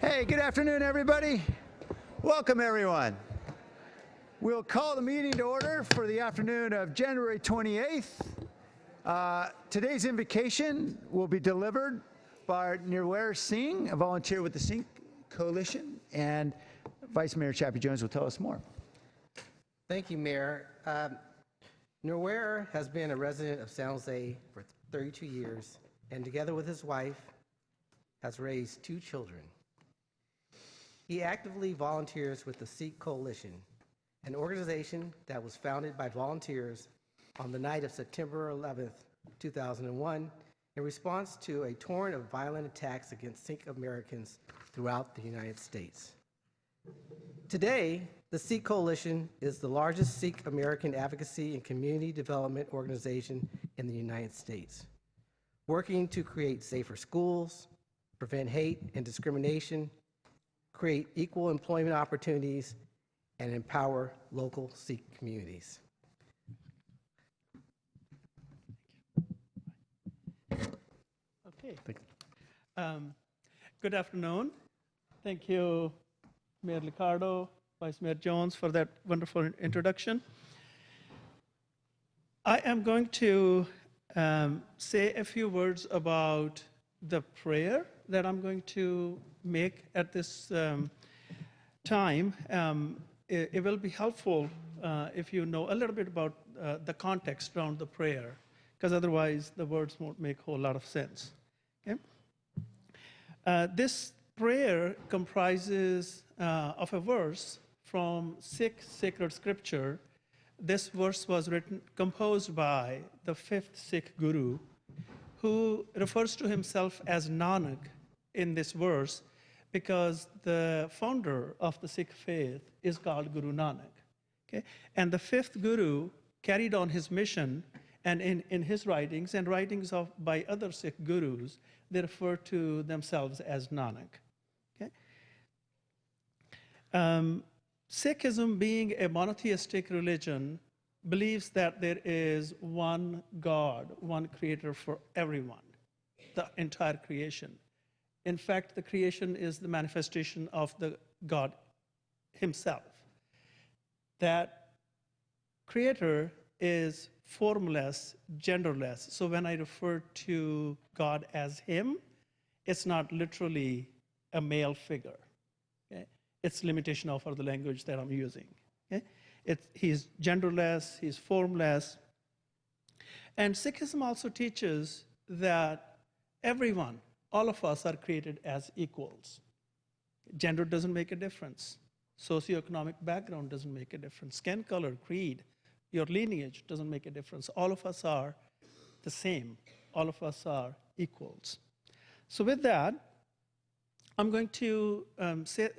Hey, good afternoon, everybody. Welcome, everyone. We'll call the meeting to order for the afternoon of January 28th. Today's invocation will be delivered by Nirwar Singh, a volunteer with the Sikh Coalition, and Vice Mayor Chappie Jones will tell us more. Thank you, Mayor. Nirwar has been a resident of San Jose for 32 years, and together with his wife, has raised 2 children. He actively volunteers with the Sikh Coalition, an organization that was founded by volunteers on the night of September 11th, 2001, in response to a torrent of violent attacks against Sikh Americans throughout the United States. Today, the Sikh Coalition is the largest Sikh American advocacy and community development organization in the United States, working to create safer schools, prevent hate and discrimination, create equal employment opportunities, and empower local Sikh communities. Okay. Good afternoon. Thank you, Mayor Liccardo, Vice Mayor Jones, for that wonderful introduction. I am going to say a few words about the prayer that I'm going to make at this time. It will be helpful if you know a little bit about the context around the prayer, because otherwise the words won't make a whole lot of sense. Okay? This prayer comprises of a verse from Sikh sacred scripture. This verse was composed by the 5th Sikh Guru, who refers to himself as Nanak in this verse because the founder of the Sikh faith is called Guru Nanak. Okay? And the 5th Guru carried on his mission, and in his writings and writings by other Sikh Gurus, they refer to themselves as Nanak. Okay? Sikhism, being a monotheistic religion, believes that there is one God, one creator for everyone, the entire creation. In fact, the creation is the manifestation of the God himself. That creator is formless, genderless. So when I refer to God as him, it's not literally a male figure. Okay? It's limitation of the language that I'm using. Okay? He's genderless, he's formless. And Sikhism also teaches that everyone, all of us, are created as equals. Gender doesn't make a difference. Socioeconomic background doesn't make a difference. Skin color, creed, your lineage doesn't make a difference. All of us are the same. All of us are equals. So with that, I'm going to say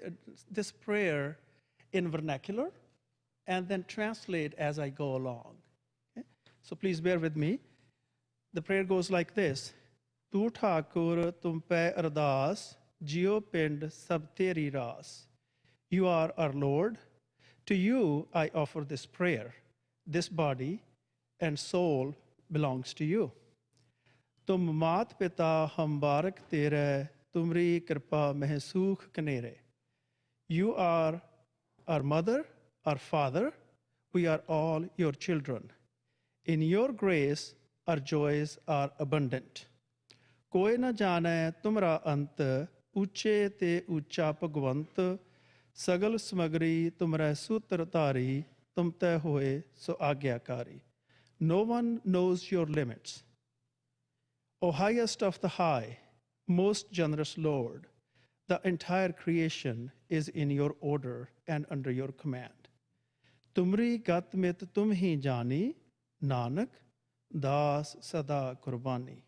this prayer in vernacular and then translate as I go along. Okay? So please bear with me. The prayer goes like this. Tu Thakur tum pe ardas, jio pind sab teri ras. You are our Lord. To you I offer this prayer. This body and soul belongs to you. Tum mat pita hum barak tere, tumri kripa meh sukh kanere. You are our mother, our father. We are all your children. In your grace, our joys are abundant. Koi na jane tumra ant, uche te ucha bhagwant, sagal smagri tumra sutra tari, tumte hoye so agyakari. No one knows your limits. O highest of the high, most generous Lord, the entire creation is in your order and under your command. Tumri gat mit tum hi jani, Nanak, das sada kurbani.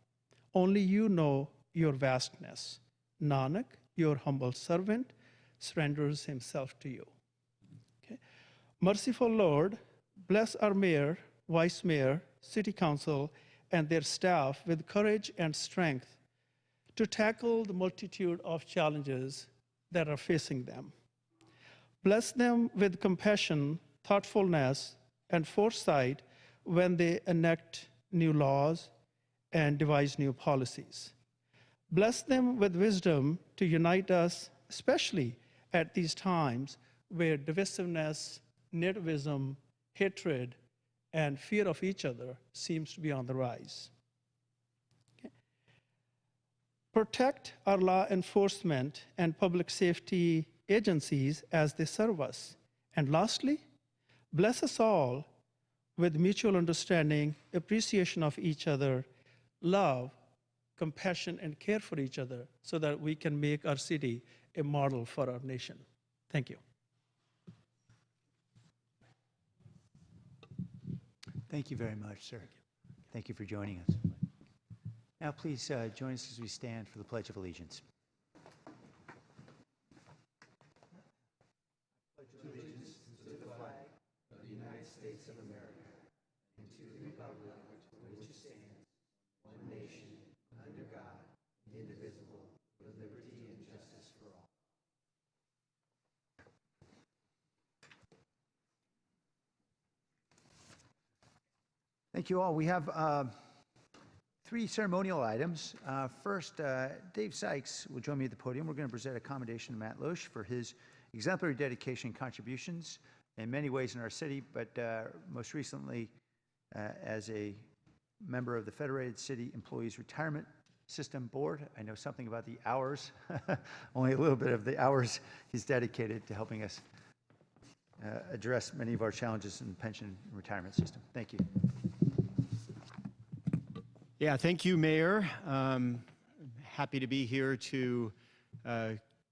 Only you know your vastness. Nanak, your humble servant, surrenders himself to you. Okay. Merciful Lord, bless our mayor, vice mayor, city council, and their staff with courage and strength to tackle the multitude of challenges that are facing them. Bless them with compassion, thoughtfulness, and foresight when they enact new laws and devise new policies. Bless them with wisdom to unite us, especially at these times where divisiveness, nativism, hatred, and fear of each other seems to be on the rise. Okay. Protect our law enforcement and public safety agencies as they serve us. And lastly, bless us all with mutual understanding, appreciation of each other, love, compassion, and care for each other so that we can make our city a model for our nation. Thank you. Thank you very much, sir. Thank you for joining us. Now, please join us as we stand for the Pledge of Allegiance. Thank you all. We have 3 ceremonial items. First, Dave Sykes will join me at the podium. We're going to present a commendation to Matt Loesch for his exemplary dedication and contributions in many ways in our city, but most recently as a member of the Federated City Employees Retirement System Board. I know something about the hours, only a little bit of the hours he's dedicated to helping us address many of our challenges in the pension and retirement system. Thank you. Yeah, thank you, Mayor. Happy to be here to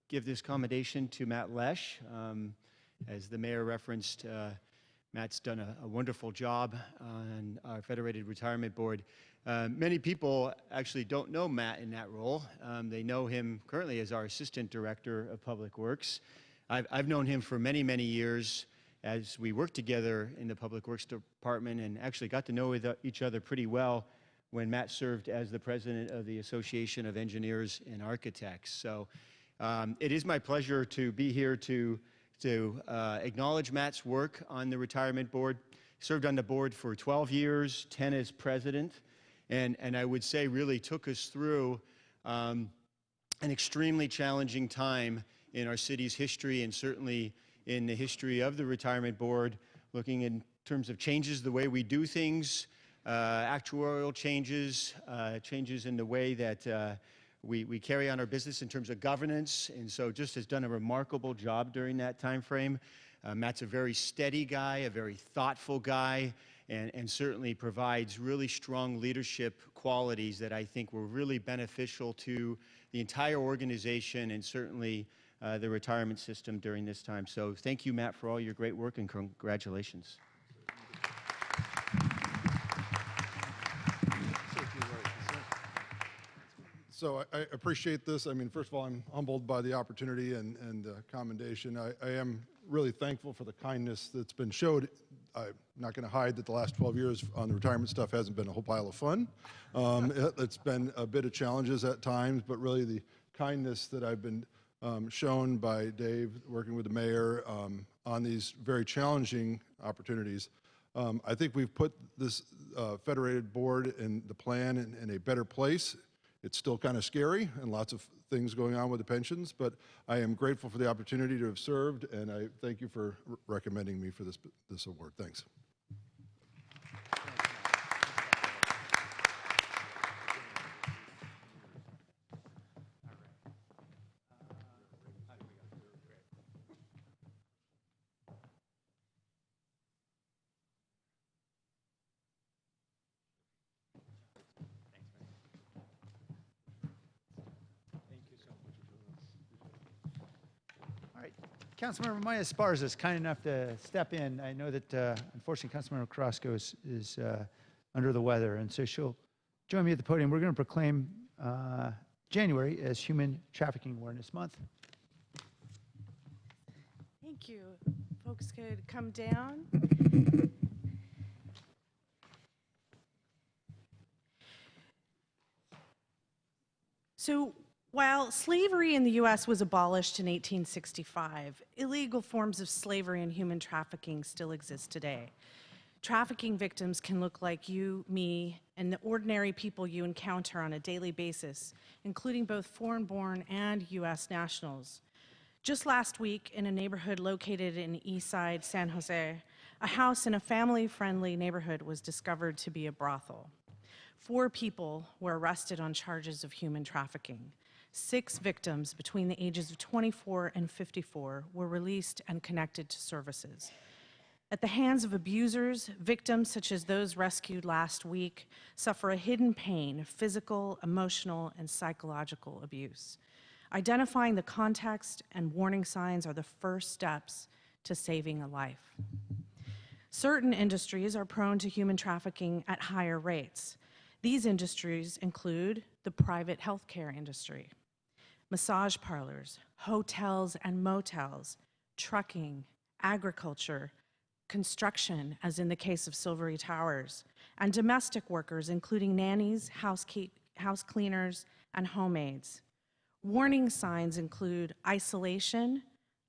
give this commendation to Matt Loesch. As the mayor referenced, Matt's done a wonderful job on our Federated Retirement Board. Many people actually don't know Matt in that role. They know him currently as our Assistant Director of Public Works. I've known him for many, many years as we worked together in the Public Works Department and actually got to know each other pretty well when Matt served as the president of the Association of Engineers and Architects. So it is my pleasure to be here to acknowledge Matt's work on the retirement board. Served on the board for 12 years, 10 as president, and I would say really took us through an extremely challenging time in our city's history and certainly in the history of the retirement board, looking in terms of changes the way we do things, actuarial changes, changes in the way that we carry on our business in terms of governance, and so just has done a remarkable job during that time frame. Matt's a very steady guy, a very thoughtful guy, and certainly provides really strong leadership qualities that I think were really beneficial to the entire organization and certainly the retirement system during this time. So thank you, Matt, for all your great work and congratulations. So I appreciate this. I mean, first of all, I'm humbled by the opportunity and commendation. I am really thankful for the kindness that's been showed. I'm not going to hide that the last 12 years on the retirement stuff hasn't been a whole pile of fun. It's been a bit of challenges at times, but really the kindness that I've been shown by Dave, working with the mayor on these very challenging opportunities. I think we've put this federated board and the plan in a better place. It's still kind of scary and lots of things going on with the pensions, but I am grateful for the opportunity to have served, and I thank you for recommending me for this award. Thanks. All right, Councilmember Maya Esparza is kind enough to step in. I know that unfortunately Councilmember Carrasco is under the weather, and so she'll join me at the podium. We're going to proclaim January as Human Trafficking Awareness Month. Thank you. Folks could come down. So while slavery in the U.S. was abolished in 1865, illegal forms of slavery and human trafficking still exist today. Trafficking victims can look like you, me, and the ordinary people you encounter on a daily basis, including both foreign-born and U.S. nationals. Just last week, in a neighborhood located in Eastside, San Jose, a house in a family-friendly neighborhood was discovered to be a brothel. 4 people were arrested on charges of human trafficking. 6 victims between the ages of 24 and 54 were released and connected to services. At the hands of abusers, victims such as those rescued last week suffer a hidden pain of physical, emotional, and psychological abuse. Identifying the context and warning signs are the first steps to saving a life. Certain industries are prone to human trafficking at higher rates. These industries include the private healthcare industry, massage parlors, hotels and motels, trucking, agriculture, construction, as in the case of Silvery Towers, and domestic workers, including nannies, house cleaners, and homemaids. Warning signs include isolation,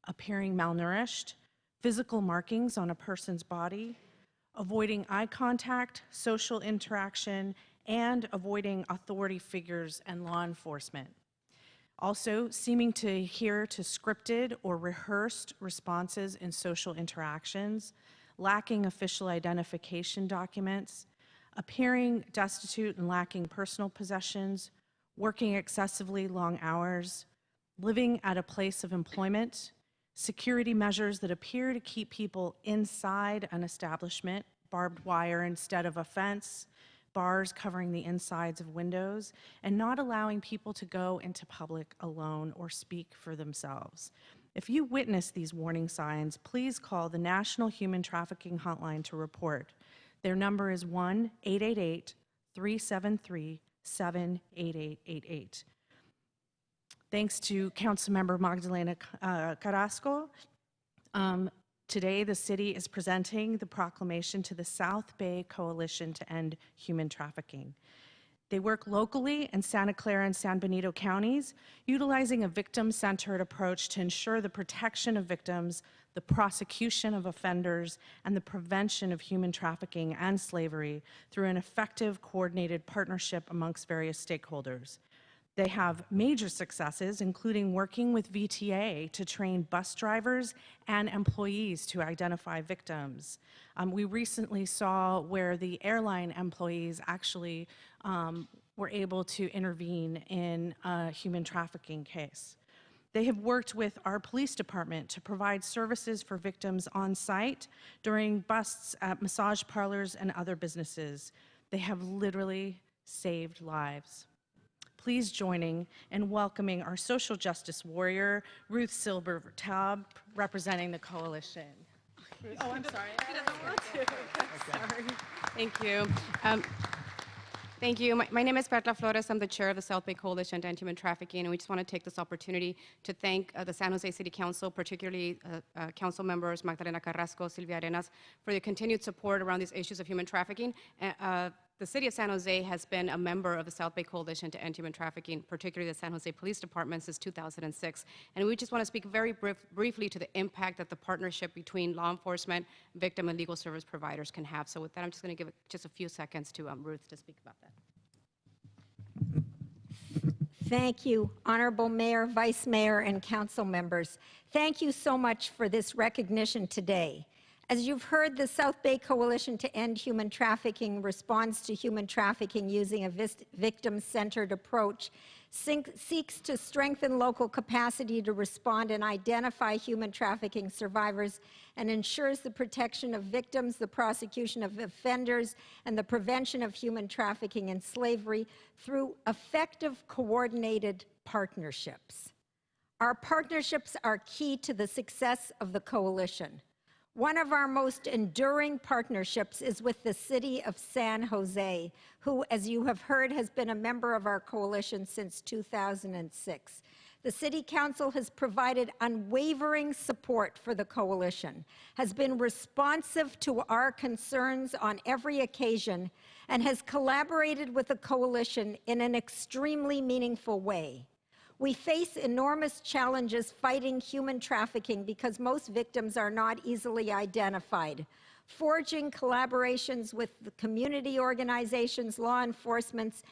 appearing malnourished, physical markings on a person's body, avoiding eye contact, social interaction, and avoiding authority figures and law enforcement. Also, seeming to adhere to scripted or rehearsed responses in social interactions, lacking official identification documents, appearing destitute and lacking personal possessions, working excessively long hours, living at a place of employment, security measures that appear to keep people inside an establishment, barbed wire instead of a fence, bars covering the insides of windows, and not allowing people to go into public alone or speak for themselves. If you witness these warning signs, please call the National Human Trafficking Hotline to report. Their number is 1-888-373-78888. Thanks to Councilmember Magdalena Carrasco. Today, the city is presenting the proclamation to the South Bay Coalition to End Human Trafficking. They work locally in Santa Clara and San Benito counties, utilizing a victim-centered approach to ensure the protection of victims, the prosecution of offenders, and the prevention of human trafficking and slavery through an effective, coordinated partnership amongst various stakeholders. They have major successes, including working with VTA to train bus drivers and employees to identify victims. We recently saw where the airline employees actually were able to intervene in a human trafficking case. They have worked with our police department to provide services for victims on site during busts at massage parlors and other businesses. They have literally saved lives. Please join in welcoming our social justice warrior, Ruth Silver-Taub, representing the coalition. Oh, I'm sorry. He doesn't want to. Sorry. Thank you. Thank you. My name is Perla Flores. I'm the chair of the South Bay Coalition to End Human Trafficking, and we just want to take this opportunity to thank the San Jose City Council, particularly council members Magdalena Carrasco, Silvia Arenas, for their continued support around these issues of human trafficking. The city of San Jose has been a member of the South Bay Coalition to End Human Trafficking, particularly the San Jose Police Department, since 2006. And we just want to speak very briefly to the impact that the partnership between law enforcement, victim, and legal service providers can have. So with that, I'm just going to give just a few seconds to Ruth to speak about that. Thank you, Honorable Mayor, Vice Mayor, and council members. Thank you so much for this recognition today. As you've heard, the South Bay Coalition to End Human Trafficking responds to human trafficking using a victim-centered approach, seeks to strengthen local capacity to respond and identify human trafficking survivors, and ensures the protection of victims, the prosecution of offenders, and the prevention of human trafficking and slavery through effective, coordinated partnerships. Our partnerships are key to the success of the coalition. One of our most enduring partnerships is with the city of San Jose, who, as you have heard, has been a member of our coalition since 2006. The City Council has provided unwavering support for the coalition, has been responsive to our concerns on every occasion, and has collaborated with the coalition in an extremely meaningful way. We face enormous challenges fighting human trafficking because most victims are not easily identified. Forging collaborations with the community organizations, law enforcement,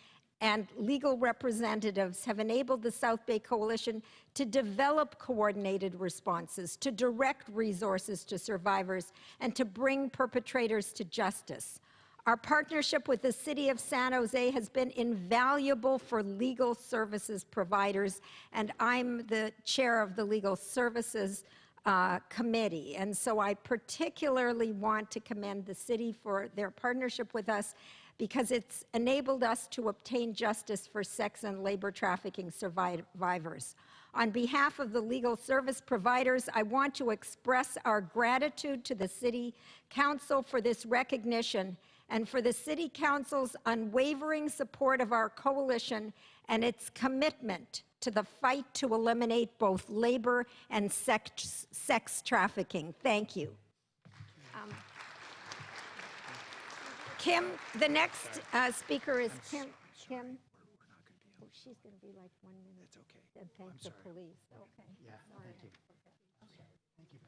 and legal representatives have enabled the South Bay Coalition to develop coordinated responses, to direct resources to survivors, and to bring perpetrators to justice. Our partnership with the City of San Jose has been invaluable for legal services providers, and I'm the chair of the Legal Services Committee. And so I particularly want to commend the city for their partnership with us, because it's enabled us to obtain justice for sex and labor trafficking survivors. On behalf of the legal service providers, I want to express our gratitude to the City Council for this recognition and for the City Council's unwavering support of our coalition and its commitment to the fight to eliminate both labor and sex trafficking. Thank you. Kim, the next speaker is Kim. Oh, she's going to be like 1 minute. That's okay. And thank the police. Okay. Yeah, Sorry. thank you. Thank you.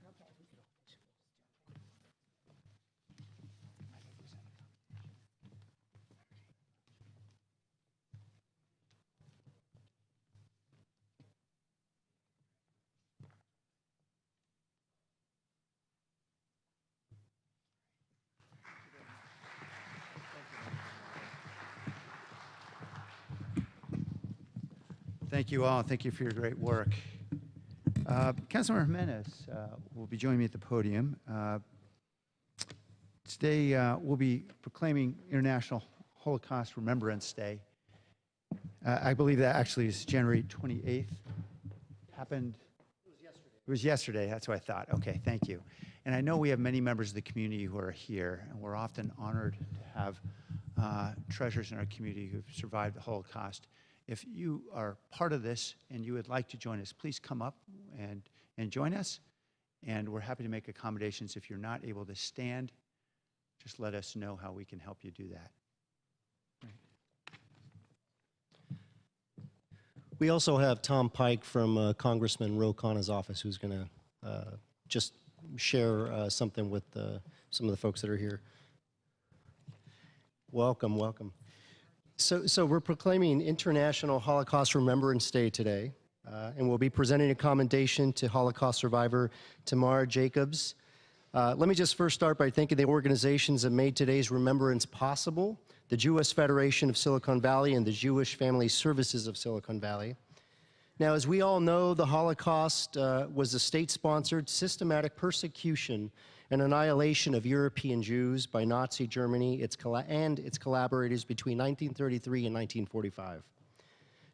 Thank you all. Thank you for your great work. Councilmember Jimenez will be joining me at the podium. Today, we'll be proclaiming International Holocaust Remembrance Day. I believe that actually is January 28th. Happened? It was yesterday. That's what I thought. Okay, thank you. And I know we have many members of the community who are here, and we're often honored to have treasures in our community who've survived the Holocaust. If you are part of this and you would like to join us, please come up and join us. And we're happy to make accommodations. If you're not able to stand, just let us know how we can help you do that. We also have Tom Pike from Congressman Ro Khanna's office, who's going to just share something with some of the folks that are here. Welcome, welcome. So we're proclaiming International Holocaust Remembrance Day today, and we'll be presenting a commendation to Holocaust survivor Tamar Jacobs. Let me just first start by thanking the organizations that made today's remembrance possible: the Jewish Federation of Silicon Valley and the Jewish Family Services of Silicon Valley. Now, as we all know, the Holocaust was a state-sponsored systematic persecution and annihilation of European Jews by Nazi Germany and its collaborators between 1933 and 1945.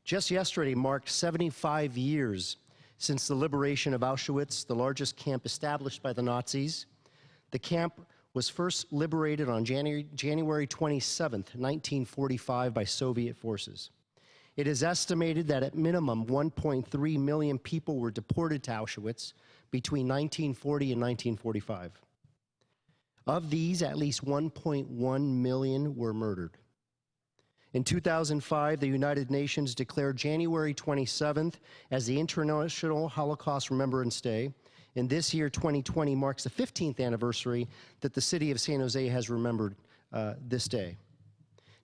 Just yesterday marked 75 years since the liberation of Auschwitz, the largest camp established by the Nazis. The camp was first liberated on January 27, 1945 by Soviet forces. It is estimated that at minimum 1.3 million people were deported to Auschwitz between 1940 and 1945. Of these, at least 1.1 million were murdered. In 2005, the United Nations declared January 27th as the International Holocaust Remembrance Day, and this year, 2020, marks the 15th anniversary that the city of San Jose has remembered this day.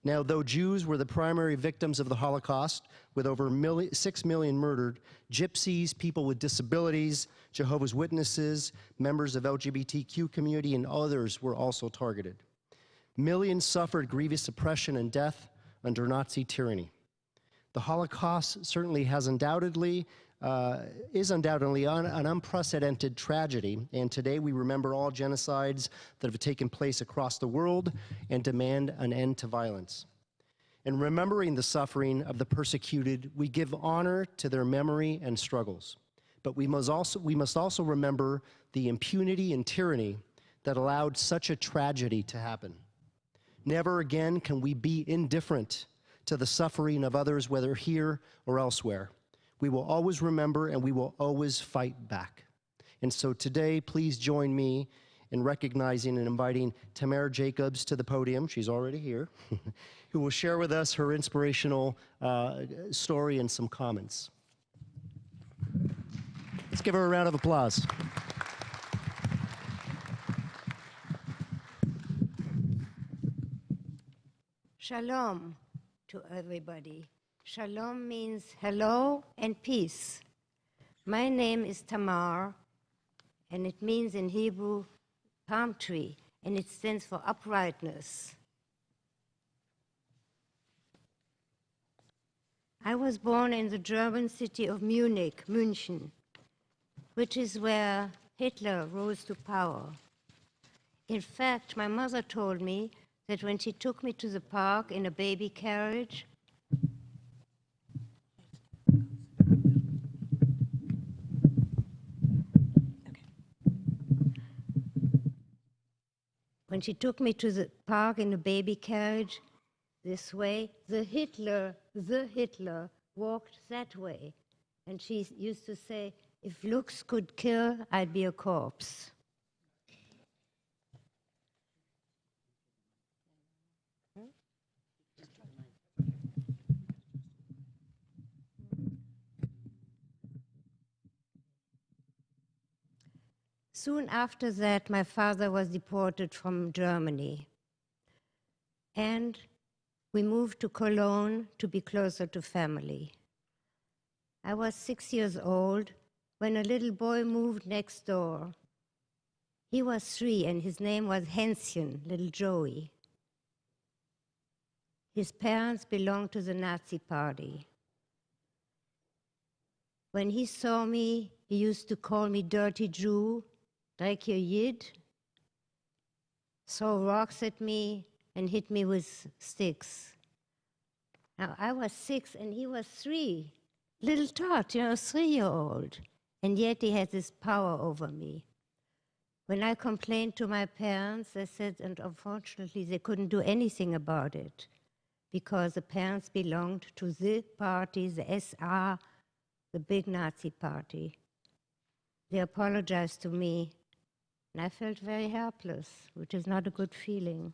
Now, though Jews were the primary victims of the Holocaust, with over 6 million murdered, gypsies, people with disabilities, Jehovah's Witnesses, members of LGBTQ community, and others were also targeted. Millions suffered grievous oppression and death under Nazi tyranny. The Holocaust certainly is undoubtedly an unprecedented tragedy, and today we remember all genocides that have taken place across the world and demand an end to violence. In remembering the suffering of the persecuted, we give honor to their memory and struggles. But we must also remember the impunity and tyranny that allowed such a tragedy to happen. Never again can we be indifferent to the suffering of others, whether here or elsewhere. We will always remember, and we will always fight back. And so today, please join me in recognizing and inviting Tamar Jacobs to the podium. She's already here, who will share with us her inspirational story and some comments. Let's give her a round of applause. Shalom to everybody. Shalom means hello and peace. My name is Tamar, and it means in Hebrew palm tree, and it stands for uprightness. I was born in the German city of Munich, München, which is where Hitler rose to power. In fact, my mother told me that when she took me to the park in a baby carriage, this way, the Hitler walked that way. And she used to say, if looks could kill, I'd be a corpse. Soon after that, my father was deported from Germany. And we moved to Cologne to be closer to family. I was 6 years old when a little boy moved next door. He was 3 and his name was Hänschen, little Joey. His parents belonged to the Nazi party. When he saw me, he used to call me dirty Jew, dreckige Yid, throw rocks at me and hit me with sticks. Now, I was 6 and he was 3. Little tot, 3-year-old. And yet he had this power over me. When I complained to my parents, they said, and unfortunately they couldn't do anything about it because the parents belonged to the party, the SR, the big Nazi party. They apologized to me, and I felt very helpless, which is not a good feeling.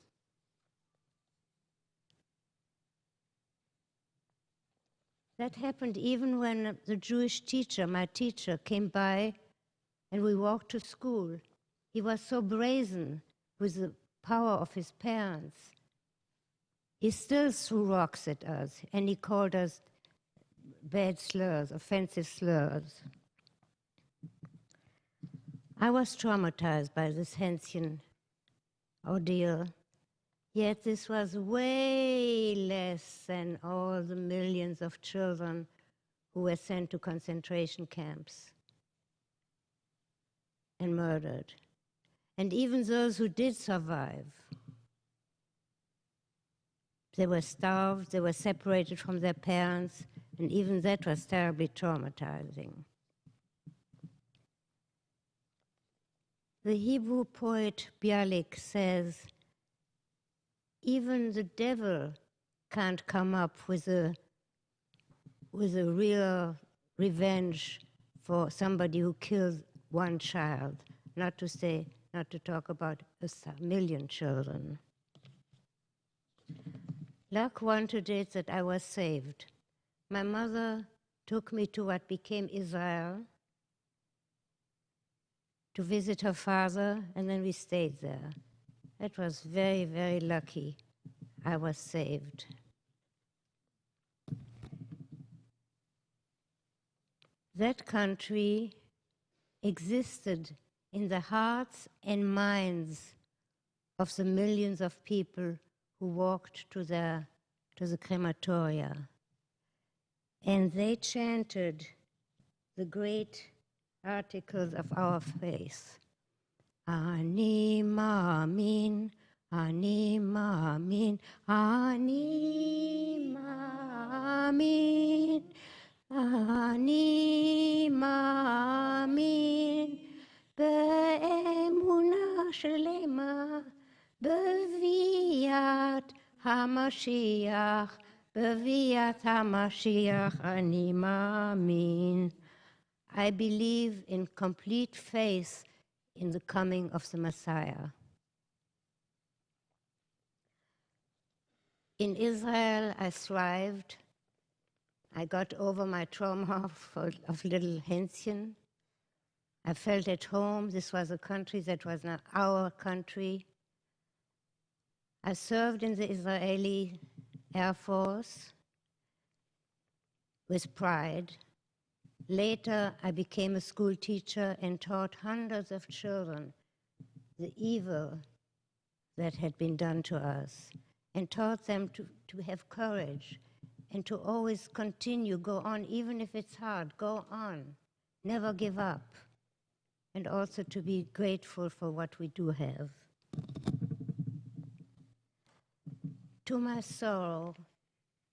That happened even when the Jewish teacher, my teacher, came by and we walked to school. He was so brazen with the power of his parents. He still threw rocks at us and he called us bad slurs, offensive slurs. I was traumatized by this Hänschen ordeal. Yet this was way less than all the millions of children who were sent to concentration camps and murdered. And even those who did survive, they were starved, they were separated from their parents, and even that was terribly traumatizing. The Hebrew poet Bialik says, even the devil can't come up with a real revenge for somebody who kills one child, not to talk about 1,000,000 children. Luck wanted it that I was saved. My mother took me to what became Israel to visit her father, and then we stayed there. It was very, very lucky I was saved. That country existed in the hearts and minds of the millions of people who walked to the crematoria. And they chanted the great articles of our faith. Ani ma'amin, ani ma'amin, ani ma'amin, ani ma'amin, be'emunah shlema, beviat HaMashiach, beviat HaMashiach, ani ma'amin. I believe in complete faith in the coming of the Messiah. In Israel, I thrived. I got over my trauma of little Hänschen. I felt at home. This was a country that was not our country. I served in the Israeli Air Force with pride. Later, I became a school teacher and taught hundreds of children the evil that had been done to us, and taught them to have courage and to always continue, go on, even if it's hard, go on, never give up, and also to be grateful for what we do have. To my sorrow,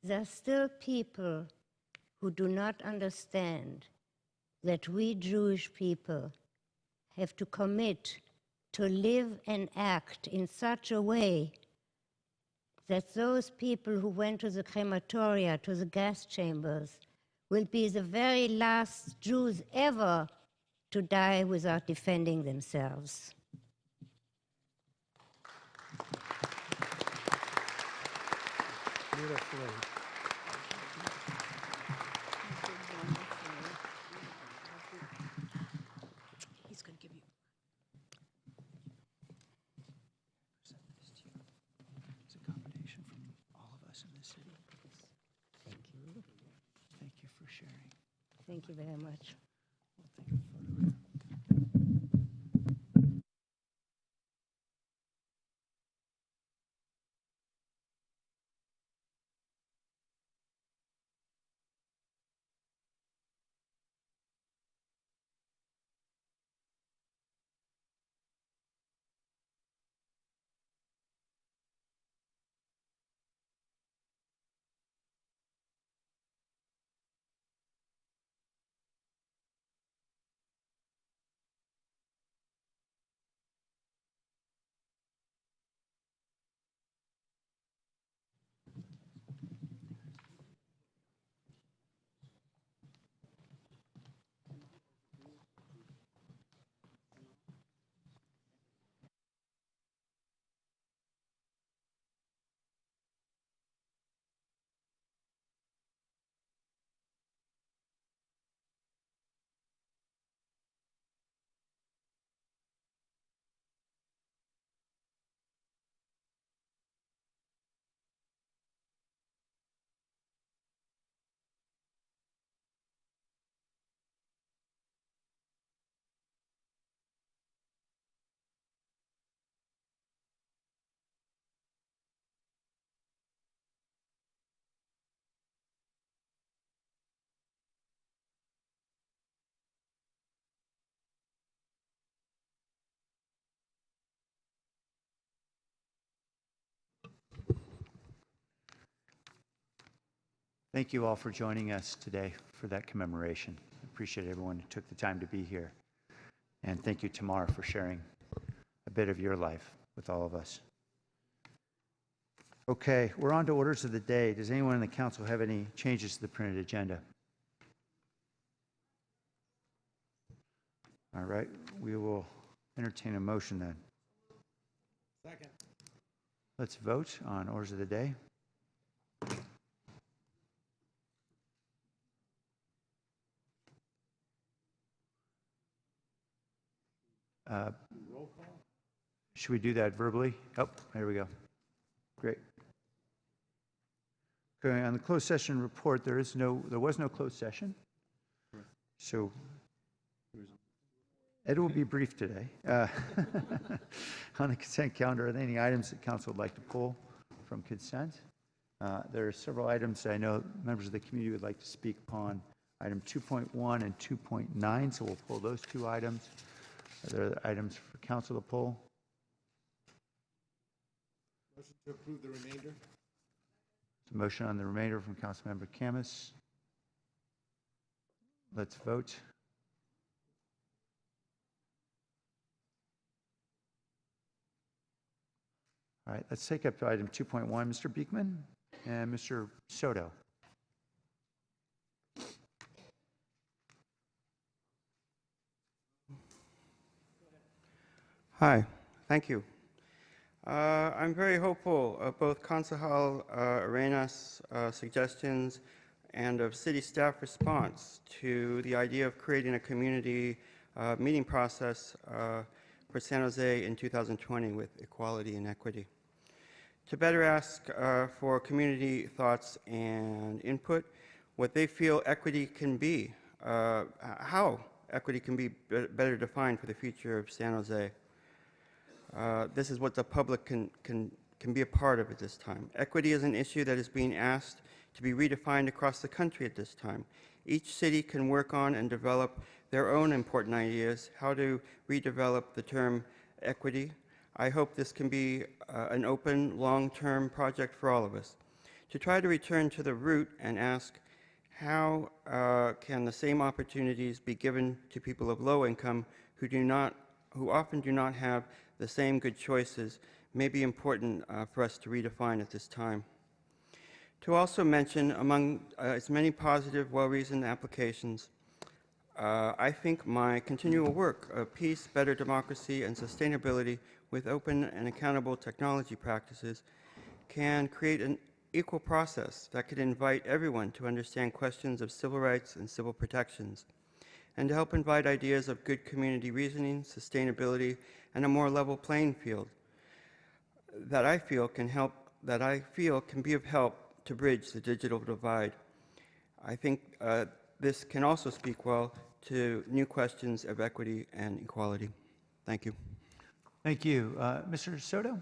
there are still people who do not understand that we Jewish people have to commit to live and act in such a way that those people who went to the crematoria, to the gas chambers, will be the very last Jews ever to die without defending themselves. Beautifully. He's going to give you. It's a combination from all of us in the city. Thank you. Thank you for sharing. Thank you very much. We'll take a photo. Thank you all for joining us today for that commemoration. I appreciate everyone who took the time to be here. And thank you, Tamar, for sharing a bit of your life with all of us. Okay, we're on to orders of the day. Does anyone in the council have any changes to the printed agenda? All right, we will entertain a motion then. Second. Let's vote on orders of the day. Roll call. Should we do that verbally? Oh, there we go. Great. Okay, on the closed session report, there was no closed session. So it will be brief today. On the consent calendar, are there any items that council would like to pull from consent? There are several items that I know members of the community would like to speak upon. Item 2.1 and 2.9, so we'll pull those two items. Are there other items for council to pull? Motion to approve the remainder. Motion on the remainder from Councilmember Camus. Let's vote. All right, let's take up item 2.1, Mr. Beekman and Mr. Soto. Hi, thank you. I'm very hopeful of both Concejal Arenas' suggestions and of city staff response to the idea of creating a community meeting process for San Jose in 2020 with equality and equity. to better ask for community thoughts and input, what they feel equity can be, how equity can be better defined for the future of San Jose. This is what the public can be a part of at this time. Equity is an issue that is being asked to be redefined across the country at this time. Each city can work on and develop their own important ideas, how to redevelop the term equity. I hope this can be an open, long-term project for all of us. To try to return to the root and ask, how can the same opportunities be given to people of low income who often do not have the same good choices, may be important for us to redefine at this time. To also mention, among its many positive, well-reasoned applications, I think my continual work of peace, better democracy, and sustainability with open and accountable technology practices can create an equal process that could invite everyone to understand questions of civil rights and civil protections, and to help invite ideas of good community reasoning, sustainability, and a more level playing field that I feel can be of help to bridge the digital divide. I think this can also speak well to new questions of equity and equality. Thank you. Thank you. Mr. Soto?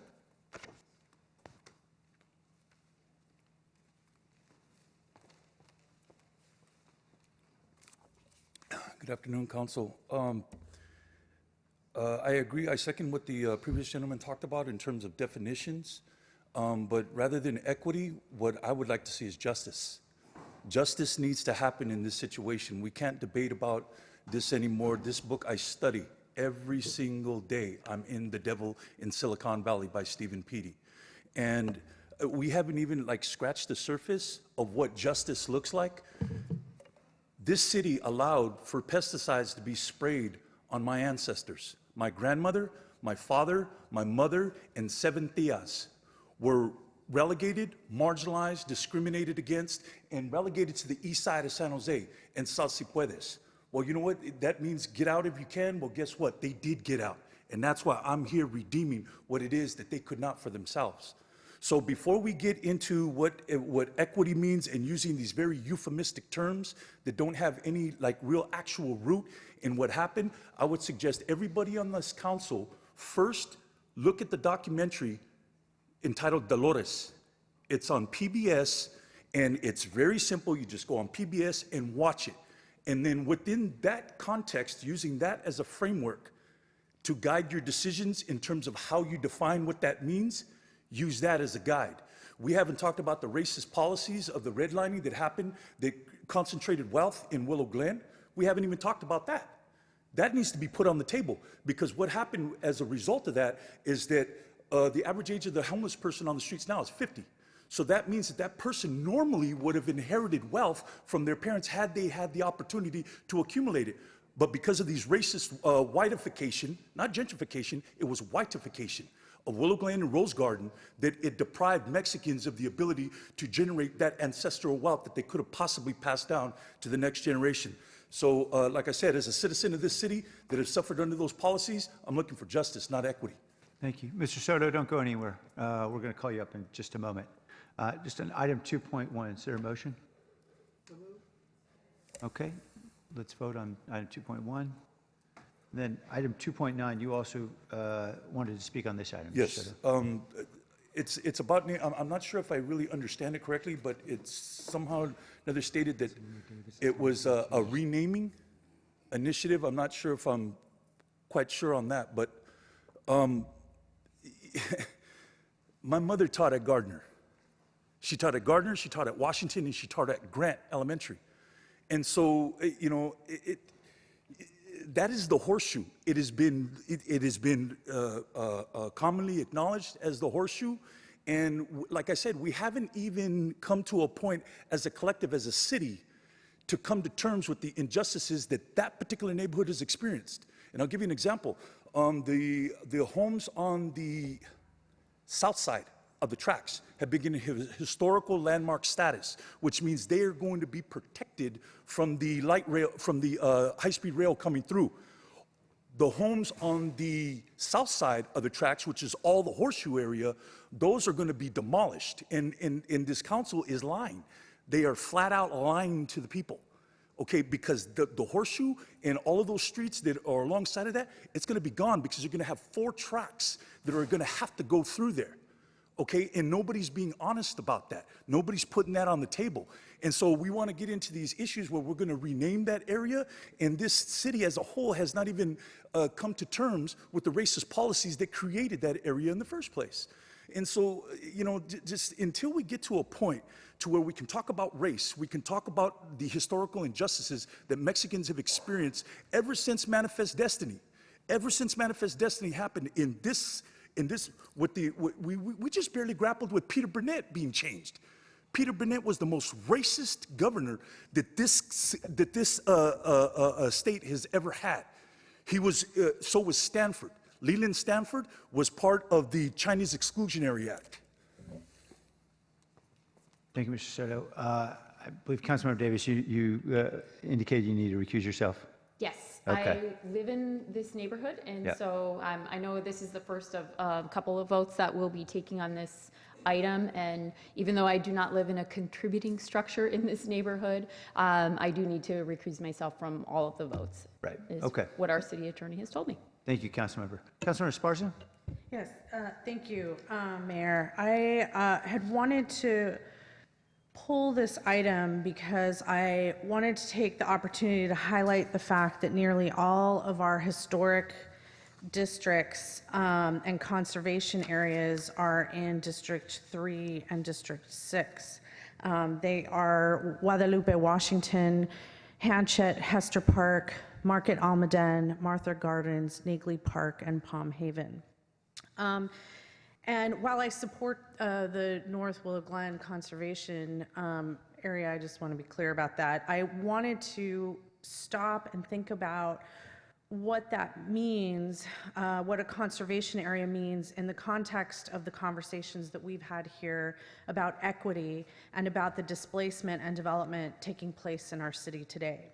Good afternoon, Council. I agree. I second what the previous gentleman talked about in terms of definitions. But rather than equity, what I would like to see is justice. Justice needs to happen in this situation. We can't debate about this anymore. This book I study every single day. I'm in The Devil in Silicon Valley by Stephen Peaty. And we haven't even scratched the surface of what justice looks like. This city allowed for pesticides to be sprayed on my ancestors. My grandmother, my father, my mother, and 7 tias were relegated, marginalized, discriminated against, and relegated to the east side of San Jose, and sal si puedes. Well, you know what? That means get out if you can. Well, guess what? They did get out. And that's why I'm here redeeming what it is that they could not for themselves. So before we get into what equity means and using these very euphemistic terms that don't have any real actual root in what happened, I would suggest everybody on this council first look at the documentary entitled Dolores. It's on PBS, and it's very simple. You just go on PBS and watch it. And then within that context, using that as a framework to guide your decisions in terms of how you define what that means, use that as a guide. We haven't talked about the racist policies of the redlining that happened, that concentrated wealth in Willow Glen. We haven't even talked about that. That needs to be put on the table, because what happened as a result of that is that the average age of the homeless person on the streets now is 50. So that means that that person normally would have inherited wealth from their parents had they had the opportunity to accumulate it. But because of these racist whiteification, not gentrification, it was whiteification of Willow Glen and Rose Garden, that it deprived Mexicans of the ability to generate that ancestral wealth that they could have possibly passed down to the next generation. So like I said, as a citizen of this city that has suffered under those policies, I'm looking for justice, not equity. Thank you. Mr. Soto, don't go anywhere. We're going to call you up in just a moment. Just on item 2.1, is there a motion? Okay, let's vote on item 2.1. Then item 2.9, you also wanted to speak on this item. Yes. It's about, I'm not sure if I really understand it correctly, but it's somehow another stated that it was a renaming initiative. I'm not sure if I'm quite sure on that, but my mother taught at Gardner. She taught at Gardner, she taught at Washington, and she taught at Grant Elementary. And so, you know, that is the horseshoe. It has been commonly acknowledged as the horseshoe. And like I said, we haven't even come to a point as a collective, as a city, to come to terms with the injustices that that particular neighborhood has experienced. And I'll give you an example. The homes on the south side of the tracks have been given historical landmark status, which means they are going to be protected from the light rail, from the high-speed rail coming through. The homes on the south side of the tracks, which is all the horseshoe area, those are going to be demolished. And this council is lying. They are flat out lying to the people. Okay, because the horseshoe and all of those streets that are alongside of that, it's going to be gone because you're going to have 4 tracks that are going to have to go through there. Okay, and nobody's being honest about that. Nobody's putting that on the table. And so we want to get into these issues where we're going to rename that area, and this city as a whole has not even come to terms with the racist policies that created that area in the first place. And so, you know, just until we get to a point to where we can talk about race, we can talk about the historical injustices that Mexicans have experienced ever since Manifest Destiny. Ever since Manifest Destiny happened in this, we just barely grappled with Peter Burnett being changed. Peter Burnett was the most racist governor that this state has ever had. He was, so was Stanford. Leland Stanford was part of the Chinese Exclusionary Act. Thank you, Mr. Soto. I believe Councilmember Davis, you indicated you need to recuse yourself. Yes, Okay. I live in this neighborhood, and Yeah. so I know this is the first of a couple of votes that we'll be taking on this item, and even though I do not live in a contributing structure in this neighborhood, I do need to recuse myself from all of the votes. Right, is okay. what our city attorney has told me. Thank you, Councilmember. Councilmember Esparza? Yes, thank you, Mayor. I had wanted to pull this item because I wanted to take the opportunity to highlight the fact that nearly all of our historic districts and conservation areas are in District 3 and District 6. They are Guadalupe, Washington, Hanchett, Hester Park, Market Almaden, Martha Gardens, Negley Park, and Palm Haven. And while I support the North Willow Glen Conservation Area, I just want to be clear about that. I wanted to stop and think about what that means, what a conservation area means in the context of the conversations that we've had here about equity and about the displacement and development taking place in our city today.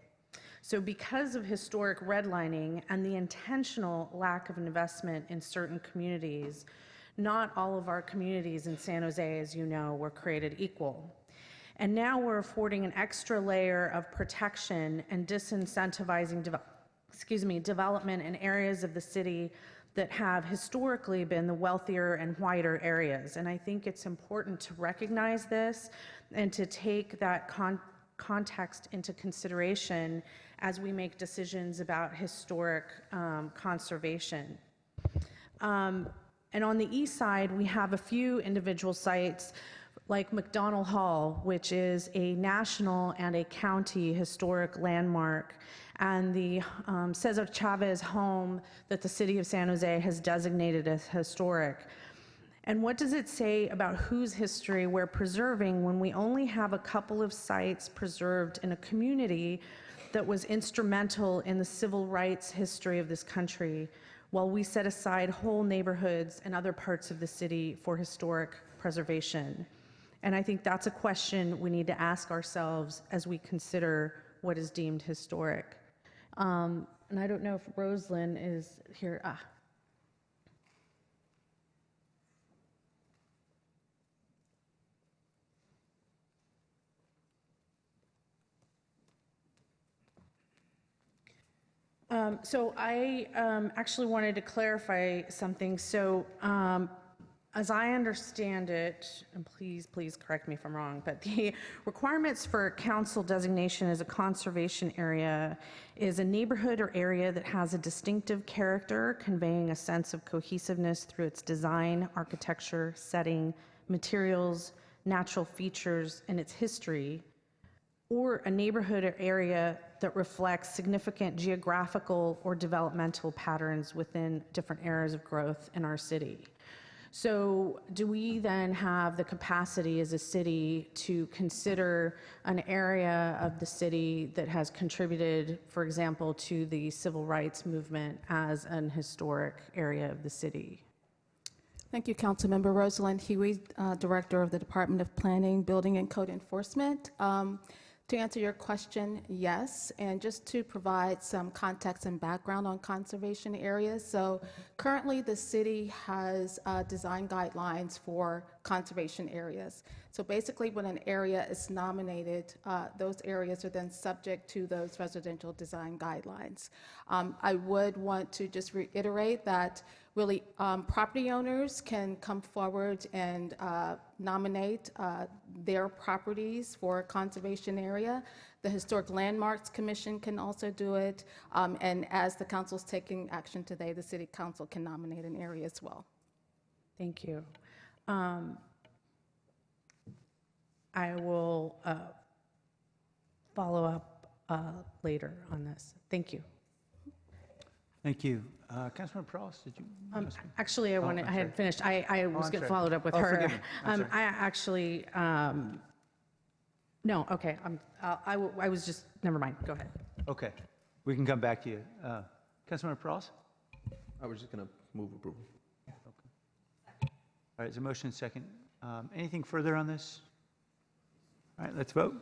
So because of historic redlining and the intentional lack of investment in certain communities, not all of our communities in San Jose, as you know, were created equal. And now we're affording an extra layer of protection and disincentivizing development in areas of the city that have historically been the wealthier and whiter areas. And I think it's important to recognize this and to take that context into consideration as we make decisions about historic conservation. And on the east side, we have a few individual sites like McDonald Hall, which is a national and a county historic landmark, and the Cesar Chavez home that the city of San Jose has designated as historic. And what does it say about whose history we're preserving when we only have a couple of sites preserved in a community that was instrumental in the civil rights history of this country, while we set aside whole neighborhoods and other parts of the city for historic preservation? And I think that's a question we need to ask ourselves as we consider what is deemed historic. And I don't know if Rosalind is here. So I actually wanted to clarify something. So as I understand it, and please correct me if I'm wrong, but the requirements for council designation as a conservation area is a neighborhood or area that has a distinctive character, conveying a sense of cohesiveness through its design, architecture, setting, materials, natural features, and its history, or a neighborhood or area that reflects significant geographical or developmental patterns within different areas of growth in our city. So do we then have the capacity as a city to consider an area of the city that has contributed, for example, to the civil rights movement as an historic area of the city? Thank you, Councilmember Rosalind Huey, Director of the Department of Planning, Building and Code Enforcement. To answer your question, yes. And just to provide some context and background on conservation areas. So currently the city has design guidelines for conservation areas. So basically when an area is nominated, those areas are then subject to those residential design guidelines. I would want to just reiterate that really property owners can come forward and nominate their properties for a conservation area. The Historic Landmarks Commission can also do it. And as the council's taking action today, the city council can nominate an area as well. Thank you. I will follow up later on this. Thank you. Thank you. Councilmember Pross, did you? Actually, I had finished. I was I'm going to sorry. follow up with Oh, her. forgive me. I'm sorry. I actually, no, okay. I was just, never mind. Go ahead. Okay, we can come back to you. Councilmember Pross? I was just going to move approval. All right, is a motion and second. Anything further on this? All right, let's vote.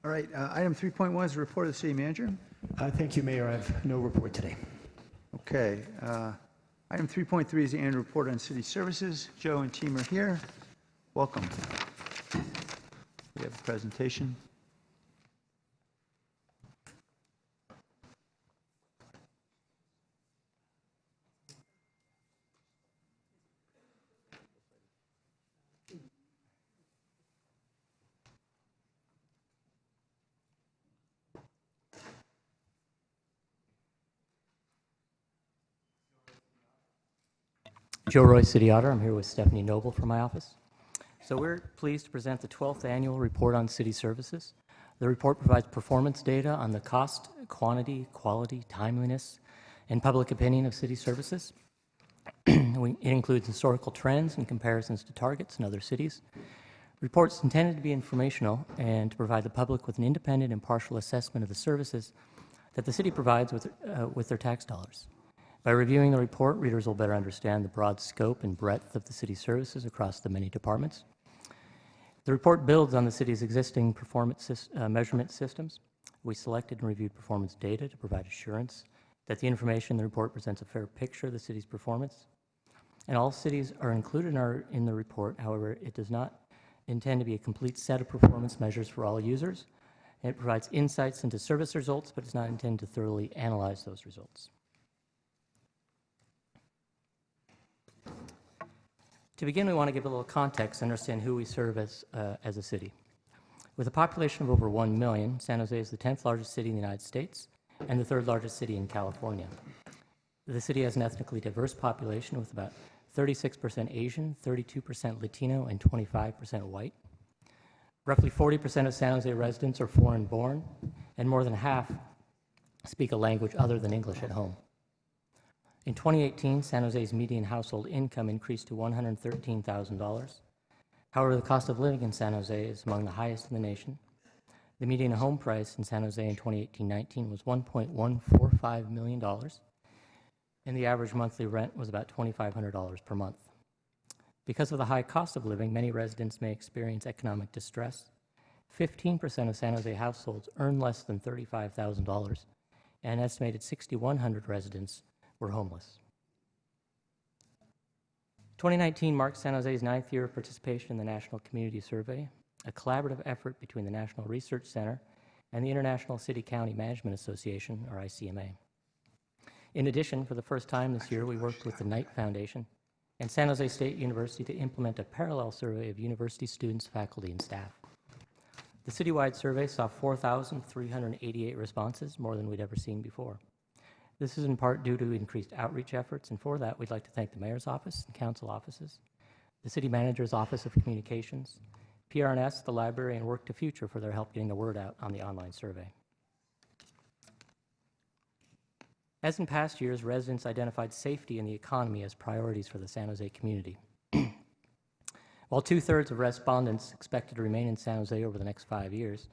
All right, item 3.1 is the report of the city manager. Thank you, Mayor. I have no report today. Okay, item 3.3 is the annual report on city services. Joe and team are here. Welcome. We have a presentation. Joe Roy, City Auditor. I'm here with Stephanie Noble from my office. So we're pleased to present the 12th annual report on city services. The report provides performance data on the cost, quantity, quality, timeliness, and public opinion of city services. It includes historical trends and comparisons to targets in other cities. The report's intended to be informational and to provide the public with an independent, impartial assessment of the services that the city provides with their tax dollars. By reviewing the report, readers will better understand the broad scope and breadth of the city's services across the many departments. The report builds on the city's existing performance measurement systems. We selected and reviewed performance data to provide assurance that the information in the report presents a fair picture of the city's performance. And all cities are included in the report. However, it does not intend to be a complete set of performance measures for all users. It provides insights into service results, but it's not intended to thoroughly analyze those results. To begin, we want to give a little context and understand who we serve as a city. With a population of over 1 million, San Jose is the 10th largest city in the United States and the 3rd largest city in California. The city has an ethnically diverse population with about 36% Asian, 32% Latino, and 25% white. Roughly 40% of San Jose residents are foreign-born, and more than half speak a language other than English at home. In 2018, San Jose's median household income increased to $113,000. However, the cost of living in San Jose is among the highest in the nation. The median home price in San Jose in 2018-19 was $1.145 million, and the average monthly rent was about $2,500 per month. Because of the high cost of living, many residents may experience economic distress. 15% of San Jose households earn less than $35,000, and an estimated 6,100 residents were homeless. 2019 marked San Jose's 9th year of participation in the National Community Survey, a collaborative effort between the National Research Center and the International City-County Management Association, or ICMA. In addition, for the first time this year, we worked with the Knight Foundation and San Jose State University to implement a parallel survey of university students, faculty, and staff. The citywide survey saw 4,388 responses, more than we'd ever seen before. This is in part due to increased outreach efforts, and for that, we'd like to thank the Mayor's Office and Council offices, the City Manager's Office of Communications, PRNS, the library, and Work to Future for their help getting the word out on the online survey. As in past years, residents identified safety and the economy as priorities for the San Jose community. While 2/3 of respondents expected to remain in San Jose over the next 5 years,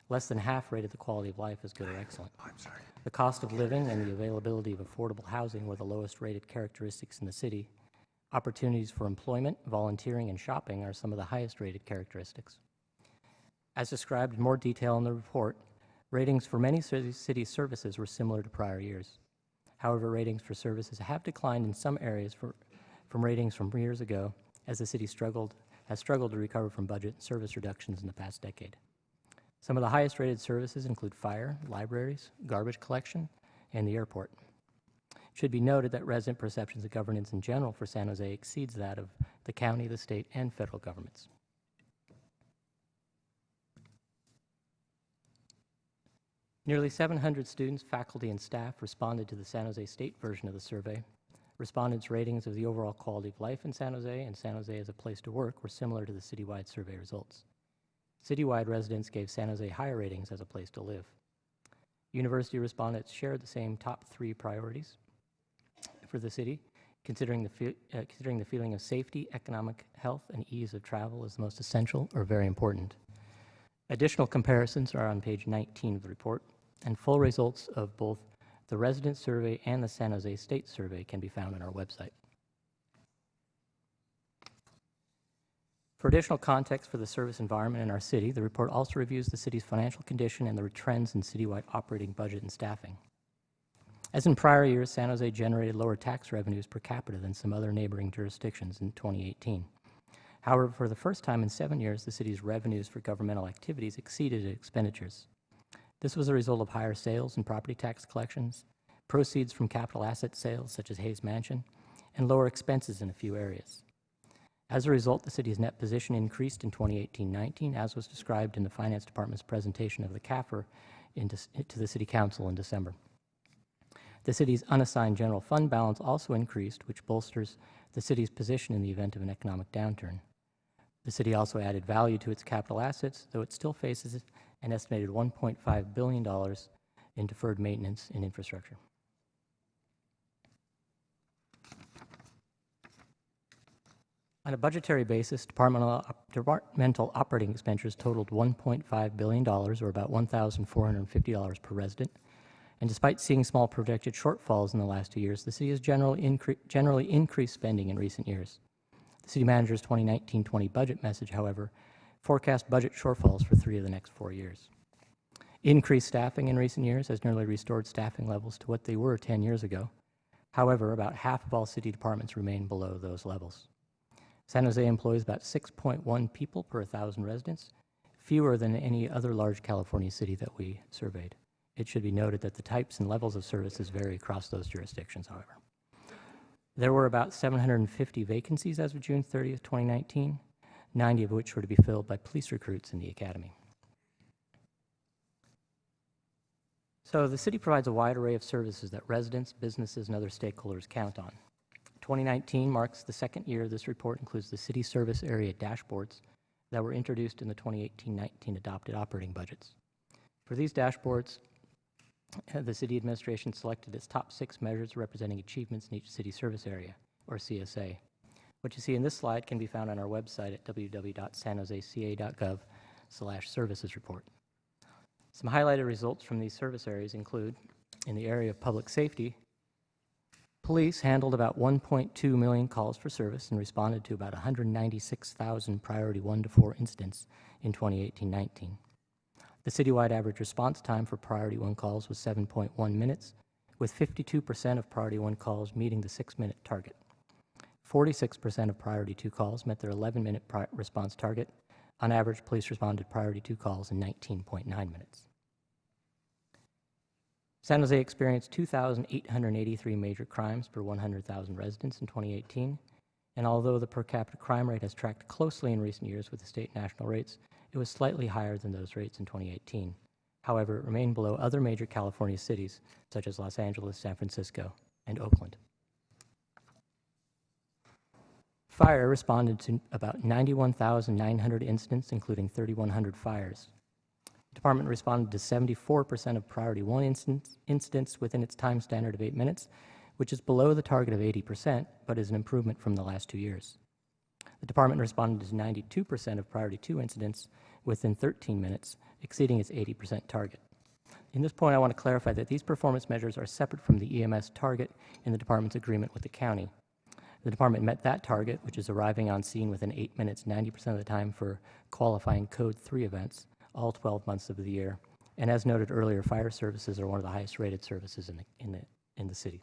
less than half rated the quality of life as good or excellent. The cost of living and the availability of affordable housing were the lowest rated characteristics in the city. Opportunities for employment, volunteering, and shopping are some of the highest rated characteristics. As described in more detail in the report, ratings for many city services were similar to prior years. However, ratings for services have declined in some areas from ratings from years ago, as the city has struggled to recover from budget and service reductions in the past decade. Some of the highest rated services include fire, libraries, garbage collection, and the airport. It should be noted that resident perceptions of governance in general for San Jose exceeds that of the county, the state, and federal governments. Nearly 700 students, faculty, and staff responded to the San Jose State version of the survey. Respondents' ratings of the overall quality of life in San Jose and San Jose as a place to work were similar to the citywide survey results. Citywide residents gave San Jose higher ratings as a place to live. University respondents shared the same top 3 priorities for the city, considering the feeling of safety, economic health, and ease of travel as the most essential or very important. Additional comparisons are on page 19 of the report, and full results of both the resident survey and the San Jose State survey can be found on our website. For additional context for the service environment in our city, the report also reviews the city's financial condition and the trends in citywide operating budget and staffing. As in prior years, San Jose generated lower tax revenues per capita than some other neighboring jurisdictions in 2018. However, for the first time in 7 years, the city's revenues for governmental activities exceeded its expenditures. This was a result of higher sales and property tax collections, proceeds from capital asset sales such as Hayes Mansion, and lower expenses in a few areas. As a result, the city's net position increased in 2018-19, as was described in the Finance Department's presentation of the CAFR to the City Council in December. The city's unassigned general fund balance also increased, which bolsters the city's position in the event of an economic downturn. The city also added value to its capital assets, though it still faces an estimated $1.5 billion in deferred maintenance and infrastructure. On a budgetary basis, departmental operating expenditures totaled $1.5 billion, or about $1,450 per resident. And despite seeing small projected shortfalls in the last 2 years, the city has generally increased spending in recent years. The city manager's 2019-20 budget message, however, forecast budget shortfalls for 3 of the next 4 years. Increased staffing in recent years has nearly restored staffing levels to what they were 10 years ago. However, about half of all city departments remain below those levels. San Jose employs about 6.1 people per 1,000 residents, fewer than any other large California city that we surveyed. It should be noted that the types and levels of services vary across those jurisdictions, however. There were about 750 vacancies as of June 30th, 2019, 90 of which were to be filled by police recruits in the academy. So the city provides a wide array of services that residents, businesses, and other stakeholders count on. 2019 marks the second year this report includes the city service area dashboards that were introduced in the 2018-19 adopted operating budgets. For these dashboards, the city administration selected its top 6 measures representing achievements in each city service area, or CSA. What you see in this slide can be found on our website at www.sanjoseca.gov/services report. Some highlighted results from these service areas include, in the area of public safety, police handled about 1.2 million calls for service and responded to about 196,000 priority 1 to 4 incidents in 2018-19. The citywide average response time for priority 1 calls was 7.1 minutes, with 52% of priority 1 calls meeting the 6-minute target. 46% of priority 2 calls met their 11-minute response target. On average, police responded to priority 2 calls in 19.9 minutes. San Jose experienced 2,883 major crimes per 100,000 residents in 2018, and although the per capita crime rate has tracked closely in recent years with the state and national rates, it was slightly higher than those rates in 2018. However, it remained below other major California cities, such as Los Angeles, San Francisco, and Oakland. Fire responded to about 91,900 incidents, including 3,100 fires. The department responded to 74% of priority 1 incidents within its time standard of 8 minutes, which is below the target of 80%, but is an improvement from the last 2 years. The department responded to 92% of priority 2 incidents within 13 minutes, exceeding its 80% target. In this point, I want to clarify that these performance measures are separate from the EMS target in the department's agreement with the county. The department met that target, which is arriving on scene within 8 minutes 90% of the time for qualifying Code 3 events, all 12 months of the year. And as noted earlier, fire services are one of the highest rated services in the city.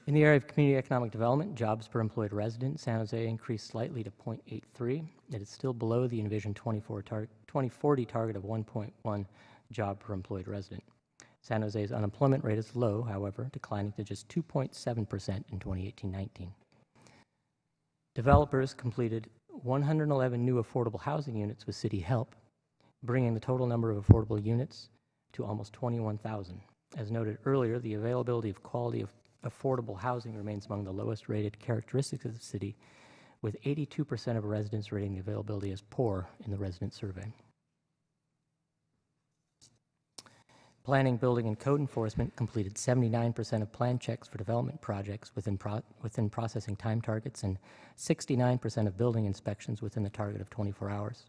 In the area of community economic development, jobs per employed resident, San Jose increased slightly to 0.83. It is still below the envisioned 2040 target of 1.1 job per employed resident. San Jose's unemployment rate is low, however, declining to just 2.7% in 2018-19. Developers completed 111 new affordable housing units with city help, bringing the total number of affordable units to almost 21,000. As noted earlier, the availability of quality of affordable housing remains among the lowest rated characteristics of the city, with 82% of residents rating the availability as poor in the resident survey. Planning, building, and code enforcement completed 79% of plan checks for development projects within processing time targets and 69% of building inspections within the target of 24 hours.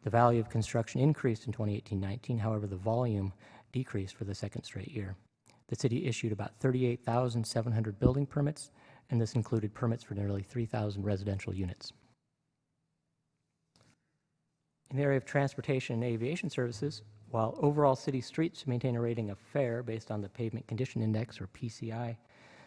The value of construction increased in 2018-19, however, the volume decreased for the second straight year. The city issued about 38,700 building permits, and this included permits for nearly 3,000 residential units. In the area of transportation and aviation services, while overall city streets maintain a rating of fair based on the Pavement Condition Index, or PCI,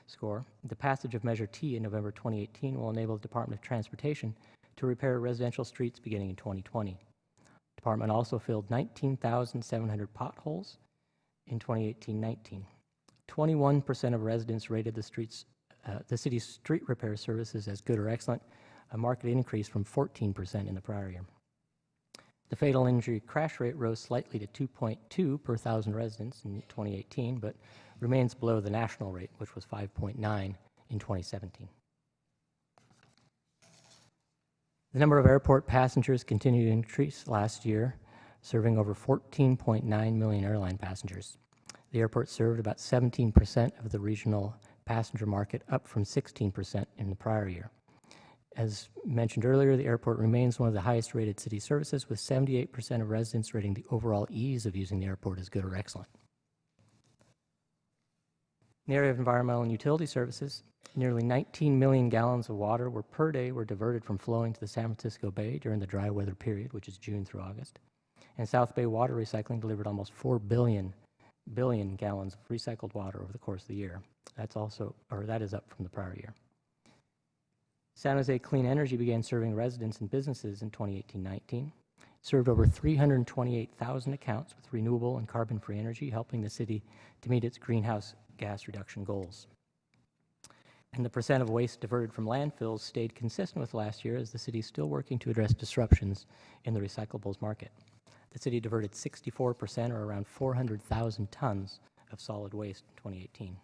score, the passage of Measure T in November 2018 will enable the Department of Transportation to repair residential streets beginning in 2020. The department also filled 19,700 potholes in 2018-19. 21% of residents rated the city's street repair services as good or excellent, a marked increase from 14% in the prior year. The fatal injury crash rate rose slightly to 2.2 per 1,000 residents in 2018, but remains below the national rate, which was 5.9 in 2017. The number of airport passengers continued to increase last year, serving over 14.9 million airline passengers. The airport served about 17% of the regional passenger market, up from 16% in the prior year. As mentioned earlier, the airport remains one of the highest rated city services, with 78% of residents rating the overall ease of using the airport as good or excellent. In the area of environmental and utility services, nearly 19 million gallons of water per day were diverted from flowing to the San Francisco Bay during the dry weather period, which is June through August. And South Bay Water Recycling delivered almost 4 billion gallons of recycled water over the course of the year. That is up from the prior year. San Jose Clean Energy began serving residents and businesses in 2018-19. It served over 328,000 accounts with renewable and carbon-free energy, helping the city to meet its greenhouse gas reduction goals. And the percent of waste diverted from landfills stayed consistent with last year, as the city is still working to address disruptions in the recyclables market. The city diverted 64%, or around 400,000 tons, of solid waste in 2018.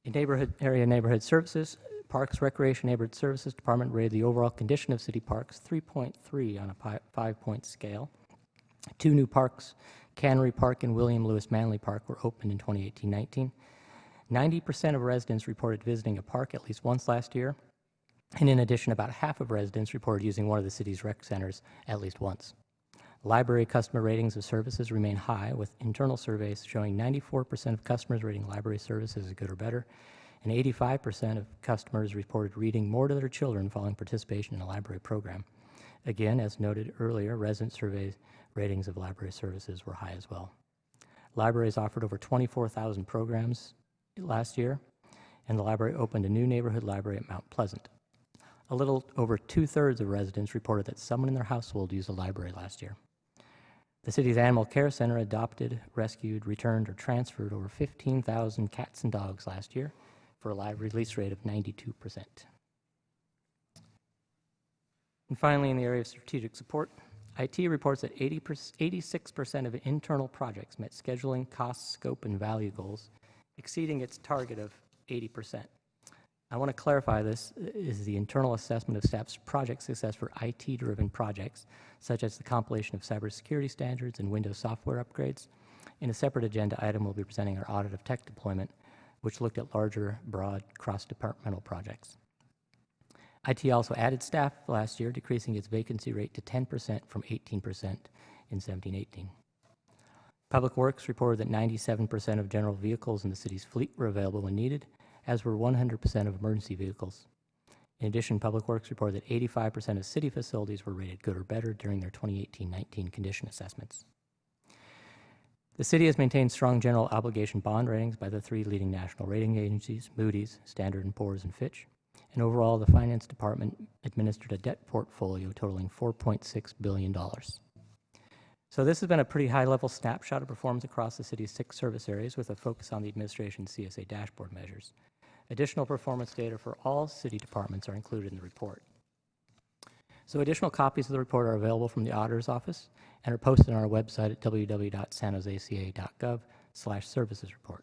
In neighborhood services, Parks, Recreation, Neighborhood Services Department rated the overall condition of city parks 3.3 on a 5-point scale. 2 new parks, Cannery Park and William Lewis Manley Park, were opened in 2018-19. 90% of residents reported visiting a park at least once last year, and in addition, about half of residents reported using one of the city's rec centers at least once. Library customer ratings of services remain high, with internal surveys showing 94% of customers rating library services as good or better, and 85% of customers reported reading more to their children following participation in a library program. Again, as noted earlier, resident survey ratings of library services were high as well. Libraries offered over 24,000 programs last year, and the library opened a new neighborhood library at Mount Pleasant. A little over 2/3 of residents reported that someone in their household used a library last year. The city's Animal Care Center adopted, rescued, returned, or transferred over 15,000 cats and dogs last year for a live release rate of 92%. And finally, in the area of strategic support, IT reports that 86% of internal projects met scheduling, cost, scope, and value goals, exceeding its target of 80%. I want to clarify this is the internal assessment of staff's project success for IT-driven projects, such as the compilation of cybersecurity standards and Windows software upgrades. In a separate agenda item, we'll be presenting our audit of tech deployment, which looked at larger, broad, cross-departmental projects. IT also added staff last year, decreasing its vacancy rate to 10% from 18% in 17-18. Public Works reported that 97% of general vehicles in the city's fleet were available when needed, as were 100% of emergency vehicles. In addition, Public Works reported that 85% of city facilities were rated good or better during their 2018-19 condition assessments. The city has maintained strong general obligation bond ratings by the three leading national rating agencies, Moody's, Standard & Poor's, and Fitch. And overall, the Finance Department administered a debt portfolio totaling $4.6 billion. So this has been a pretty high-level snapshot of performance across the city's 6 service areas with a focus on the administration's CSA dashboard measures. Additional performance data for all city departments are included in the report. So additional copies of the report are available from the Auditor's Office and are posted on our website at www.sanjoseca.gov/servicesreport.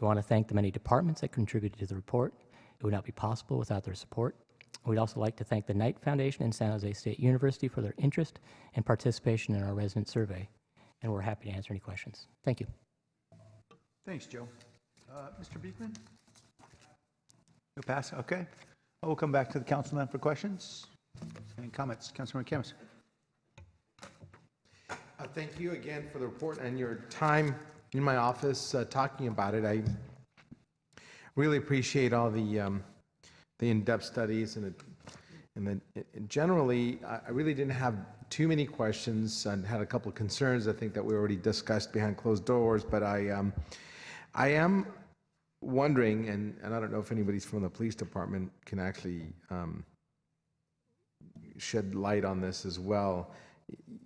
We want to thank the many departments that contributed to the report. It would not be possible without their support. We'd also like to thank the Knight Foundation and San Jose State University for their interest and participation in our resident survey. And we're happy to answer any questions. Thank you. Thanks, Joe. Mr. Beekman? You'll pass? Okay. We'll come back to the council now for questions and comments. Councilman Kemps. Thank you again for the report and your time in my office talking about it. I really appreciate all the in-depth studies and generally, I really didn't have too many questions and had a couple of concerns. I think that we already discussed behind closed doors, but I am wondering, and I don't know if anybody's from the police department can actually shed light on this as well.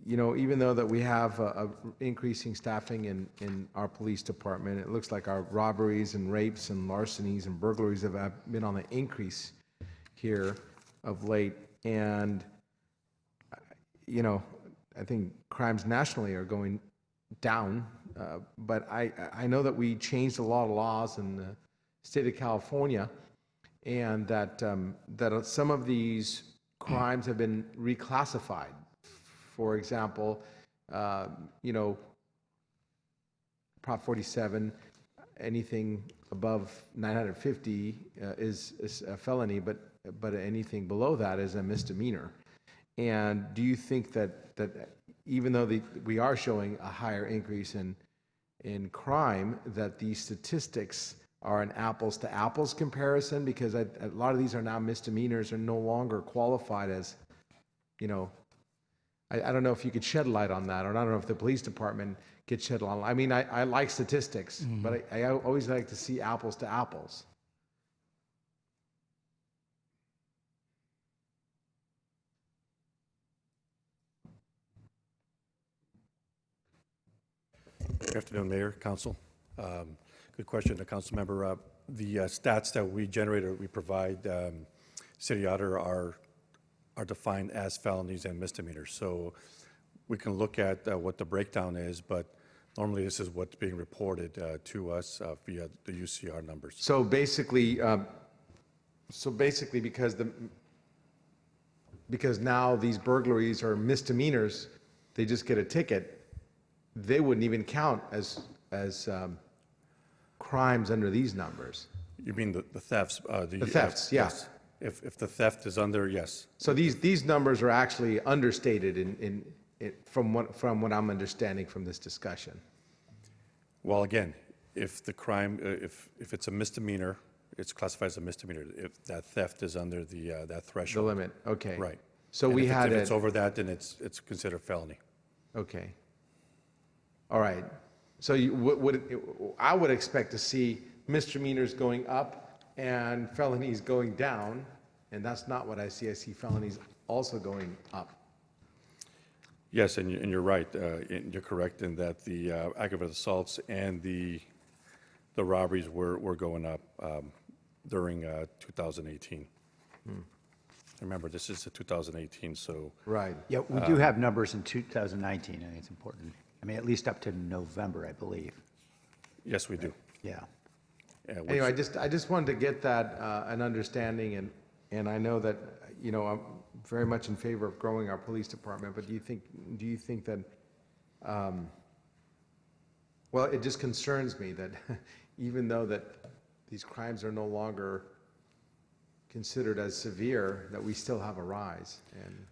You know, even though that we have a increasing staffing in our police department, it looks like our robberies and rapes and larcenies and burglaries have been on the increase here of late. And, you know, I think crimes nationally are going down. But I know that we changed a lot of laws in the state of California, and that that some of these crimes have been reclassified. For example, you know, Prop 47, anything above 950 is a felony, but anything below that is a misdemeanor. And do you think that even though we are showing a higher increase in crime, that these statistics are an apples to apples comparison? Because a lot of these are now misdemeanors, are no longer qualified as, you know, I don't know if you could shed light on that, or I don't know if the police department could shed light on. I mean, I like statistics, but I always like to see apples to apples. Good afternoon, Mayor, Council. Good question to Council Member. The stats that we generate or we provide City Auditor are defined as felonies and misdemeanors. So we can look at what the breakdown is, but normally this is what's being reported to us via the UCR numbers. So basically, because now these burglaries are misdemeanors, they just get a ticket. They wouldn't even count as crimes under these numbers. You mean the thefts? The thefts, yeah. Yes. If the theft is under, yes. So these numbers are actually understated from what I'm understanding from this discussion. Well, again, if the crime, if it's a misdemeanor, it's classified as a misdemeanor. If that theft is under that threshold. The limit, okay. Right. So and we if had if it's over that, then it's considered felony. Okay. All right. So I would expect to see misdemeanors going up and felonies going down, and that's not what I see. I see felonies also going up. Yes, and you're right. You're correct in that the aggravated assaults and the robberies were going up during 2018. Remember, this is 2018, so. Right. Yeah, we do have numbers in 2019. I think it's important. I mean, at least up to November, I believe. Yes, we do. Yeah. Anyway, I just wanted to get that an understanding, and I know that, you know, I'm very much in favor of growing our police department, but do you think that well, it just concerns me that even though that these crimes are no longer considered as severe, that we still have a rise. And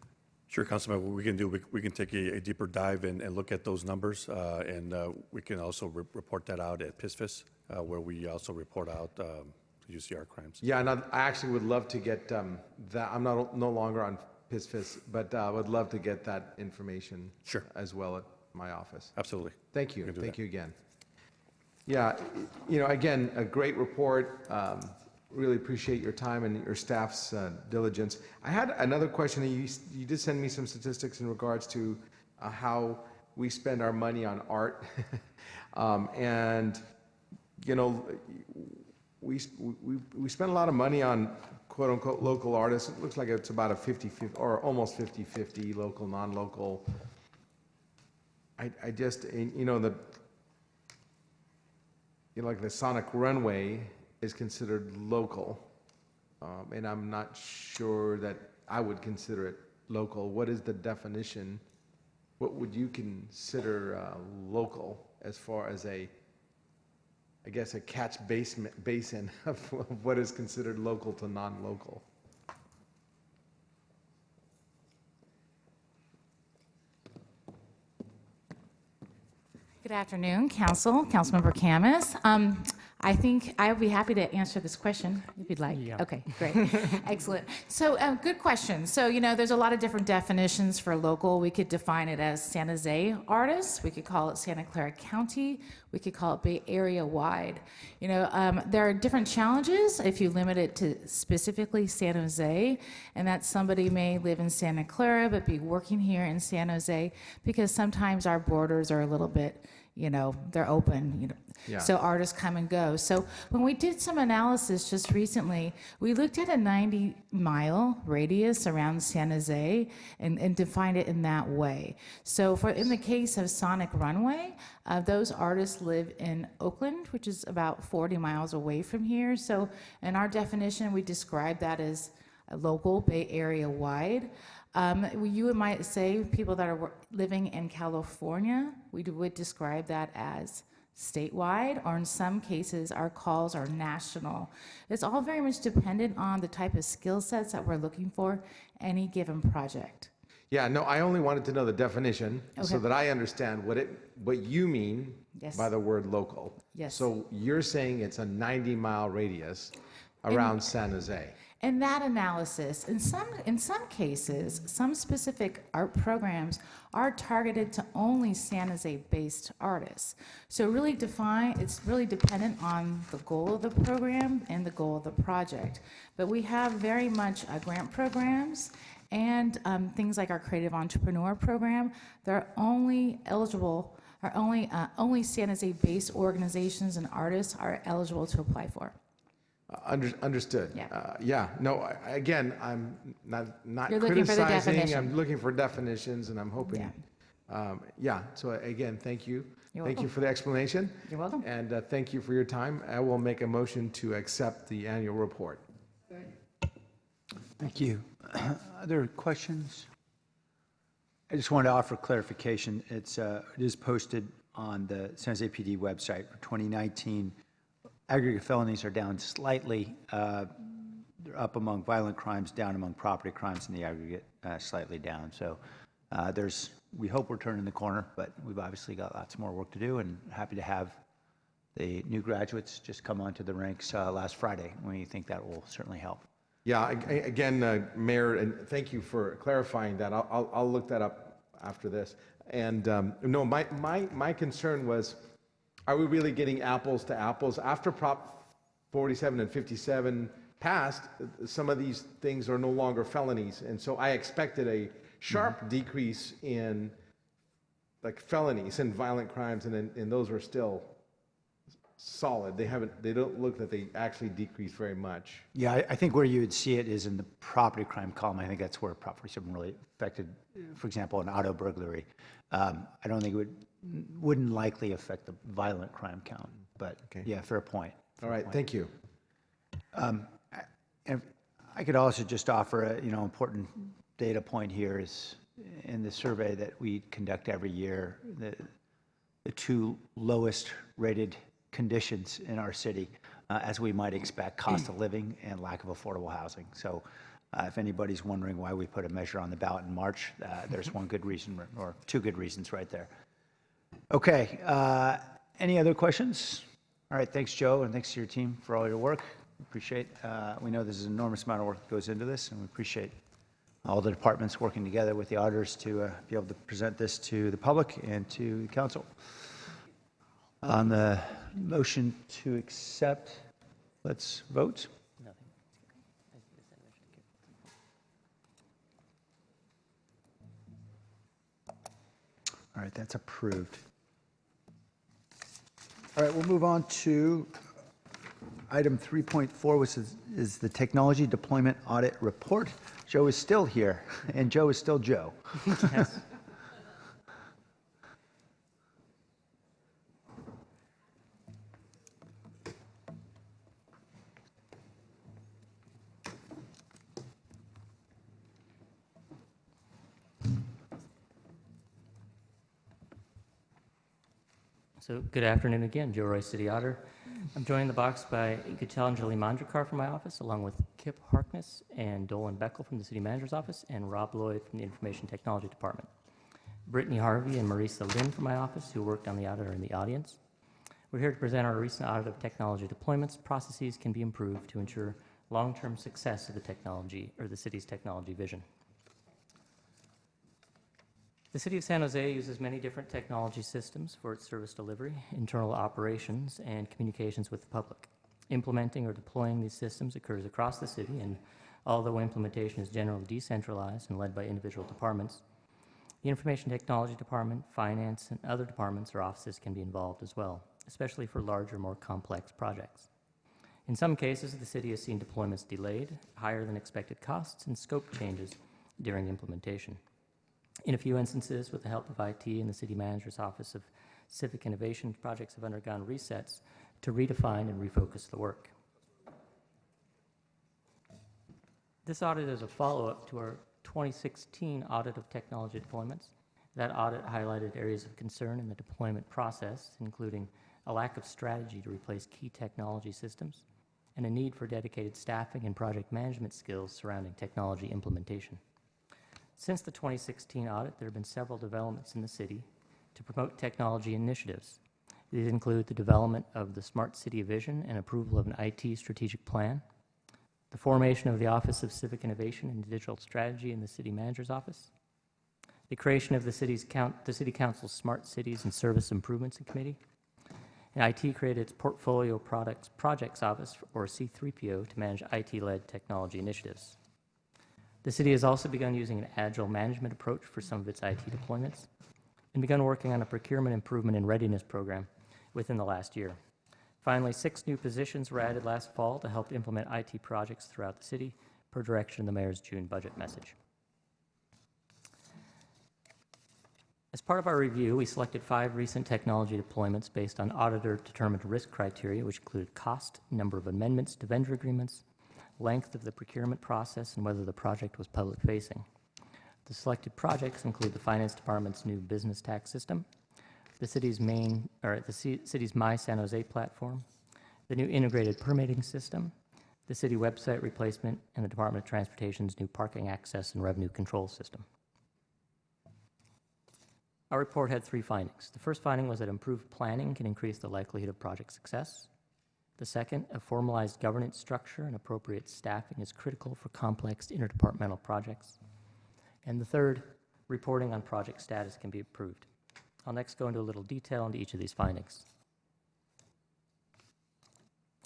Sure, Councilman, what we can do, we can take a deeper dive and look at those numbers, and we can also report that out at PISFIS, where we also report out UCR crimes. yeah, and I actually would love to get that. I'm no longer on PISFIS, but I would love to get that information Sure. as well at my office. Absolutely. Thank you. We can do Thank that. you again. Yeah, again, a great report. Really appreciate your time and your staff's diligence. I had another question. You did send me some statistics in regards to how we spend our money on art. And, we spend a lot of money on quote unquote local artists. It looks like it's about a 50-50 or almost 50-50 local, non-local. I just, like the Sonic Runway is considered local, and I'm not sure that I would consider it local. What is the definition? What would you consider local as far as a catch basin of what is considered local to non-local? Good afternoon, Councilmember Camus. I think I would be happy to answer this question if you'd like. Yeah. Okay, great. Excellent. So, good question. So, there's a lot of different definitions for local. We could define it as San Jose artists. We could call it Santa Clara County. We could call it Bay Area wide. There are different challenges if you limit it to specifically San Jose, and that somebody may live in Santa Clara but be working here in San Jose, because sometimes our borders are a little bit, they're open, Yeah. so artists come and go. So when we did some analysis just recently, we looked at a 90-mile radius around San Jose and defined it in that way. So in the case of Sonic Runway, those artists live in Oakland, which is about 40 miles away from here. So in our definition, we describe that as a local, Bay Area wide. You might say people that are living in California, we would describe that as statewide, or in some cases, our calls are national. It's all very much dependent on the type of skill sets that we're looking for any given project. Yeah, no, I only wanted to know the definition so Okay. that I understand what you mean Yes. by the word local. Yes. So you're saying it's a 90-mile radius around San Jose. In that analysis, in some cases, some specific art programs are targeted to only San Jose-based artists. So it's really dependent on the goal of the program and the goal of the project. But we have very much grant programs and things like our Creative Entrepreneur Program. They're only eligible, or only San Jose-based organizations and artists are eligible to apply for. Understood. Yeah. No, again, I'm not You're looking for the criticizing. definition. I'm looking for definitions, and I'm hoping. So again, thank you. You're Thank you welcome. for the explanation. You're welcome. And thank you for your time. I will make a motion to accept the annual report. Thank you. Other questions? I just wanted to offer clarification. It is posted on the San Jose PD website for 2019. Aggregate felonies are down slightly. They're up among violent crimes, down among property crimes, and the aggregate slightly down. So we hope we're turning the corner, but we've obviously got lots more work to do, and happy to have the new graduates just come onto the ranks last Friday. We think that will certainly help. Yeah, again, Mayor, and thank you for clarifying that. I'll look that up after this. And no, my concern was, are we really getting apples to apples? After Prop 47 and 57 passed, some of these things are no longer felonies. And so I expected a sharp decrease in like felonies and violent crimes, and those are still solid. They don't look that they actually decreased very much. Yeah, I think where you would see it is in the property crime column. I think that's where Prop 47 really affected, for example, an auto burglary. I don't think it wouldn't likely affect the violent crime count, but yeah, fair point. All right, thank you. And I could also just offer a important data point here is in the survey that we conduct every year, the two lowest rated conditions in our city, as we might expect, cost of living and lack of affordable housing. So if anybody's wondering why we put a measure on the ballot in March, there's one good reason, or two good reasons right there. Okay, any other questions? All right, thanks, Joe, and thanks to your team for all your work. Appreciate. We know there's an enormous amount of work that goes into this, and we appreciate all the departments working together with the auditors to be able to present this to the public and to the council. On the motion to accept, let's vote. All right, that's approved. All right, we'll move on to item 3.4, which is the Technology Deployment Audit Report. Joe is still here, and Joe is still Joe. Yes. So good afternoon again, Joe Roy, City Auditor. I'm joined in the box by Gitanjali Mandrakar from my office, along with Kip Harkness and Dolan Beckel from the City Manager's Office, and Rob Lloyd from the Information Technology Department. Brittany Harvey and Marisa Lynn from my office, who worked on the audit, are in the audience. We're here to present our recent audit of technology deployments. Processes can be improved to ensure long-term success of the technology, or the city's technology vision. The City of San Jose uses many different technology systems for its service delivery, internal operations, and communications with the public. Implementing or deploying these systems occurs across the city, and although implementation is generally decentralized and led by individual departments, the Information Technology Department, Finance, and other departments or offices can be involved as well, especially for larger, more complex projects. In some cases, the city has seen deployments delayed, higher than expected costs, and scope changes during implementation. In a few instances, with the help of IT and the City Manager's Office of Civic Innovation, projects have undergone resets to redefine and refocus the work. This audit is a follow-up to our 2016 audit of technology deployments. That audit highlighted areas of concern in the deployment process, including a lack of strategy to replace key technology systems, and a need for dedicated staffing and project management skills surrounding technology implementation. Since the 2016 audit, there have been several developments in the city to promote technology initiatives. These include the development of the Smart City Vision and approval of an IT strategic plan, the formation of the Office of Civic Innovation and Digital Strategy in the City Manager's Office, the creation of the City Council's Smart Cities and Service Improvements Committee, and IT created its Portfolio Projects Office, or C3PO, to manage IT-led technology initiatives. The city has also begun using an agile management approach for some of its IT deployments and begun working on a procurement improvement and readiness program within the last year. Finally, 6 new positions were added last fall to help implement IT projects throughout the city, per direction in the mayor's June budget message. As part of our review, we selected 5 recent technology deployments based on auditor-determined risk criteria, which included cost, number of amendments to vendor agreements, length of the procurement process, and whether the project was public-facing. The selected projects include the Finance Department's new business tax system, the city's city's My San Jose platform, the new integrated permitting system, the city website replacement, and the Department of Transportation's new parking access and revenue control system. Our report had 3 findings. The first finding was that improved planning can increase the likelihood of project success. The second, a formalized governance structure and appropriate staffing is critical for complex interdepartmental projects. And the third, reporting on project status can be improved. I'll next go into a little detail into each of these findings.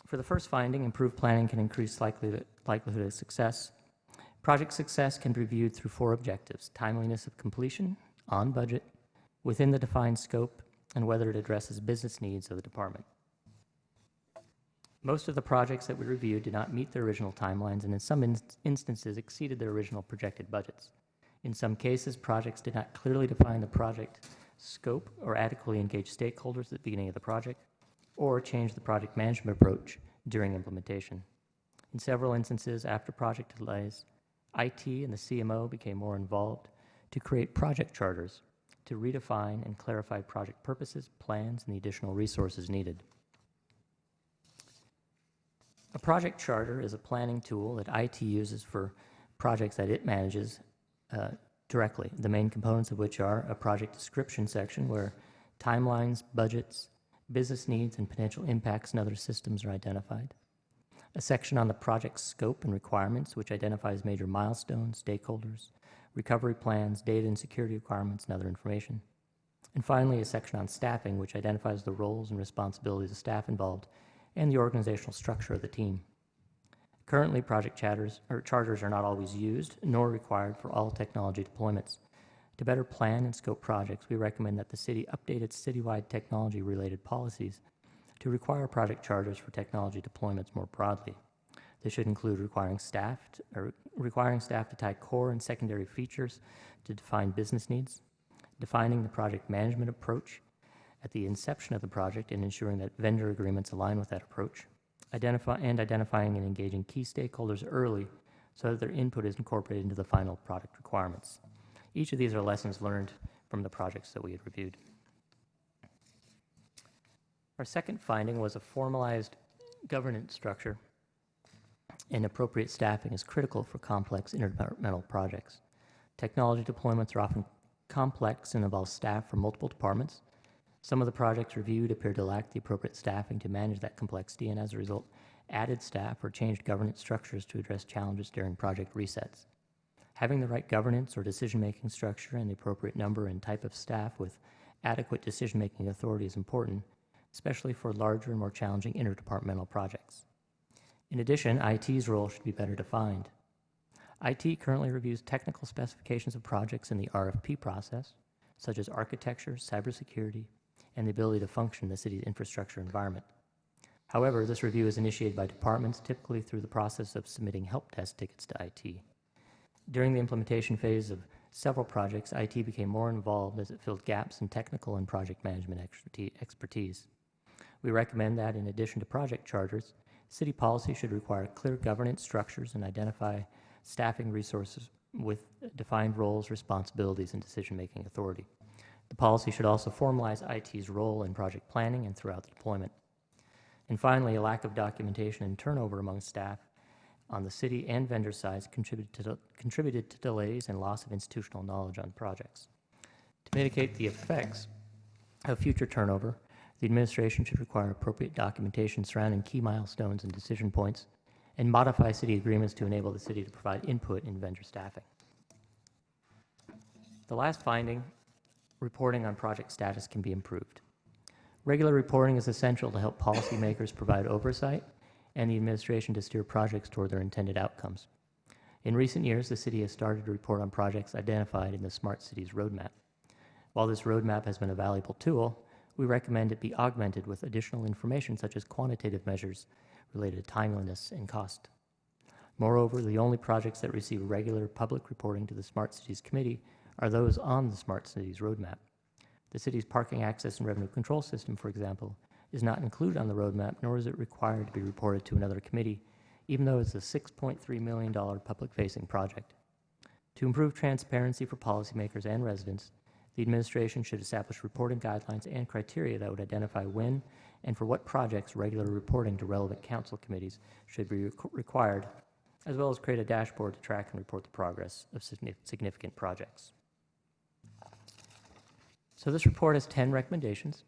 For the first finding, improved planning can increase likelihood of success. Project success can be reviewed through 4 objectives: timeliness of completion, on budget, within the defined scope, and whether it addresses business needs of the department. Most of the projects that we reviewed did not meet their original timelines and in some instances exceeded their original projected budgets. In some cases, projects did not clearly define the project scope or adequately engage stakeholders at the beginning of the project, or change the project management approach during implementation. In several instances, after project delays, IT and the CMO became more involved to create project charters to redefine and clarify project purposes, plans, and the additional resources needed. A project charter is a planning tool that IT uses for projects that it manages directly, the main components of which are a project description section where timelines, budgets, business needs, and potential impacts and other systems are identified. A section on the project scope and requirements, which identifies major milestones, stakeholders, recovery plans, data and security requirements, and other information. And finally, a section on staffing, which identifies the roles and responsibilities of staff involved and the organizational structure of the team. Currently, project charters are not always used nor required for all technology deployments. To better plan and scope projects, we recommend that the city update its citywide technology-related policies to require project charters for technology deployments more broadly. This should include requiring staff to tie core and secondary features to define business needs, defining the project management approach at the inception of the project and ensuring that vendor agreements align with that approach, identifying and engaging key stakeholders early so that their input is incorporated into the final product requirements. Each of these are lessons learned from the projects that we had reviewed. Our second finding was a formalized governance structure and appropriate staffing is critical for complex interdepartmental projects. Technology deployments are often complex and involve staff from multiple departments. Some of the projects reviewed appear to lack the appropriate staffing to manage that complexity and as a result added staff or changed governance structures to address challenges during project resets. Having the right governance or decision-making structure and the appropriate number and type of staff with adequate decision-making authority is important, especially for larger and more challenging interdepartmental projects. In addition, IT's role should be better defined. IT currently reviews technical specifications of projects in the RFP process, such as architecture, cybersecurity, and the ability to function in the city's infrastructure environment. However, this review is initiated by departments, typically through the process of submitting help desk tickets to IT. During the implementation phase of several projects, IT became more involved as it filled gaps in technical and project management expertise. We recommend that, in addition to project charters, city policy should require clear governance structures and identify staffing resources with defined roles, responsibilities, and decision-making authority. The policy should also formalize IT's role in project planning and throughout the deployment. And finally, a lack of documentation and turnover among staff on the city and vendor sides contributed to delays and loss of institutional knowledge on projects. To mitigate the effects of future turnover, the administration should require appropriate documentation surrounding key milestones and decision points and modify city agreements to enable the city to provide input in vendor staffing. The last finding, reporting on project status can be improved. Regular reporting is essential to help policymakers provide oversight and the administration to steer projects toward their intended outcomes. In recent years, the city has started to report on projects identified in the Smart Cities Roadmap. While this roadmap has been a valuable tool, we recommend it be augmented with additional information such as quantitative measures related to timeliness and cost. Moreover, the only projects that receive regular public reporting to the Smart Cities Committee are those on the Smart Cities Roadmap. The city's parking access and revenue control system, for example, is not included on the roadmap, nor is it required to be reported to another committee, even though it's a $6.3 million public-facing project. To improve transparency for policymakers and residents, the administration should establish reporting guidelines and criteria that would identify when and for what projects regular reporting to relevant council committees should be required, as well as create a dashboard to track and report the progress of significant projects. So this report has 10 recommendations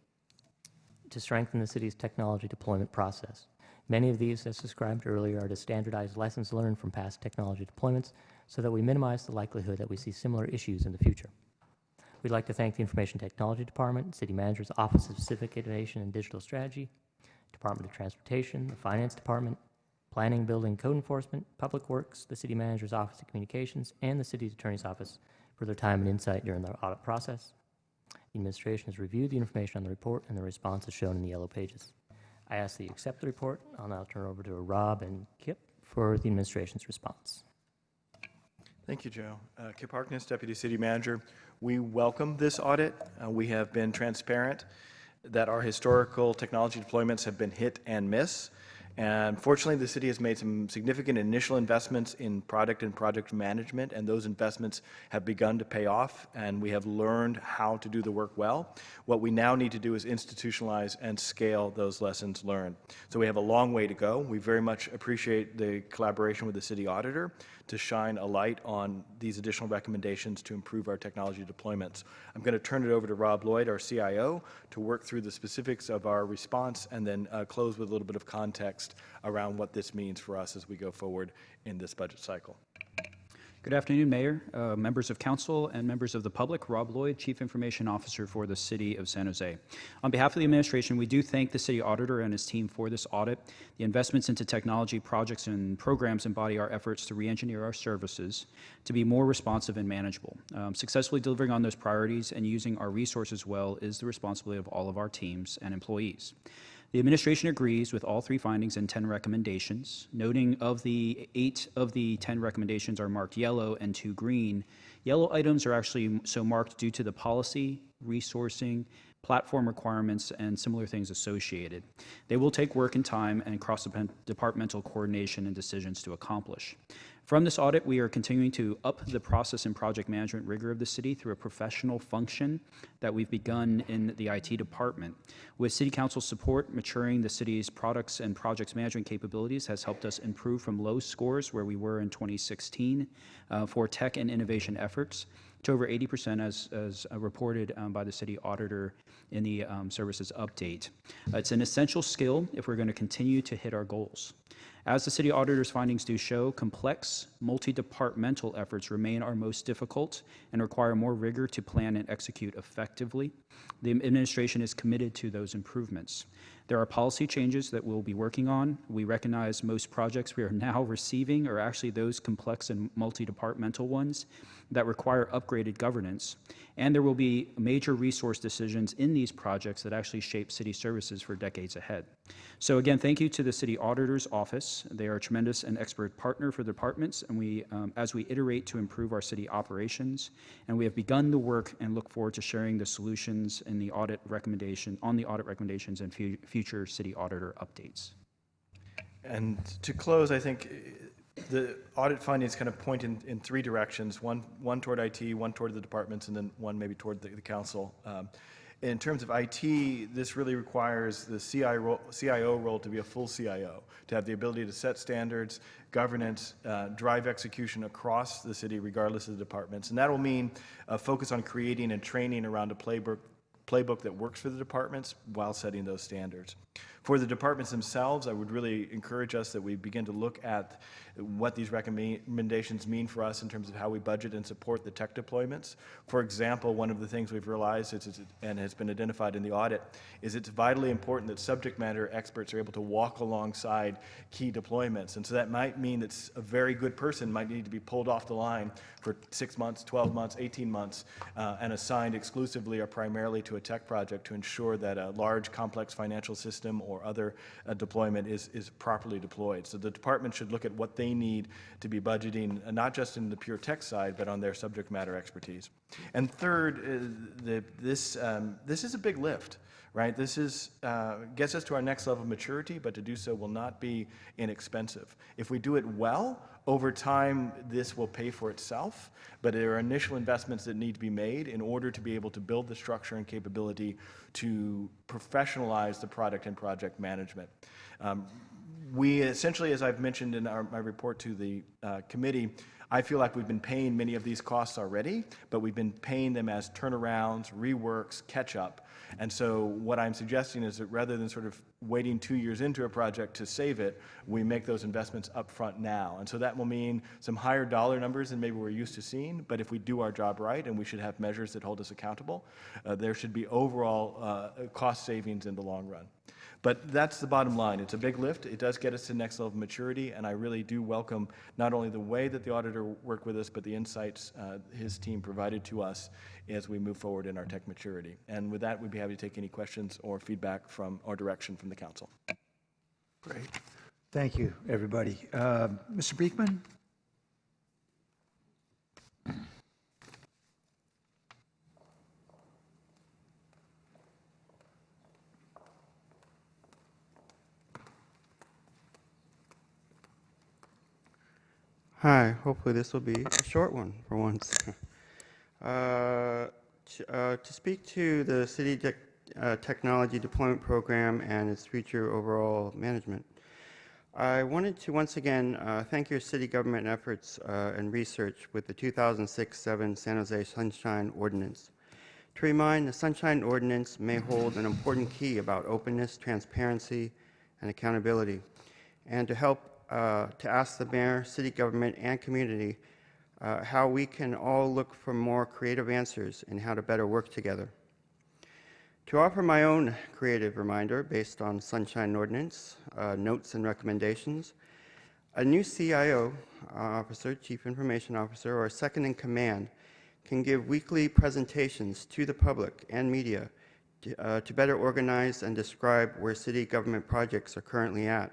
to strengthen the city's technology deployment process. Many of these, as described earlier, are to standardize lessons learned from past technology deployments so that we minimize the likelihood that we see similar issues in the future. We'd like to thank the Information Technology Department, City Manager's Office of Civic Innovation and Digital Strategy, Department of Transportation, the Finance Department, Planning, Building, Code Enforcement, Public Works, the City Manager's Office of Communications, and the City's Attorney's Office for their time and insight during the audit process. The administration has reviewed the information on the report, and the response is shown in the yellow pages. I ask that you accept the report. I'll now turn it over to Rob and Kip for the administration's response. Thank you, Joe. Kip Harkness, Deputy City Manager. We welcome this audit. We have been transparent that our historical technology deployments have been hit and miss, And fortunately, the city has made some significant initial investments in product and project management, and those investments have begun to pay off, and we have learned how to do the work well. What we now need to do is institutionalize and scale those lessons learned. So we have a long way to go. We very much appreciate the collaboration with the city auditor to shine a light on these additional recommendations to improve our technology deployments. I'm going to turn it over to Rob Lloyd, our CIO, to work through the specifics of our response and then close with a little bit of context around what this means for us as we go forward in this budget cycle. Good afternoon, Mayor, members of council, and members of the public. Rob Lloyd, Chief Information Officer for the City of San Jose. On behalf of the administration, we do thank the City Auditor and his team for this audit. The investments into technology projects and programs embody our efforts to re-engineer our services to be more responsive and manageable. Successfully delivering on those priorities and using our resources well is the responsibility of all of our teams and employees. The administration agrees with all 3 findings and 10 recommendations, noting of the 8 of the 10 recommendations are marked yellow and 2 green. Yellow items are actually so marked due to the policy, resourcing, platform requirements, and similar things associated. They will take work and time and cross-departmental coordination and decisions to accomplish. From this audit, we are continuing to up the process and project management rigor of the city through a professional function that we've begun in the IT department. With City Council support, maturing the city's products and projects management capabilities has helped us improve from low scores where we were in 2016 for tech and innovation efforts to over 80% as reported by the city auditor in the services update. It's an essential skill if we're going to continue to hit our goals. As the city auditor's findings do show, complex, multi-departmental efforts remain our most difficult and require more rigor to plan and execute effectively. The administration is committed to those improvements. There are policy changes that we'll be working on. We recognize most projects we are now receiving are actually those complex and multi-departmental ones that require upgraded governance. And there will be major resource decisions in these projects that actually shape city services for decades ahead. So again, thank you to the City Auditor's Office. They are a tremendous and expert partner for the departments, and as we iterate to improve our city operations, and we have begun the work and look forward to sharing the solutions in the audit recommendations and future city auditor updates. And to close, I think the audit findings kind of point in 3 directions, one toward IT, one toward the departments, and then one maybe toward the council. In terms of IT, this really requires the CIO role to be a full CIO, to have the ability to set standards, governance, drive execution across the city regardless of the departments. And that will mean a focus on creating and training around a playbook that works for the departments while setting those standards. For the departments themselves, I would really encourage us that we begin to look at what these recommendations mean for us in terms of how we budget and support the tech deployments. For example, one of the things we've realized and has been identified in the audit is it's vitally important that subject matter experts are able to walk alongside key deployments. And so that might mean that a very good person might need to be pulled off the line for 6 months, 12 months, 18 months, and assigned exclusively or primarily to a tech project to ensure that a large, complex financial system or other deployment is properly deployed. So the department should look at what they need to be budgeting, not just in the pure tech side, but on their subject matter expertise. And third, this is a big lift, right? This gets us to our next level of maturity, but to do so will not be inexpensive. If we do it well, over time, this will pay for itself, but there are initial investments that need to be made in order to be able to build the structure and capability to professionalize the product and project management. We essentially, as I've mentioned in my report to the committee, I feel like we've been paying many of these costs already, but we've been paying them as turnarounds, reworks, catch-up. And so what I'm suggesting is that rather than sort of waiting 2 years into a project to save it, we make those investments up front now. And so that will mean some higher dollar numbers than maybe we're used to seeing, but if we do our job right, and we should have measures that hold us accountable, there should be overall cost savings in the long run. But that's the bottom line. It's a big lift. It does get us to the next level of maturity, and I really do welcome not only the way that the auditor worked with us, but the insights his team provided to us as we move forward in our tech maturity. And with that, we'd be happy to take any questions or feedback from or direction from the council. Great. Thank you, everybody. Mr. Beekman? Hi, hopefully this will be a short one for once. To speak to the city technology deployment program and its future overall management, I wanted to once again thank your city government efforts and research with the 2006-7 San Jose Sunshine Ordinance. To remind, the Sunshine Ordinance may hold an important key about openness, transparency, and accountability, and to help to ask the mayor, city government, and community how we can all look for more creative answers and how to better work together. To offer my own creative reminder based on Sunshine Ordinance, notes and recommendations, a new CIO officer, Chief Information Officer, or second in command can give weekly presentations to the public and media to better organize and describe where city government projects are currently at.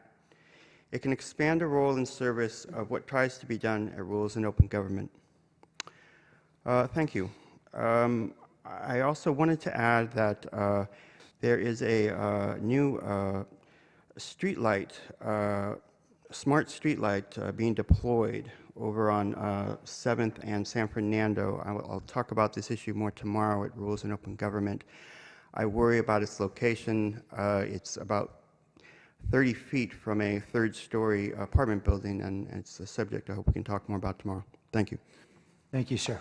It can expand the role and service of what tries to be done at Rules and Open Government. Thank you. I also wanted to add that there is a new streetlight, smart streetlight being deployed over on 7th and San Fernando. I'll talk about this issue more tomorrow at Rules and Open Government. I worry about its location. It's about 30 feet from a third-story apartment building, and it's a subject I hope we can talk more about tomorrow. Thank you. Thank you, sir.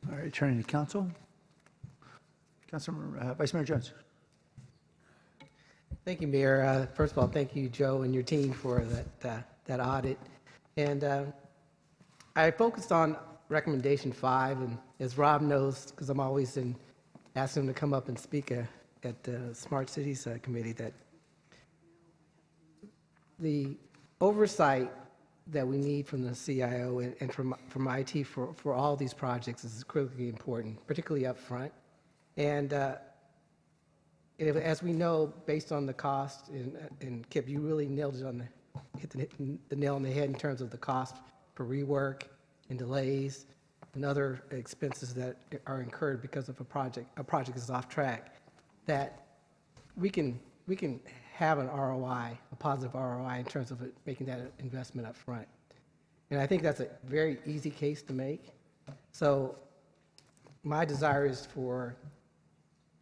All right, turning to council. Councilor, Vice Mayor Jones. Thank you, Mayor. First of all, thank you, Joe, and your team for that audit. And I focused on recommendation 5, and as Rob knows, because I'm always asking him to come up and speak at the Smart Cities Committee, that the oversight that we need from the CIO and from IT for all these projects is critically important, particularly up front. And as we know, based on the cost, and Kip, you really nailed it on hit the nail on the head in terms of the cost for rework and delays and other expenses that are incurred because of a project is off track, that we can have an ROI, a positive ROI in terms of making that investment up front. And I think that's a very easy case to make. So my desire is for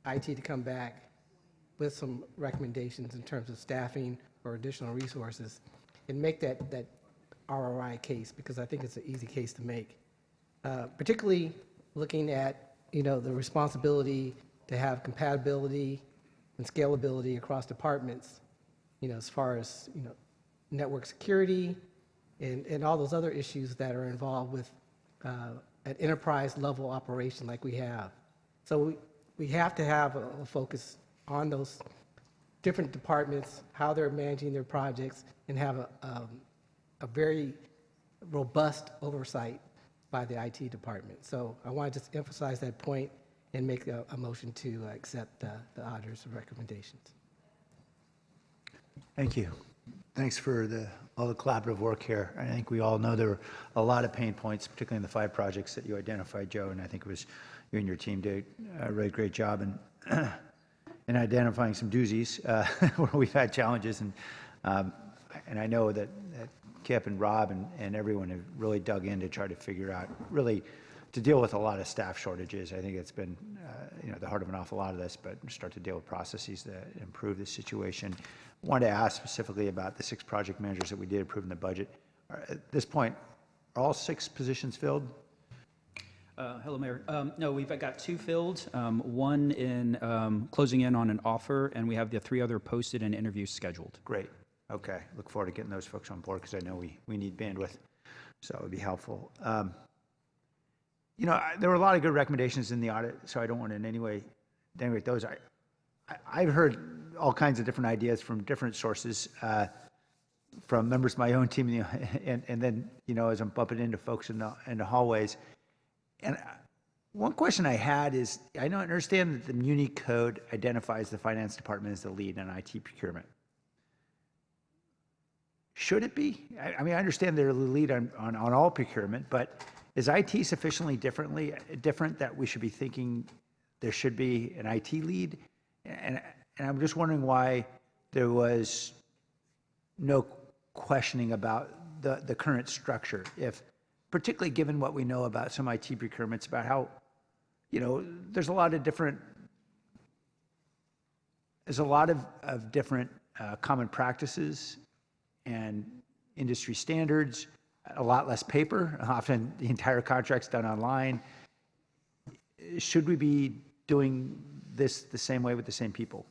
IT to come back with some recommendations in terms of staffing or additional resources and make that ROI case, because I think it's an easy case to make. Particularly looking at, the responsibility to have compatibility and scalability across departments, as far as, network security and all those other issues that are involved with an enterprise level operation like we have. So we have to have a focus on those different departments, how they're managing their projects, and have a very robust oversight by the IT department. So I want to just emphasize that point and make a motion to accept the auditor's recommendations. Thank you. Thanks for all the collaborative work here. I think we all know there were a lot of pain points, particularly in the 5 projects that you identified, Joe, and I think it was you and your team did a really great job in identifying some doozies where we've had challenges, and I know that Kip and Rob and everyone have really dug in to try to figure out, really to deal with a lot of staff shortages. I think it's been the heart of an awful lot of this, but start to deal with processes that improve the situation. I wanted to ask specifically about the 6 project managers that we did approve in the budget. At this point, are all 6 positions filled? Hello, Mayor. No, we've got 2 filled, one in closing in on an offer, and we have the 3 other posted and interviews scheduled. Great. Okay. Look forward to getting those folks on board, because I know we need bandwidth, so it would be helpful. There were a lot of good recommendations in the audit, so I don't want to in any way denigrate those. I've heard all kinds of different ideas from different sources, from members of my own team, and then, as I'm bumping into folks in the hallways. And one question I had is, I understand that the Muni Code identifies the finance department as the lead in IT procurement. Should it be? I mean, I understand they're the lead on all procurement, but is IT sufficiently different that we should be thinking there should be an IT lead? And I'm just wondering why there was no questioning about the current structure. If particularly given what we know about some IT procurements, about how, there's a lot of different common practices and industry standards, a lot less paper. Often the entire contract's done online. Should we be doing this the same way with the same people?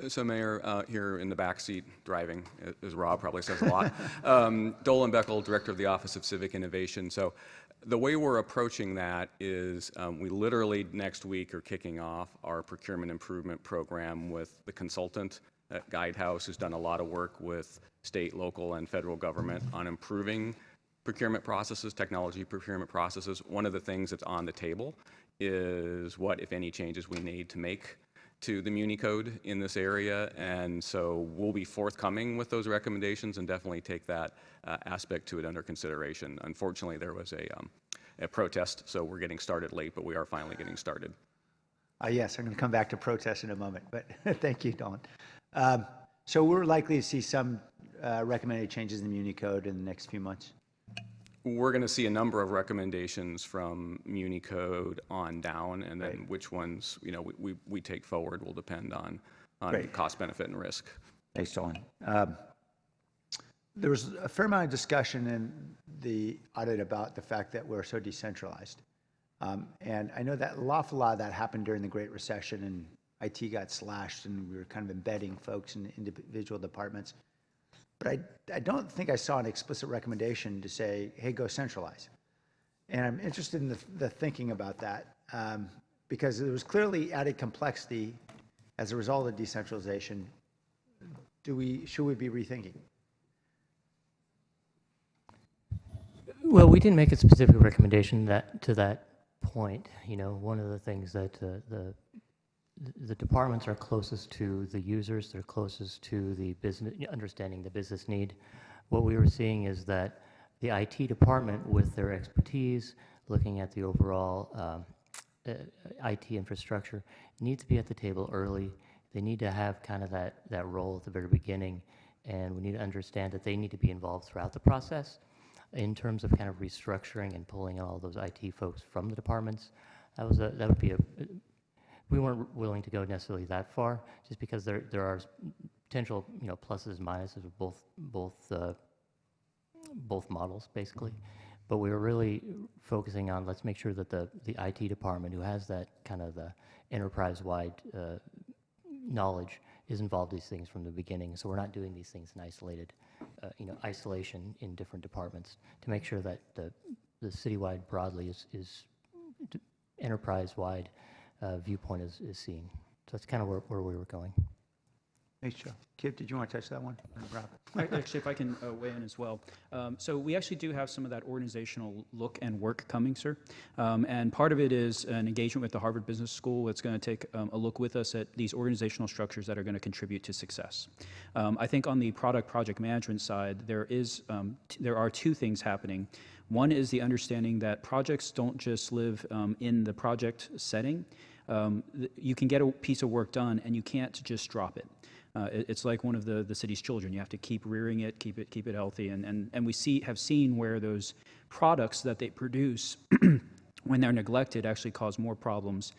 So Mayor, here in the back seat driving, as Rob probably says a lot, Dolan Beckel, Director of the Office of Civic Innovation. So the way we're approaching that is we literally next week are kicking off our procurement improvement program with the consultant at Guidehouse, who's done a lot of work with state, local, and federal government on improving procurement processes, technology procurement processes. One of the things that's on the table is what, if any, changes we need to make to the Muni Code in this area, and so we'll be forthcoming with those recommendations and definitely take that aspect to it under consideration. Unfortunately, there was a protest, so we're getting started late, but we are finally getting started. Yes, I'm going to come back to protests in a moment, but thank you, Dolan. So we're likely to see some recommended changes in the Muni Code in the next few months. We're going to see a number of recommendations from Muni Code on down, and then which ones we take forward will depend on cost, benefit, and risk. Thanks, Dolan. There was a fair amount of discussion in the audit about the fact that we're so decentralized. And I know that an awful lot of that happened during the Great Recession, and IT got slashed, and we were kind of embedding folks in individual departments. But I don't think I saw an explicit recommendation to say, hey, go centralize. And I'm interested in the thinking about that, because there was clearly added complexity as a result of decentralization. Should we be rethinking? Well, we didn't make a specific recommendation to that point. One of the things that the departments are closest to the users, they're closest to the business, understanding the business need. What we were seeing is that the IT department, with their expertise, looking at the overall IT infrastructure, needs to be at the table early. They need to have kind of that role at the very beginning, and we need to understand that they need to be involved throughout the process in terms of kind of restructuring and pulling all those IT folks from the departments. That would be we weren't willing to go necessarily that far, just because there are potential pluses and minuses of both models basically. But we were really focusing on, let's make sure that the IT department, who has that kind of the enterprise-wide knowledge, is involved in these things from the beginning. So we're not doing these things in isolation in different departments, to make sure that the citywide broadly is enterprise-wide viewpoint is seen. So that's kind of where we were going. Thanks, Joe. Kip, did you want to touch that one? Actually, if I can weigh in as well. So we actually do have some of that organizational look and work coming, sir. And part of it is an engagement with the Harvard Business School. It's going to take a look with us at these organizational structures that are going to contribute to success. I think on the project management side, there are two things happening. One is the understanding that projects don't just live in the project setting. You can get a piece of work done, and you can't just drop it. It's like one of the city's children. You have to keep rearing it, keep it healthy, and we have seen where those products that they produce, when they're neglected, actually cause more problems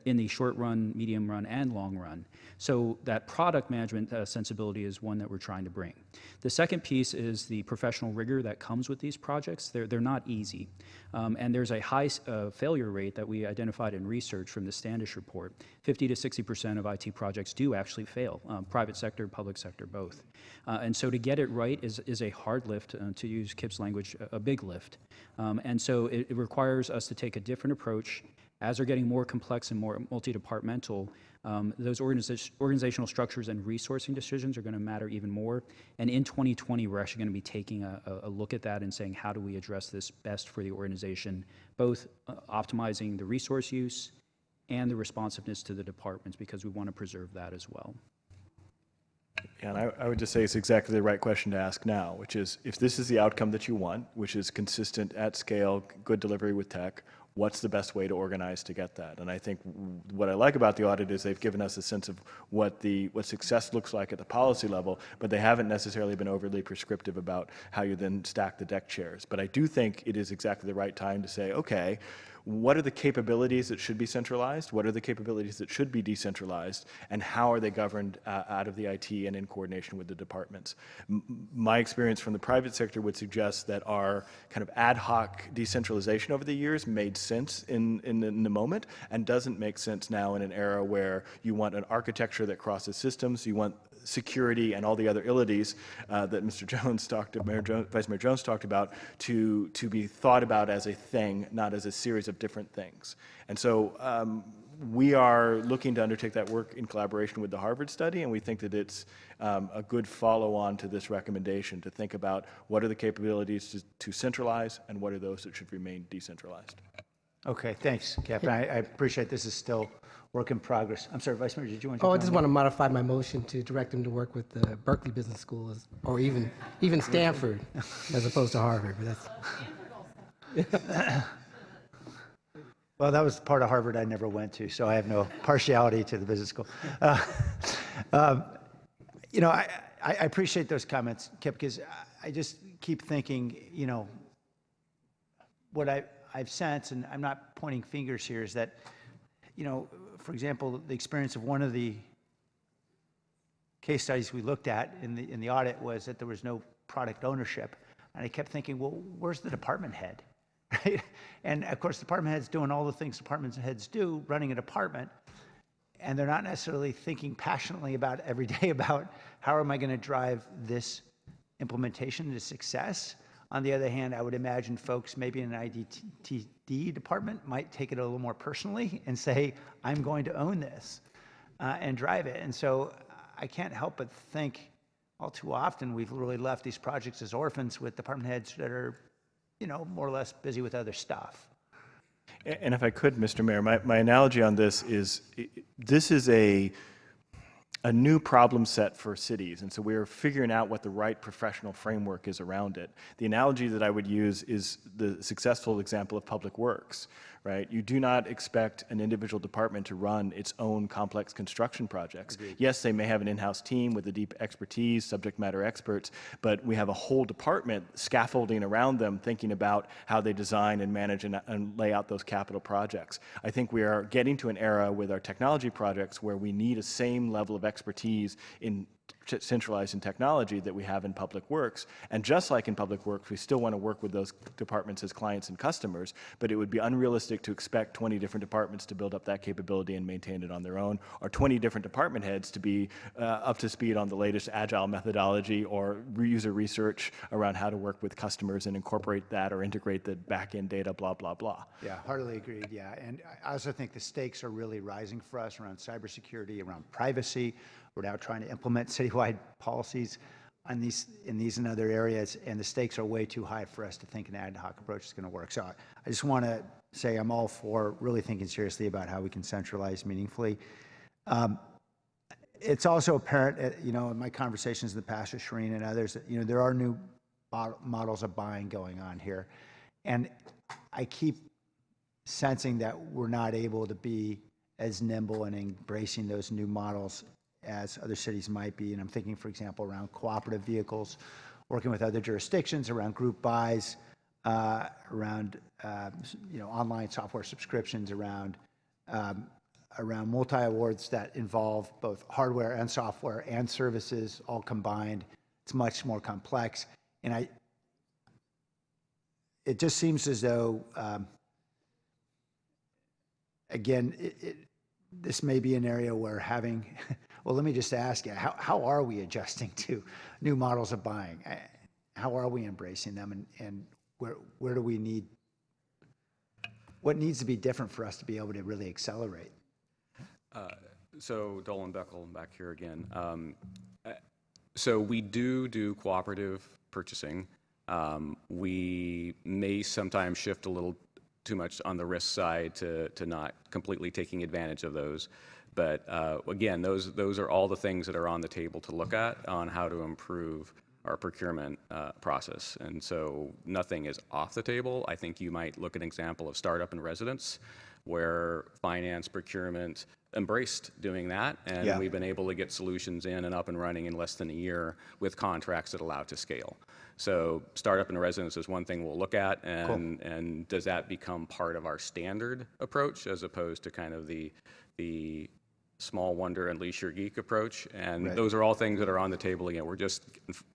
in the short run, medium run, and long run. So that product management sensibility is one that we're trying to bring. The second piece is the professional rigor that comes with these projects. They're not easy. And there's a high failure rate that we identified in research from the Standish report. 50 to 60% of IT projects do actually fail, private sector, public sector, both. And so to get it right is a hard lift, to use Kip's language, a big lift. And so it requires us to take a different approach. As they're getting more complex and more multi-departmental, those organizational structures and resourcing decisions are going to matter even more. And in 2020, we're actually going to be taking a look at that and saying, how do we address this best for the organization, both optimizing the resource use and the responsiveness to the departments, because we want to preserve that as well. And I would just say it's exactly the right question to ask now, which is, if this is the outcome that you want, which is consistent at scale, good delivery with tech, what's the best way to organize to get that? And I think what I like about the audit is they've given us a sense of what success looks like at the policy level, but they haven't necessarily been overly prescriptive about how you then stack the deck chairs. But I do think it is exactly the right time to say, okay, what are the capabilities that should be centralized? What are the capabilities that should be decentralized? And how are they governed out of the IT and in coordination with the departments? My experience from the private sector would suggest that our kind of ad hoc decentralization over the years made sense in the moment and doesn't make sense now in an era where you want an architecture that crosses systems, you want security and all the other illities that Mr. Jones talked about, Vice Mayor Jones talked about, to be thought about as a thing, not as a series of different things. And so we are looking to undertake that work in collaboration with the Harvard study, and we think that it's a good follow-on to this recommendation to think about what are the capabilities to centralize and what are those that should remain decentralized. Okay, thanks, Captain. I appreciate this is still work in progress. I'm sorry, Vice Mayor, did you want to? Oh, I just want to modify my motion to direct them to work with the Berkeley Business School, or even Stanford, as opposed to Harvard. But that's. Well, that was part of Harvard I never went to, so I have no partiality to the business school. You know, I appreciate those comments, Kip, because I just keep thinking, you know, what I've sensed, and I'm not pointing fingers here, is that, you know, for example, the experience of one of the case studies we looked at in the audit was that there was no product ownership, and I kept thinking, well, where's the department head? Right? And of course, department heads doing all the things department heads do, running a department, and they're not necessarily thinking passionately about every day about how am I going to drive this implementation to success. On the other hand, I would imagine folks maybe in an IDTD department might take it a little more personally and say, I'm going to own this and drive it. And so I can't help but think all too often we've really left these projects as orphans with department heads that are, you know, more or less busy with other stuff. And if I could, Mr. Mayor, my analogy on this is a new problem set for cities, and so we're figuring out what the right professional framework is around it. The analogy that I would use is the successful example of public works, right? You do not expect an individual department to run its own complex construction projects. Agreed. Yes, they may have an in-house team with a deep expertise, subject matter experts, but we have a whole department scaffolding around them thinking about how they design and manage and lay out those capital projects. I think we are getting to an era with our technology projects where we need a same level of expertise in centralized in technology that we have in public works. And just like in public works, we still want to work with those departments as clients and customers, but it would be unrealistic to expect 20 different departments to build up that capability and maintain it on their own, or 20 different department heads to be up to speed on the latest agile methodology or user research around how to work with customers and incorporate that or integrate the back-end data, blah, blah, blah. Yeah, heartily agreed, yeah. And I also think the stakes are really rising for us around cybersecurity, around privacy. We're now trying to implement citywide policies in these and other areas, and the stakes are way too high for us to think an ad hoc approach is going to work. So I just want to say I'm all for really thinking seriously about how we can centralize meaningfully. It's also apparent, you know, in my conversations in the past with Shireen and others, that, you know, there are new models of buying going on here, and I keep sensing that we're not able to be as nimble in embracing those new models as other cities might be. And I'm thinking, for example, around cooperative vehicles, working with other jurisdictions, around group buys, around you know, online software subscriptions, around multi-awards that involve both hardware and software and services all combined. It's much more complex. And it just seems as though, again, this may be an area where having, well, let me just ask you, how are we adjusting to new models of buying? How are we embracing them, and where do we need, what needs to be different for us to be able to really accelerate? So Dolan Beckel back here again. So we do cooperative purchasing. We may sometimes shift a little too much on the risk side to not completely taking advantage of those. But again, those are all the things that are on the table to look at on how to improve our procurement process. And so nothing is off the table. I think you might look at an example of startup and residence, where finance, procurement embraced doing that, and Yeah. we've been able to get solutions in and up and running in less than a year with contracts that allow to scale. So startup and residence is one thing we'll look at, and does that become part of our standard approach as opposed to kind of the small wonder unleash your geek approach? And Right. those are all things that are on the table. Again, we're just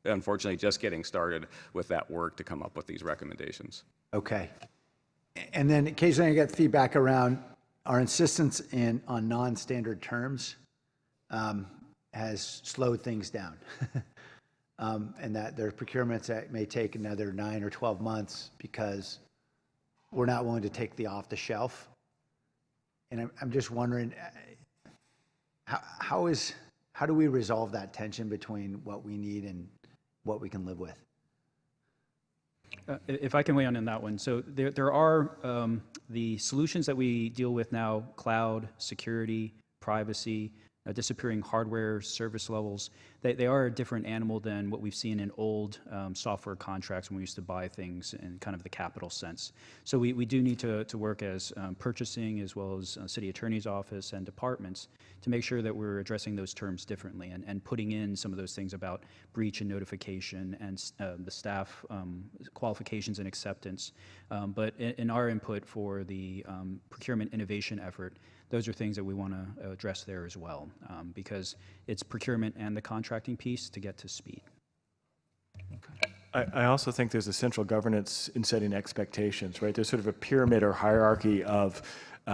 unfortunately just getting started with that work to come up with these recommendations. Okay. And then occasionally I get feedback around our insistence on non-standard terms has slowed things down. And that there are procurements that may take another 9 or 12 months because we're not willing to take the off the shelf. And I'm just wondering, how do we resolve that tension between what we need and what we can live with? If I can weigh in on that one. So there are the solutions that we deal with now: cloud, security, privacy, disappearing hardware, service levels. They are a different animal than what we've seen in old software contracts when we used to buy things in kind of the capital sense. So we do need to work as purchasing, as well as city attorney's office and departments, to make sure that we're addressing those terms differently and putting in some of those things about breach and notification and the staff qualifications and acceptance. But in our input for the procurement innovation effort, those are things that we want to address there as well, because it's procurement and the contracting piece to get to speed. I also think there's a central governance in setting expectations, right? There's sort of a pyramid or hierarchy of, we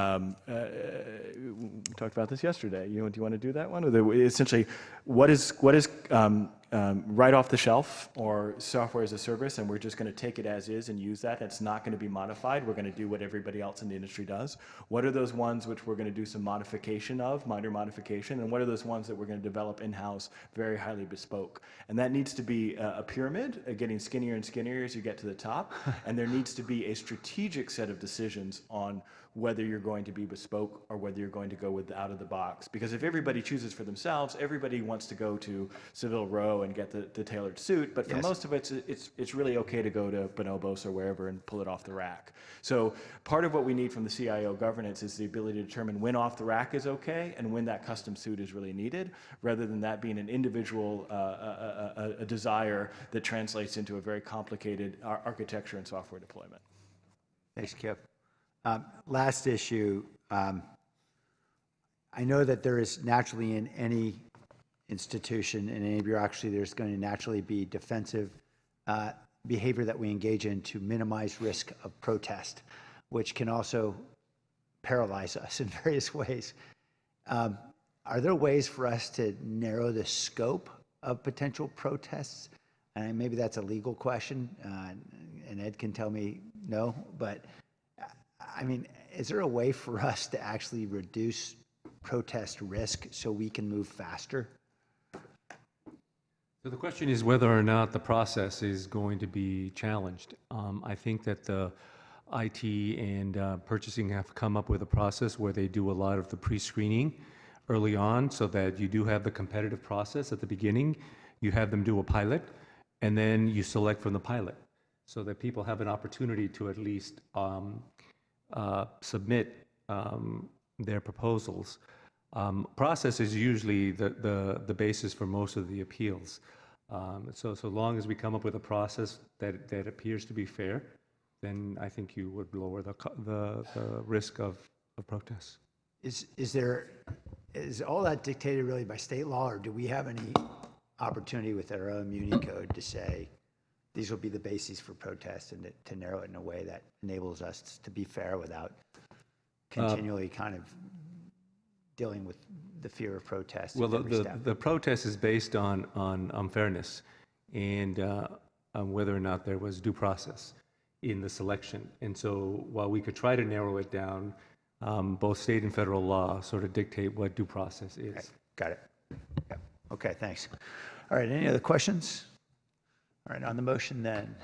talked about this yesterday. Do you want to do that one? Or essentially, what is right off the shelf or software as a service, and we're just going to take it as is and use that. It's not going to be modified. We're going to do what everybody else in the industry does. What are those ones which we're going to do some modification of, minor modification, and what are those ones that we're going to develop in-house, very highly bespoke? And that needs to be a pyramid, getting skinnier and skinnier as you get to the top, and there needs to be a strategic set of decisions on whether you're going to be bespoke or whether you're going to go with out of the box. Because if everybody chooses for themselves, everybody wants to go to Seville Row and get the tailored suit, but for most of it, it's really okay to go to Bonobos or wherever and pull it off the rack. So part of what we need from the CIO governance is the ability to determine when off the rack is okay and when that custom suit is really needed, rather than that being an individual a desire that translates into a very complicated architecture and software deployment. Thanks, Kip. Last issue, I know that there is naturally in any institution, in any bureaucracy, there's going to naturally be defensive behavior that we engage in to minimize risk of protest, which can also paralyze us in various ways. Are there ways for us to narrow the scope of potential protests? And maybe that's a legal question, and Ed can tell me no, but I mean, is there a way for us to actually reduce protest risk so we can move faster? So the question is whether or not the process is going to be challenged. I think that the IT and purchasing have come up with a process where they do a lot of the pre-screening early on, so that you do have the competitive process at the beginning. You have them do a pilot, and then you select from the pilot, so that people have an opportunity to at least submit their proposals. Process is usually the basis for most of the appeals. So long as we come up with a process that appears to be fair, then I think you would lower the risk of protests. Is all that dictated really by state law, or do we have any opportunity with our own Muni code to say these will be the bases for protest, and to narrow it in a way that enables us to be fair without continually kind of dealing with the fear of protest? Well, the protest is based on fairness and on whether or not there was due process in the selection. And so while we could try to narrow it down, both state and federal law sort of dictate what due process is. Okay, got it. Yep. Okay, thanks. All right, any other questions? All right, on the motion then.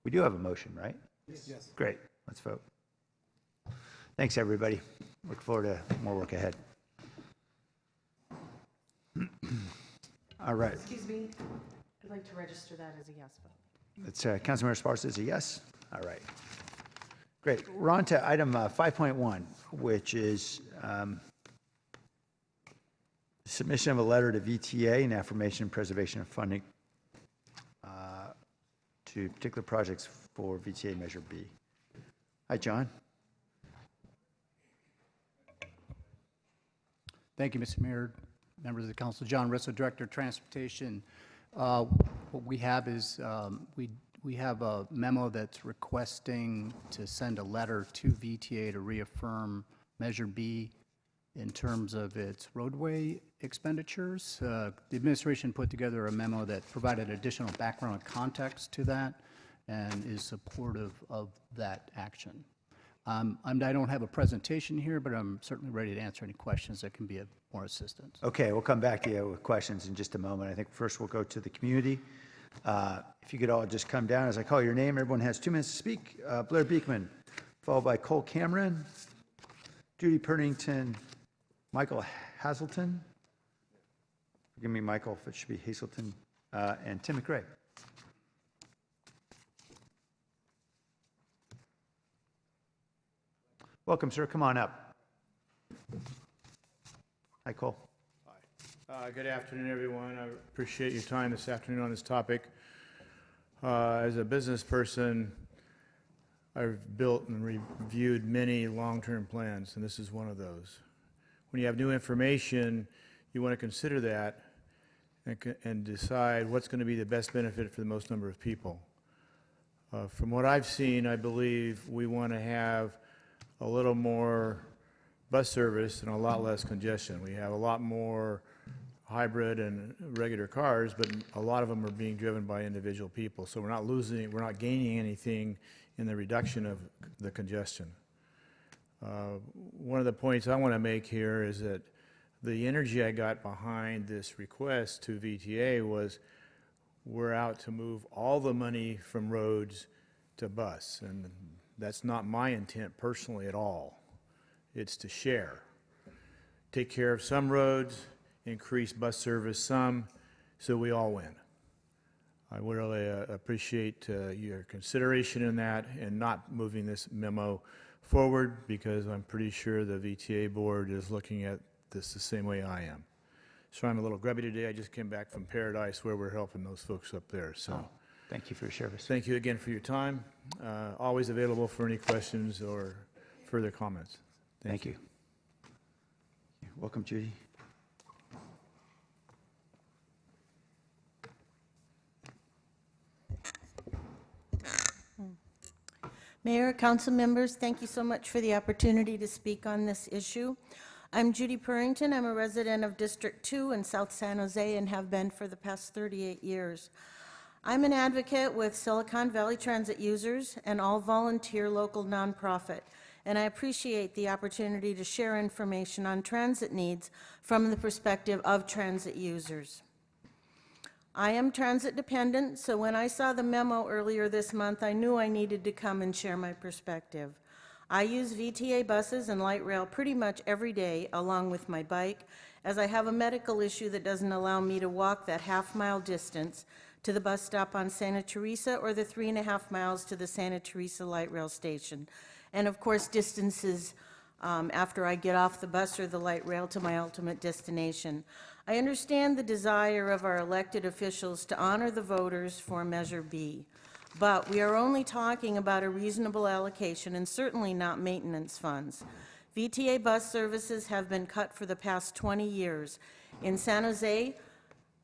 We do have a motion, right? Yes. Great, let's vote. Thanks, everybody. Look forward to more work ahead. All right. Excuse me. I'd like to register that as a yes vote. That's Councilmember Esparza is a yes. All right. Great. We're on to item 5.1, which is submission of a letter to VTA and affirmation and preservation of funding to particular projects for VTA Measure B. Hi, John. Thank you, Mr. Mayor, members of the council. John Russo, Director of Transportation. What we have is we have a memo that's requesting to send a letter to VTA to reaffirm Measure B in terms of its roadway expenditures. The administration put together a memo that provided additional background and context to that and is supportive of that action. I don't have a presentation here, but I'm certainly ready to answer any questions that can be of more assistance. Okay, we'll come back to you with questions in just a moment. I think first we'll go to the community. If you could all just come down as I call your name. Everyone has 2 minutes to speak. Blair Beekman, followed by Cole Cameron, Judy Pernington, Michael Hazelton. Forgive me, Michael, if it should be Hazelton, and Tim McRae. Welcome, sir. Come on up. Hi, Cole. Good afternoon, everyone. I appreciate your time this afternoon on this topic. As a business person, I've built and reviewed many long-term plans, and this is one of those. When you have new information, you want to consider that and decide what's going to be the best benefit for the most number of people. From what I've seen, I believe we want to have a little more bus service and a lot less congestion. We have a lot more hybrid and regular cars, but a lot of them are being driven by individual people. So we're not gaining anything in the reduction of the congestion. One of the points I want to make here is that the energy I got behind this request to VTA was we're out to move all the money from roads to bus, and that's not my intent personally at all. It's to share. Take care of some roads, increase bus service some, so we all win. I really appreciate your consideration in that and not moving this memo forward, because I'm pretty sure the VTA board is looking at this the same way I am. So I'm a little grubby today. I just came back from Paradise where we're helping those folks up there. So thank you for your service. Thank you again for your time. Always available for any questions or further comments. Thank you. Welcome, Judy. Mayor, council members, thank you so much for the opportunity to speak on this issue. I'm Judy Purrington. I'm a resident of District 2 in South San Jose and have been for the past 38 years. I'm an advocate with Silicon Valley Transit users and all volunteer local nonprofit, and I appreciate the opportunity to share information on transit needs from the perspective of transit users. I am transit dependent, so when I saw the memo earlier this month, I knew I needed to come and share my perspective. I use VTA buses and light rail pretty much every day along with my bike, as I have a medical issue that doesn't allow me to walk that half-mile distance to the bus stop on Santa Teresa or the 3.5 miles to the Santa Teresa light rail station. And of course, distances after I get off the bus or the light rail to my ultimate destination. I understand the desire of our elected officials to honor the voters for Measure B, but we are only talking about a reasonable allocation and certainly not maintenance funds. VTA bus services have been cut for the past 20 years. In San Jose,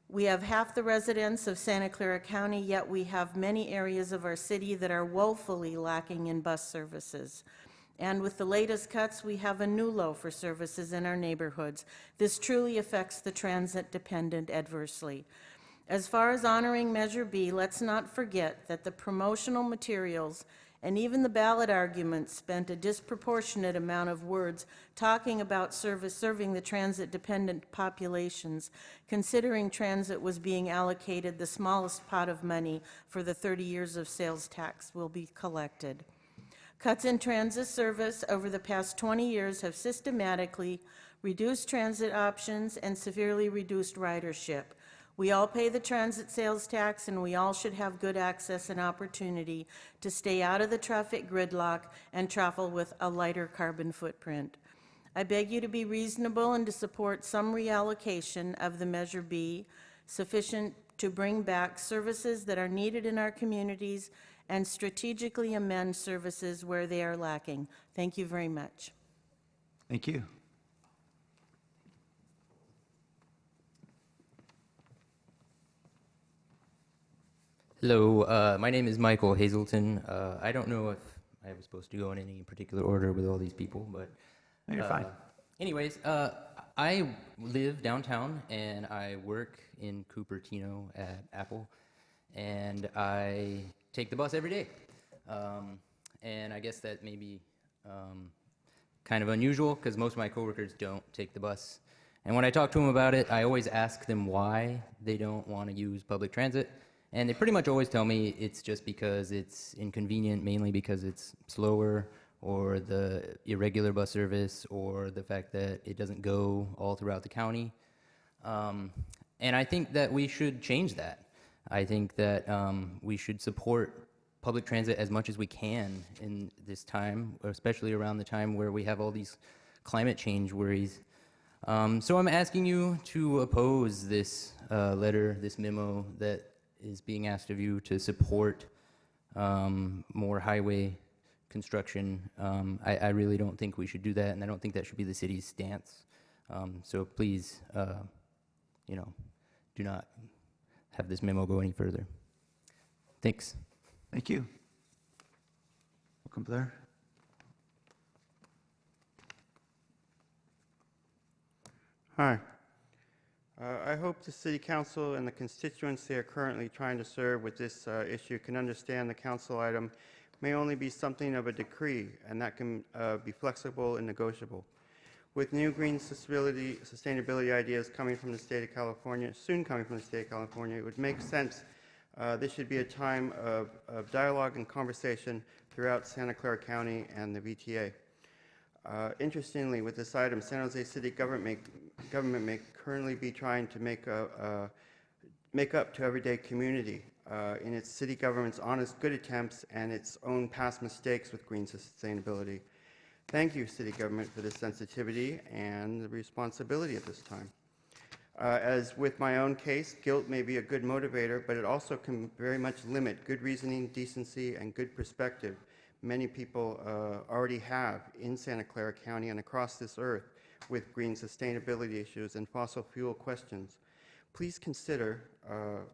we have half the residents of Santa Clara County, yet we have many areas of our city that are woefully lacking in bus services. And with the latest cuts, we have a new low for services in our neighborhoods. This truly affects the transit dependent adversely. As far as honoring Measure B, let's not forget that the promotional materials and even the ballot arguments spent a disproportionate amount of words talking about serving the transit dependent populations, considering transit was being allocated the smallest pot of money for the 30 years of sales tax will be collected. Cuts in transit service over the past 20 years have systematically reduced transit options and severely reduced ridership. We all pay the transit sales tax, and we all should have good access and opportunity to stay out of the traffic gridlock and travel with a lighter carbon footprint. I beg you to be reasonable and to support some reallocation of the Measure B, sufficient to bring back services that are needed in our communities and strategically amend services where they are lacking. Thank you very much. Thank you. Hello, my name is Michael Hazelton. I don't know if I was supposed to go in any particular order with all these people, but No, you're fine. Anyways, I live downtown and I work in Cupertino at Apple, and I take the bus every day. And I guess that may be kind of unusual because most of my coworkers don't take the bus. And when I talk to them about it, I always ask them why they don't want to use public transit. And they pretty much always tell me it's just because it's inconvenient, mainly because it's slower, or the irregular bus service, or the fact that it doesn't go all throughout the county. And I think that we should change that. I think that we should support public transit as much as we can in this time, especially around the time where we have all these climate change worries. So I'm asking you to oppose this letter, this memo that is being asked of you to support more highway construction. I really don't think we should do that, and I don't think that should be the city's stance. So please, you know, do not have this memo go any further. Thanks. Thank you. Welcome, Blair. Hi. I hope the City Council and the constituents they are currently trying to serve with this issue can understand the council item may only be something of a decree, and that can be flexible and negotiable. With new green sustainability ideas coming from the state of California, soon coming from the state of California, it would make sense. This should be a time of dialogue and conversation throughout Santa Clara County and the VTA. Interestingly, with this item, San Jose City government may currently be trying to make up to everyday community in its city government's honest good attempts and its own past mistakes with green sustainability. Thank you, city government, for this sensitivity and the responsibility at this time. As with my own case, guilt may be a good motivator, but it also can very much limit good reasoning, decency, and good perspective many people already have in Santa Clara County and across this earth with green sustainability issues and fossil fuel questions. Please consider,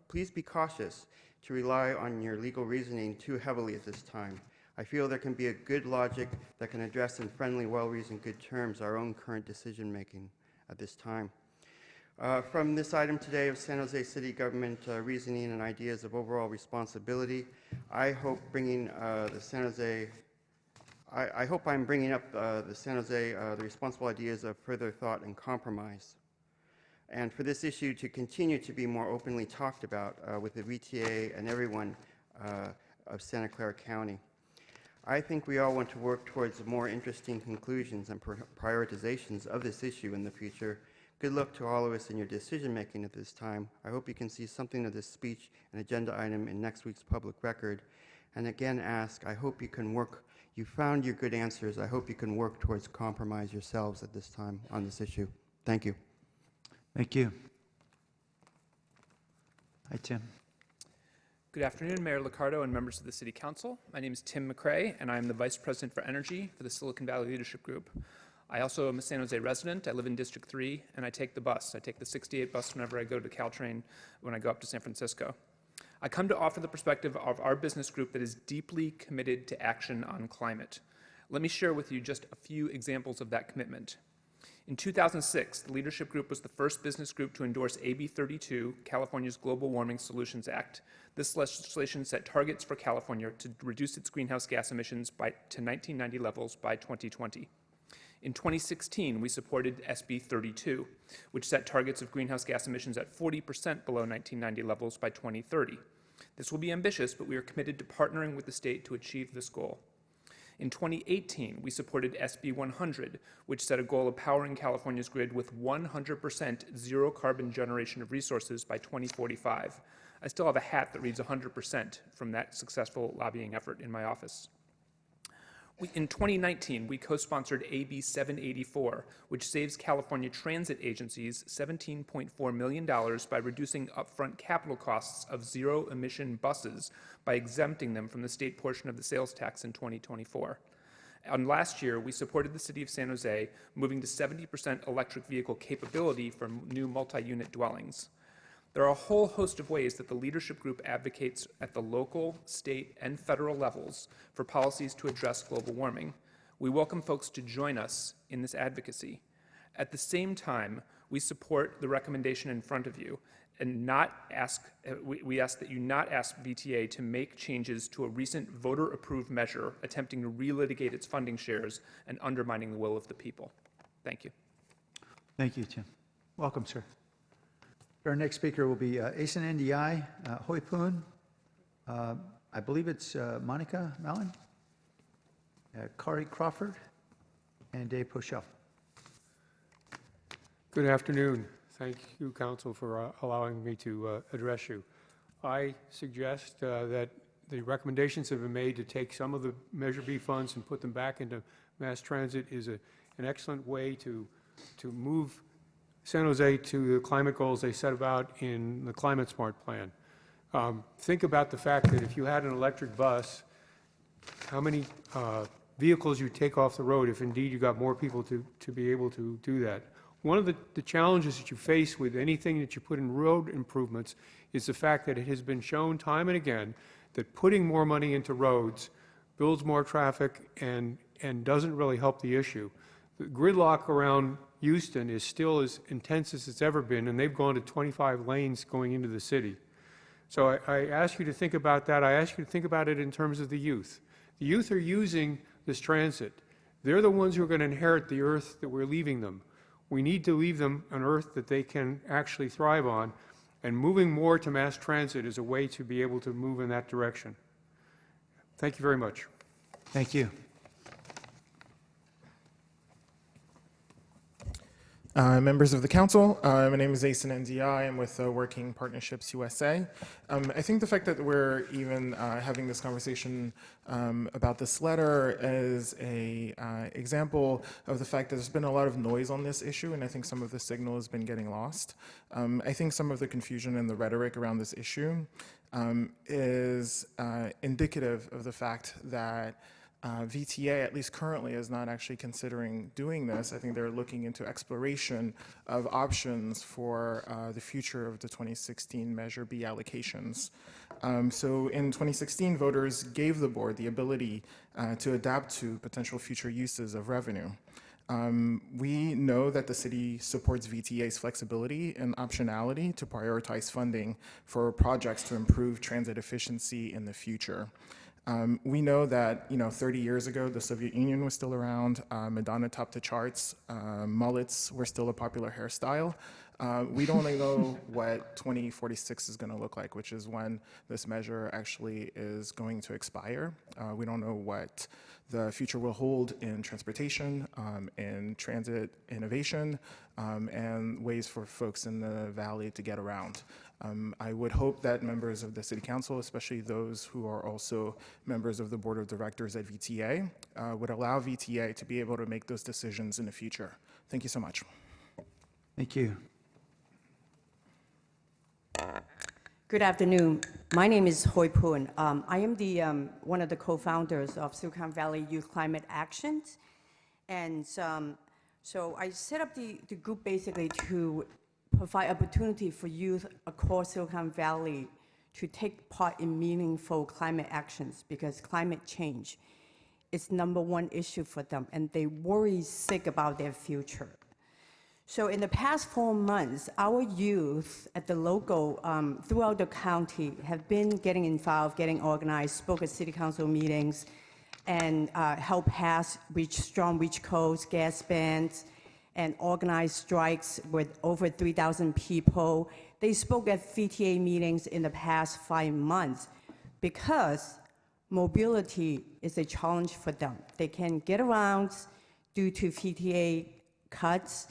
please be cautious to rely on your legal reasoning too heavily at this time. I feel there can be a good logic that can address in friendly, well-reasoned, good terms our own current decision-making at this time. From this item today of San Jose City government reasoning and ideas of overall responsibility, I hope bringing the San Jose, I hope I'm bringing up the San Jose, the responsible ideas of further thought and compromise. And for this issue to continue to be more openly talked about with the VTA and everyone of Santa Clara County. I think we all want to work towards more interesting conclusions and prioritizations of this issue in the future. Good luck to all of us in your decision-making at this time. I hope you can see something of this speech and agenda item in next week's public record. And again, I hope you can work, you found your good answers. I hope you can work towards compromise yourselves at this time on this issue. Thank you. Thank you. Hi, Tim. Good afternoon, Mayor Liccardo and members of the City Council. My name is Tim McRae, and I am the Vice President for Energy for the Silicon Valley Leadership Group. I also am a San Jose resident. I live in District 3, and I take the bus. I take the 68 bus whenever I go to Caltrain when I go up to San Francisco. I come to offer the perspective of our business group that is deeply committed to action on climate. Let me share with you just a few examples of that commitment. In 2006, the Leadership Group was the first business group to endorse AB 32, California's Global Warming Solutions Act. This legislation set targets for California to reduce its greenhouse gas emissions to 1990 levels by 2020. In 2016, we supported SB 32, which set targets of greenhouse gas emissions at 40% below 1990 levels by 2030. This will be ambitious, but we are committed to partnering with the state to achieve this goal. In 2018, we supported SB 100, which set a goal of powering California's grid with 100% zero carbon generation of resources by 2045. I still have a hat that reads 100% from that successful lobbying effort in my office. In 2019, we co-sponsored AB 784, which saves California transit agencies $17.4 million by reducing upfront capital costs of zero-emission buses by exempting them from the state portion of the sales tax in 2024. And last year, we supported the City of San Jose moving to 70% electric vehicle capability for new multi-unit dwellings. There are a whole host of ways that the leadership group advocates at the local, state, and federal levels for policies to address global warming. We welcome folks to join us in this advocacy. At the same time, we support the recommendation in front of you and we ask that you not ask VTA to make changes to a recent voter-approved measure attempting to relitigate its funding shares and undermining the will of the people. Thank you. Thank you, Tim. Welcome, sir. Our next speaker will be ASIN NDI, Hoi Poon. I believe it's Monica Mallon, Kari Crawford, and Dave Pochel. Good afternoon. Thank you, Council, for allowing me to address you. I suggest that the recommendations have been made to take some of the Measure B funds and put them back into mass transit is an excellent way to move San Jose to the climate goals they set about in the Climate Smart Plan. Think about the fact that if you had an electric bus, how many vehicles you take off the road if indeed you got more people to be able to do that. One of the challenges that you face with anything that you put in road improvements is the fact that it has been shown time and again that putting more money into roads builds more traffic and doesn't really help the issue. The gridlock around Houston is still as intense as it's ever been, and they've gone to 25 lanes going into the city. So I ask you to think about that. I ask you to think about it in terms of the youth. The youth are using this transit. They're the ones who are going to inherit the earth that we're leaving them. We need to leave them an earth that they can actually thrive on, and moving more to mass transit is a way to be able to move in that direction. Thank you very much. Thank you. Members of the Council, my name is ASIN NDI. I'm with Working Partnerships USA. I think the fact that we're even having this conversation about this letter is an example of the fact that there's been a lot of noise on this issue, and I think some of the signal has been getting lost. I think some of the confusion and the rhetoric around this issue is indicative of the fact that VTA, at least currently, is not actually considering doing this. I think they're looking into exploration of options for the future of the 2016 Measure B allocations. So in 2016, voters gave the board the ability to adapt to potential future uses of revenue. We know that the city supports VTA's flexibility and optionality to prioritize funding for projects to improve transit efficiency in the future. We know that 30 years ago, the Soviet Union was still around. Madonna topped the charts. Mullets were still a popular hairstyle. We don't know what 2046 is going to look like, which is when this measure actually is going to expire. We don't know what the future will hold in transportation, in transit innovation, and ways for folks in the valley to get around. I would hope that members of the City Council, especially those who are also members of the Board of Directors at VTA, would allow VTA to be able to make those decisions in the future. Thank you so much. Thank you. Good afternoon. My name is Hoi Poon. I am one of the co-founders of Silicon Valley Youth Climate Actions. And so I set up the group basically to provide opportunity for youth across Silicon Valley to take part in meaningful climate actions, because climate change is #1 issue for them, and they worry sick about their future. So in the past 4 months, our youth at the local, throughout the county, have been getting involved, getting organized, spoke at city council meetings, and helped pass strong reach codes, gas bans, and organized strikes with over 3,000 people. They spoke at VTA meetings in the past 5 months because mobility is a challenge for them. They can get around due to VTA cuts,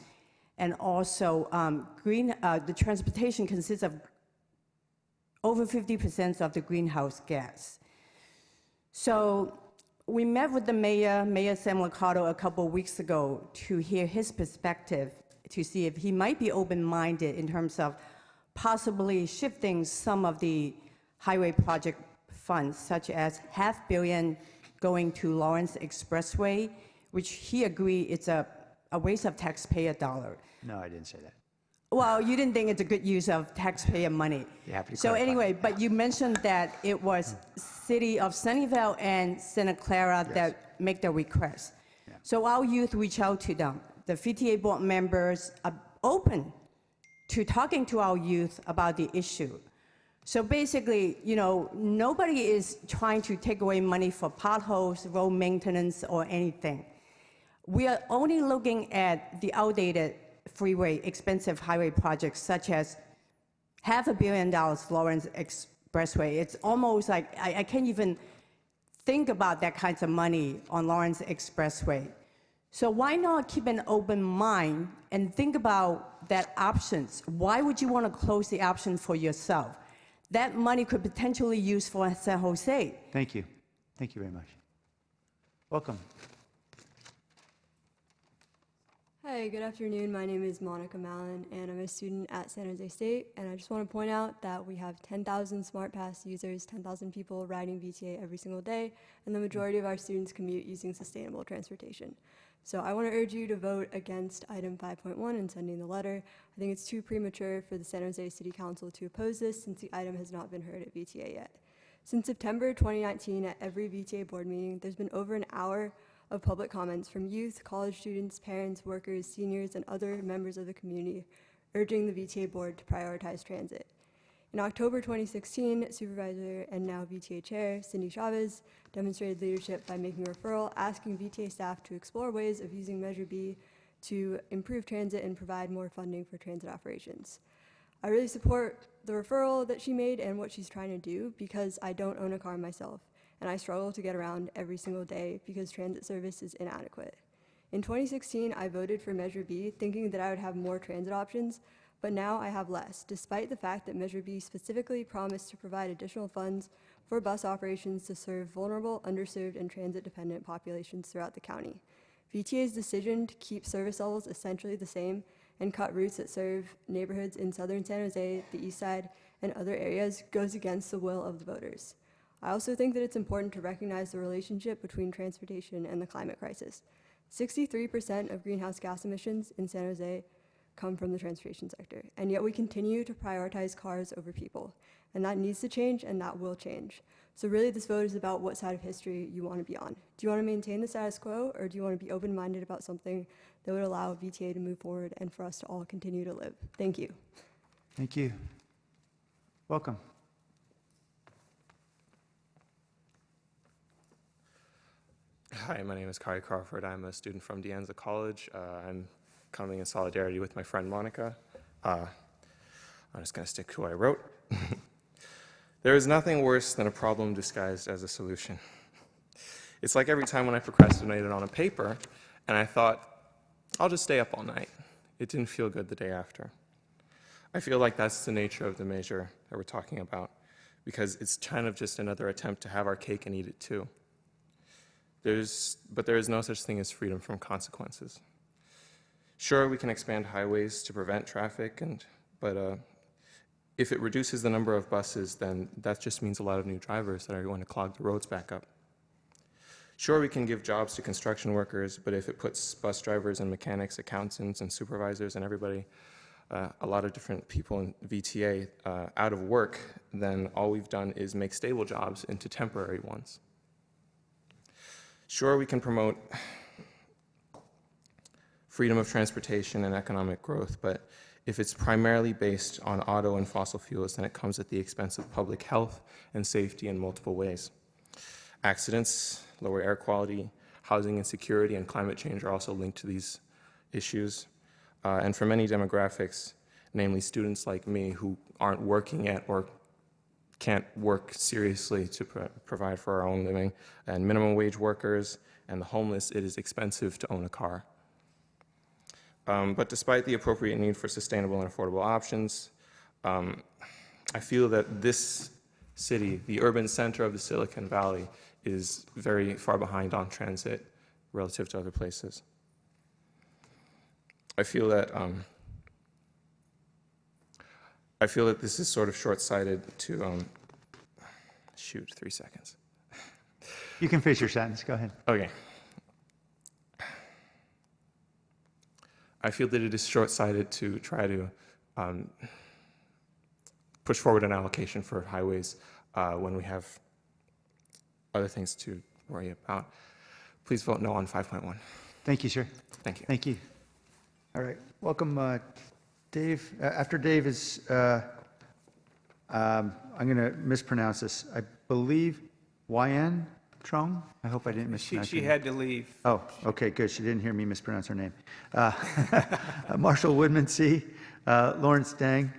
and also the transportation consists of over 50% of the greenhouse gas. So we met with the Mayor Sam Liccardo, a couple of weeks ago to hear his perspective, to see if he might be open-minded in terms of possibly shifting some of the highway project funds, such as $500 million going to Lawrence Expressway, which he agreed it's a waste of taxpayer dollar. No, I didn't say that. Well, you didn't think it's a good use of taxpayer money. You have to So clarify. anyway, but you mentioned that it was City of Sunnyvale and Santa Clara that make the request. So our youth reach out to them. The VTA board members are open to talking to our youth about the issue. So basically, you know, nobody is trying to take away money for potholes, road maintenance, or anything. We are only looking at the outdated freeway, expensive highway projects such as $500 million Lawrence Expressway. It's almost like I can't even think about that kinds of money on Lawrence Expressway. So why not keep an open mind and think about that options? Why would you want to close the option for yourself? That money could potentially use for San Jose. Thank you. Thank you very much. Welcome. Hi, good afternoon. My name is Monica Mallon, and I'm a student at San Jose State. And I just want to point out that we have 10,000 Smart Pass users, 10,000 people riding VTA every single day, and the majority of our students commute using sustainable transportation. So I want to urge you to vote against item 5.1 and sending the letter. I think it's too premature for the San Jose City Council to oppose this since the item has not been heard at VTA yet. Since September 2019, at every VTA board meeting, there's been over an hour of public comments from youth, college students, parents, workers, seniors, and other members of the community urging the VTA board to prioritize transit. In October 2016, Supervisor and now VTA Chair Cindy Chavez demonstrated leadership by making a referral asking VTA staff to explore ways of using Measure B to improve transit and provide more funding for transit operations. I really support the referral that she made and what she's trying to do because I don't own a car myself, and I struggle to get around every single day because transit service is inadequate. In 2016, I voted for Measure B thinking that I would have more transit options, but now I have less, despite the fact that Measure B specifically promised to provide additional funds for bus operations to serve vulnerable, underserved, and transit-dependent populations throughout the county. VTA's decision to keep service levels essentially the same and cut routes that serve neighborhoods in southern San Jose, the east side, and other areas goes against the will of the voters. I also think that it's important to recognize the relationship between transportation and the climate crisis. 63% of greenhouse gas emissions in San Jose come from the transportation sector, and yet we continue to prioritize cars over people. And that needs to change, and that will change. So really, this vote is about what side of history you want to be on. Do you want to maintain the status quo, or do you want to be open-minded about something that would allow VTA to move forward and for us to all continue to live? Thank you. Thank you. Welcome. Hi, my name is Kari Crawford. I'm a student from De Anza College. I'm coming in solidarity with my friend Monica. I'm just going to stick to what I wrote. There is nothing worse than a problem disguised as a solution. It's like every time when I procrastinated on a paper and I thought, I'll just stay up all night. It didn't feel good the day after. I feel like that's the nature of the measure that we're talking about, because it's kind of just another attempt to have our cake and eat it too. But there is no such thing as freedom from consequences. Sure, we can expand highways to prevent traffic, but if it reduces the number of buses, then that just means a lot of new drivers that are going to clog the roads back up. Sure, we can give jobs to construction workers, but if it puts bus drivers and mechanics, accountants and supervisors and everybody, a lot of different people in VTA out of work, then all we've done is make stable jobs into temporary ones. Sure, we can promote freedom of transportation and economic growth, but if it's primarily based on auto and fossil fuels, then it comes at the expense of public health and safety in multiple ways. Accidents, lower air quality, housing insecurity, and climate change are also linked to these issues. And for many demographics, namely students like me who aren't working yet or can't work seriously to provide for our own living, and minimum wage workers and the homeless, it is expensive to own a car. But despite the appropriate need for sustainable and affordable options, I feel that this city, the urban center of the Silicon Valley, is very far behind on transit relative to other places. I feel that this is sort of short-sighted to, shoot, 3 seconds. You can finish your sentence, go ahead. Okay. I feel that it is short-sighted to try to push forward an allocation for highways when we have other things to worry about. Please vote no on 5.1. Thank you, sir. Thank you. Thank you. All right, welcome, Dave. After Dave is, I'm going to mispronounce this. I believe Yan Trong? I hope I didn't mispronounce She your name. had to leave. Oh, okay, good. She didn't hear me mispronounce her name. Marshall Woodmansee, Lawrence Dang,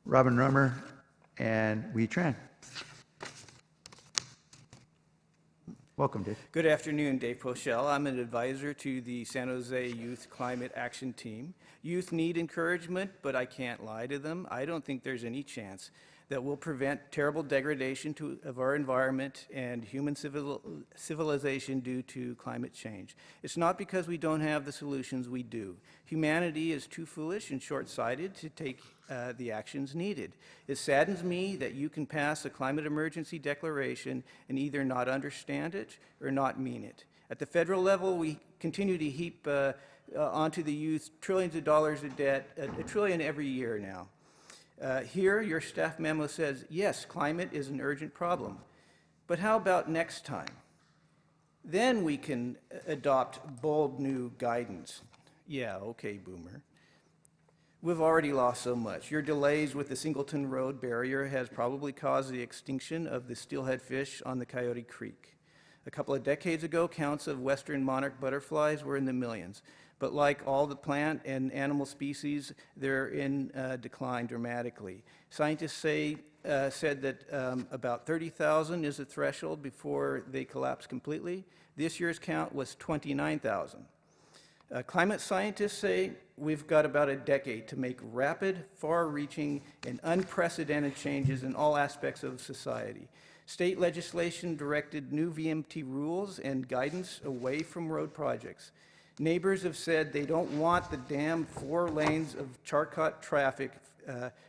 Robin Rummer, and Wee Tran. Welcome, Dave. Good afternoon, Dave Pochel. I'm an advisor to the San Jose Youth Climate Action Team. Youth need encouragement, but I can't lie to them. I don't think there's any chance that will prevent terrible degradation of our environment and human civilization due to climate change. It's not because we don't have the solutions, we do. Humanity is too foolish and short-sighted to take the actions needed. It saddens me that you can pass a climate emergency declaration and either not understand it or not mean it. At the federal level, we continue to heap onto the youth trillions of dollars of debt, a trillion every year now. Here, your staff memo says, yes, climate is an urgent problem, but how about next time? Then we can adopt bold new guidance. Yeah, okay, boomer. We've already lost so much. Your delays with the Singleton Road barrier has probably caused the extinction of the steelhead fish on the Coyote Creek. A couple of decades ago, counts of western monarch butterflies were in the millions. But like all the plant and animal species, they're in decline dramatically. Scientists said that about 30,000 is the threshold before they collapse completely. This year's count was 29,000. Climate scientists say we've got about a decade to make rapid, far-reaching, and unprecedented changes in all aspects of society. State legislation directed new VMT rules and guidance away from road projects. Neighbors have said they don't want the damn 4 lanes of Charcot traffic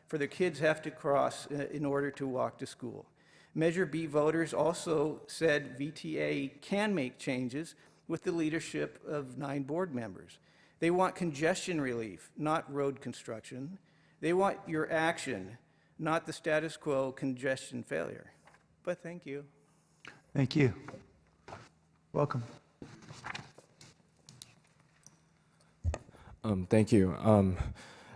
for their kids have to cross in order to walk to school. Measure B voters also said VTA can make changes with the leadership of 9 board members. They want congestion relief, not road construction. They want your action, not the status quo congestion failure. But thank you. Thank you. Welcome. Thank you.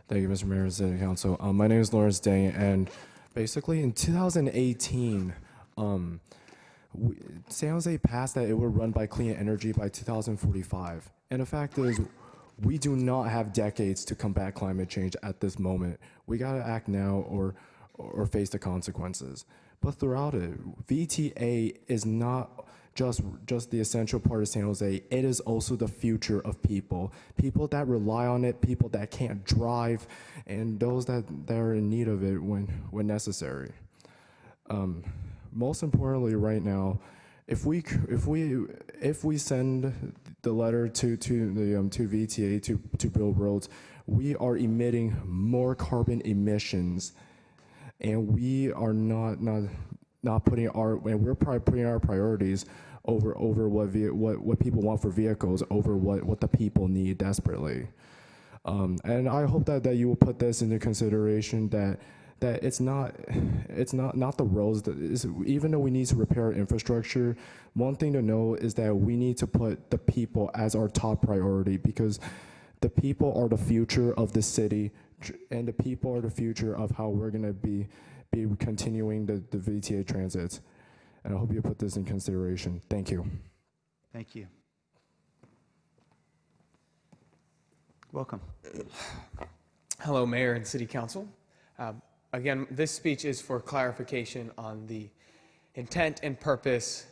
Thank you, Mr. Mayor, City Council. My name is Lawrence Day, and basically in 2018, San Jose passed that it would run by clean energy by 2045. And the fact is, we do not have decades to combat climate change at this moment. We gotta act now or face the consequences. But throughout it, VTA is not just the essential part of San Jose. It is also the future of people that rely on it, people that can't drive, and those that are in need of it when necessary. Most importantly, right now, if we send the letter to VTA to build roads, we are emitting more carbon emissions, and we are not putting we're probably putting our priorities over what people want for vehicles over what the people need desperately. And I hope that you will put this into consideration, that it's not the roads that is, even though we need to repair infrastructure, one thing to know is that we need to put the people as our top priority, because the people are the future of the city, and the people are the future of how we're gonna be continuing the VTA transit. And I hope you put this in consideration. Thank you. Thank you. Welcome. Hello, Mayor and City Council. Again, this speech is for clarification on the intent and purpose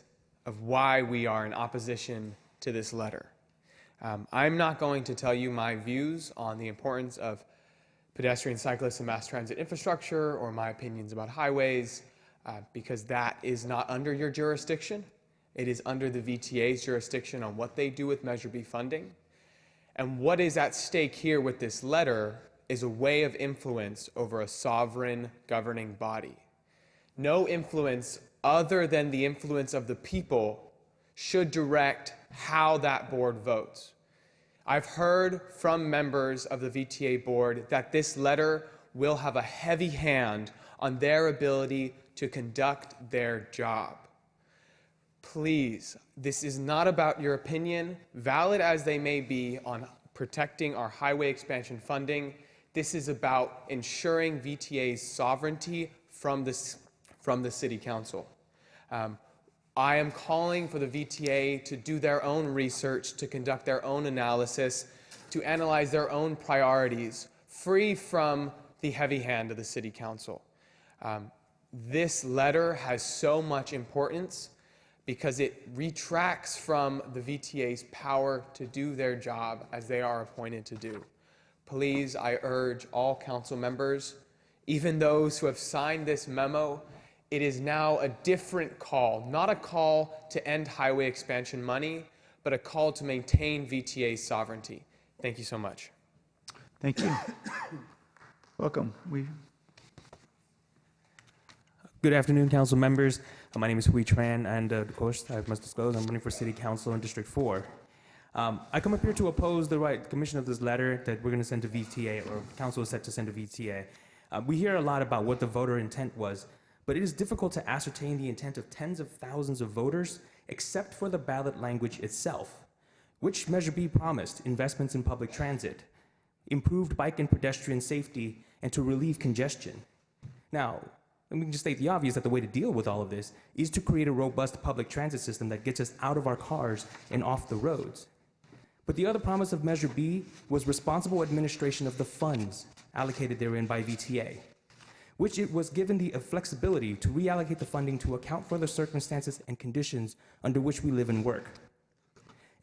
of why we are in opposition to this letter. I'm not going to tell you my views on the importance of pedestrian, cyclist, and mass transit infrastructure, or my opinions about highways, because that is not under your jurisdiction. It is under the VTA's jurisdiction on what they do with Measure B funding. And what is at stake here with this letter is a way of influence over a sovereign governing body. No influence other than the influence of the people should direct how that board votes. I've heard from members of the VTA board that this letter will have a heavy hand on their ability to conduct their job. Please, this is not about your opinion, valid as they may be, on protecting our highway expansion funding. This is about ensuring VTA's sovereignty from the City Council. I am calling for the VTA to do their own research, to conduct their own analysis, to analyze their own priorities, free from the heavy hand of the City Council. This letter has so much importance because it retracts from the VTA's power to do their job as they are appointed to do. Please, I urge all council members, even those who have signed this memo, it is now a different call, not a call to end highway expansion money, but a call to maintain VTA's sovereignty. Thank you so much. Thank you. Welcome. Good afternoon, council members. My name is Hui Tran, and of course, I must disclose I'm running for City Council in District 4. I come up here to oppose the commission of this letter that we're going to send to VTA, or council is set to send to VTA. We hear a lot about what the voter intent was, but it is difficult to ascertain the intent of tens of thousands of voters, except for the ballot language itself. Which Measure B promised investments in public transit, improved bike and pedestrian safety, and to relieve congestion. Now, let me just state the obvious that the way to deal with all of this is to create a robust public transit system that gets us out of our cars and off the roads. But the other promise of Measure B was responsible administration of the funds allocated therein by VTA, which it was given the flexibility to reallocate the funding to account for the circumstances and conditions under which we live and work.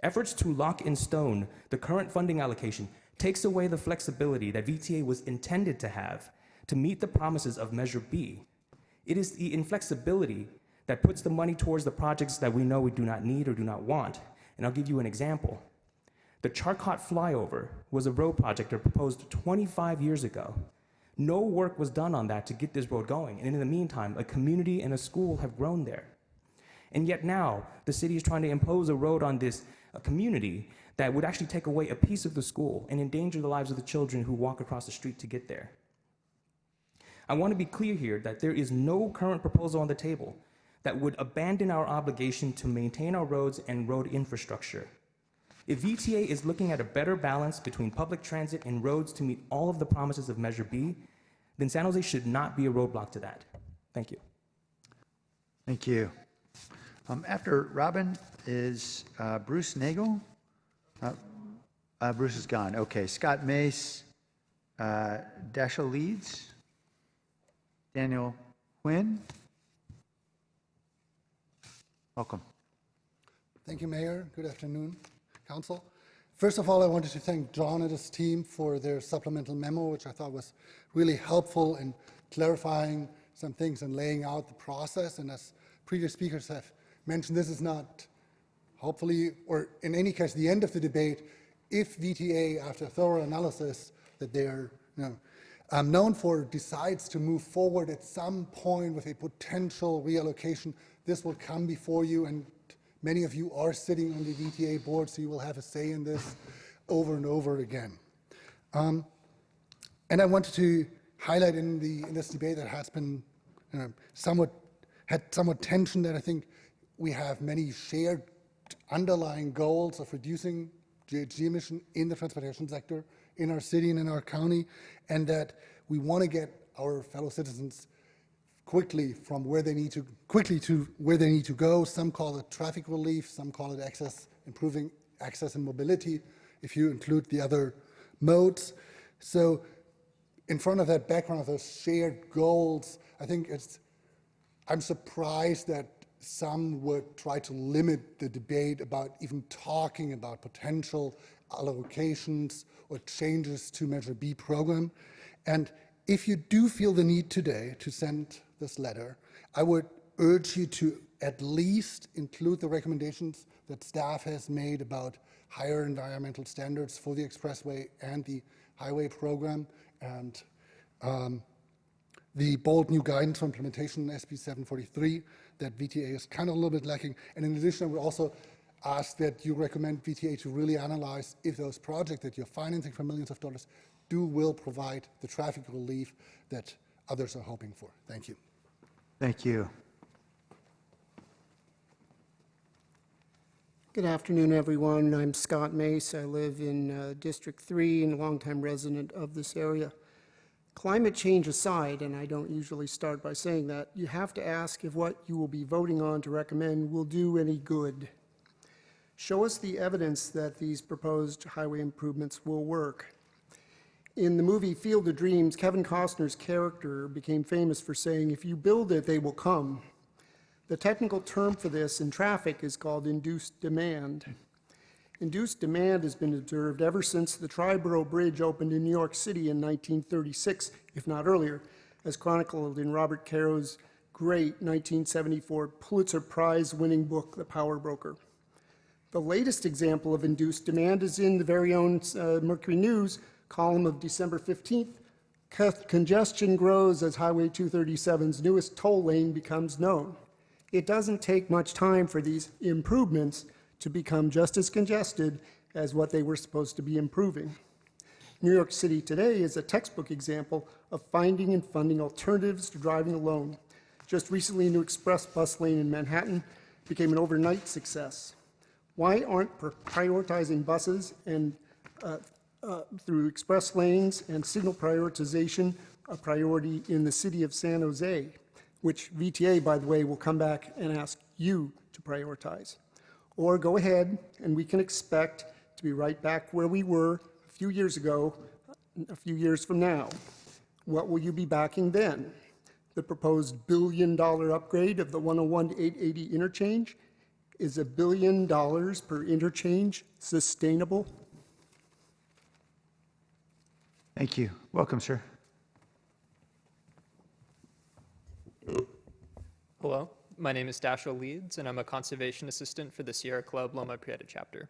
Efforts to lock in stone the current funding allocation takes away the flexibility that VTA was intended to have to meet the promises of Measure B. It is the inflexibility that puts the money towards the projects that we know we do not need or do not want. And I'll give you an example. The Charcot flyover was a road project that proposed 25 years ago. No work was done on that to get this road going. And in the meantime, a community and a school have grown there. And yet now, the city is trying to impose a road on this community that would actually take away a piece of the school and endanger the lives of the children who walk across the street to get there. I want to be clear here that there is no current proposal on the table that would abandon our obligation to maintain our roads and road infrastructure. If VTA is looking at a better balance between public transit and roads to meet all of the promises of Measure B, then San Jose should not be a roadblock to that. Thank you. Thank you. After Robin is Bruce Nagel. Bruce is gone. Okay, Scott Mace, Dasha Leeds, Daniel Quinn. Welcome. Thank you, Mayor. Good afternoon, Council. First of all, I wanted to thank John and his team for their supplemental memo, which I thought was really helpful in clarifying some things and laying out the process. And as previous speakers have mentioned, this is not, hopefully, or in any case, the end of the debate. If VTA, after thorough analysis that they're known for, decides to move forward at some point with a potential reallocation, this will come before you, and many of you are sitting on the VTA board, so you will have a say in this over and over again. And I wanted to highlight in this debate that has been somewhat tension, that I think we have many shared underlying goals of reducing GHG emission in the transportation sector, in our city and in our county, and that we want to get our fellow citizens quickly from where they need to where they need to go. Some call it traffic relief, some call it improving access and mobility, if you include the other modes. So in front of that background of those shared goals, I think I'm surprised that some would try to limit the debate about even talking about potential allocations or changes to Measure B program. And if you do feel the need today to send this letter, I would urge you to at least include the recommendations that staff has made about higher environmental standards for the expressway and the highway program, and the bold new guidance for implementation in SB 743 that VTA is kind of a little bit lacking. And in addition, I would also ask that you recommend VTA to really analyze if those projects that you're financing for millions of dollars will provide the traffic relief that others are hoping for. Thank you. Thank you. Good afternoon, everyone. I'm Scott Mace. I live in District 3 and a longtime resident of this area. Climate change aside, and I don't usually start by saying that, you have to ask if what you will be voting on to recommend will do any good. Show us the evidence that these proposed highway improvements will work. In the movie Field of Dreams, Kevin Costner's character became famous for saying, "If you build it, they will come." The technical term for this in traffic is called induced demand. Induced demand has been observed ever since the Triborough Bridge opened in New York City in 1936, if not earlier, as chronicled in Robert Caro's great 1974 Pulitzer Prize-winning book, The Power Broker. The latest example of induced demand is in the very own Mercury News column of December 15th. Congestion grows as Highway 237's newest toll lane becomes known. It doesn't take much time for these improvements to become just as congested as what they were supposed to be improving. New York City today is a textbook example of finding and funding alternatives to driving alone. Just recently, a new express bus lane in Manhattan became an overnight success. Why aren't prioritizing buses and through express lanes and signal prioritization a priority in the city of San Jose, which VTA, by the way, will come back and ask you to prioritize? Or go ahead and we can expect to be right back where we were a few years ago, a few years from now. What will you be backing then? The proposed $1 billion upgrade of the 101 to 880 interchange? Is $1 billion per interchange sustainable? Thank you. Welcome, sir. Hello, my name is Dashiell Leeds, and I'm a conservation assistant for the Sierra Club Loma Prieta chapter.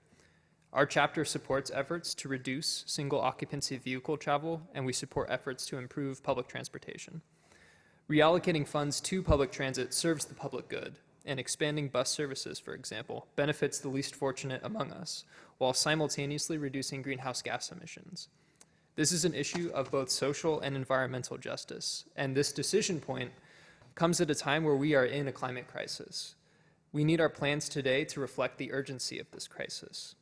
Our chapter supports efforts to reduce single occupancy vehicle travel, and we support efforts to improve public transportation. Reallocating funds to public transit serves the public good, and expanding bus services, for example, benefits the least fortunate among us, while simultaneously reducing greenhouse gas emissions. This is an issue of both social and environmental justice, and this decision point comes at a time where we are in a climate crisis. We need our plans today to reflect the urgency of this crisis.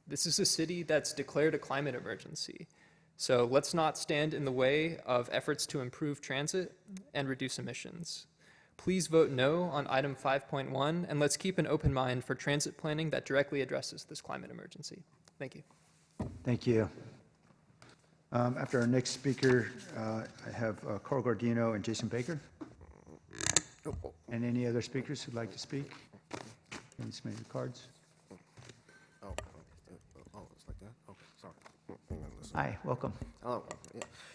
This is a city that's declared a climate emergency, so let's not stand in the way of efforts to improve transit and reduce emissions. Please vote no on item 5.1, and let's keep an open mind for transit planning that directly addresses this climate emergency. Thank you. Thank you. After our next speaker, I have Carl Gardino and Jason Baker. And any other speakers who'd like to speak? Can you submit your cards? Oh, it's like that? Okay, sorry. Hi, welcome. Hello.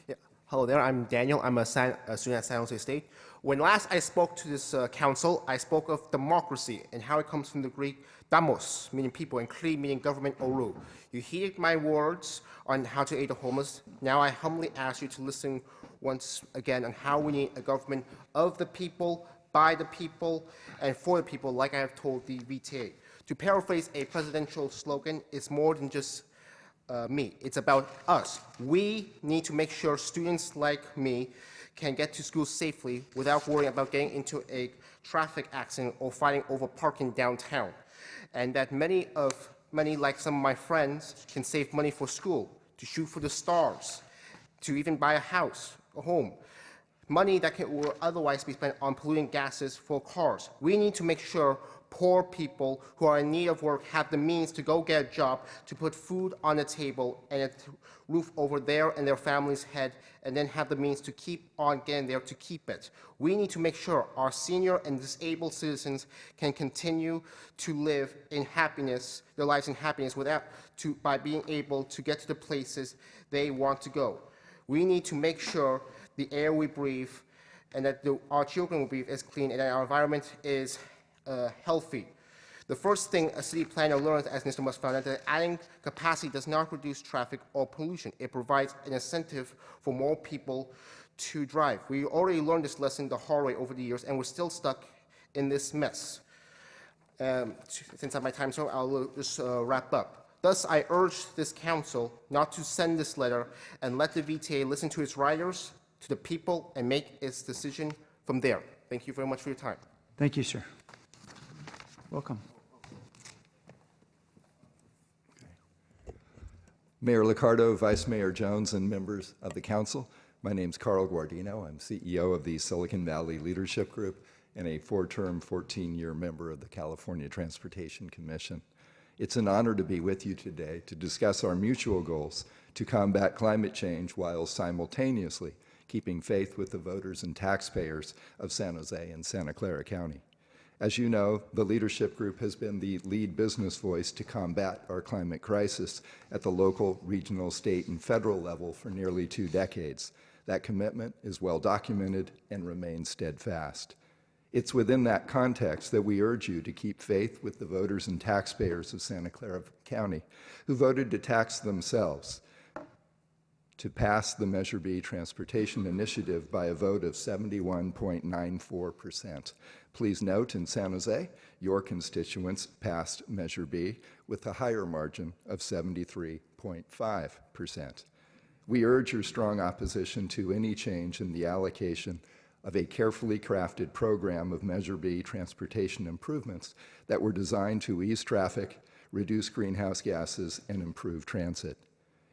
Yeah. Hello there, I'm Daniel. I'm a student at San Jose State. When last I spoke to this council, I spoke of democracy and how it comes from the Greek damos, meaning people, and kli, meaning government or rule. You heeded my words on how to aid the homeless. Now I humbly ask you to listen once again on how we need a government of the people, by the people, and for the people, like I have told the VTA. To paraphrase a presidential slogan, it's more than just me. It's about us. We need to make sure students like me can get to school safely without worrying about getting into a traffic accident or fighting over parking downtown. And that many, like some of my friends, can save money for school, to shoot for the stars, to even buy a house, a home. Money that will otherwise be spent on polluting gases for cars. We need to make sure poor people who are in need of work have the means to go get a job, to put food on the table and a roof over their and their family's head, and then have the means to keep on getting there to keep it. We need to make sure our senior and disabled citizens can continue to live in happiness, their lives in happiness, by being able to get to the places they want to go. We need to make sure the air we breathe and that our children will breathe is clean and that our environment is healthy. The first thing a city planner learns, as Mr. Musk found out, that adding capacity does not reduce traffic or pollution. It provides an incentive for more people to drive. We already learned this lesson the hard way over the years, and we're still stuck in this mess. Since my time's up, I'll just wrap up. Thus, I urge this council not to send this letter and let the VTA listen to its riders, to the people, and make its decision from there. Thank you very much for your time. Thank you, sir. Welcome. Mayor Liccardo, Vice Mayor Jones, and members of the council. My name's Carl Guardino. I'm CEO of the Silicon Valley Leadership Group and a four-term, 14-year member of the California Transportation Commission. It's an honor to be with you today to discuss our mutual goals to combat climate change while simultaneously keeping faith with the voters and taxpayers of San Jose and Santa Clara County. As you know, the leadership group has been the lead business voice to combat our climate crisis at the local, regional, state, and federal level for nearly 2 decades. That commitment is well documented and remains steadfast. It's within that context that we urge you to keep faith with the voters and taxpayers of Santa Clara County who voted to tax themselves, to pass the Measure B Transportation Initiative by a vote of 71.94%. Please note, in San Jose, your constituents passed Measure B with a higher margin of 73.5%. We urge your strong opposition to any change in the allocation of a carefully crafted program of Measure B transportation improvements that were designed to ease traffic, reduce greenhouse gases, and improve transit.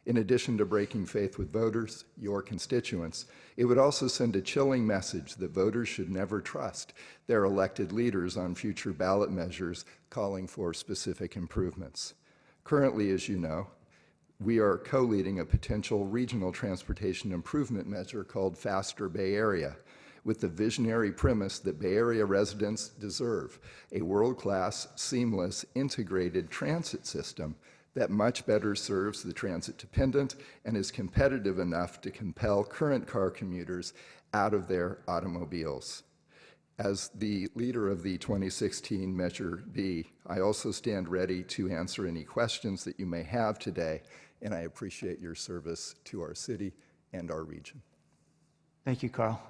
In addition to breaking faith with voters, your constituents, it would also send a chilling message that voters should never trust their elected leaders on future ballot measures calling for specific improvements. Currently, as you know, we are co-leading a potential regional transportation improvement measure called Faster Bay Area, with the visionary premise that Bay Area residents deserve a world-class, seamless, integrated transit system that much better serves the transit-dependent and is competitive enough to compel current car commuters out of their automobiles. As the leader of the 2016 Measure B, I also stand ready to answer any questions that you may have today, and I appreciate your service to our city and our region. Thank you, Carl.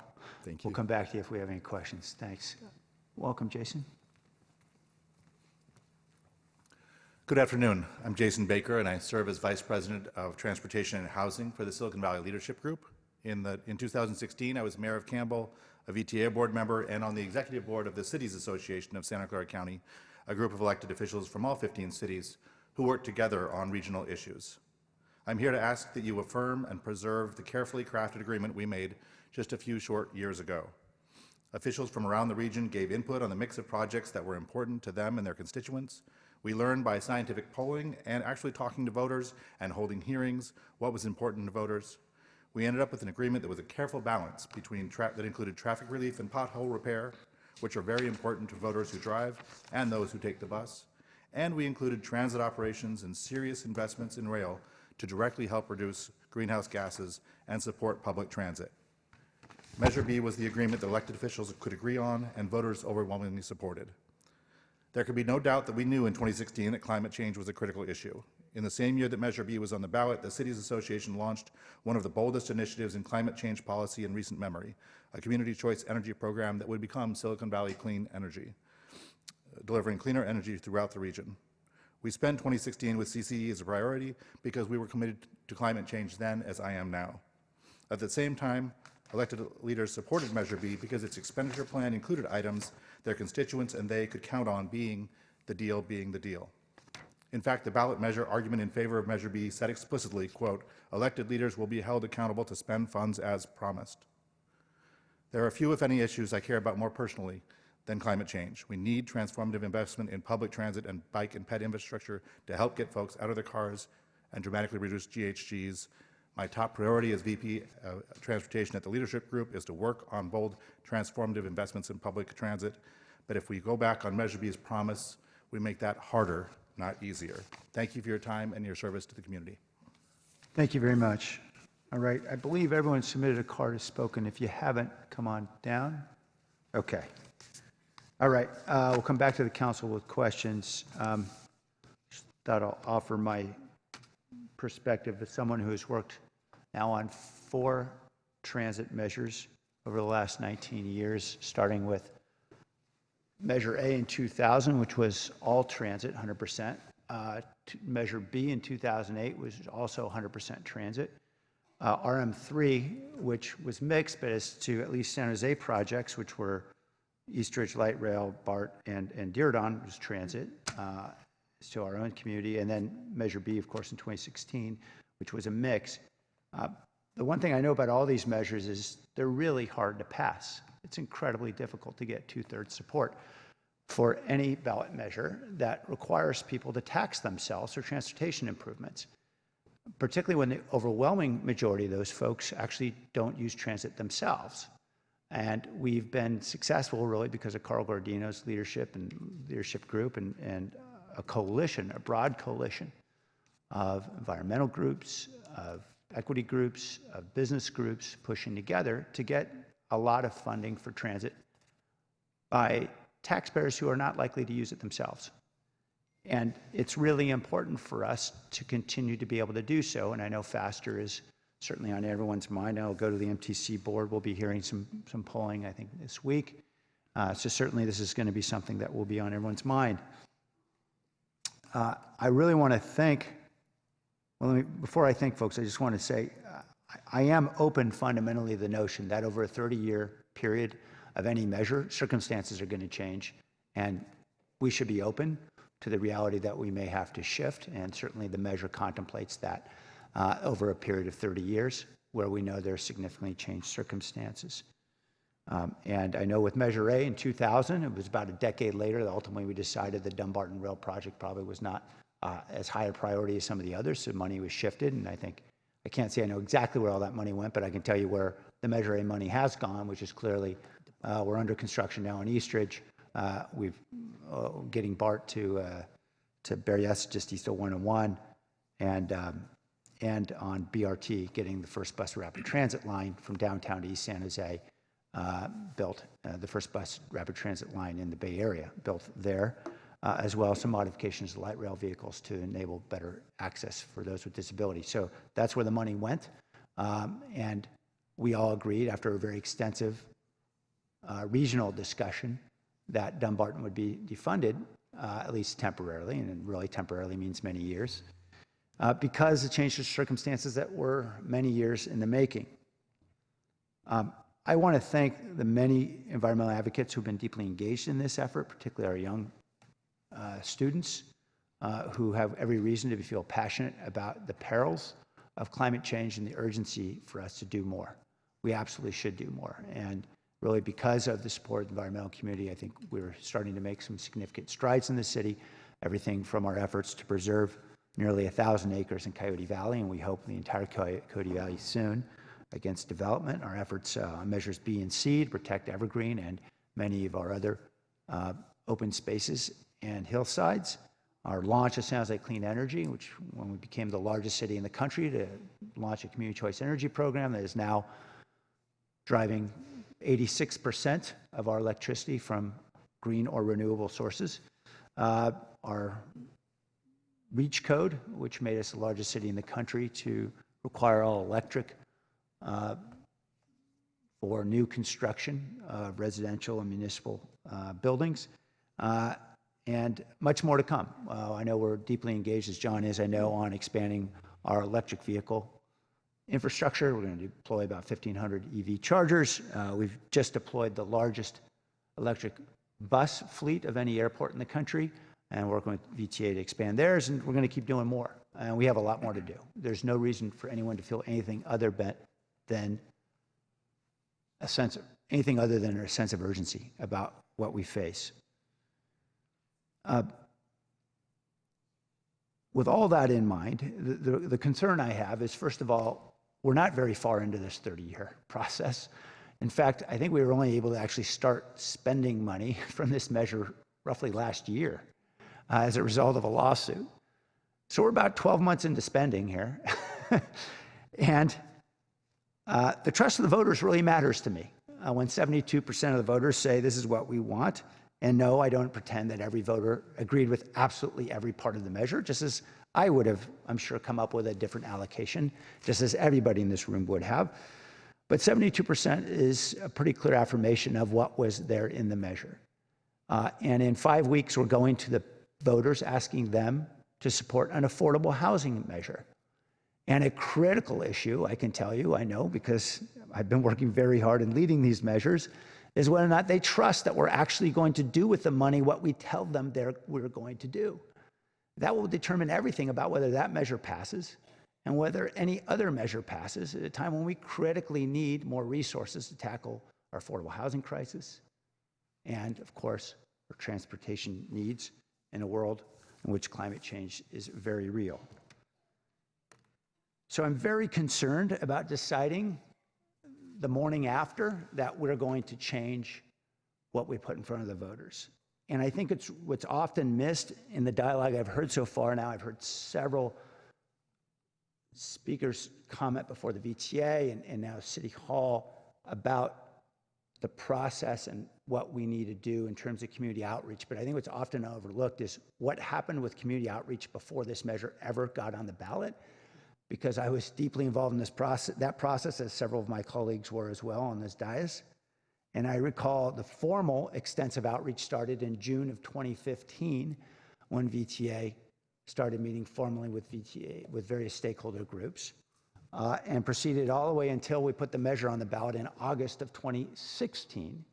Thank you. We'll come back to you if we have any questions. Thanks. Welcome, Jason. Good afternoon. I'm Jason Baker, and I serve as Vice President of Transportation and Housing for the Silicon Valley Leadership Group. In 2016, I was Mayor of Campbell, a VTA board member, and on the executive board of the Cities Association of Santa Clara County, a group of elected officials from all 15 cities who work together on regional issues. I'm here to ask that you affirm and preserve the carefully crafted agreement we made just a few short years ago. Officials from around the region gave input on the mix of projects that were important to them and their constituents. We learned by scientific polling and actually talking to voters and holding hearings what was important to voters. We ended up with an agreement that was a careful balance between that included traffic relief and pothole repair, which are very important to voters who drive and those who take the bus. And we included transit operations and serious investments in rail to directly help reduce greenhouse gases and support public transit. Measure B was the agreement that elected officials could agree on and voters overwhelmingly supported. There could be no doubt that we knew in 2016 that climate change was a critical issue. In the same year that Measure B was on the ballot, the Cities Association launched one of the boldest initiatives in climate change policy in recent memory, a community choice energy program that would become Silicon Valley Clean Energy, delivering cleaner energy throughout the region. We spent 2016 with CCE as a priority because we were committed to climate change then, as I am now. At the same time, elected leaders supported Measure B because its expenditure plan included items their constituents and they could count on being the deal. In fact, the ballot measure argument in favor of Measure B said explicitly, quote, elected leaders will be held accountable to spend funds as promised. There are few, if any, issues I care about more personally than climate change. We need transformative investment in public transit and bike and ped infrastructure to help get folks out of their cars and dramatically reduce GHGs. My top priority as VP Transportation at the Leadership Group is to work on bold transformative investments in public transit. But if we go back on Measure B's promise, we make that harder, not easier. Thank you for your time and your service to the community. Thank you very much. All right, I believe everyone submitted a card has spoken. If you haven't, come on down. Okay. All right, we'll come back to the council with questions. Just thought I'll offer my perspective as someone who has worked now on 4 transit measures over the last 19 years, starting with Measure A in 2000, which was all transit, 100%. Measure B in 2008 was also 100% transit. RM3, which was mixed, but as to at least San Jose projects, which were Eastridge Light Rail, BART, and Diridon, was transit to our own community. And then Measure B, of course, in 2016, which was a mix. The one thing I know about all these measures is they're really hard to pass. It's incredibly difficult to get 2/3 support for any ballot measure that requires people to tax themselves for transportation improvements, particularly when the overwhelming majority of those folks actually don't use transit themselves. And we've been successful really because of Carl Gordino's leadership and leadership group and a coalition, a broad coalition of environmental groups, of equity groups, of business groups pushing together to get a lot of funding for transit by taxpayers who are not likely to use it themselves. And it's really important for us to continue to be able to do so. And I know faster is certainly on everyone's mind. I'll go to the MTC board. We'll be hearing some polling, I think, this week. So certainly this is going to be something that will be on everyone's mind. I really want to thank, well, before I thank folks, I just want to say I am open fundamentally to the notion that over a 30-year period of any measure, circumstances are going to change, and we should be open to the reality that we may have to shift, and certainly the measure contemplates that over a period of 30 years where we know there are significantly changed circumstances. And I know with Measure A in 2000, it was about a decade later that ultimately we decided the Dumbarton Rail project probably was not as high a priority as some of the others, so money was shifted, and I think, I can't say I know exactly where all that money went, but I can tell you where the Measure A money has gone, which is clearly, we're under construction now in Eastridge. We've getting BART to Berryessa, just east of 101, and on BRT, getting the first bus rapid transit line from downtown to East San Jose built, the first bus rapid transit line in the Bay Area built there, as well as some modifications to light rail vehicles to enable better access for those with disabilities. So that's where the money went, and we all agreed after a very extensive regional discussion that Dumbarton would be defunded, at least temporarily, and really temporarily means many years, because it changed the circumstances that were many years in the making. I want to thank the many environmental advocates who've been deeply engaged in this effort, particularly our young students who have every reason to feel passionate about the perils of climate change and the urgency for us to do more. We absolutely should do more. And really, because of the support of the environmental community, I think we're starting to make some significant strides in the city, everything from our efforts to preserve nearly 1,000 acres in Coyote Valley, and we hope the entire Coyote Valley soon, against development, our efforts on Measures B and C to protect evergreen and many of our other open spaces and hillsides, our launch of San Jose Clean Energy, which when we became the largest city in the country to launch a community choice energy program that is now driving 86% of our electricity from green or renewable sources. Our REACH code, which made us the largest city in the country to require all electric for new construction of residential and municipal buildings, and much more to come. I know we're deeply engaged, as John is, I know, on expanding our electric vehicle infrastructure. We're going to deploy about 1,500 EV chargers. We've just deployed the largest electric bus fleet of any airport in the country, and we're working with VTA to expand theirs, and we're going to keep doing more. And we have a lot more to do. There's no reason for anyone to feel anything other than a sense of urgency about what we face. With all that in mind, the concern I have is, first of all, we're not very far into this 30-year process. In fact, I think we were only able to actually start spending money from this measure roughly last year as a result of a lawsuit. So we're about 12 months into spending here. And the trust of the voters really matters to me. When 72% of the voters say this is what we want, and no, I don't pretend that every voter agreed with absolutely every part of the measure, just as I would have, I'm sure, come up with a different allocation, just as everybody in this room would have. But 72% is a pretty clear affirmation of what was there in the measure. And in 5 weeks, we're going to the voters asking them to support an affordable housing measure. And a critical issue, I can tell you, I know because I've been working very hard in leading these measures, is whether or not they trust that we're actually going to do with the money what we tell them we're going to do. That will determine everything about whether that measure passes and whether any other measure passes at a time when we critically need more resources to tackle our affordable housing crisis and, of course, our transportation needs in a world in which climate change is very real. So I'm very concerned about deciding the morning after that we're going to change what we put in front of the voters. And I think it's what's often missed in the dialogue I've heard so far. Now I've heard several speakers comment before the VTA and now City Hall about the process and what we need to do in terms of community outreach. But I think what's often overlooked is what happened with community outreach before this measure ever got on the ballot, because I was deeply involved in that process, as several of my colleagues were as well on this dais. And I recall the formal extensive outreach started in June of 2015 when VTA started meeting formally with various stakeholder groups, and proceeded all the way until we put the measure on the ballot in August of 2016.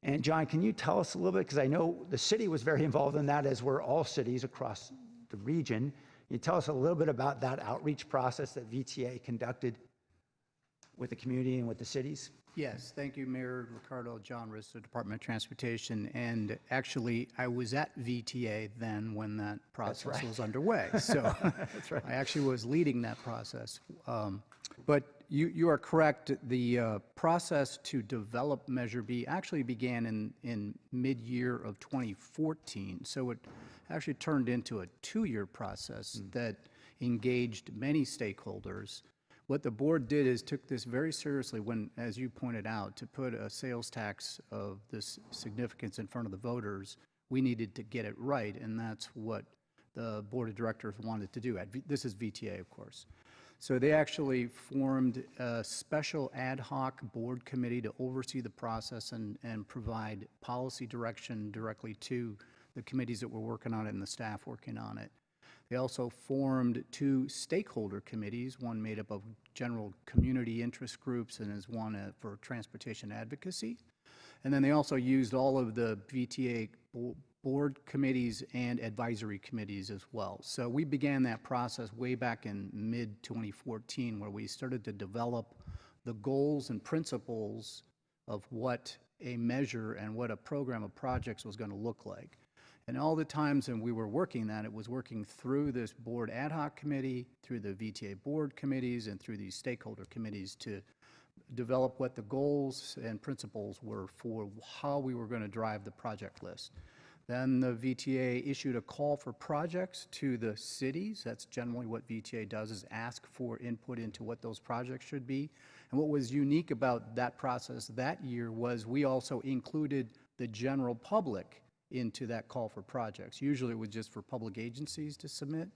And John, can you tell us a little bit, because I know the city was very involved in that, as were all cities across the region. Can you tell us a little bit about that outreach process that VTA conducted with the community and with the cities? Yes, thank you, Mayor Ricardo. John Risto, Department of Transportation. And actually, I was at VTA then when that process was underway. So That's right. I actually was leading that process. But you are correct. The process to develop Measure B actually began in mid-year of 2014. So it actually turned into a 2-year process that engaged many stakeholders. What the board did is took this very seriously when, as you pointed out, to put a sales tax of this significance in front of the voters, we needed to get it right, and that's what the board of directors wanted to do. This is VTA, of course. So they actually formed a special ad hoc board committee to oversee the process and provide policy direction directly to the committees that were working on it and the staff working on it. They also formed 2 stakeholder committees, one made up of general community interest groups and is one for transportation advocacy. And then they also used all of the VTA board committees and advisory committees as well. So we began that process way back in mid-2014, where we started to develop the goals and principles of what a measure and what a program of projects was going to look like. And all the times when we were working that, it was working through this board ad hoc committee, through the VTA board committees, and through these stakeholder committees to develop what the goals and principles were for how we were going to drive the project list. Then the VTA issued a call for projects to the cities. That's generally what VTA does, is ask for input into what those projects should be. And what was unique about that process that year was we also included the general public into that call for projects. Usually it was just for public agencies to submit,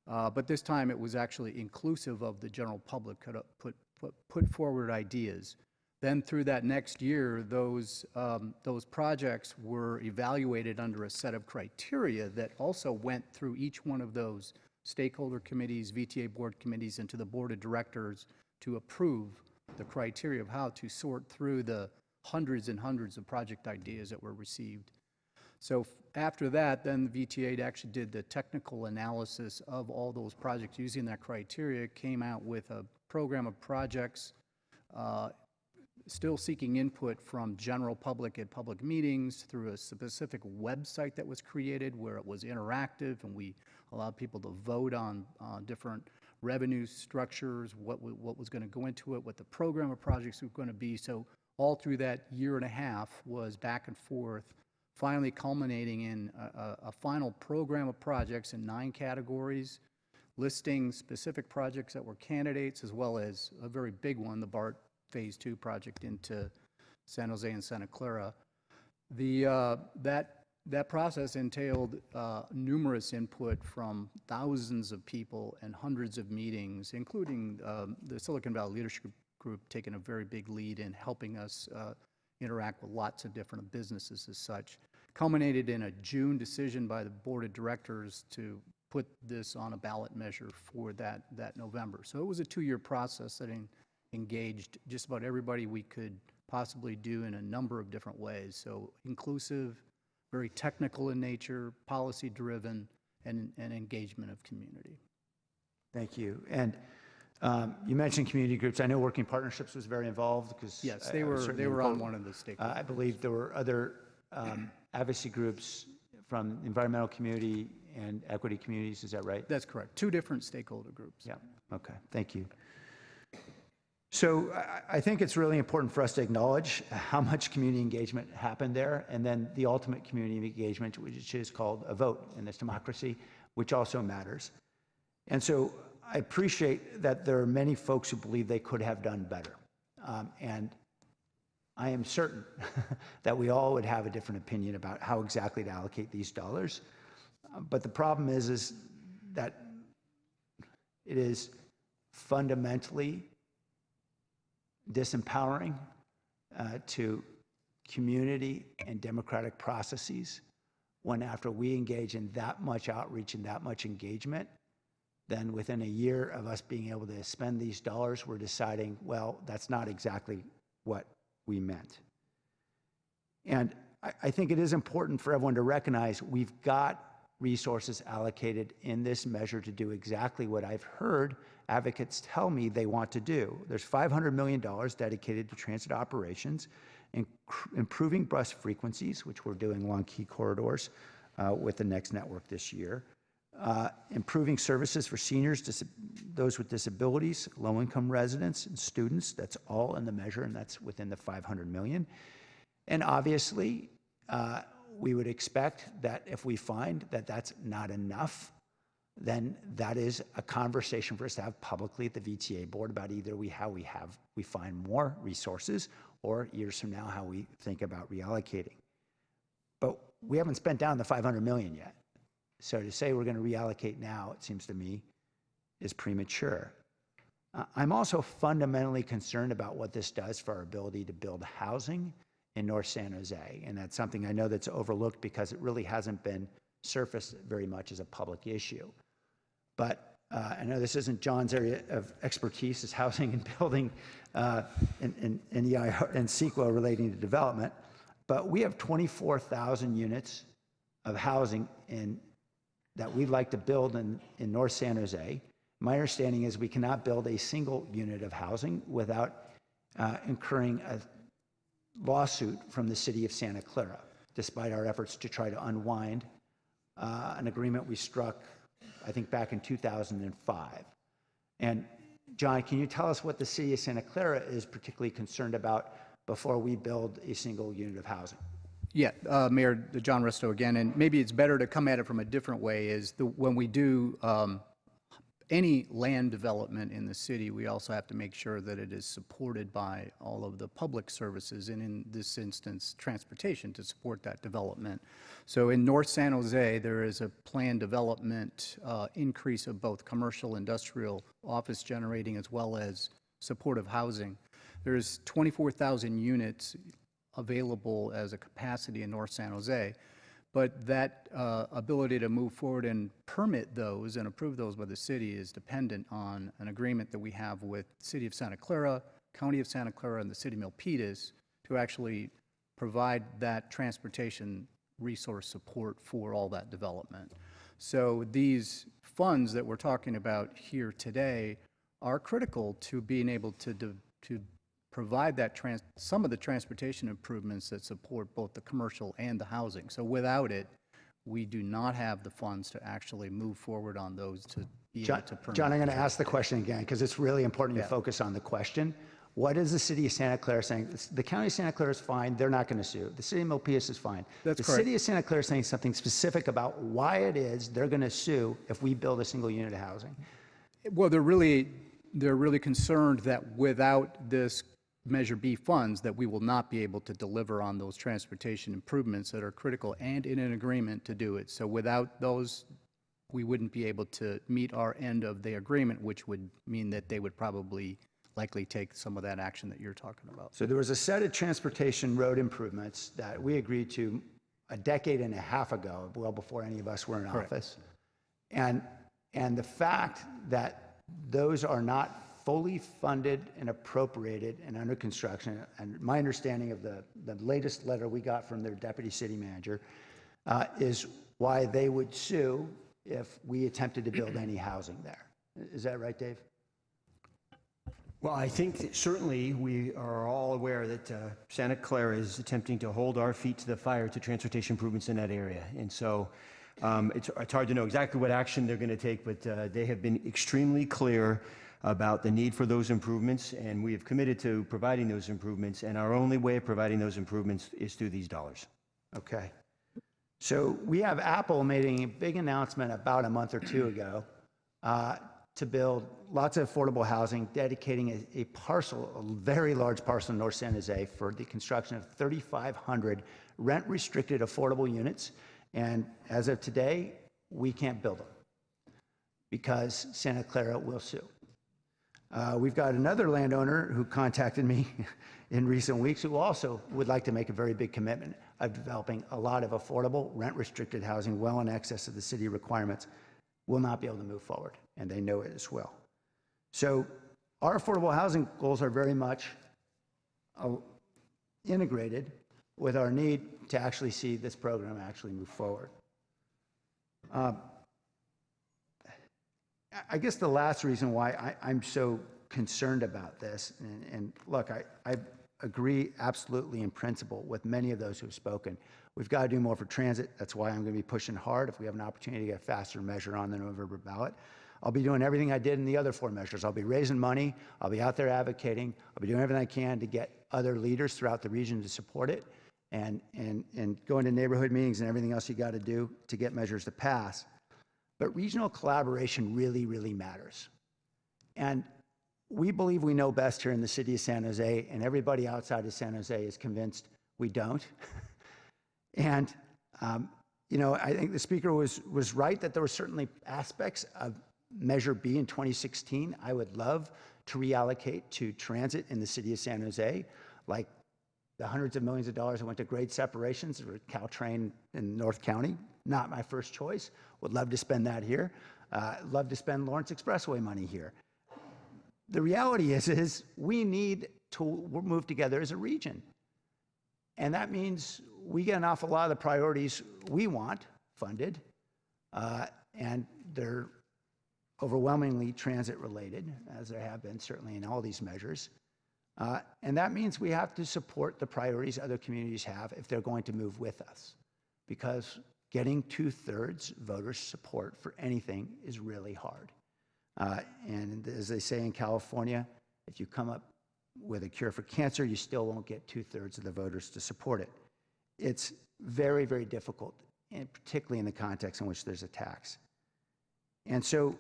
but this time it was actually inclusive of the general public could put forward ideas. Then through that next year, those projects were evaluated under a set of criteria that also went through each one of those stakeholder committees, VTA board committees, and to the board of directors to approve the criteria of how to sort through the hundreds and hundreds of project ideas that were received. So after that, then the VTA actually did the technical analysis of all those projects using that criteria, came out with a program of projects still seeking input from general public at public meetings through a specific website that was created where it was interactive and we allowed people to vote on different revenue structures, what was going to go into it, what the program of projects were going to be. So all through that year and a half was back and forth, finally culminating in a final program of projects in 9 categories, listing specific projects that were candidates, as well as a very big one, the BART Phase 2 project into San Jose and Santa Clara. That process entailed numerous input from thousands of people and hundreds of meetings, including the Silicon Valley Leadership Group taking a very big lead in helping us interact with lots of different businesses as such. Culminated in a June decision by the board of directors to put this on a ballot measure for that November. So it was a 2-year process that engaged just about everybody we could possibly do in a number of different ways. So inclusive, very technical in nature, policy-driven, and engagement of community. Thank you. And you mentioned community groups. I know Working Partnerships was very involved because yes, they were on one of the stakeholders. I believe there were other advocacy groups from environmental community and equity communities. Is that right? That's correct. 2 different stakeholder groups. Yeah. Okay. Thank you. So I think it's really important for us to acknowledge how much community engagement happened there, and then the ultimate community engagement, which is called a vote in this democracy, which also matters. And so I appreciate that there are many folks who believe they could have done better. And I am certain that we all would have a different opinion about how exactly to allocate these dollars. But the problem is that it is fundamentally disempowering to community and democratic processes when after we engage in that much outreach and that much engagement, then within a year of us being able to spend these dollars, we're deciding, well, that's not exactly what we meant. And I think it is important for everyone to recognize we've got resources allocated in this measure to do exactly what I've heard advocates tell me they want to do. There's $500 million dedicated to transit operations, improving bus frequencies, which we're doing along key corridors with the next network this year, improving services for seniors, those with disabilities, low-income residents, and students. That's all in the measure, and that's within the $500 million. And obviously, we would expect that if we find that that's not enough, then that is a conversation for us to have publicly at the VTA board about either how we find more resources, or years from now how we think about reallocating. But we haven't spent down the $500 million yet. So to say we're going to reallocate now, it seems to me, is premature. I'm also fundamentally concerned about what this does for our ability to build housing in North San Jose. And that's something I know that's overlooked because it really hasn't been surfaced very much as a public issue. But I know this isn't John's area of expertise, is housing and building and CEQA relating to development. But we have 24,000 units of housing that we'd like to build in North San Jose. My understanding is we cannot build a single unit of housing without incurring a lawsuit from the city of Santa Clara, despite our efforts to try to unwind an agreement we struck, I think, back in 2005. And John, can you tell us what the city of Santa Clara is particularly concerned about before we build a single unit of housing? Yeah, Mayor John Resto again, and maybe it's better to come at it from a different way, is when we do any land development in the city, we also have to make sure that it is supported by all of the public services, and in this instance, transportation to support that development. So in North San Jose, there is a planned development increase of both commercial, industrial, office generating, as well as supportive housing. There's 24,000 units available as a capacity in North San Jose. But that ability to move forward and permit those and approve those by the city is dependent on an agreement that we have with the City of Santa Clara, County of Santa Clara, and the City of Milpitas to actually provide that transportation resource support for all that development. So these funds that we're talking about here today are critical to being able to provide that some of the transportation improvements that support both the commercial and the housing. So without it, we do not have the funds to actually move forward on those to be able to permit. John, I'm going to ask the question again because it's really important to focus on the question. What is the city of Santa Clara saying? The county of Santa Clara is fine. They're not going to sue. The city of Milpitas is fine. That's the correct. city of Santa Clara is saying something specific about why it is they're going to sue if we build a single unit of housing. Well, they're really concerned that without this Measure B funds, that we will not be able to deliver on those transportation improvements that are critical and in an agreement to do it. So without those, we wouldn't be able to meet our end of the agreement, which would mean that they would probably likely take some of that action that you're talking about. So there was a set of transportation road improvements that we agreed to a decade and a half ago, well before any of us were in office. And the fact that those are not fully funded and appropriated and under construction, and my understanding of the latest letter we got from their deputy city manager is why they would sue if we attempted to build any housing there. Is that right, Dave? Well, I think that certainly we are all aware that Santa Clara is attempting to hold our feet to the fire to transportation improvements in that area. And so it's hard to know exactly what action they're going to take, but they have been extremely clear about the need for those improvements, and we have committed to providing those improvements, and our only way of providing those improvements is through these dollars. Okay. So we have Apple making a big announcement about a month or two ago to build lots of affordable housing, dedicating a parcel, a very large parcel in North San Jose for the construction of 3,500 rent-restricted affordable units. And as of today, we can't build them because Santa Clara will sue. We've got another landowner who contacted me in recent weeks who also would like to make a very big commitment of developing a lot of affordable rent-restricted housing well in excess of the city requirements. Will not be able to move forward, and they know it as well. So our affordable housing goals are very much integrated with our need to actually see this program actually move forward. I guess the last reason why I'm so concerned about this, and look, I agree absolutely in principle with many of those who've spoken. We've got to do more for transit. That's why I'm going to be pushing hard. If we have an opportunity to get a faster measure on the November ballot, I'll be doing everything I did in the other 4 measures. I'll be raising money. I'll be out there advocating. I'll be doing everything I can to get other leaders throughout the region to support it and going to neighborhood meetings and everything else you got to do to get measures to pass. But regional collaboration really, really matters. And we believe we know best here in the city of San Jose, and everybody outside of San Jose is convinced we don't. And, you know, I think the speaker was right that there were certainly aspects of Measure B in 2016 I would love to reallocate to transit in the city of San Jose, like the hundreds of millions of dollars that went to grade separations or Caltrain in North County. Not my first choice. Would love to spend that here. Love to spend Lawrence Expressway money here. The reality is we need to move together as a region. And that means we get an awful lot of the priorities we want funded, and they're overwhelmingly transit related, as there have been certainly in all these measures. And that means we have to support the priorities other communities have if they're going to move with us. Because getting 2/3 voter support for anything is really hard. And as they say in California, if you come up with a cure for cancer, you still won't get 2/3 of the voters to support it. It's very, very difficult, and particularly in the context in which there's a tax. And so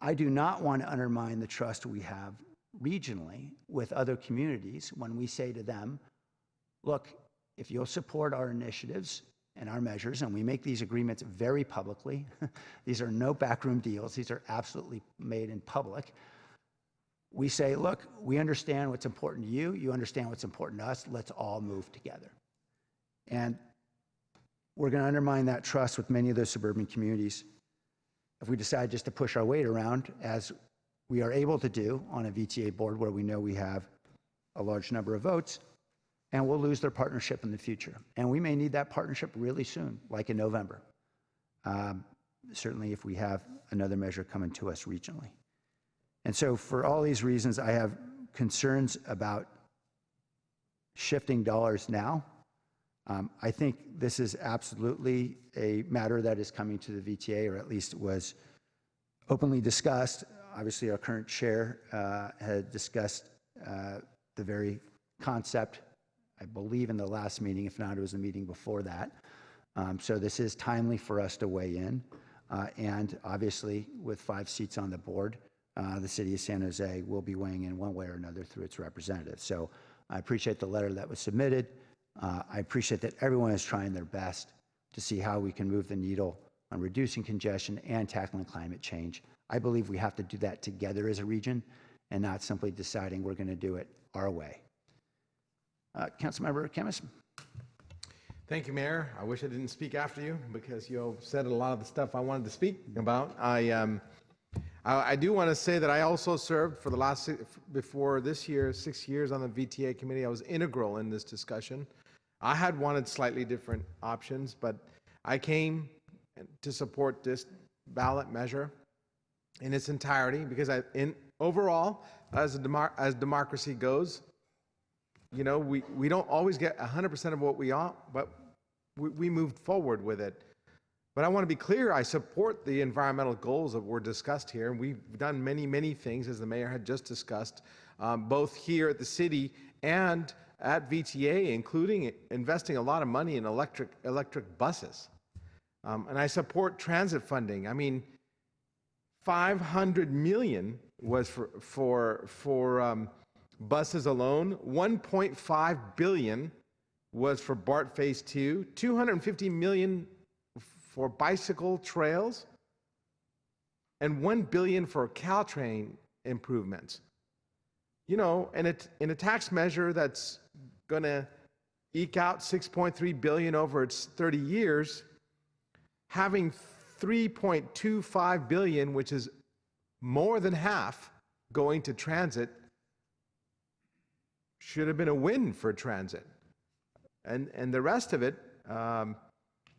I do not want to undermine the trust we have regionally with other communities when we say to them, look, if you'll support our initiatives and our measures, and we make these agreements very publicly, these are no backroom deals, these are absolutely made in public. We say, look, we understand what's important to you, you understand what's important to us, let's all move together. And we're going to undermine that trust with many of those suburban communities if we decide just to push our weight around, as we are able to do on a VTA board where we know we have a large number of votes, and we'll lose their partnership in the future. And we may need that partnership really soon, like in November. Certainly if we have another measure coming to us regionally. And so for all these reasons, I have concerns about shifting dollars now. I think this is absolutely a matter that is coming to the VTA, or at least was openly discussed. Obviously, our current chair had discussed the very concept, I believe, in the last meeting. If not, it was the meeting before that. So this is timely for us to weigh in. And obviously, with 5 seats on the board, the city of San Jose will be weighing in one way or another through its representatives. So I appreciate the letter that was submitted. I appreciate that everyone is trying their best to see how we can move the needle on reducing congestion and tackling climate change. I believe we have to do that together as a region and not simply deciding we're going to do it our way. Councilmember Kemmis. Thank you, Mayor. I wish I didn't speak after you because you said a lot of the stuff I wanted to speak about. I do want to say that I also served for the last, before this year, 6 years on the VTA committee. I was integral in this discussion. I had wanted slightly different options, but I came to support this ballot measure in its entirety because overall, as democracy goes, you know, we don't always get 100% of what we want, but we moved forward with it. But I want to be clear, I support the environmental goals that were discussed here. And we've done many, many things, as the mayor had just discussed, both here at the city and at VTA, including investing a lot of money in electric buses. And I support transit funding. I mean, $500 million was for buses alone. $1.5 billion was for BART Phase 2. $250 million for bicycle trails, and $1 billion for Caltrain improvements. You know, and in a tax measure that's going to eke out $6.3 billion over its 30 years, having $3.25 billion, which is more than half, going to transit, should have been a win for transit. And the rest of it,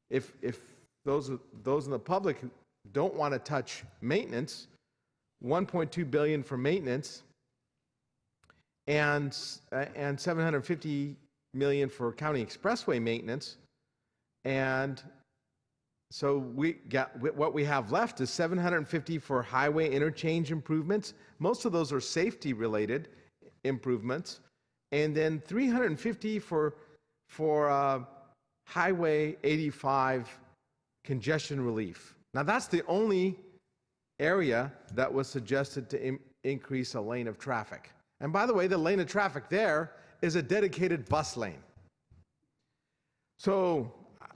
if those in the public who don't want to touch maintenance, $1.2 billion for maintenance, and $750 million for county expressway maintenance, and so what we have left is $750 for highway interchange improvements. Most of those are safety-related improvements, and then $350 for Highway 85 congestion relief. Now that's the only area that was suggested to increase a lane of traffic. And by the way, the lane of traffic there is a dedicated bus lane. So,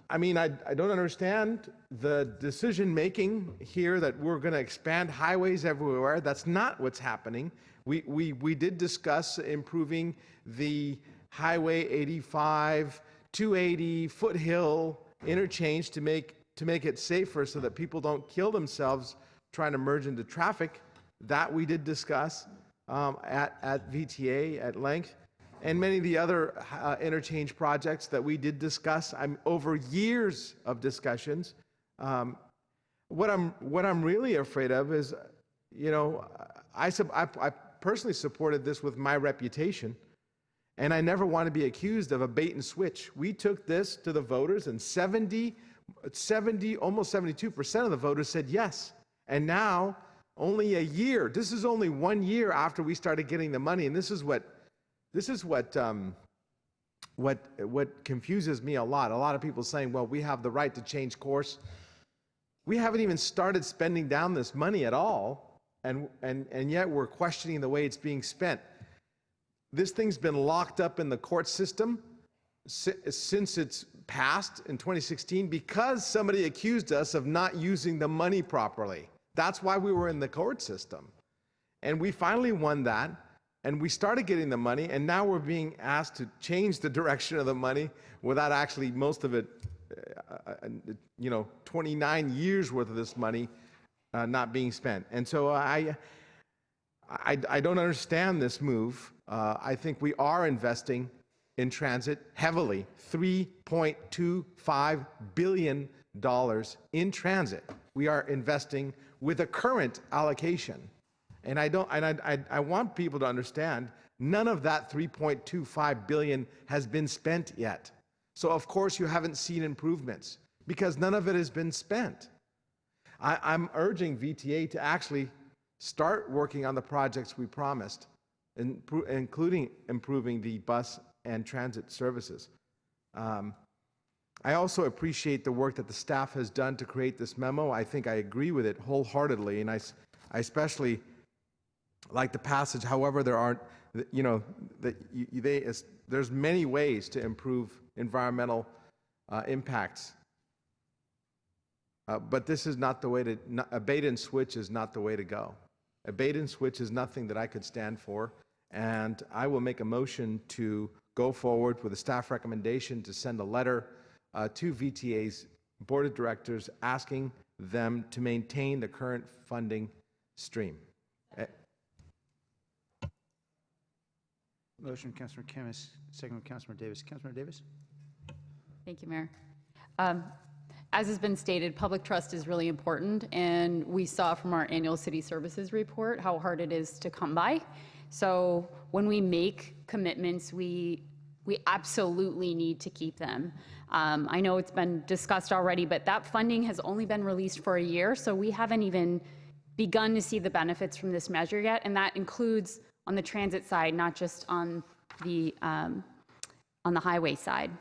I mean, I don't understand the decision-making here that we're going to expand highways everywhere. That's not what's happening. We did discuss improving the Highway 85, 280, Foothill interchange to make it safer so that people don't kill themselves trying to merge into traffic. That we did discuss at VTA at length, and many of the other interchange projects that we did discuss. Over years of discussions. What I'm really afraid of is, you know, I personally supported this with my reputation, and I never want to be accused of a bait and switch. We took this to the voters, and almost 72% of the voters said yes. And now, only a year, this is only 1 year after we started getting the money, and this is what confuses me a lot. A lot of people saying, well, we have the right to change course. We haven't even started spending down this money at all, and yet we're questioning the way it's being spent. This thing's been locked up in the court system since it's passed in 2016 because somebody accused us of not using the money properly. That's why we were in the court system. And we finally won that, and we started getting the money, and now we're being asked to change the direction of the money without actually most of it, 29 years worth of this money not being spent. And so I don't understand this move. I think we are investing in transit heavily, $3.25 billion in transit. We are investing with a current allocation. And I want people to understand None of that 3.25 billion has been spent yet. So of course you haven't seen improvements because none of it has been spent. I'm urging VTA to actually start working on the projects we promised, including improving the bus and transit services. I also appreciate the work that the staff has done to create this memo. I think I agree with it wholeheartedly, and I especially like the passage. However, there aren't, you know, there's many ways to improve environmental impacts. But this is not the way to, a bait and switch is not the way to go. A bait and switch is nothing that I could stand for, and I will make a motion to go forward with a staff recommendation to send a letter to VTA's Board of Directors asking them to maintain the current funding stream. Motion, Councilor Camus, second, Councilor Davis. Councilor Davis? Thank you, Mayor. As has been stated, public trust is really important, and we saw from our annual city services report how hard it is to come by. So when we make commitments, we absolutely need to keep them. I know it's been discussed already, but that funding has only been released for a year, so we haven't even begun to see the benefits from this measure yet, and that includes on the transit side, not just on the highway side.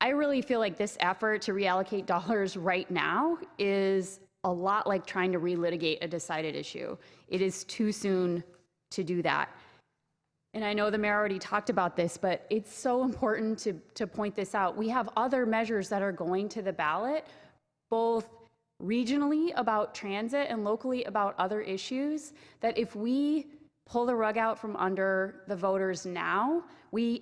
I really feel like this effort to reallocate dollars right now is a lot like trying to relitigate a decided issue. It is too soon to do that. And I know the mayor already talked about this, but it's so important to point this out. We have other measures that are going to the ballot, both regionally about transit and locally about other issues, that if we pull the rug out from under the voters now, we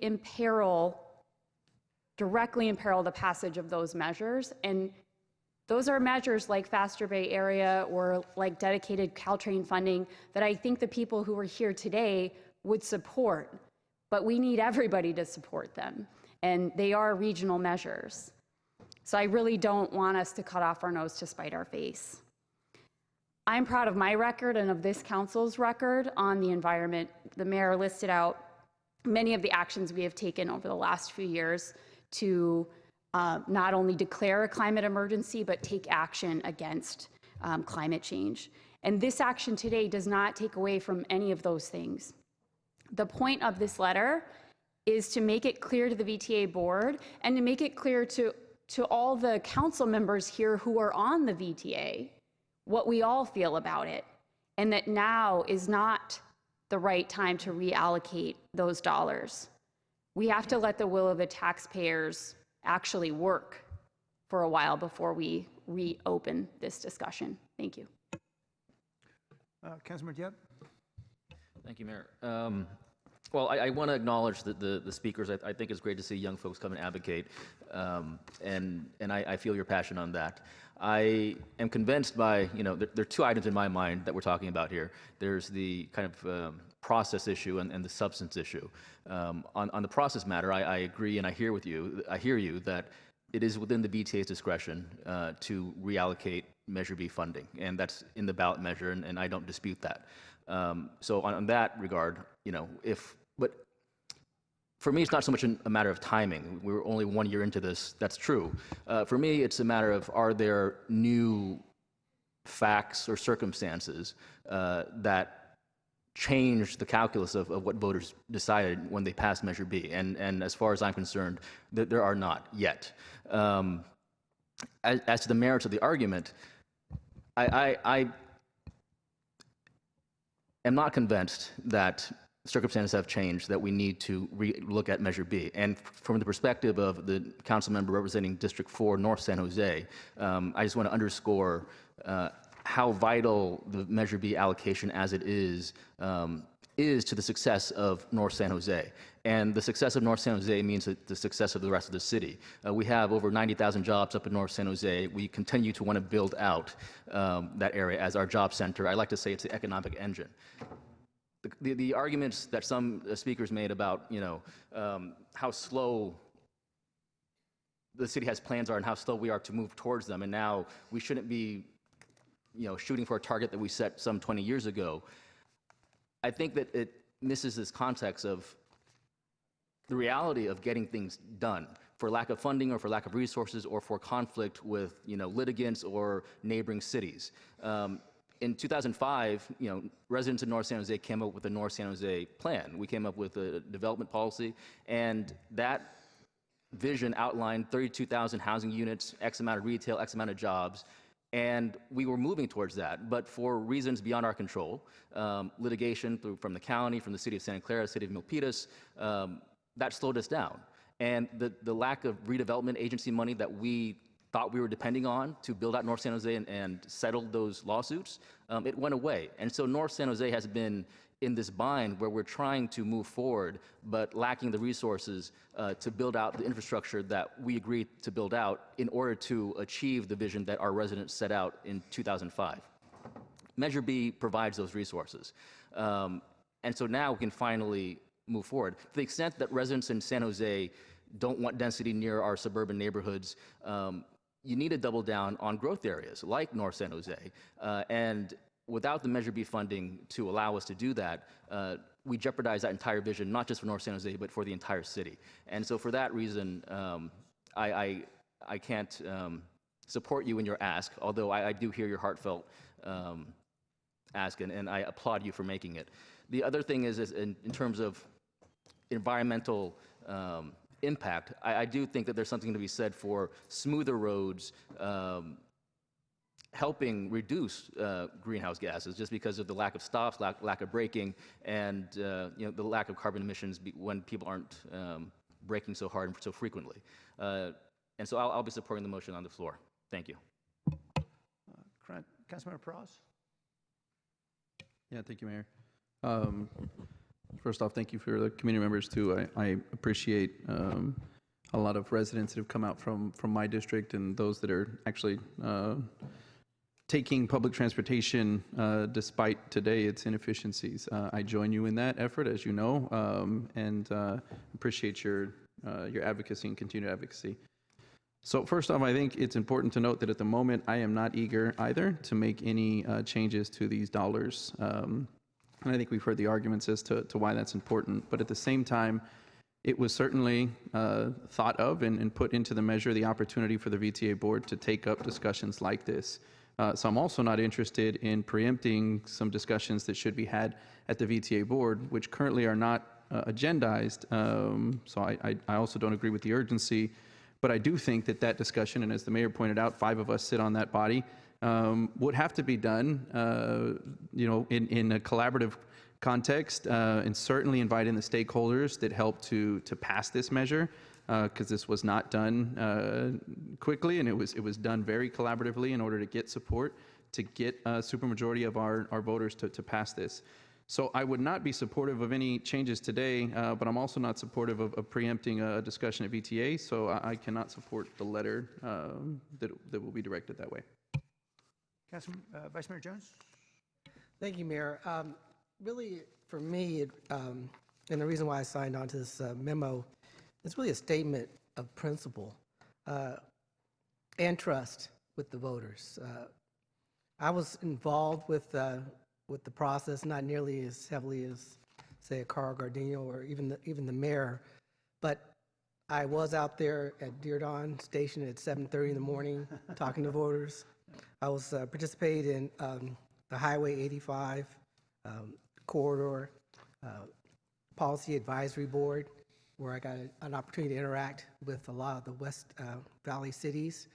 directly imperil the passage of those measures. And those are measures like Faster Bay Area or like dedicated Caltrain funding that I think the people who are here today would support, but we need everybody to support them. And they are regional measures. So I really don't want us to cut off our nose to spite our face. I'm proud of my record and of this council's record on the environment. The mayor listed out many of the actions we have taken over the last few years to not only declare a climate emergency, but take action against climate change. And this action today does not take away from any of those things. The point of this letter is to make it clear to the VTA board and to make it clear to all the council members here who are on the VTA what we all feel about it, and that now is not the right time to reallocate those dollars. We have to let the will of the taxpayers actually work for a while before we reopen this discussion. Thank you. Councilor Diep? Thank you, Mayor. Well, I want to acknowledge the speakers. I think it's great to see young folks come and advocate, and I feel your passion on that. I am convinced by, you know, there are two items in my mind that we're talking about here. There's the kind of process issue and the substance issue. On the process matter, I agree and I hear you that it is within the VTA's discretion to reallocate Measure B funding, and that's in the ballot measure, and I don't dispute that. So on that regard, you know, but for me, it's not so much a matter of timing. We're only 1 year into this. That's true. For me, it's a matter of, are there new facts or circumstances that change the calculus of what voters decided when they passed Measure B? And as far as I'm concerned, there are not yet. As to the merits of the argument, I am not convinced that circumstances have changed that we need to look at Measure B. And from the perspective of the council member representing District 4, North San Jose, I just want to underscore how vital the Measure B allocation as it is to the success of North San Jose. And the success of North San Jose means the success of the rest of the city. We have over 90,000 jobs up in North San Jose. We continue to want to build out that area as our job center. I like to say it's the economic engine. The arguments that some speakers made about, you know, how slow the city has plans are and how slow we are to move towards them, and now we shouldn't be, you know, shooting for a target that we set some 20 years ago. I think that misses this context of the reality of getting things done for lack of funding or for lack of resources or for conflict with litigants or neighboring cities. In 2005, residents in North San Jose came up with the North San Jose plan. We came up with a development policy, and that vision outlined 32,000 housing units, X amount of retail, X amount of jobs, and we were moving towards that. But for reasons beyond our control, litigation from the county, from the city of Santa Clara, city of Milpitas, that slowed us down. And the lack of redevelopment agency money that we thought we were depending on to build out North San Jose and settle those lawsuits, it went away. And so North San Jose has been in this bind where we're trying to move forward, but lacking the resources to build out the infrastructure that we agreed to build out in order to achieve the vision that our residents set out in 2005. Measure B provides those resources. And so now we can finally move forward. To the extent that residents in San Jose don't want density near our suburban neighborhoods, you need to double down on growth areas like North San Jose. And without the Measure B funding to allow us to do that, we jeopardize that entire vision, not just for North San Jose, but for the entire city. And so for that reason, I can't support you in your ask, although I do hear your heartfelt ask, and I applaud you for making it. The other thing is in terms of environmental impact, I do think that there's something to be said for smoother roads helping reduce greenhouse gases just because of the lack of stops, lack of braking, and the lack of carbon emissions when people aren't braking so hard and so frequently. And so I'll be supporting the motion on the floor. Thank you. Councilmember Peraz? Yeah, thank you, Mayor. First off, thank you for the community members too. I appreciate a lot of residents that have come out from my district and those that are actually taking public transportation despite today its inefficiencies. I join you in that effort, as you know, and appreciate your advocacy and continued advocacy. So first off, I think it's important to note that at the moment I am not eager either to make any changes to these dollars. And I think we've heard the arguments as to why that's important. But at the same time, it was certainly thought of and put into the measure the opportunity for the VTA board to take up discussions like this. So I'm also not interested in preempting some discussions that should be had at the VTA board, which currently are not agendized. So I also don't agree with the urgency. But I do think that discussion, and as the mayor pointed out, 5 of us sit on that body, would have to be done, in a collaborative context, and certainly invite in the stakeholders that helped to pass this measure, because this was not done quickly, and it was done very collaboratively in order to get support, to get a supermajority of our voters to pass this. So I would not be supportive of any changes today, but I'm also not supportive of preempting a discussion at VTA, so I cannot support the letter that will be directed that way. Vice Mayor Jones? Thank you, Mayor. Really, for me, and the reason why I signed on to this memo, it's really a statement of principle and trust with the voters. I was involved with the process, not nearly as heavily as, say, a Carl Gardino or even the mayor, but I was out there at Deer Dawn Station at 7:30 in the morning talking to voters. I was participating in the Highway 85 corridor policy advisory board, where I got an opportunity to interact with a lot of the West Valley cities.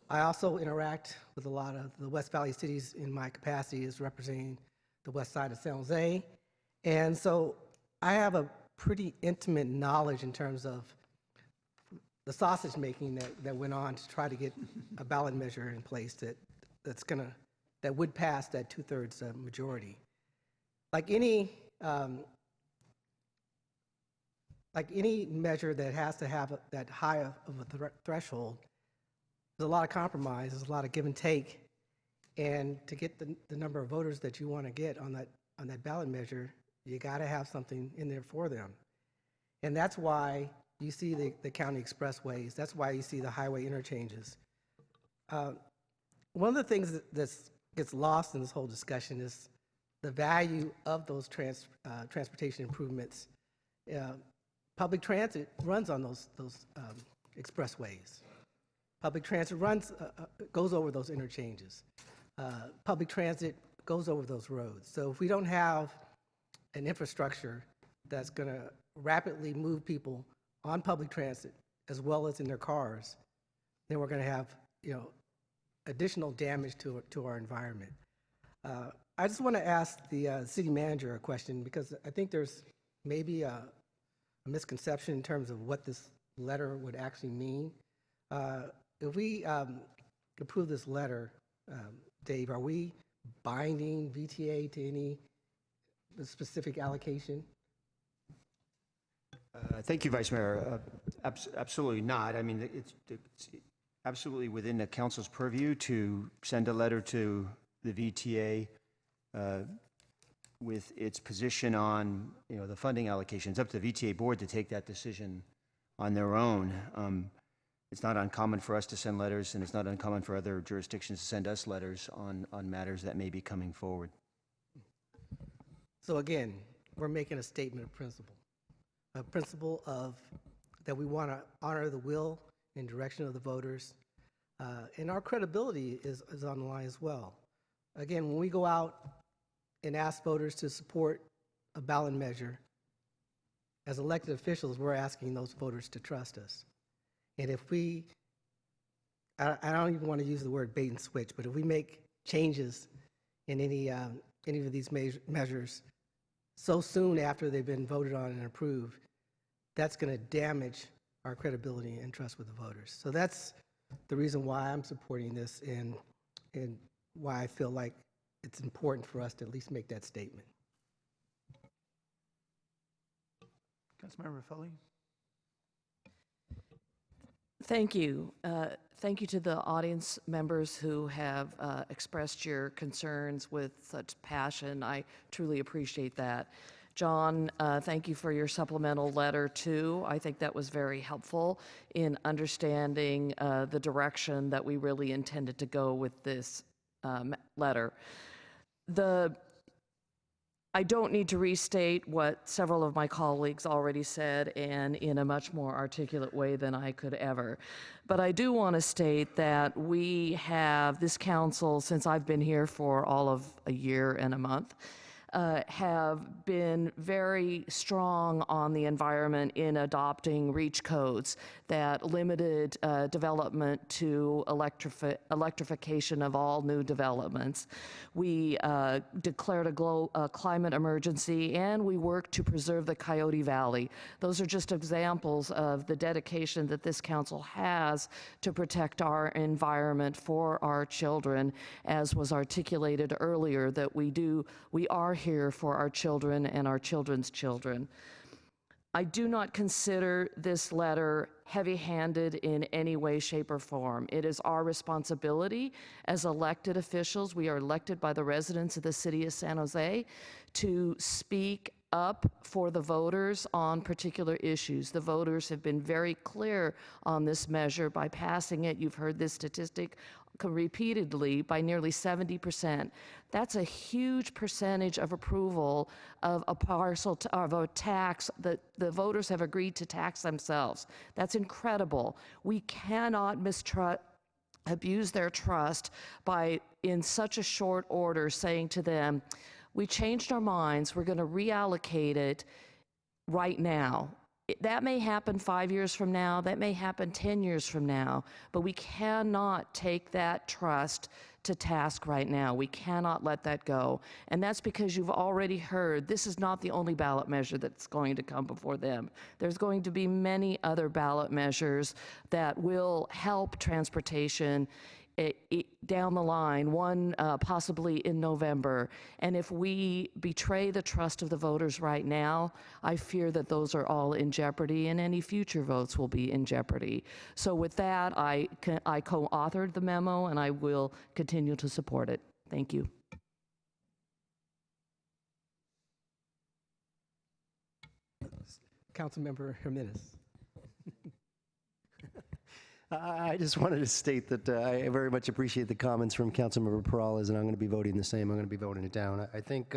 I also interact with a lot of the West Valley cities in my capacity as representing the west side of San Jose. And so I have a pretty intimate knowledge in terms of the sausage making that went on to try to get a ballot measure in place that would pass that 2/3 majority. Like any measure that has to have that high of a threshold, there's a lot of compromise, there's a lot of give and take, and to get the number of voters that you want to get on that ballot measure, you got to have something in there for them. And that's why you see the county expressways, that's why you see the highway interchanges. One of the things that gets lost in this whole discussion is the value of those transportation improvements. Public transit runs on those expressways. Public transit goes over those interchanges. Public transit goes over those roads. So if we don't have an infrastructure that's going to rapidly move people on public transit as well as in their cars, then we're going to have, additional damage to our environment. I just want to ask the city manager a question, because I think there's maybe a misconception in terms of what this letter would actually mean. If we approve this letter, Dave, are we binding VTA to any specific allocation? Thank you, Vice Mayor. Absolutely not. I mean, it's absolutely within the council's purview to send a letter to the VTA with its position on, the funding allocation. It's up to the VTA board to take that decision on their own. It's not uncommon for us to send letters, and it's not uncommon for other jurisdictions to send us letters on matters that may be coming forward. So again, we're making a statement of principle. A principle of that we want to honor the will and direction of the voters, and our credibility is on the line as well. Again, when we go out and ask voters to support a ballot measure, as elected officials, we're asking those voters to trust us. And if I don't even want to use the word bait and switch, but if we make changes in any of these measures so soon after they've been voted on and approved, that's going to damage our credibility and trust with the voters. So that's the reason why I'm supporting this, and why I feel like it's important for us to at least make that statement. Councilmember Raffelli? Thank you. Thank you to the audience members who have expressed your concerns with such passion. I truly appreciate that. John, thank you for your supplemental letter too. I think that was very helpful in understanding the direction that we really intended to go with this letter. I don't need to restate what several of my colleagues already said, and in a much more articulate way than I could ever. But I do want to state that we have, this council, since I've been here for all of a year and a month, have been very strong on the environment in adopting REACH codes that limited development to electrification of all new developments. We declared a climate emergency, and we worked to preserve the Coyote Valley. Those are just examples of the dedication that this council has to protect our environment for our children, as was articulated earlier, that we are here for our children and our children's children. I do not consider this letter heavy-handed in any way, shape, or form. It is our responsibility as elected officials, we are elected by the residents of the city of San Jose, to speak up for the voters on particular issues. The voters have been very clear on this measure by passing it. You've heard this statistic repeatedly, by nearly 70%. That's a huge percentage of approval of a parcel of a tax that the voters have agreed to tax themselves. That's incredible. We cannot abuse their trust by, in such a short order, saying to them, we changed our minds, we're going to reallocate it right now. That may happen 5 years from now, that may happen 10 years from now, but we cannot take that trust to task right now. We cannot let that go. And that's because you've already heard this is not the only ballot measure that's going to come before them. There's going to be many other ballot measures that will help transportation down the line, one possibly in November. And if we betray the trust of the voters right now, I fear that those are all in jeopardy, and any future votes will be in jeopardy. So with that, I co-authored the memo, and I will continue to support it. Thank you. Councilmember Jimenez. I just wanted to state that I very much appreciate the comments from Councilmember Perales, and I'm going to be voting the same. I'm going to be voting it down. I think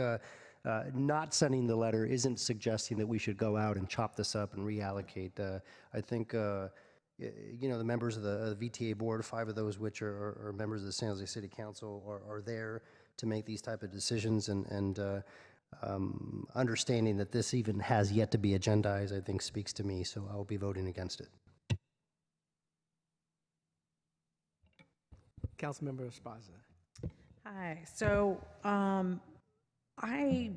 not sending the letter isn't suggesting that we should go out and chop this up and reallocate. I think, you know, the members of the VTA board, 5 of those which are members of the San Jose City Council, are there to make these type of decisions, and understanding that this even has yet to be agendized, I think speaks to me, so I will be voting against it. Councilmember Esparza. Hi. So I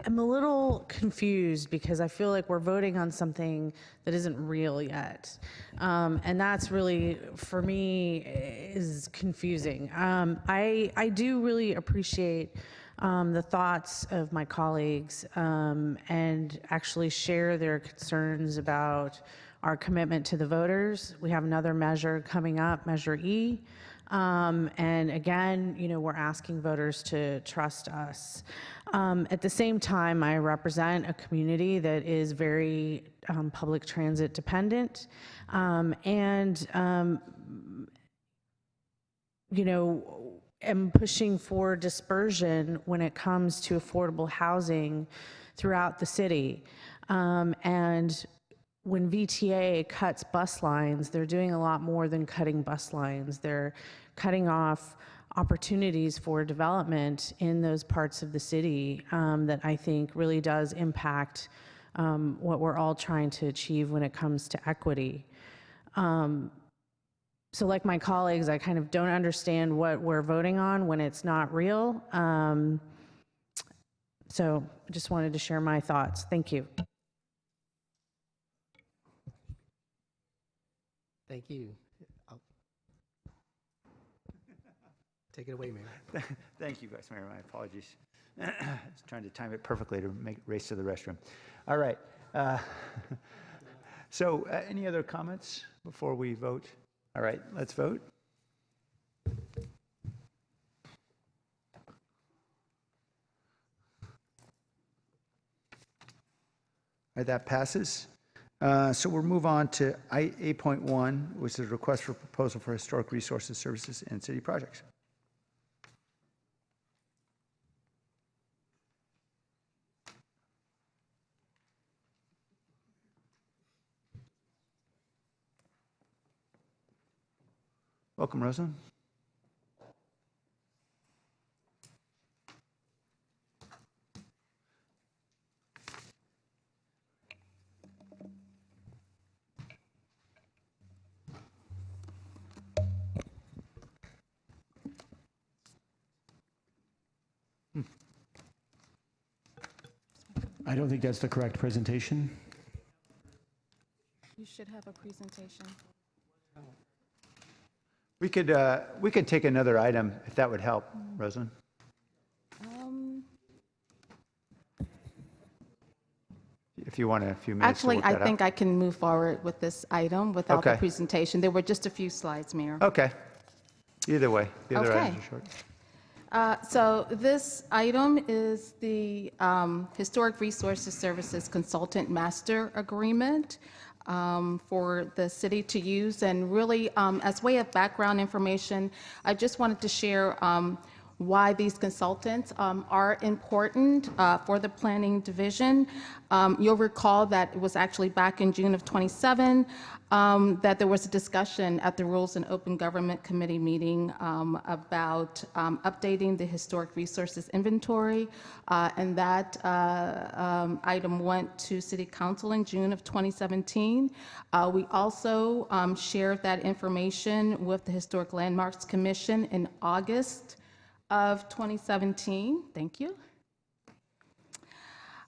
am a little confused because I feel like we're voting on something that isn't real yet. And that's really, for me, is confusing. I do really appreciate the thoughts of my colleagues and actually share their concerns about our commitment to the voters. We have another measure coming up, Measure E. And again, you know, we're asking voters to trust us. At the same time, I represent a community that is very public transit dependent. You know, am pushing for dispersion when it comes to affordable housing throughout the city. And when VTA cuts bus lines, they're doing a lot more than cutting bus lines. They're cutting off opportunities for development in those parts of the city that I think really does impact what we're all trying to achieve when it comes to equity. So like my colleagues, I kind of don't understand what we're voting on when it's not real. So I just wanted to share my thoughts. Thank you. Thank you. Take it away, Mayor. Thank you, Vice Mayor. My apologies. I was trying to time it perfectly to make race to the restroom. All right. So any other comments before we vote? All right, let's vote. All right, that passes. So we'll move on to 8.1, which is a request for proposal for historic resources, services, and city projects. Welcome, Rosa. I don't think that's the correct presentation. You should have a presentation. We could take another item if that would help, Rosalind. If you want a few minutes to Actually, work I that out. think I can move forward with this item without the Okay. presentation. There were just a few slides, Mayor. Okay. Either way, the other Okay. items are short. So this item is the Historic Resources Services Consultant Master Agreement for the city to use. And really, as way of background information, I just wanted to share why these consultants are important for the planning division. You'll recall that it was actually back in June of 27 that there was a discussion at the Rules and Open Government Committee meeting about updating the historic resources inventory, and that item went to City Council in June of 2017. We also shared that information with the Historic Landmarks Commission in August of 2017. Thank you.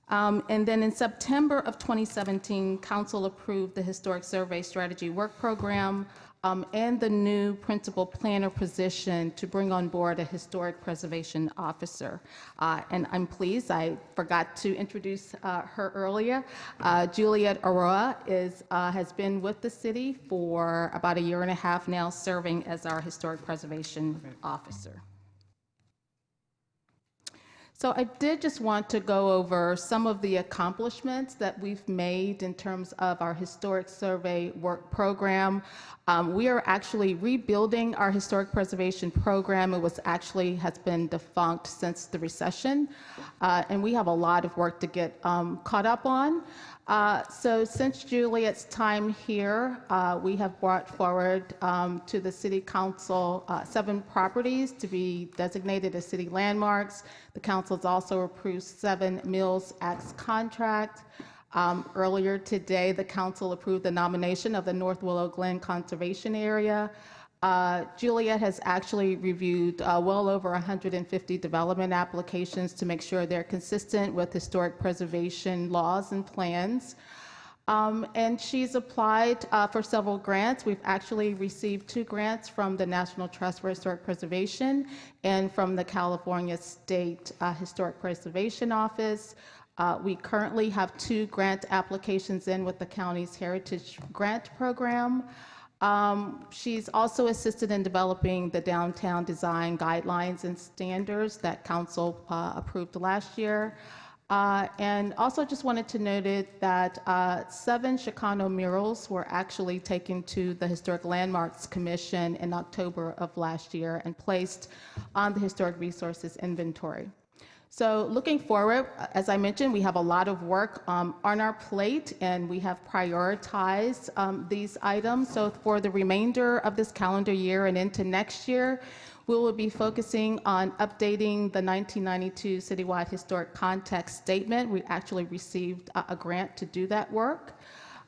And then in September of 2017, Council approved the Historic Survey Strategy Work Program and the new Principal Planner position to bring on board a Historic Preservation Officer. And I'm pleased, I forgot to introduce her earlier. Juliet Aroa has been with the city for about 1.5 years now, serving as our Historic Preservation Officer. So I did just want to go over some of the accomplishments that we've made in terms of our historic survey work program. We are actually rebuilding our historic preservation program. It has been defunct since the recession, and we have a lot of work to get caught up on. So since Juliet's time here, we have brought forward to the City Council 7 properties to be designated as city landmarks. The council has also approved 7 Mills Acts contracts. Earlier today, the council approved the nomination of the North Willow Glen Conservation Area. Juliet has actually reviewed well over 150 development applications to make sure they're consistent with historic preservation laws and plans. And she's applied for several grants. We've actually received 2 grants from the National Trust for Historic Preservation and from the California State Historic Preservation Office. We currently have 2 grant applications in with the county's Heritage Grant Program. She's also assisted in developing the downtown design guidelines and standards that council approved last year. And also just wanted to note that 7 Chicano murals were actually taken to the Historic Landmarks Commission in October of last year and placed on the Historic Resources Inventory. So looking forward, as I mentioned, we have a lot of work on our plate, and we have prioritized these items. So for the remainder of this calendar year and into next year, we will be focusing on updating the 1992 Citywide Historic Context Statement. We actually received a grant to do that work.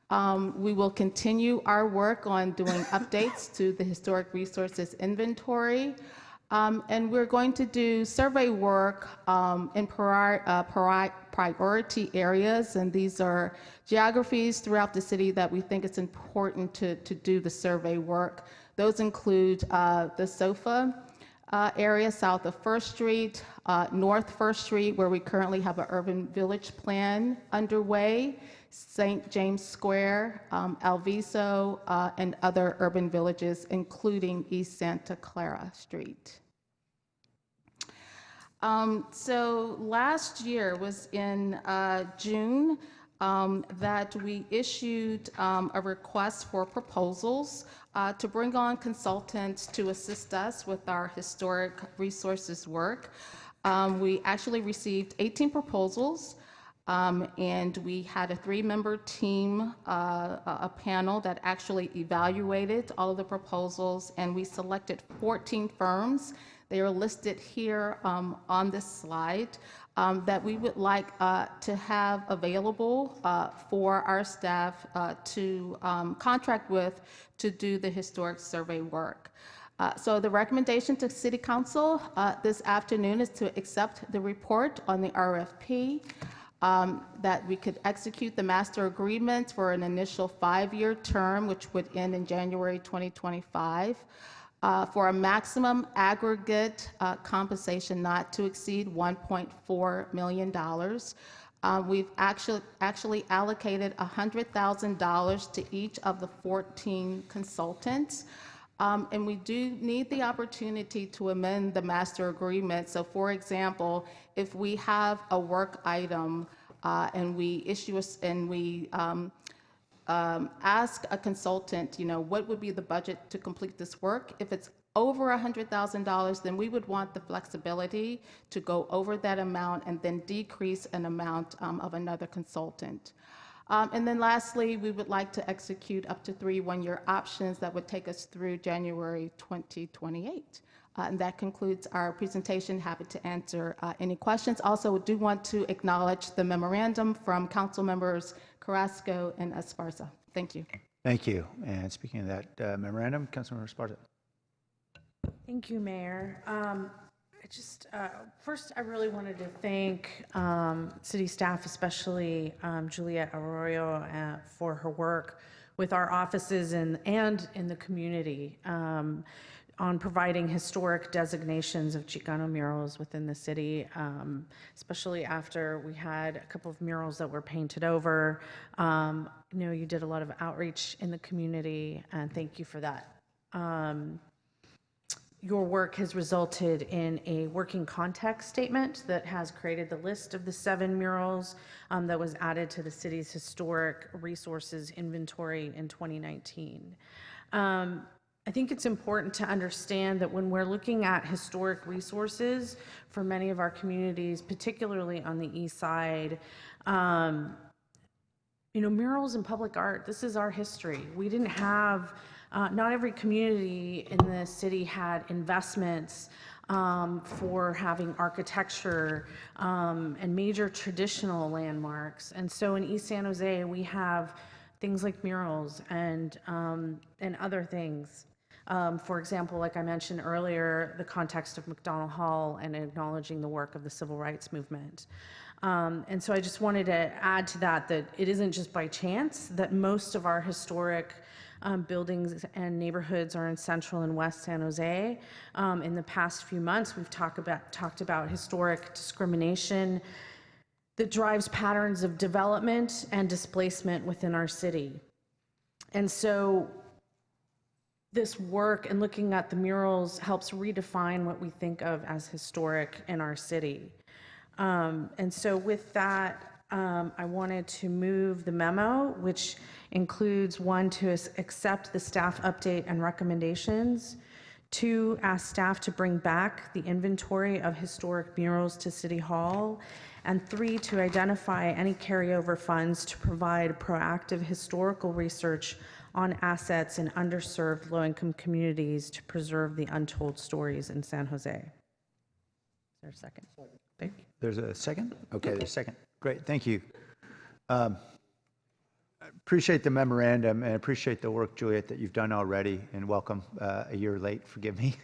We will continue our work on doing updates to the Historic Resources Inventory. And we're going to do survey work in priority areas, and these are geographies throughout the city that we think it's important to do the survey work. Those include the SOFA area south of First Street, North First Street, where we currently have an urban village plan underway, St. James Square, Alviso, and other urban villages, including East Santa Clara Street. So last year was in June that we issued a request for proposals to bring on consultants to assist us with our historic resources work. We actually received 18 proposals. And we had a 3-member team, a panel that actually evaluated all of the proposals, and we selected 14 firms. They are listed here on this slide that we would like to have available for our staff to contract with to do the historic survey work. So the recommendation to City Council this afternoon is to accept the report on the RFP. That we could execute the master agreement for an initial 5-year term, which would end in January 2025, for a maximum aggregate compensation not to exceed $1.4 million. We've actually allocated $100,000 to each of the 14 consultants. And we do need the opportunity to amend the master agreement. So for example, if we have a work item and we ask a consultant, what would be the budget to complete this work? If it's over $100,000, then we would want the flexibility to go over that amount and then decrease an amount of another consultant. And then lastly, we would like to execute up to 3 one-year options that would take us through January 2028. And that concludes our presentation. Happy to answer any questions. Also, do want to acknowledge the memorandum from Council members Carrasco and Esparza. Thank you. Thank you. And speaking of that memorandum, Councilmember Esparza. Thank you, Mayor. First, I really wanted to thank city staff, especially Juliet Arroyo, for her work with our offices and in the community on providing historic designations of Chicano murals within the city, especially after we had a couple of murals that were painted over. You did a lot of outreach in the community, and thank you for that. your work has resulted in a working context statement that has created the list of the 7 murals that was added to the city's historic resources inventory in 2019. I think it's important to understand that when we're looking at historic resources for many of our communities, particularly on the east side, murals and public art, this is our history. We didn't have, not every community in the city had investments for having architecture and major traditional landmarks. And so in East San Jose, we have things like murals and other things. For example, like I mentioned earlier, the context of McDonald Hall and acknowledging the work of the civil rights movement. And so I just wanted to add to that it isn't just by chance that most of our historic buildings and neighborhoods are in Central and West San Jose. In the past few months, we've talked about historic discrimination that drives patterns of development and displacement within our city. And so this work and looking at the murals helps redefine what we think of as historic in our city. And so with that, I wanted to move the memo, which includes 1, to accept the staff update and recommendations, 2, ask staff to bring back the inventory of historic murals to City Hall, and 3, to identify any carryover funds to provide proactive historical research on assets in underserved low-income communities to preserve the untold stories in San Jose. Is there a second? Thank you. There's a second? Okay, there's a second. Great, thank you. Appreciate the memorandum and appreciate the work, Juliet, that you've done already, and welcome, a year late, forgive me.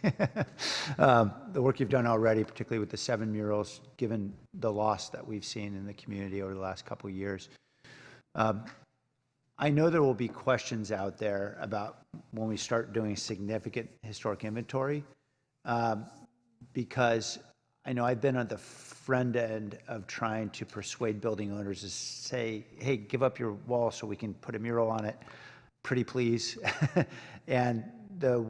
The work you've done already, particularly with the 7 murals, given the loss that we've seen in the community over the last couple of years. I know there will be questions out there about when we start doing significant historic inventory, because I know I've been on the front end of trying to persuade building owners to say, hey, give up your wall so we can put a mural on it, pretty please. And the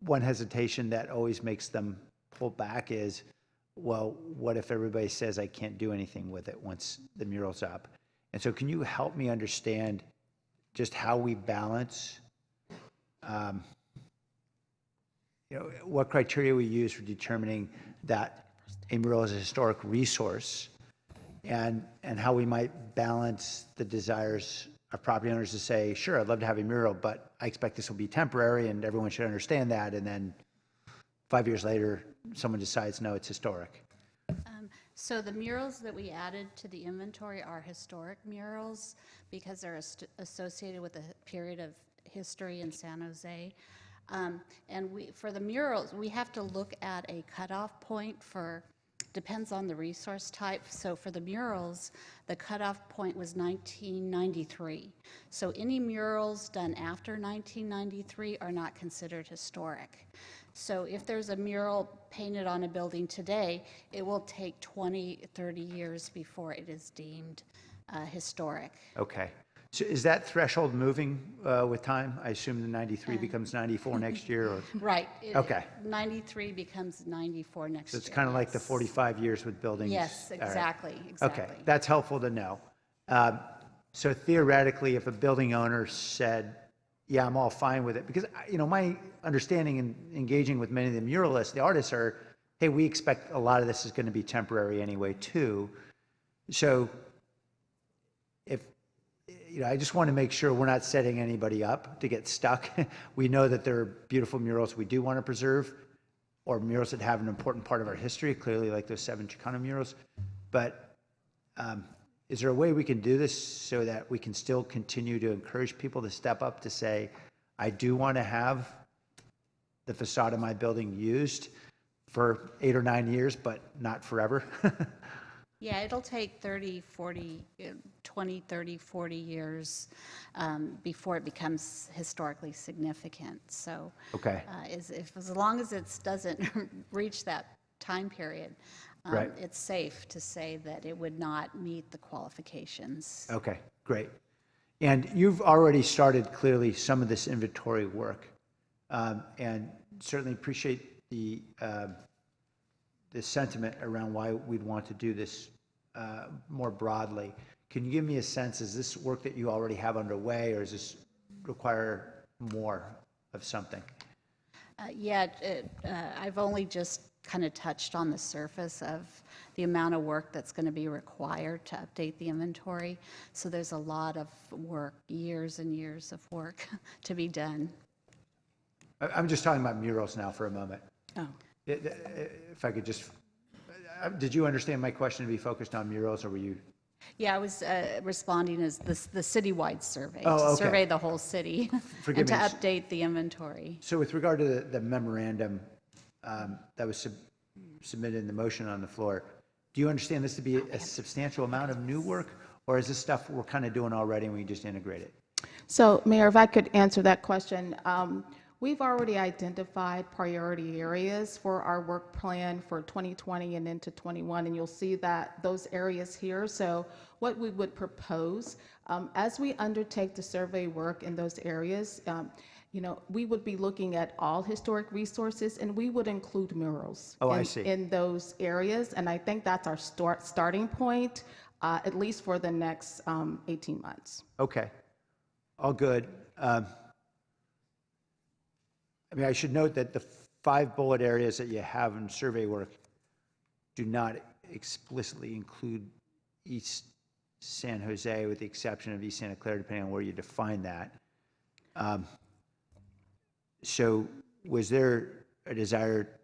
one hesitation that always makes them pull back is, well, what if everybody says I can't do anything with it once the mural's up? And so can you help me understand just how we balance, what criteria we use for determining that a mural is a historic resource, and how we might balance the desires of property owners to say, sure, I'd love to have a mural, but I expect this will be temporary and everyone should understand that. And then 5 years later, someone decides, no, it's historic. So the murals that we added to the inventory are historic murals because they're associated with a period of history in San Jose. And for the murals, we have to look at a cutoff point depends on the resource type. So for the murals, the cutoff point was 1993. So any murals done after 1993 are not considered historic. So if there's a mural painted on a building today, it will take 20, 30 years before it is deemed historic. Okay. So is that threshold moving with time? I assume the 93 becomes 94 next year? Or? Right. Okay. 93 becomes 94 next year. So it's kind of like the 45 years with buildings? Yes, exactly. Right. Exactly. Okay, that's helpful to know. So theoretically, if a building owner said, yeah, I'm all fine with it, because my understanding in engaging with many of the muralists, the artists are, hey, we expect a lot of this is going to be temporary anyway too. So if, I just want to make sure we're not setting anybody up to get stuck. We know that there are beautiful murals we do want to preserve, or murals that have an important part of our history, clearly like those 7 Chicano murals. But is there a way we can do this so that we can still continue to encourage people to step up to say, I do want to have the facade of my building used for 8 or 9 years, but not forever? Yeah, it'll take 30, 40, 20, 30, 40 years before it becomes historically significant. So okay. As long as it doesn't reach that time period, right. It's safe to say that it would not meet the qualifications. Okay, great. And you've already started clearly some of this inventory work, and certainly appreciate the sentiment around why we'd want to do this more broadly. Can you give me a sense, is this work that you already have underway, or does this require more of something? I've only just kind of touched on the surface of the amount of work that's going to be required to update the inventory. So there's a lot of work, years and years of work to be done. I'm just talking about murals now for a moment. Oh. If I could just, did you understand my question to be focused on murals, or were you? Yeah, I was responding as the citywide survey, Oh, to okay. survey the whole city Forgive and to me. update the inventory. So with regard to the memorandum that was submitted in the motion on the floor, do you understand this to be a substantial amount of new work, or is this stuff we're kind of doing already and we just integrate it? So, Mayor, if I could answer that question. We've already identified priority areas for our work plan for 2020 and into 21, and you'll see that those areas here. So what we would propose, as we undertake the survey work in those areas, we would be looking at all historic resources, and we would include murals in those areas. And I think that's our starting point, at least for the next 18 months. Okay, all good. I should note that the 5 bullet areas that you have in survey work do not explicitly include East San Jose, with the exception of East Santa Clara, depending on where you define that. So was there a desire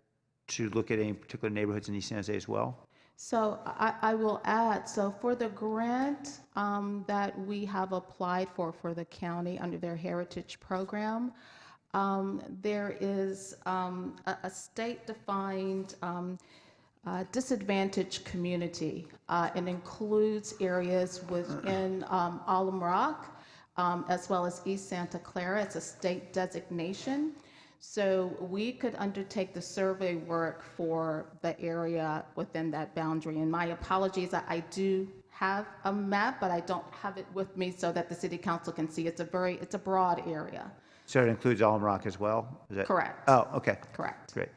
to look at any particular neighborhoods in East San Jose as well? So I will add, so for the grant that we have applied for the county under their heritage program, there is a state-defined disadvantaged community. It includes areas within Alum Rock, as well as East Santa Clara. It's a state designation. So we could undertake the survey work for the area within that boundary. And my apologies, I do have a map, but I don't have it with me so that the city council can see. It's a broad area. So it includes Alum Rock as well? Is that... Correct. Oh, okay. Correct. Great.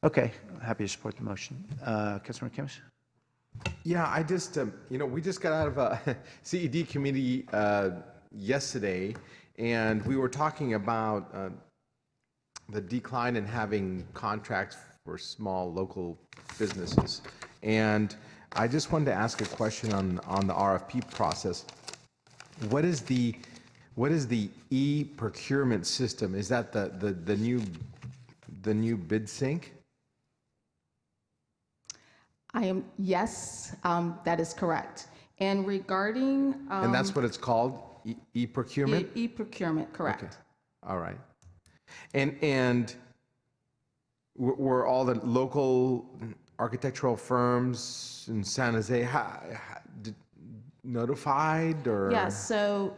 Okay, happy to support the motion. Councilmember Kimmis? Yeah, I just, we just got out of a CED committee yesterday, and we were talking about the decline in having contracts for small local businesses. And I just wanted to ask a question on the RFP process. What is the e-procurement system? Is that the new bid sync? Yes, that is correct. And regarding And that's what it's called, e-procurement? E-procurement, correct. Okay. All right. And were all the local architectural firms in San Jose notified, or? Yes, so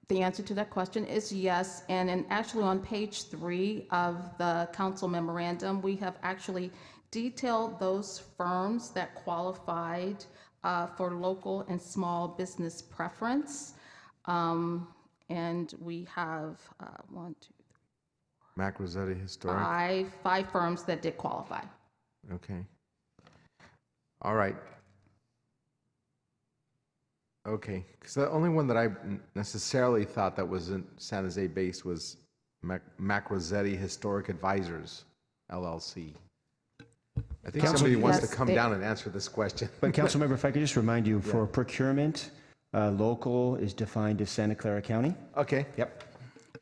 the answer to that question is yes. And actually on page 3 of the council memorandum, we have actually detailed those firms that qualified for local and small business preference. And we have 1, 2, Mac Rossetti Historic? 5 firms that did qualify. Okay. All right. Okay, because the only one that I necessarily thought that wasn't San Jose based was Mac Rossetti Historic Advisors, LLC. I think somebody wants to come down and answer this question. But Councilmember, if I could just remind you, for procurement, local is defined as Santa Clara County. Okay. Yep.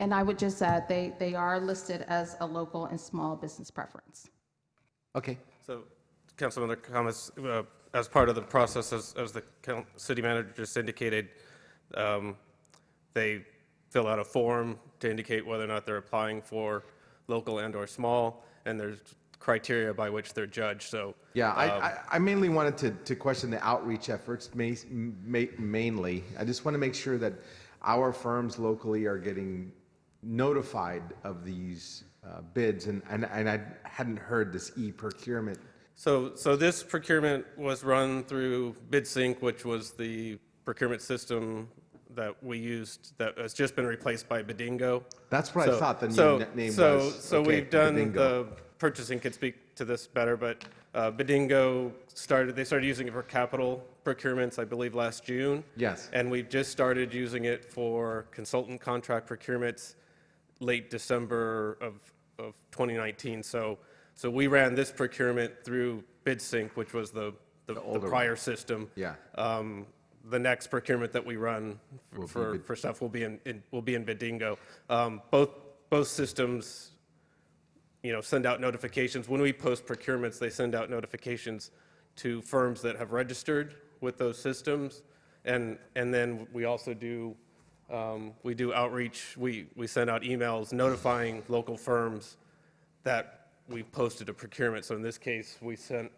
And I would just add, they are listed as a local and small business preference. Okay. So, Councilman Thomas, as part of the process, as the city manager just indicated, they fill out a form to indicate whether or not they're applying for local and or small, and there's criteria by which they're judged. So yeah, I mainly wanted to question the outreach efforts mainly. I just want to make sure that our firms locally are getting notified of these bids, and I hadn't heard this e-procurement. So this procurement was run through BidSync, which was the procurement system that we used that has just been replaced by Bidingo. That's what I thought the new name was. So Okay, we've done Bidingo. purchasing could speak to this better, but Bedingo started using it for capital procurements, I believe, last June. Yes. And we've just started using it for consultant contract procurements late December of 2019. So we ran this procurement through BidSync, which was the prior system. Yeah. The next procurement that we run for stuff will be in Bedingo. Both systems, send out notifications. When we post procurements, they send out notifications to firms that have registered with those systems, and then we also do outreach. We send out emails notifying local firms that we've posted a procurement. So in this case, we sent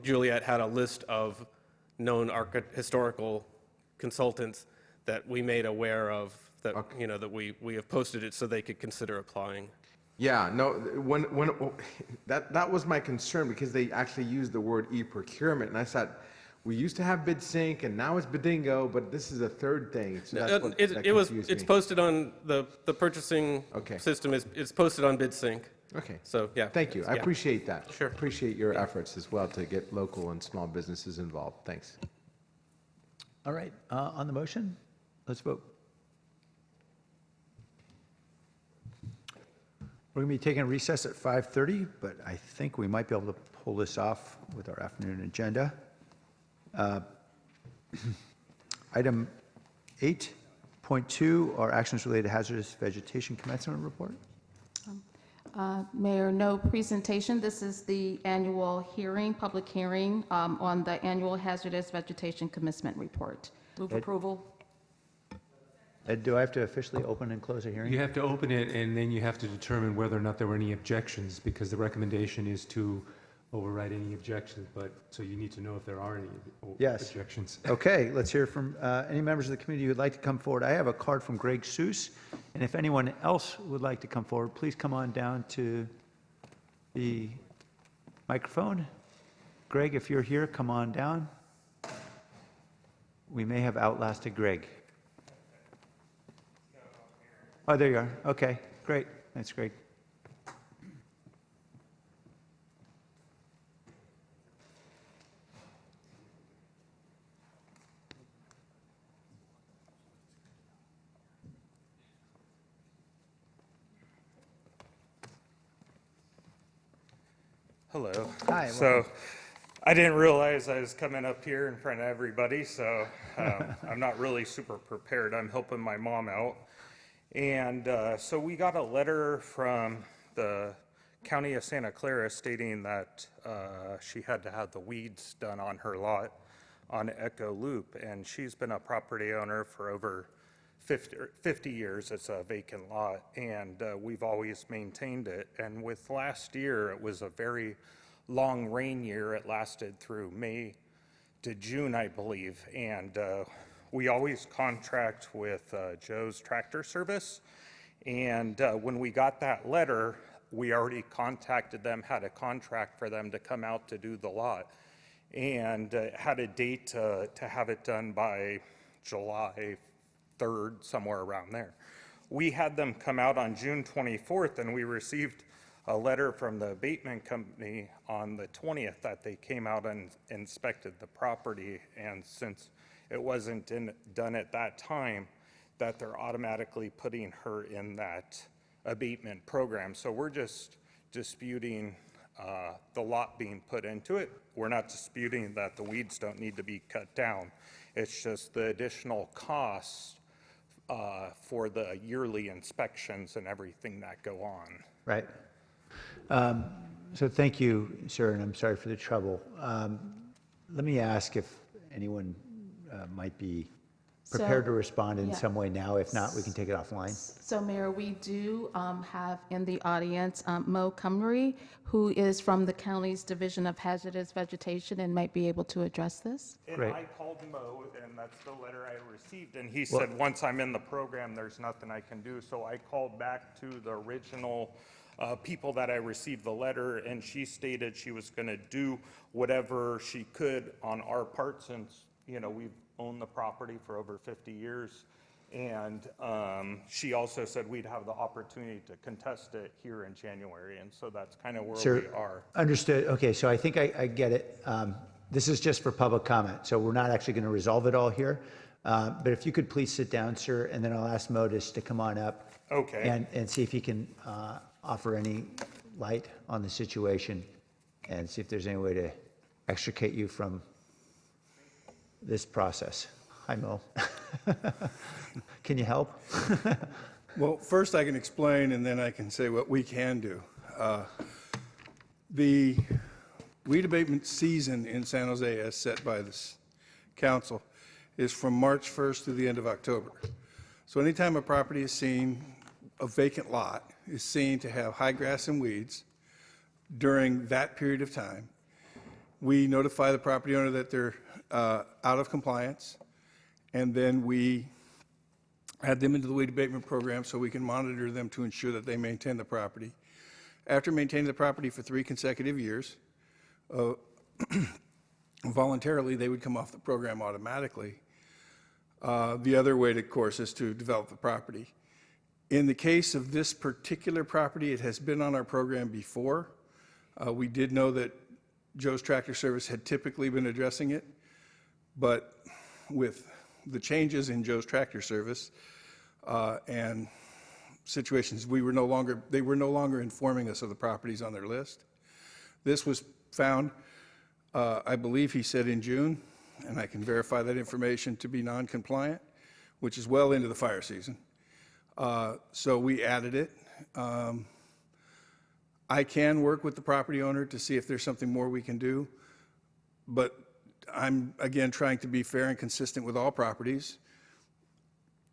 Juliet had a list of known historical consultants that we made aware of that that we have posted it so they could consider applying. Yeah, no, when that was my concern, because they actually used the word e-procurement, and I thought, we used to have BidSync, and now it's Bedingo, but this is a third thing. So that's what that confused It's me. posted on the purchasing system. It's posted on BidSync. Okay. So yeah. Thank you. I appreciate that. Sure. Appreciate your efforts as well to get local and small businesses involved. Thanks. All right, on the motion, let's vote. We're going to be taking a recess at 5:30, but I think we might be able to pull this off with our afternoon agenda. Item 8.2 are actions related to hazardous vegetation commencement report. Mayor, no presentation. This is the annual hearing, public hearing on the annual hazardous vegetation commencement report. Move approval. Ed, do I have to officially open and close a hearing? You have to open it, and then you have to determine whether or not there were any objections, because the recommendation is to override any objections, but, so you need to know if there are any objections. Okay, let's hear from any members of the community who would like to come forward. I have a card from Greg Seuss, and if anyone else would like to come forward, please come on down to the microphone. Greg, if you're here, come on down. We may have outlasted Greg. Oh, there you are. Okay, great. That's great. Hello. Hi. So I didn't realize I was coming up here in front of everybody, so I'm not really super prepared. I'm helping my mom out. And so we got a letter from the County of Santa Clara stating that she had to have the weeds done on her lot on Echo Loop, and she's been a property owner for over 50 years. It's a vacant lot, and we've always maintained it. And with last year, it was a very long rain year. It lasted through May to June, I believe, and we always contract with Joe's Tractor Service, and when we got that letter, we already contacted them, had a contract for them to come out to do the lot, and had a date to have it done by July 3rd, somewhere around there. We had them come out on June 24th, and we received a letter from the abatement company on the 20th that they came out and inspected the property, and since it wasn't done at that time, that they're automatically putting her in that abatement program. So we're just disputing the lot being put into it. We're not disputing that the weeds don't need to be cut down. It's just the additional costs for the yearly inspections and everything that go on. Right. So thank you, sir, and I'm sorry for the trouble. Let me ask if anyone might be prepared to respond in some way now. If not, we can take it offline. So, Mayor, we do have in the audience Mo Cumry, who is from the county's Division of Hazardous Vegetation and might be able to address this. And Great. I called Mo, and that's the letter I received, and he said, once I'm in the program, there's nothing I can do. So I called back to the original people that I received the letter, and she stated she was going to do whatever she could on our part, since, we've owned the property for over 50 years, And she also said we'd have the opportunity to contest it here in January, and so that's kind of where Sir, we are. understood. Okay, so I think I get it. This is just for public comment, so we're not actually going to resolve it all here. But if you could please sit down, sir, and then I'll ask Modus to come on up. Okay. And see if he can offer any light on the situation and see if there's any way to extricate you from this process. Hi, Mo. Can you help? Well, first I can explain, and then I can say what we can do. The weed abatement season in San Jose, as set by this council, is from March 1st to the end of October. So anytime a property is seen, a vacant lot is seen to have high grass and weeds during that period of time, we notify the property owner that they're out of compliance, and then we add them into the weed abatement program so we can monitor them to ensure that they maintain the property. After maintaining the property for 3 consecutive years, voluntarily they would come off the program automatically. The other way, of course, is to develop the property. In the case of this particular property, it has been on our program before. We did know that Joe's Tractor Service had typically been addressing it, but with the changes in Joe's Tractor Service and situations, they were no longer informing us of the properties on their list. This was found, I believe he said in June, and I can verify that information to be non-compliant, which is well into the fire season. So we added it. I can work with the property owner to see if there's something more we can do, but I'm, again, trying to be fair and consistent with all properties.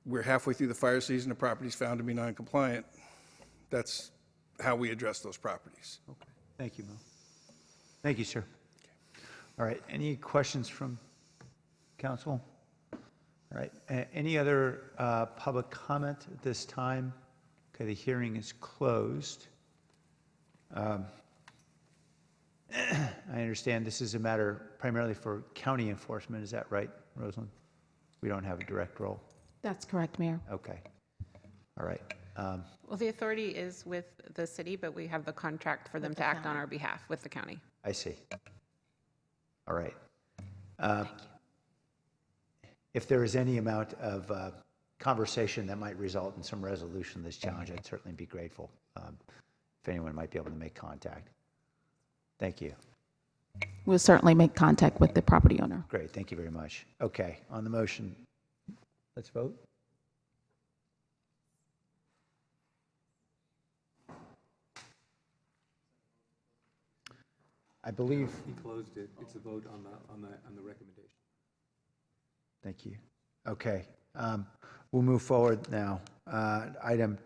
We're halfway through the fire season, the property's found to be non-compliant. That's how we address those properties. Okay. Thank you, Mo. Thank you, sir. All right, any questions from council? All right, any other public comment at this time? Okay, the hearing is closed. I understand this is a matter primarily for county enforcement. Is that right, Rosalind? We don't have a direct role. That's correct, Mayor. Okay. All right. Well, the authority is with the city, but we have the contract for them to act on our behalf with the county. I see. All right. If there is any amount of conversation that might result in some resolution of this challenge, I'd certainly be grateful if anyone might be able to make contact. Thank you. We'll certainly make contact with the property owner. Great, thank you very much. Okay, on the motion, let's vote. I believe. He closed it. It's a vote on the recommendation. Thank you. Okay, we'll move forward now. Item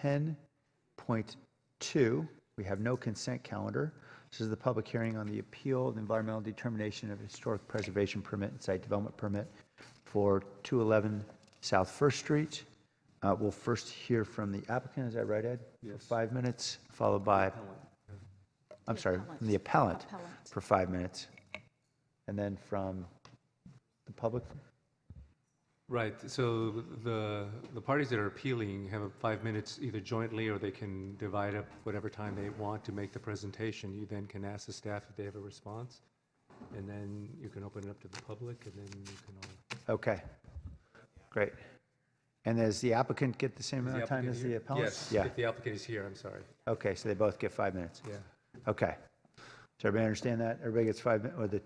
10.2, we have no consent calendar. This is the public hearing on the appeal of the environmental determination of historic preservation permit and site development permit for 211 South First Street. We'll first hear from the applicant, is that right, Ed? Yes. For 5 minutes, followed by, I'm sorry, from the appellant for 5 minutes. And then from the public. Right, so the parties that are appealing have 5 minutes either jointly or they can divide up whatever time they want to make the presentation. You then can ask the staff if they have a response, and then you can open it up to the public, and then you can all... Okay, great. And does the applicant get the same amount of time as the appellant? Yes, Yeah. if the applicant is here, I'm sorry. Okay, so they both get 5 minutes? Yeah. Okay. Does everybody understand that? Everybody gets 5 minutes, or the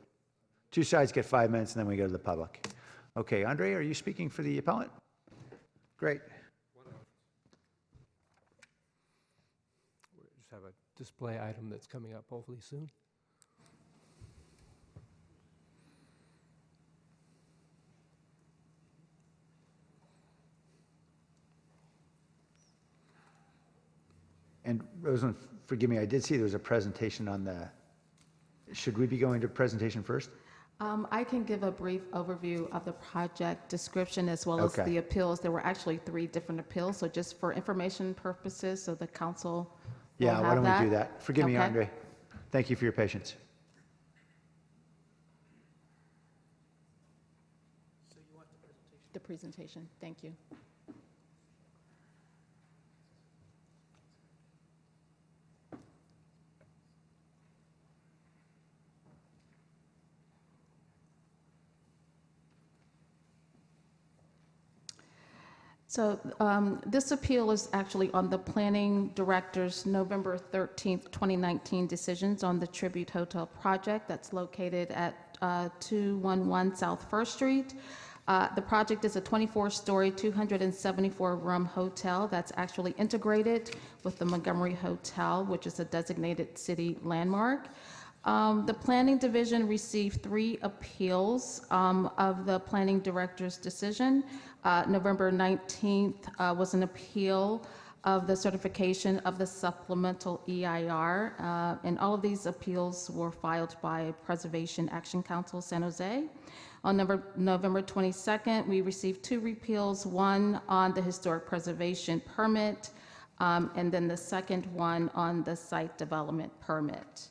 two sides get 5 minutes, and then we go to the public. Okay, Andre, are you speaking for the appellant? Great. We just have a display item that's coming up hopefully soon. And Rosalind, forgive me, I did see there was a presentation on the, should we be going to presentation first? I can give a brief overview of the project description as well as Okay. the appeals. There were actually 3 different appeals, so just for information purposes, so the council will Yeah, why have don't we do that? Forgive me, Okay. Andre. Thank you for your patience. the presentation. Thank you. So this appeal is actually on the planning director's November 13th, 2019 decisions on the Tribute Hotel project that's located at 211 South First Street. The project is a 24-story, 274-room hotel that's actually integrated with the Montgomery Hotel, which is a designated city landmark. The Planning Division received 3 appeals of the Planning Director's decision. November 19th was an appeal of the certification of the supplemental EIR, and all of these appeals were filed by Preservation Action Council San Jose. On November 22nd, we received 2 repeals, one on the historic preservation permit, and then the second one on the site development permit.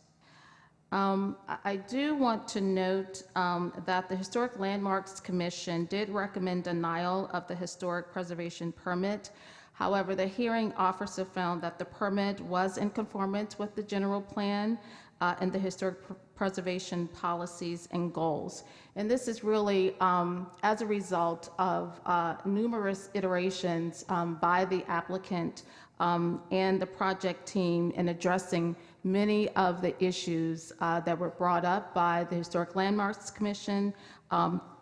I do want to note that the Historic Landmarks Commission did recommend denial of the historic preservation permit. However, the hearing officer found that the permit was in conformance with the general plan and the historic preservation policies and goals. And this is really as a result of numerous iterations by the applicant and the project team in addressing many of the issues that were brought up by the Historic Landmarks Commission,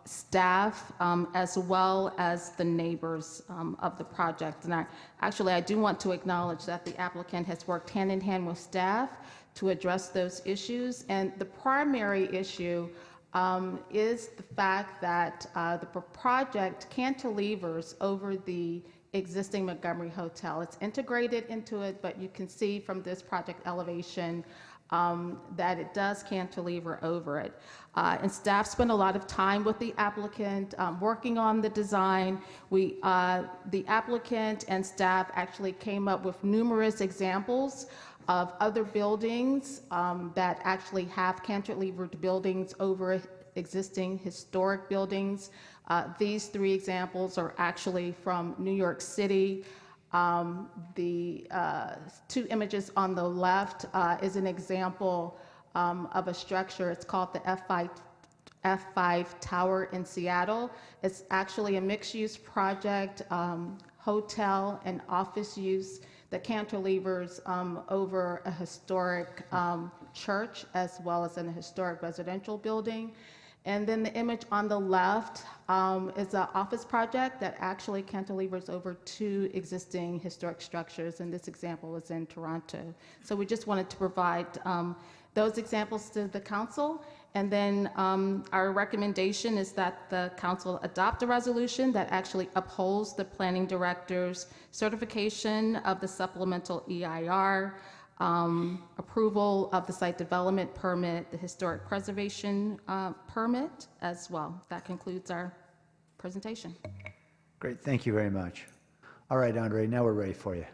staff, as well as the neighbors of the project. And I do want to acknowledge that the applicant has worked hand in hand with staff to address those issues. And the primary issue is the fact that the project cantilevers over the existing Montgomery Hotel. It's integrated into it, but you can see from this project elevation that it does cantilever over it. And staff spent a lot of time with the applicant working on the design. The applicant and staff actually came up with numerous examples of other buildings that actually have cantilevered buildings over existing historic buildings. These 3 examples are actually from New York City. The 2 images on the left is an example of a structure. It's called the F5 Tower in Seattle. It's actually a mixed-use project, hotel and office use that cantilevers over a historic church as well as in a historic residential building. And then the image on the left is an office project that actually cantilevers over 2 existing historic structures, and this example is in Toronto. So we just wanted to provide those examples to the council, and then our recommendation is that the council adopt a resolution that actually upholds the planning director's certification of the supplemental EIR, approval of the site development permit, the historic preservation permit as well. That concludes our presentation. Great, thank you very much. All right, Andre, now we're ready for you.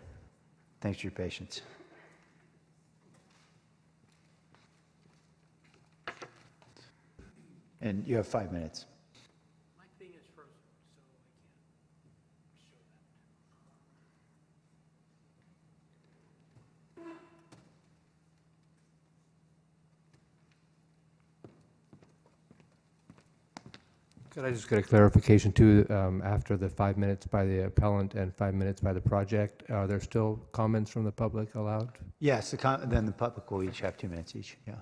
Thanks for your patience. And you have 5 minutes. My thing is frozen, so I can't show that. Could I just get a clarification too, after the 5 minutes by the appellant and 5 minutes by the project, are there still comments from the public allowed? Yes, then the public will each have 2 minutes each, yeah.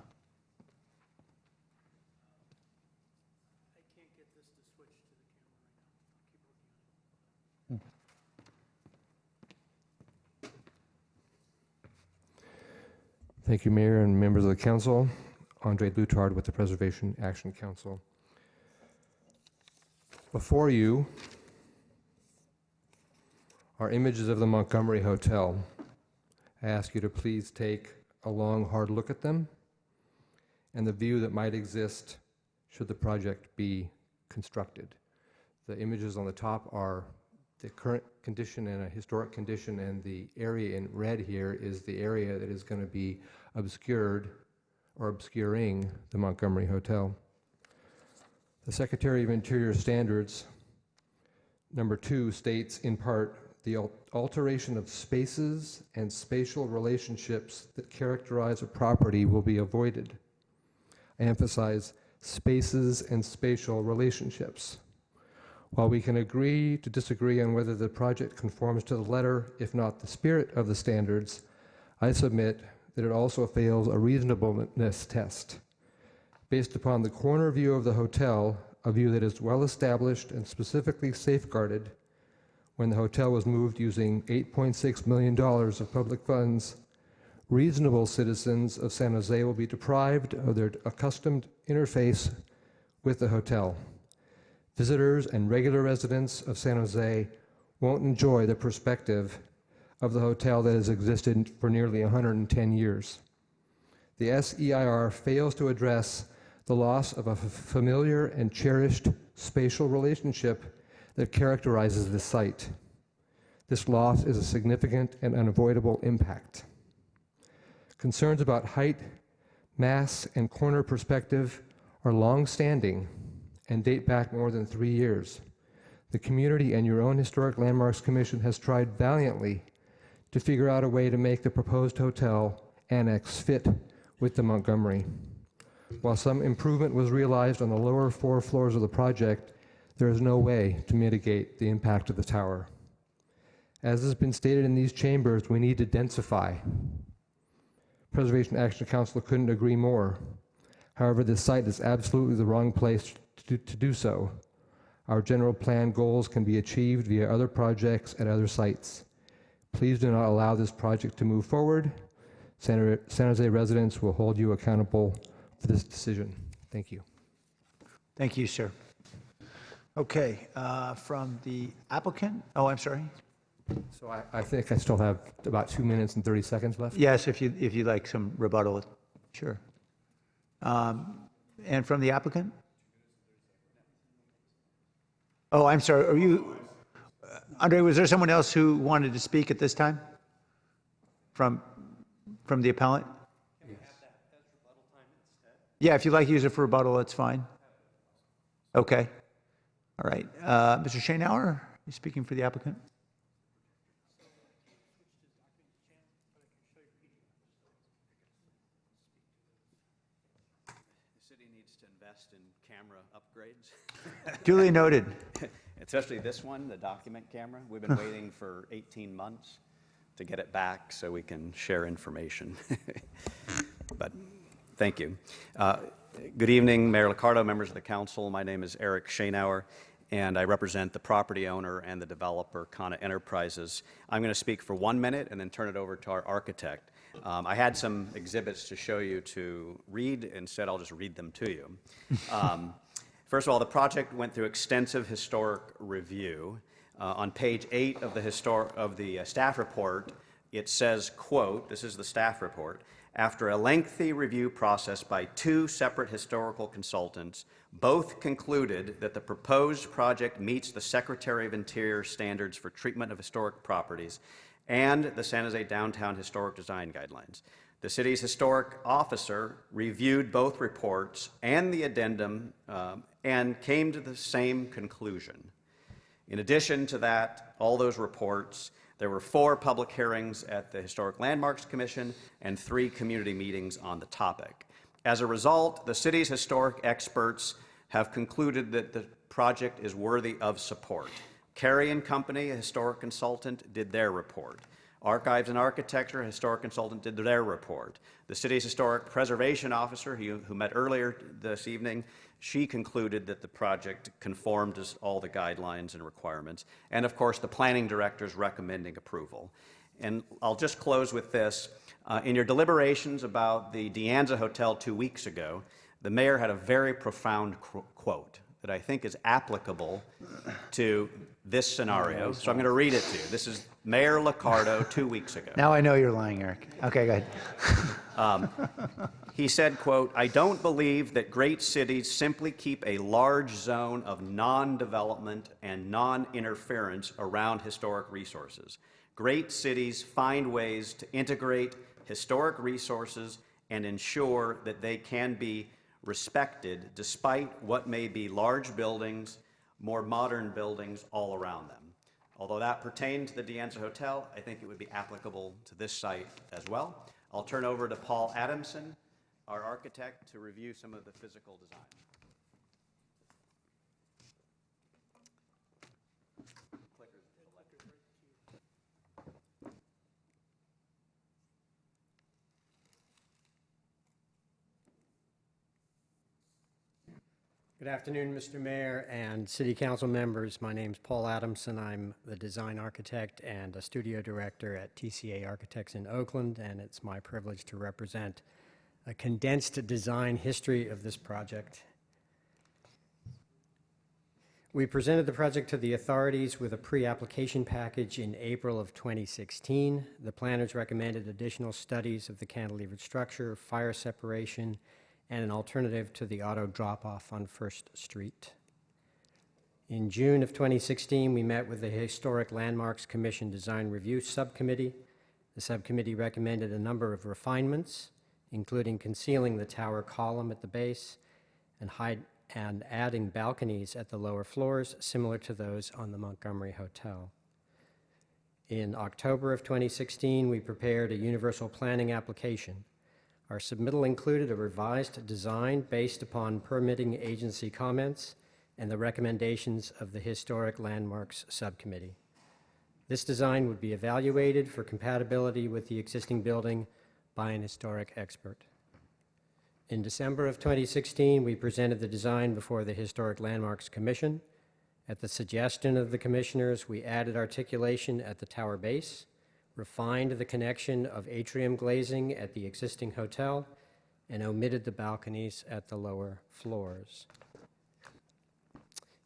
Thank you, Mayor and members of the council. Andre Lutard with the Preservation Action Council. Before you are images of the Montgomery Hotel. I ask you to please take a long, hard look at them and the view that might exist should the project be constructed. The images on the top are the current condition and a historic condition, and the area in red here is the area that is going to be obscured or obscuring the Montgomery Hotel. The Secretary of Interior Standards Number 2 states, in part, the alteration of spaces and spatial relationships that characterize a property will be avoided. I emphasize spaces and spatial relationships. While we can agree to disagree on whether the project conforms to the letter, if not the spirit of the standards, I submit that it also fails a reasonableness test. Based upon the corner view of the hotel, a view that is well established and specifically safeguarded when the hotel was moved using $8.6 million of public funds, reasonable citizens of San Jose will be deprived of their accustomed interface with the hotel. Visitors and regular residents of San Jose won't enjoy the perspective of the hotel that has existed for nearly 110 years. The SEIR fails to address the loss of a familiar and cherished spatial relationship that characterizes this site. This loss is a significant and unavoidable impact. Concerns about height, mass, and corner perspective are long-standing and date back more than 3 years. The community and your own Historic Landmarks Commission has tried valiantly to figure out a way to make the proposed hotel annex fit with the Montgomery. While some improvement was realized on the lower 4 floors of the project, there is no way to mitigate the impact of the tower. As has been stated in these chambers, we need to densify. Preservation Action Council couldn't agree more. However, this site is absolutely the wrong place to do so. Our general plan goals can be achieved via other projects at other sites. Please do not allow this project to move forward. San Jose residents will hold you accountable for this decision. Thank you. Thank you, sir. Okay, from the applicant, oh, I'm sorry. So I think I still have about 2 minutes and 30 seconds left. Yes, if you'd like some rebuttal, sure. And from the applicant? Oh, I'm sorry, are you, Andre, was there someone else who wanted to speak at this time? From the appellant? Yes. Yeah, if you'd like to use it for rebuttal, that's fine. Okay. All right. Mr. Schoenauer, you speaking for the applicant? The city needs to invest in camera upgrades. Duly noted. Especially this one, the document camera. We've been waiting for 18 months to get it back so we can share information. But thank you. Good evening, Mayor Liccardo, members of the council. My name is Eric Schoenauer, and I represent the property owner and the developer, Kana Enterprises. I'm going to speak for 1 minute and then turn it over to our architect. I had some exhibits to show you to read. Instead, I'll just read them to you. First of all, the project went through extensive historic review. On page 8 of the staff report, it says, quote, this is the staff report, after a lengthy review process by 2 separate historical consultants, both concluded that the proposed project meets the Secretary of Interior standards for treatment of historic properties and the San Jose Downtown Historic Design Guidelines. The city's historic officer reviewed both reports and the addendum and came to the same conclusion. In addition to that, all those reports, there were 4 public hearings at the Historic Landmarks Commission and 3 community meetings on the topic. As a result, the city's historic experts have concluded that the project is worthy of support. Carey and Company, a historic consultant, did their report. Archives and Architecture, a historic consultant, did their report. The city's historic preservation officer, who met earlier this evening, she concluded that the project conformed to all the guidelines and requirements. And of course, the planning director's recommending approval. And I'll just close with this. In your deliberations about the De Anza Hotel 2 weeks ago, the mayor had a very profound quote that I think is applicable to this scenario. So I'm going to read it to you. This is Mayor Liccardo 2 weeks ago. Now I know you're lying, Eric. Okay, go ahead. He said, quote, I don't believe that great cities simply keep a large zone of non-development and non-interference around historic resources. Great cities find ways to integrate historic resources and ensure that they can be respected despite what may be large buildings, more modern buildings all around them. Although that pertained to the De Anza Hotel, I think it would be applicable to this site as well. I'll turn over to Paul Adamson, our architect, to review some of the physical design. Good afternoon, Mr. Mayor and City Council members. My name's Paul Adamson. I'm the design architect and a studio director at TCA Architects in Oakland, and it's my privilege to represent a condensed design history of this project. We presented the project to the authorities with a pre-application package in April of 2016. The planners recommended additional studies of the cantilevered structure, fire separation, and an alternative to the auto drop-off on First Street. In June of 2016, we met with the Historic Landmarks Commission Design Review Subcommittee. The subcommittee recommended a number of refinements, including concealing the tower column at the base and adding balconies at the lower floors, similar to those on the Montgomery Hotel. In October of 2016, we prepared a universal planning application. Our submittal included a revised design based upon permitting agency comments and the recommendations of the Historic Landmarks Subcommittee. This design would be evaluated for compatibility with the existing building by an historic expert. In December of 2016, we presented the design before the Historic Landmarks Commission. At the suggestion of the commissioners, we added articulation at the tower base, refined the connection of atrium glazing at the existing hotel, and omitted the balconies at the lower floors.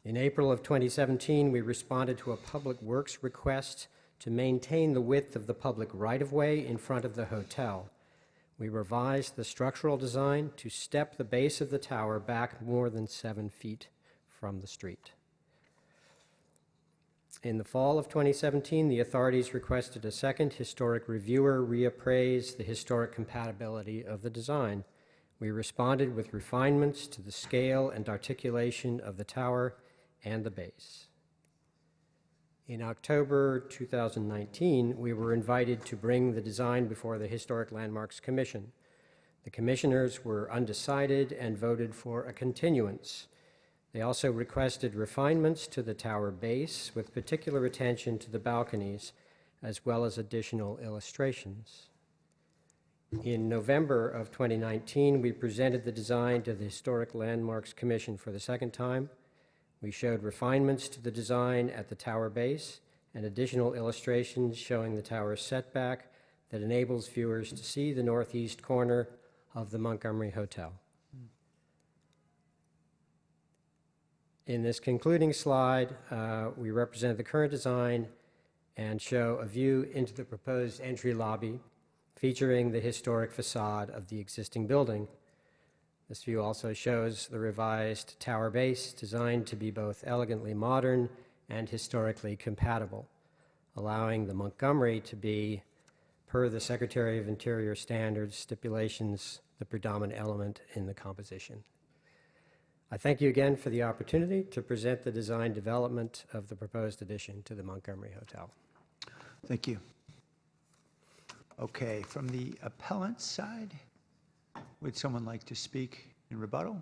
In April of 2017, we responded to a public works request to maintain the width of the public right-of-way in front of the hotel. We revised the structural design to step the base of the tower back more than 7 feet from the street. In the fall of 2017, the authorities requested a second historic reviewer reappraise the historic compatibility of the design. We responded with refinements to the scale and articulation of the tower and the base. In October 2019, we were invited to bring the design before the Historic Landmarks Commission. The commissioners were undecided and voted for a continuance. They also requested refinements to the tower base with particular attention to the balconies, as well as additional illustrations. In November of 2019, we presented the design to the Historic Landmarks Commission for the second time. We showed refinements to the design at the tower base and additional illustrations showing the tower's setback that enables viewers to see the northeast corner of the Montgomery Hotel. In this concluding slide, we represent the current design and show a view into the proposed entry lobby featuring the historic facade of the existing building. This view also shows the revised tower base designed to be both elegantly modern and historically compatible, allowing the Montgomery to be, per the Secretary of Interior standards stipulations, the predominant element in the composition. I thank you again for the opportunity to present the design development of the proposed addition to the Montgomery Hotel. Thank you. Okay, from the appellant side, would someone like to speak in rebuttal?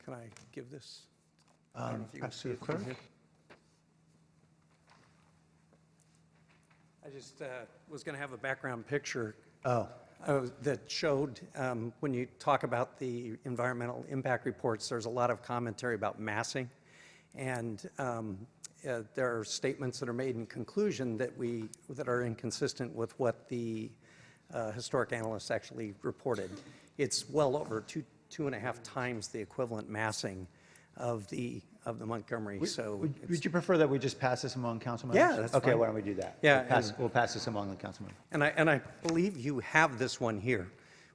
Can I give this? Perhaps to the clerk? I just was going to have a background picture Oh. that showed when you talk about the environmental impact reports, there's a lot of commentary about massing. And there are statements that are made in conclusion that are inconsistent with what the historic analysts actually reported. It's well over two and a half times the equivalent massing of the Montgomery. Would you prefer that we just pass this among council members? Yeah, that's okay. fine. Why don't we do that? Yeah, we'll pass this among the council members. And I believe you have this one here,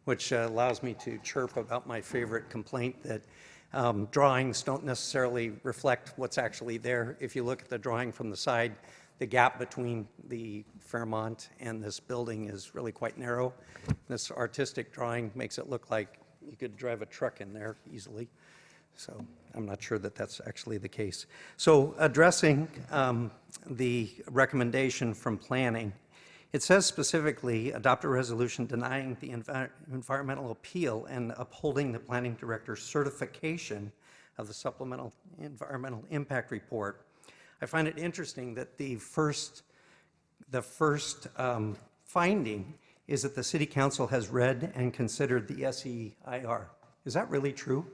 which allows me to chirp about my favorite complaint that Drawings don't necessarily reflect what's actually there. If you look at the drawing from the side, the gap between the Fairmont and this building is really quite narrow. This artistic drawing makes it look like you could drive a truck in there easily. So I'm not sure that that's actually the case. So addressing the recommendation from planning, it says specifically, adopt a resolution denying the environmental appeal and upholding the planning director's certification of the supplemental environmental impact report. I find it interesting that the first finding is that the city council has read and considered the SEIR. Is that really true?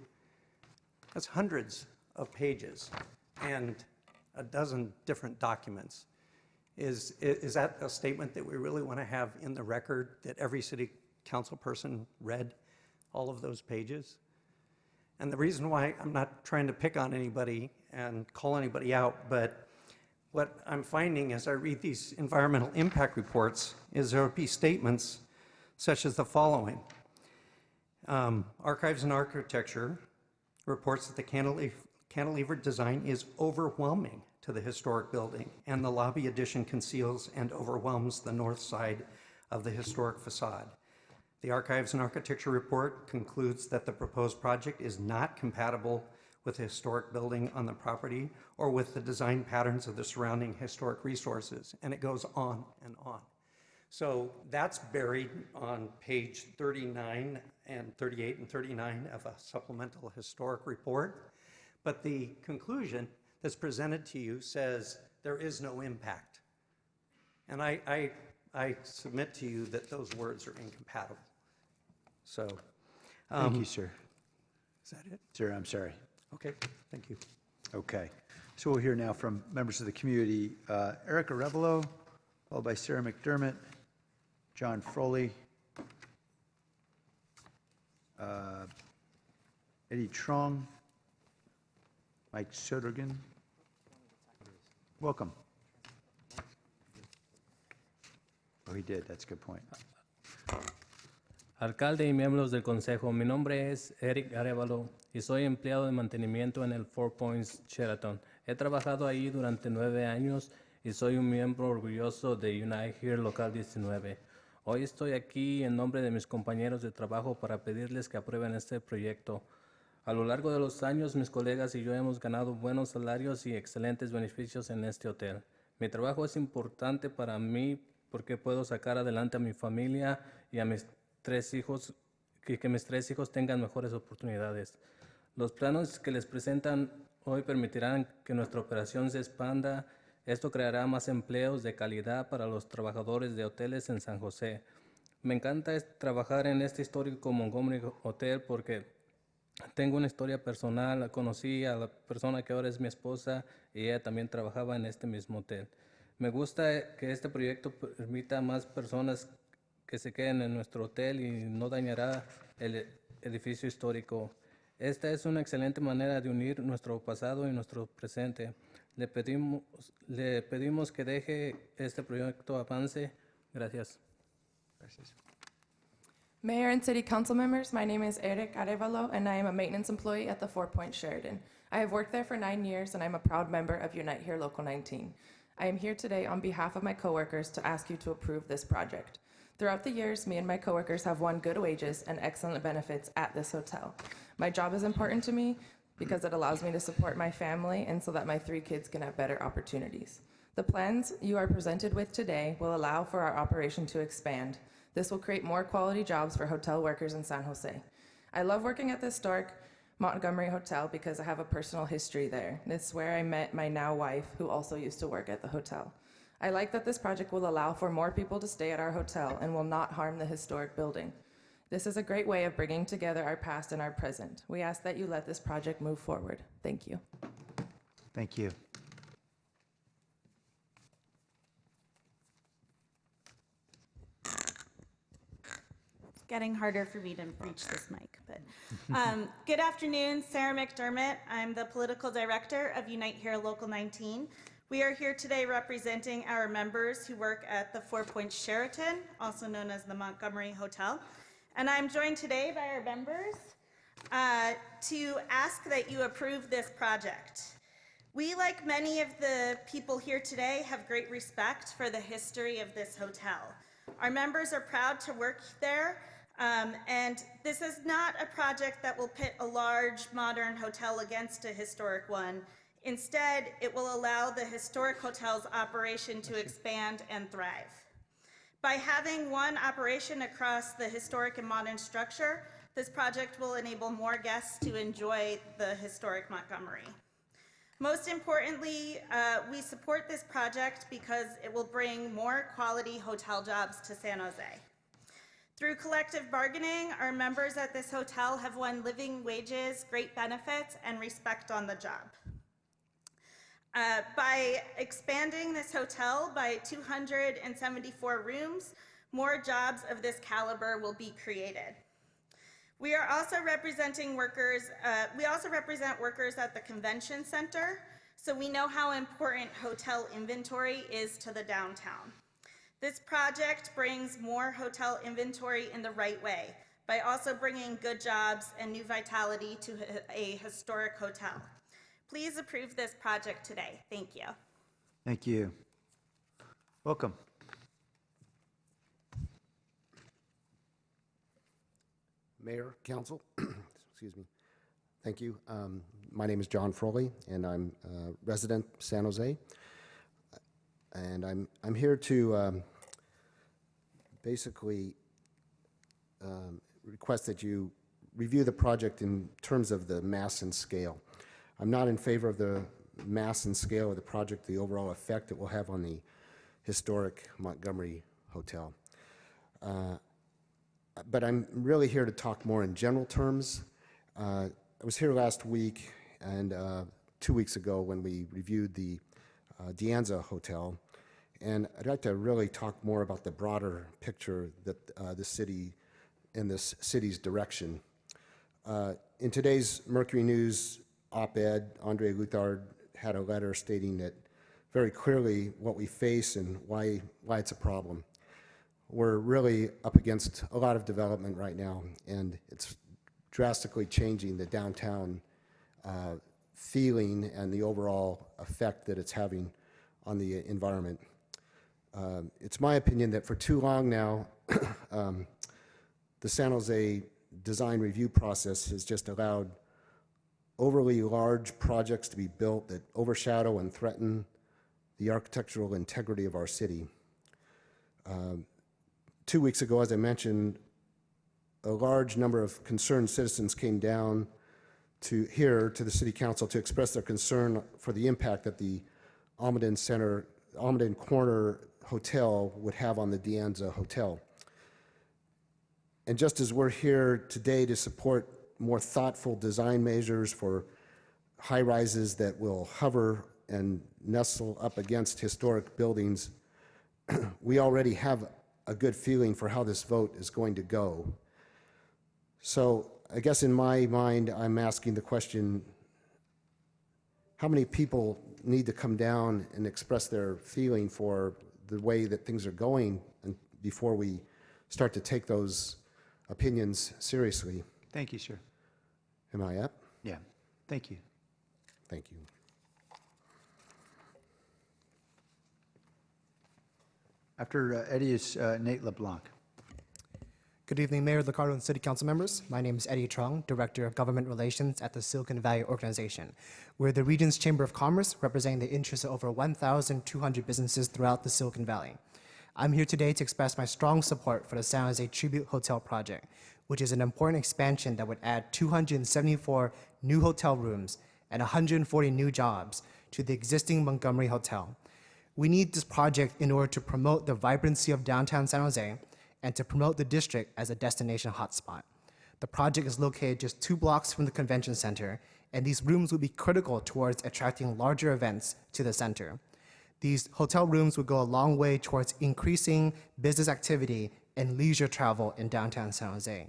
That's hundreds of pages and a dozen different documents. Is that a statement that we really want to have in the record, that every city council person read all of those pages? And the reason why, I'm not trying to pick on anybody and call anybody out, but what I'm finding as I read these environmental impact reports is there will be statements such as the following. Archives and Architecture reports that the cantilever design is overwhelming to the historic building, and the lobby addition conceals and overwhelms the north side of the historic facade. The Archives and Architecture report concludes that the proposed project is not compatible with the historic building on the property or with the design patterns of the surrounding historic resources, and it goes on and on. So that's buried on page 39 and 38 and 39 of a supplemental historic report. But the conclusion that's presented to you says there is no impact. And I submit to you that those words are incompatible. So. Thank you, sir. Is that it? Sir, I'm sorry. Okay, thank you. Okay. So we'll hear now from members of the community. Eric Arevalo, followed by Sarah McDermott, John Froley, Eddie Trong, Mike Sodergan. Welcome. Oh, he did. That's a good point. Alcalde y miembros del consejo, mi nombre es Eric Arevalo y soy empleado de mantenimiento en el Four Points Sheraton. He trabajado ahí durante 9 años y soy un miembro orgulloso de Unite Here Local 19. Hoy estoy aquí en nombre de mis compañeros de trabajo para pedirles que aprueben este proyecto. A lo largo de los años, mis colegas y yo hemos ganado buenos salarios y excelentes beneficios en este hotel. Mi trabajo es importante para mí porque puedo sacar adelante a mi familia y a mis 3 hijos, que mis 3 hijos tengan mejores oportunidades. Los planos que les presentan hoy permitirán que nuestra operación se expanda. Esto creará más empleos de calidad para los trabajadores de hoteles en San José. Me encanta trabajar en este histórico Montgomery Hotel porque tengo una historia personal. Conocí a la persona que ahora es mi esposa y ella también trabajaba en este mismo hotel. Me gusta que este proyecto permita a más personas que se queden en nuestro hotel y no dañará el edificio histórico. Esta es una excelente manera de unir nuestro pasado y nuestro presente. Le pedimos que deje este proyecto avance. Gracias. Gracias. Mayor and City Council members, my name is Eric Arevalo, and I am a maintenance employee at the Four Points Sheraton. I have worked there for 9 years, and I'm a proud member of Unite Here Local 19. I am here today on behalf of my coworkers to ask you to approve this project. Throughout the years, me and my coworkers have won good wages and excellent benefits at this hotel. My job is important to me because it allows me to support my family and so that my 3 kids can have better opportunities. The plans you are presented with today will allow for our operation to expand. This will create more quality jobs for hotel workers in San Jose. I love working at the historic Montgomery Hotel because I have a personal history there. It's where I met my now wife, who also used to work at the hotel. I like that this project will allow for more people to stay at our hotel and will not harm the historic building. This is a great way of bringing together our past and our present. We ask that you let this project move forward. Thank you. Thank you. It's getting harder for me to reach this mic, but good afternoon, Sarah McDermott. I'm the political director of Unite Here Local 19. We are here today representing our members who work at the Four Points Sheraton, also known as the Montgomery Hotel. And I'm joined today by our members, to ask that you approve this project. We, like many of the people here today, have great respect for the history of this hotel. Our members are proud to work there, and this is not a project that will pit a large modern hotel against a historic one. Instead, it will allow the historic hotel's operation to expand and thrive. By having one operation across the historic and modern structure, this project will enable more guests to enjoy the historic Montgomery. Most importantly, we support this project because it will bring more quality hotel jobs to San Jose. Through collective bargaining, our members at this hotel have won living wages, great benefits, and respect on the job. By expanding this hotel by 274 rooms, more jobs of this caliber will be created. We are also representing workers, we also represent workers at the convention center, so we know how important hotel inventory is to the downtown. This project brings more hotel inventory in the right way by also bringing good jobs and new vitality to a historic hotel. Please approve this project today. Thank you. Thank you. Welcome. Mayor, Council, excuse me. Thank you. My name is John Froley, and I'm a resident of San Jose. And I'm here to basically request that you review the project in terms of the mass and scale. I'm not in favor of the mass and scale of the project, the overall effect it will have on the historic Montgomery Hotel. But I'm really here to talk more in general terms. I was here last week and 2 weeks ago when we reviewed the De Anza Hotel, and I'd like to really talk more about the broader picture that the city and this city's direction. In today's Mercury News op-ed, Andre Luthard had a letter stating that very clearly what we face and why it's a problem. We're really up against a lot of development right now, and it's drastically changing the downtown feeling and the overall effect that it's having on the environment. It's my opinion that for too long now, the San Jose design review process has just allowed overly large projects to be built that overshadow and threaten the architectural integrity of our city. 2 weeks ago, as I mentioned, a large number of concerned citizens came down to the City Council to express their concern for the impact that the Almaden Corner Hotel would have on the De Anza Hotel. And just as we're here today to support more thoughtful design measures for high rises that will hover and nestle up against historic buildings, we already have a good feeling for how this vote is going to go. So I guess in my mind, I'm asking the question, how many people need to come down and express their feeling for the way that things are going before we start to take those opinions seriously? Thank you, sir. Am I up? Yeah. Thank you. Thank you. After Eddie is Nate LeBlanc. Good evening, Mayor, Liccardo, and City Council members. My name is Eddie Trong, Director of Government Relations at the Silicon Valley Organization. We're the region's Chamber of Commerce, representing the interests of over 1,200 businesses throughout the Silicon Valley. I'm here today to express my strong support for the San Jose Tribute Hotel project, which is an important expansion that would add 274 new hotel rooms and 140 new jobs to the existing Montgomery Hotel. We need this project in order to promote the vibrancy of downtown San Jose and to promote the district as a destination hotspot. The project is located just 2 blocks from the convention center, and these rooms will be critical towards attracting larger events to the center. These hotel rooms would go a long way towards increasing business activity and leisure travel in downtown San Jose.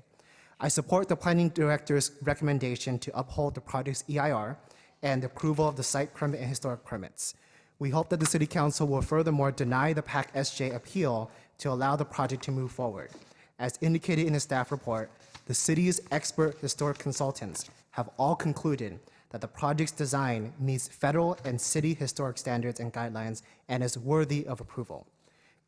I support the planning director's recommendation to uphold the project's EIR and the approval of the site permit and historic permits. We hope that the City Council will furthermore deny the PAC-SJ appeal to allow the project to move forward. As indicated in the staff report, the The city's expert historic consultants have all concluded that the project's design meets federal and city historic standards and guidelines and is worthy of approval.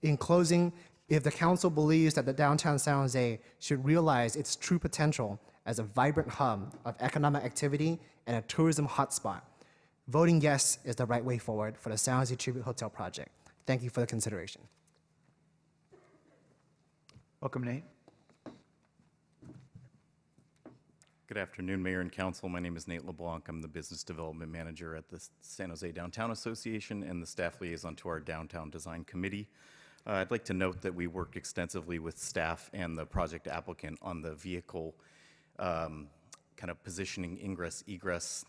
In closing, if the council believes that the downtown San Jose should realize its true potential as a vibrant hub of economic activity and a tourism hotspot, voting yes is the right way forward for the San Jose Tribute Hotel project. Thank you for the consideration. Welcome, Nate. Good afternoon, Mayor and Council. My name is Nate LeBlanc. I'm the Business Development Manager at the San Jose Downtown Association and the staff liaison to our Downtown Design Committee. I'd like to note that we worked extensively with staff and the project applicant on the vehicle kind of positioning ingress-egress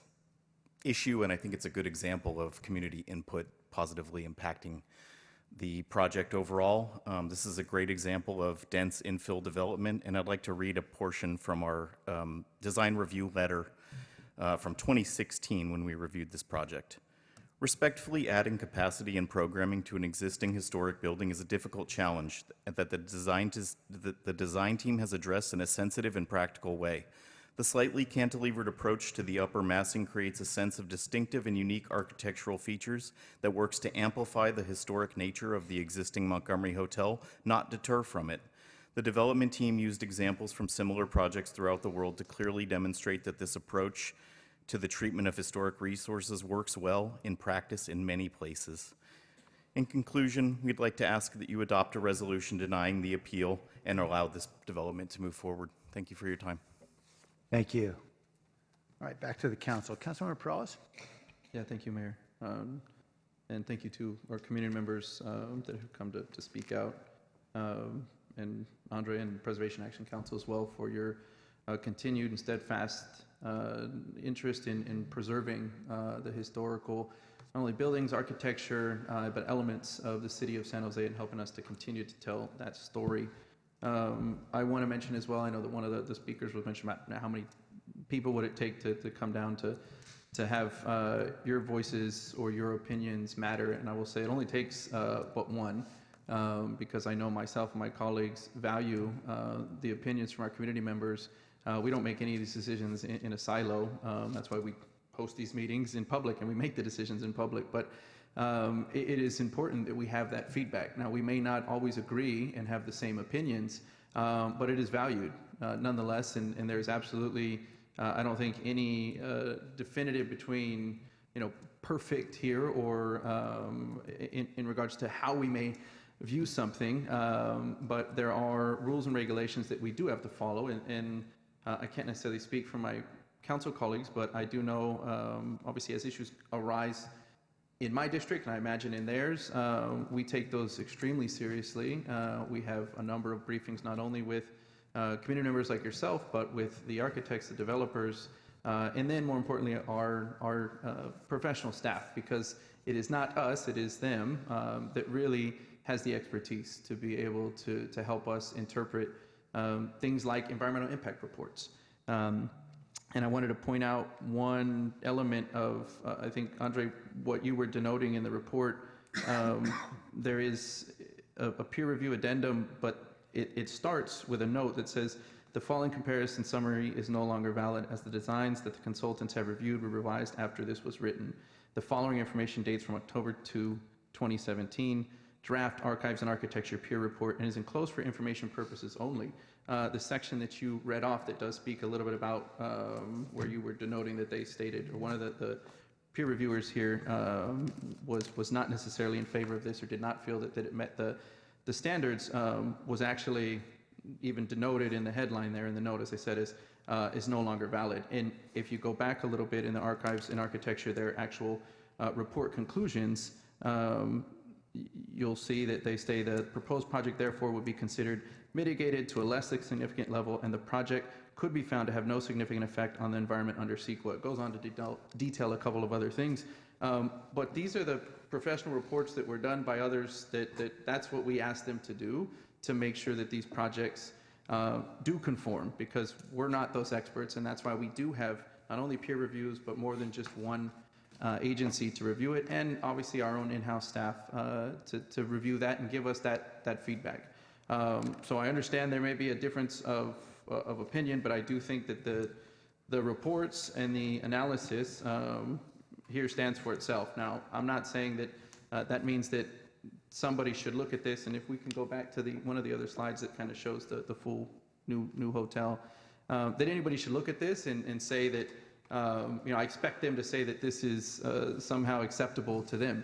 issue, and I think it's a good example of community input positively impacting the project overall. This is a great example of dense infill development, and I'd like to read a portion from our design review letter from 2016 when we reviewed this project. Respectfully adding capacity and programming to an existing historic building is a difficult challenge that the design team has addressed in a sensitive and practical way. The slightly cantilevered approach to the upper massing creates a sense of distinctive and unique architectural features that works to amplify the historic nature of the existing Montgomery Hotel, not deter from it. The development team used examples from similar projects throughout the world to clearly demonstrate that this approach to the treatment of historic resources works well in practice in many places. In conclusion, we'd like to ask that you adopt a resolution denying the appeal and allow this development to move forward. Thank you for your time. Thank you. All right, back to the council. Councilmember Perales? Yeah, thank you, Mayor. And thank you to our community members that have come to speak out. And Andre and Preservation Action Council as well for your continued and steadfast interest in preserving the historical, not only buildings, architecture, but elements of the city of San Jose and helping us to continue to tell that story. I want to mention as well, I know that one of the speakers was mentioning about how many people would it take to come down to have your voices or your opinions matter, and I will say it only takes but one, because I know myself and my colleagues value the opinions from our community members. We don't make any of these decisions in a silo. That's why we host these meetings in public and we make the decisions in public. But it is important that we have that feedback. Now, we may not always agree and have the same opinions, but it is valued nonetheless. And there's absolutely, I don't think, any definitive between, perfect here or in regards to how we may view something. But there are rules and regulations that we do have to follow. And I can't necessarily speak for my council colleagues, but I do know, obviously, as issues arise in my district, and I imagine in theirs, we take those extremely seriously. We have a number of briefings, not only with community members like yourself, but with the architects, the developers, and then more importantly, our professional staff, because it is not us, it is them that really has the expertise to be able to help us interpret things like environmental impact reports. And I wanted to point out one element of, I think, Andre, what you were denoting in the report. There is a peer review addendum, but it starts with a note that says, the following comparison summary is no longer valid as the designs that the consultants have reviewed were revised after this was written. The following information dates from October 2, 2017, draft archives and architecture peer report, and is enclosed for information purposes only. The section that you read off that does speak a little bit about where you were denoting that they stated, or one of the peer reviewers here was not necessarily in favor of this or did not feel that it met the standards, was actually even denoted in the headline there in the note, as I said, is no longer valid. And if you go back a little bit in the archives and architecture, their actual report conclusions, you'll see that they say the proposed project therefore would be considered mitigated to a less significant level, and the project could be found to have no significant effect on the environment under CEQA. It goes on to detail a couple of other things, but these are the professional reports that were done by others that's what we asked them to do to make sure that these projects do conform, because we're not those experts, and that's why we do have not only peer reviews, but more than just one agency to review it, and obviously our own in-house staff to review that and give us that feedback. So I understand there may be a difference of of opinion, but I do think that the reports and the analysis here stands for itself. Now, I'm not saying that that means that somebody should look at this, and if we can go back to one of the other slides that kind of shows the full new hotel, that anybody should look at this and say that, I expect them to say that this is somehow acceptable to them.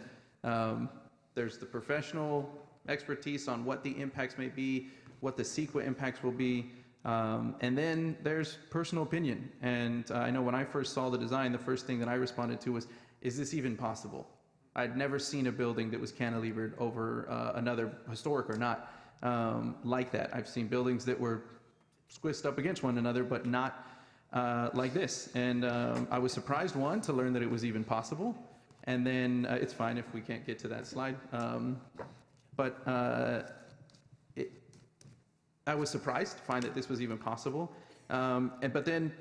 There's the professional expertise on what the impacts may be, what the CEQA impacts will be, and then there's personal opinion. And I know when I first saw the design, the first thing that I responded to was, is this even possible? I'd never seen a building that was cantilevered over another, historic or not, like that. I've seen buildings that were squished up against one another, but not like this. And I was surprised, one, to learn that it was even possible. And then it's fine if we can't get to that slide. I was surprised to find that this was even possible. But then,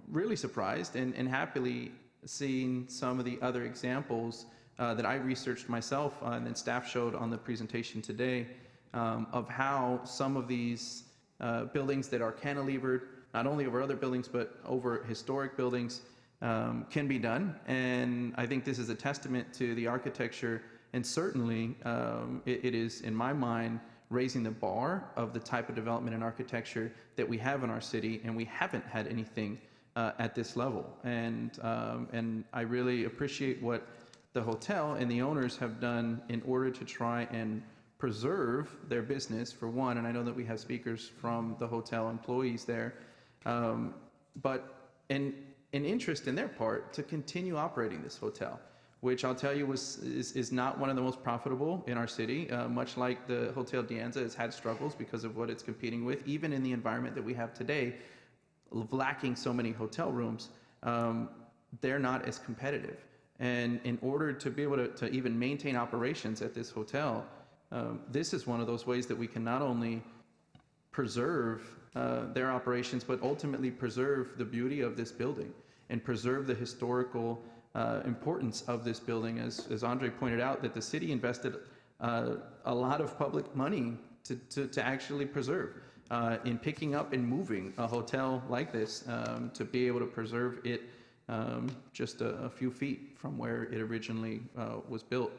really surprised and happily seeing some of the other examples that I researched myself and then staff showed on the presentation today of how some of these buildings that are cantilevered, not only over other buildings, but over historic buildings, can be done. And I think this is a testament to the architecture, and certainly it is, in my mind, raising the bar of the type of development and architecture that we have in our city, and we haven't had anything at this level. And I really appreciate what the hotel and the owners have done in order to try and preserve their business, for one, and I know that we have speakers from the hotel employees there, but an interest in their part to continue operating this hotel, which I'll tell you is not one of the most profitable in our city, much like the Hotel Dianza has had struggles because of what it's competing with, even in the environment that we have today, lacking so many hotel rooms, they're not as competitive. And in order to be able to even maintain operations at this hotel, this is one of those ways that we can not only preserve their operations, but ultimately preserve the beauty of this building and preserve the historical importance of this building. As Andre pointed out, that the city invested a lot of public money to actually preserve in picking up and moving a hotel like this to be able to preserve it just a few feet from where it originally was built.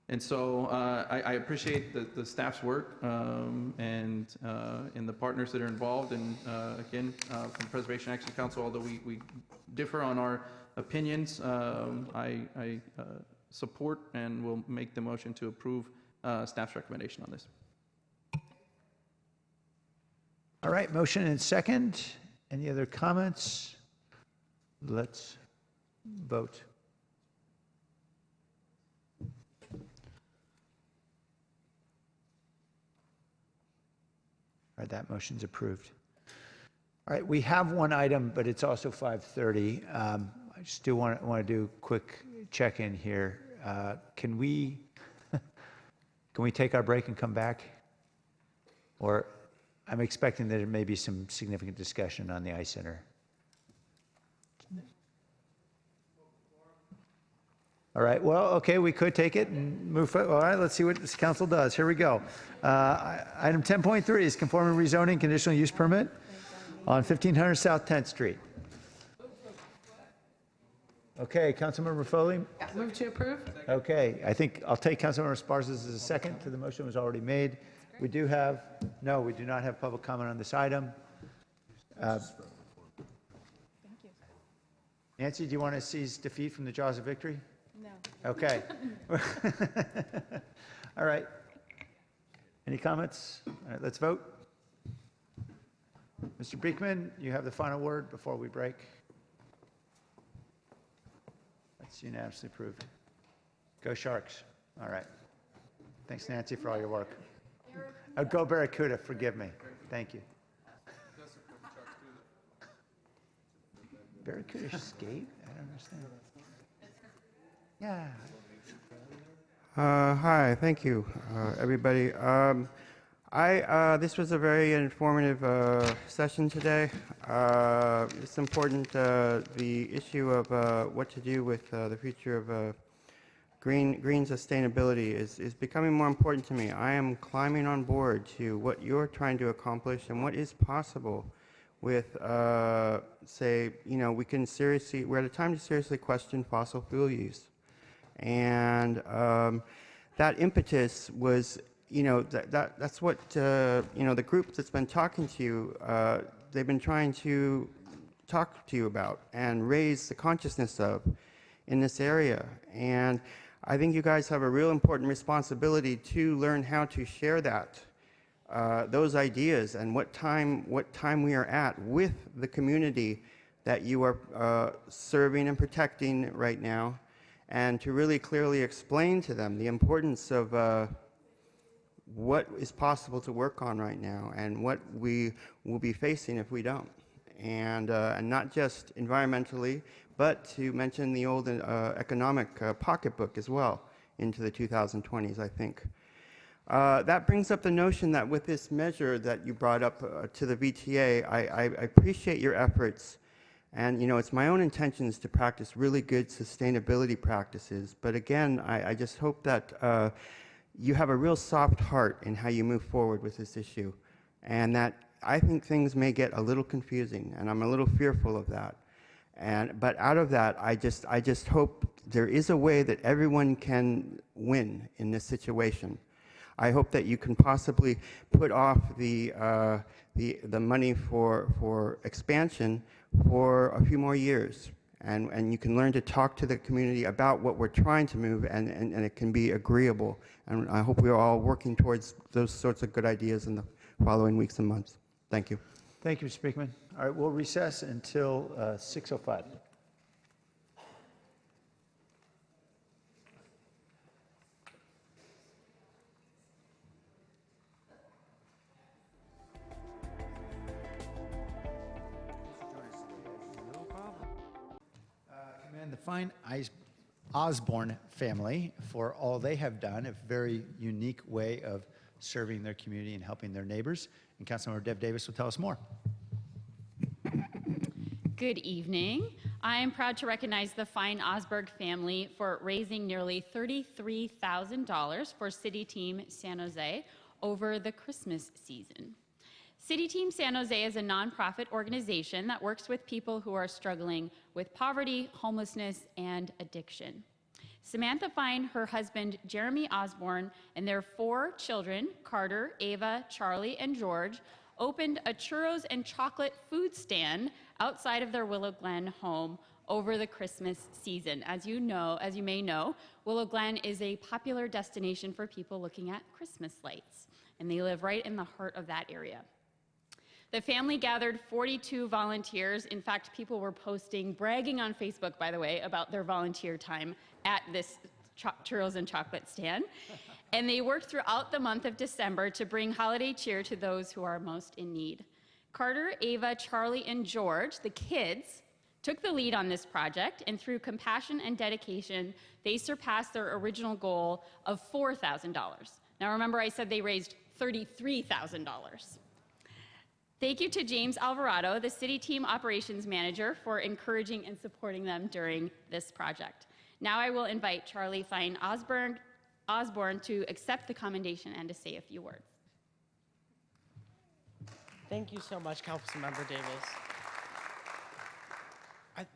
And so I appreciate the staff's work and the partners that are involved. And again, from Preservation Action Council, although we differ on our opinions, I support and will make the motion to approve staff's recommendation on this. All right, motion and second. Any other comments? Let's vote. All right, that motion's approved. All right, we have one item, but it's also 5:30. I just do want to do a quick check-in here. Can we take our break and come back? Or I'm expecting that there may be some significant discussion on the Ice Center. All right, well, okay, we could take it and move forward. All right, let's see what this council does. Here we go. Item 10.3 is conforming rezoning conditional use permit on 1500 South 10th Street. Okay, Councilmember Foley? Move to approve? Okay, I think I'll take Councilmember Esparza's as a second to the motion was already made. We do have, no, we do not have public comment on this item. Nancy, do you want to seize defeat from the jaws of victory? No. Okay. All right. Any comments? All right, let's vote. Mr. Beekman, you have the final word before we break. That's unanimously approved. Go Sharks. All right. Thanks, Nancy, for all your work. Go Barracuda, forgive me. Thank you. Barracuda skate? I don't understand. Yeah. Hi, thank you, everybody. This was a very informative session today. It's important, the issue of what to do with the future of green sustainability is becoming more important to me. I am climbing on board to what you're trying to accomplish and what is possible with, say, we're at a time to seriously question fossil fuel use. And that impetus was, that's what, the group that's been talking to you, they've been trying to talk to you about and raise the consciousness of in this area. And I think you guys have a real important responsibility to learn how to share that, those ideas and what time we are at with the community that you are serving and protecting right now, and to really clearly explain to them the importance of what is possible to work on right now and what we will be facing if we don't. And not just environmentally, but to mention the old economic pocketbook as well into the 2020s, I think. That brings up the notion that with this measure that you brought up to the VTA, I appreciate your efforts. And, it's my own intentions to practice really good sustainability practices. But again, I just hope that you have a real soft heart in how you move forward with this issue. And that I think things may get a little confusing, and I'm a little fearful of that. But out of that, I just hope there is a way that everyone can win in this situation. I hope that you can possibly put off the money for expansion for a few more years, and you can learn to talk to the community about what we're trying to move, and it can be agreeable. And I hope we are all working towards those sorts of good ideas in the following weeks and months. Thank you. Thank you, Mr. Beekman. All right, we'll recess until 6:05. Commend the fine Osborne family for all they have done, a very unique way of serving their community and helping their neighbors. And Councilmember Deb Davis will tell us more. Good evening. I am proud to recognize the fine Osberg family for raising nearly $33,000 for City Team San Jose over the Christmas season. City Team San Jose is a nonprofit organization that works with people who are struggling with poverty, homelessness, and addiction. Samantha Fine, her husband Jeremy Osborne, and their 4 children, Carter, Ava, Charlie, and George, opened a churros and chocolate food stand outside of their Willow Glen home over the Christmas season. As you may know, Willow Glen is a popular destination for people looking at Christmas lights, and they live right in the heart of that area. The family gathered 42 volunteers. In fact, people were bragging on Facebook, by the way, about their volunteer time at this churros and chocolate stand. And they worked throughout the month of December to bring holiday cheer to those who are most in need. Carter, Ava, Charlie, and George, the kids, took the lead on this project, and through compassion and dedication, they surpassed their original goal of $4,000. Now remember, I said they raised $33,000. Thank you to James Alvarado, the City Team Operations Manager, for encouraging and supporting them during this project. Now I will invite Charlie Fine Osborne to accept the commendation and to say a few words. Thank you so much, Councilmember Davis.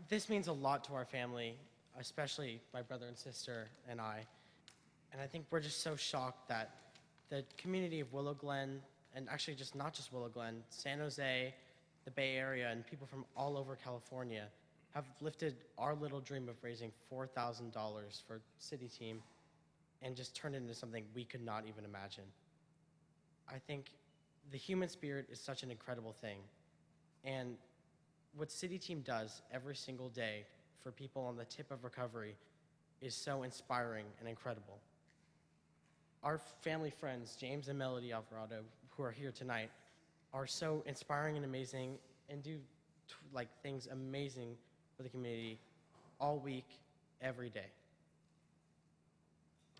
This means a lot to our family, especially my brother and sister and I. And I think we're just so shocked that the community of Willow Glen, and actually not just Willow Glen, San Jose, the Bay Area, and people from all over California have lifted our little dream of raising $4,000 for City Team and just turned it into something we could not even imagine. I think the human spirit is such an incredible thing. And what City Team does every single day for people on the tip of recovery is so inspiring and incredible. Our family friends, James and Melody Alvarado, who are here tonight, are so inspiring and amazing and do things amazing for the community all week, every day.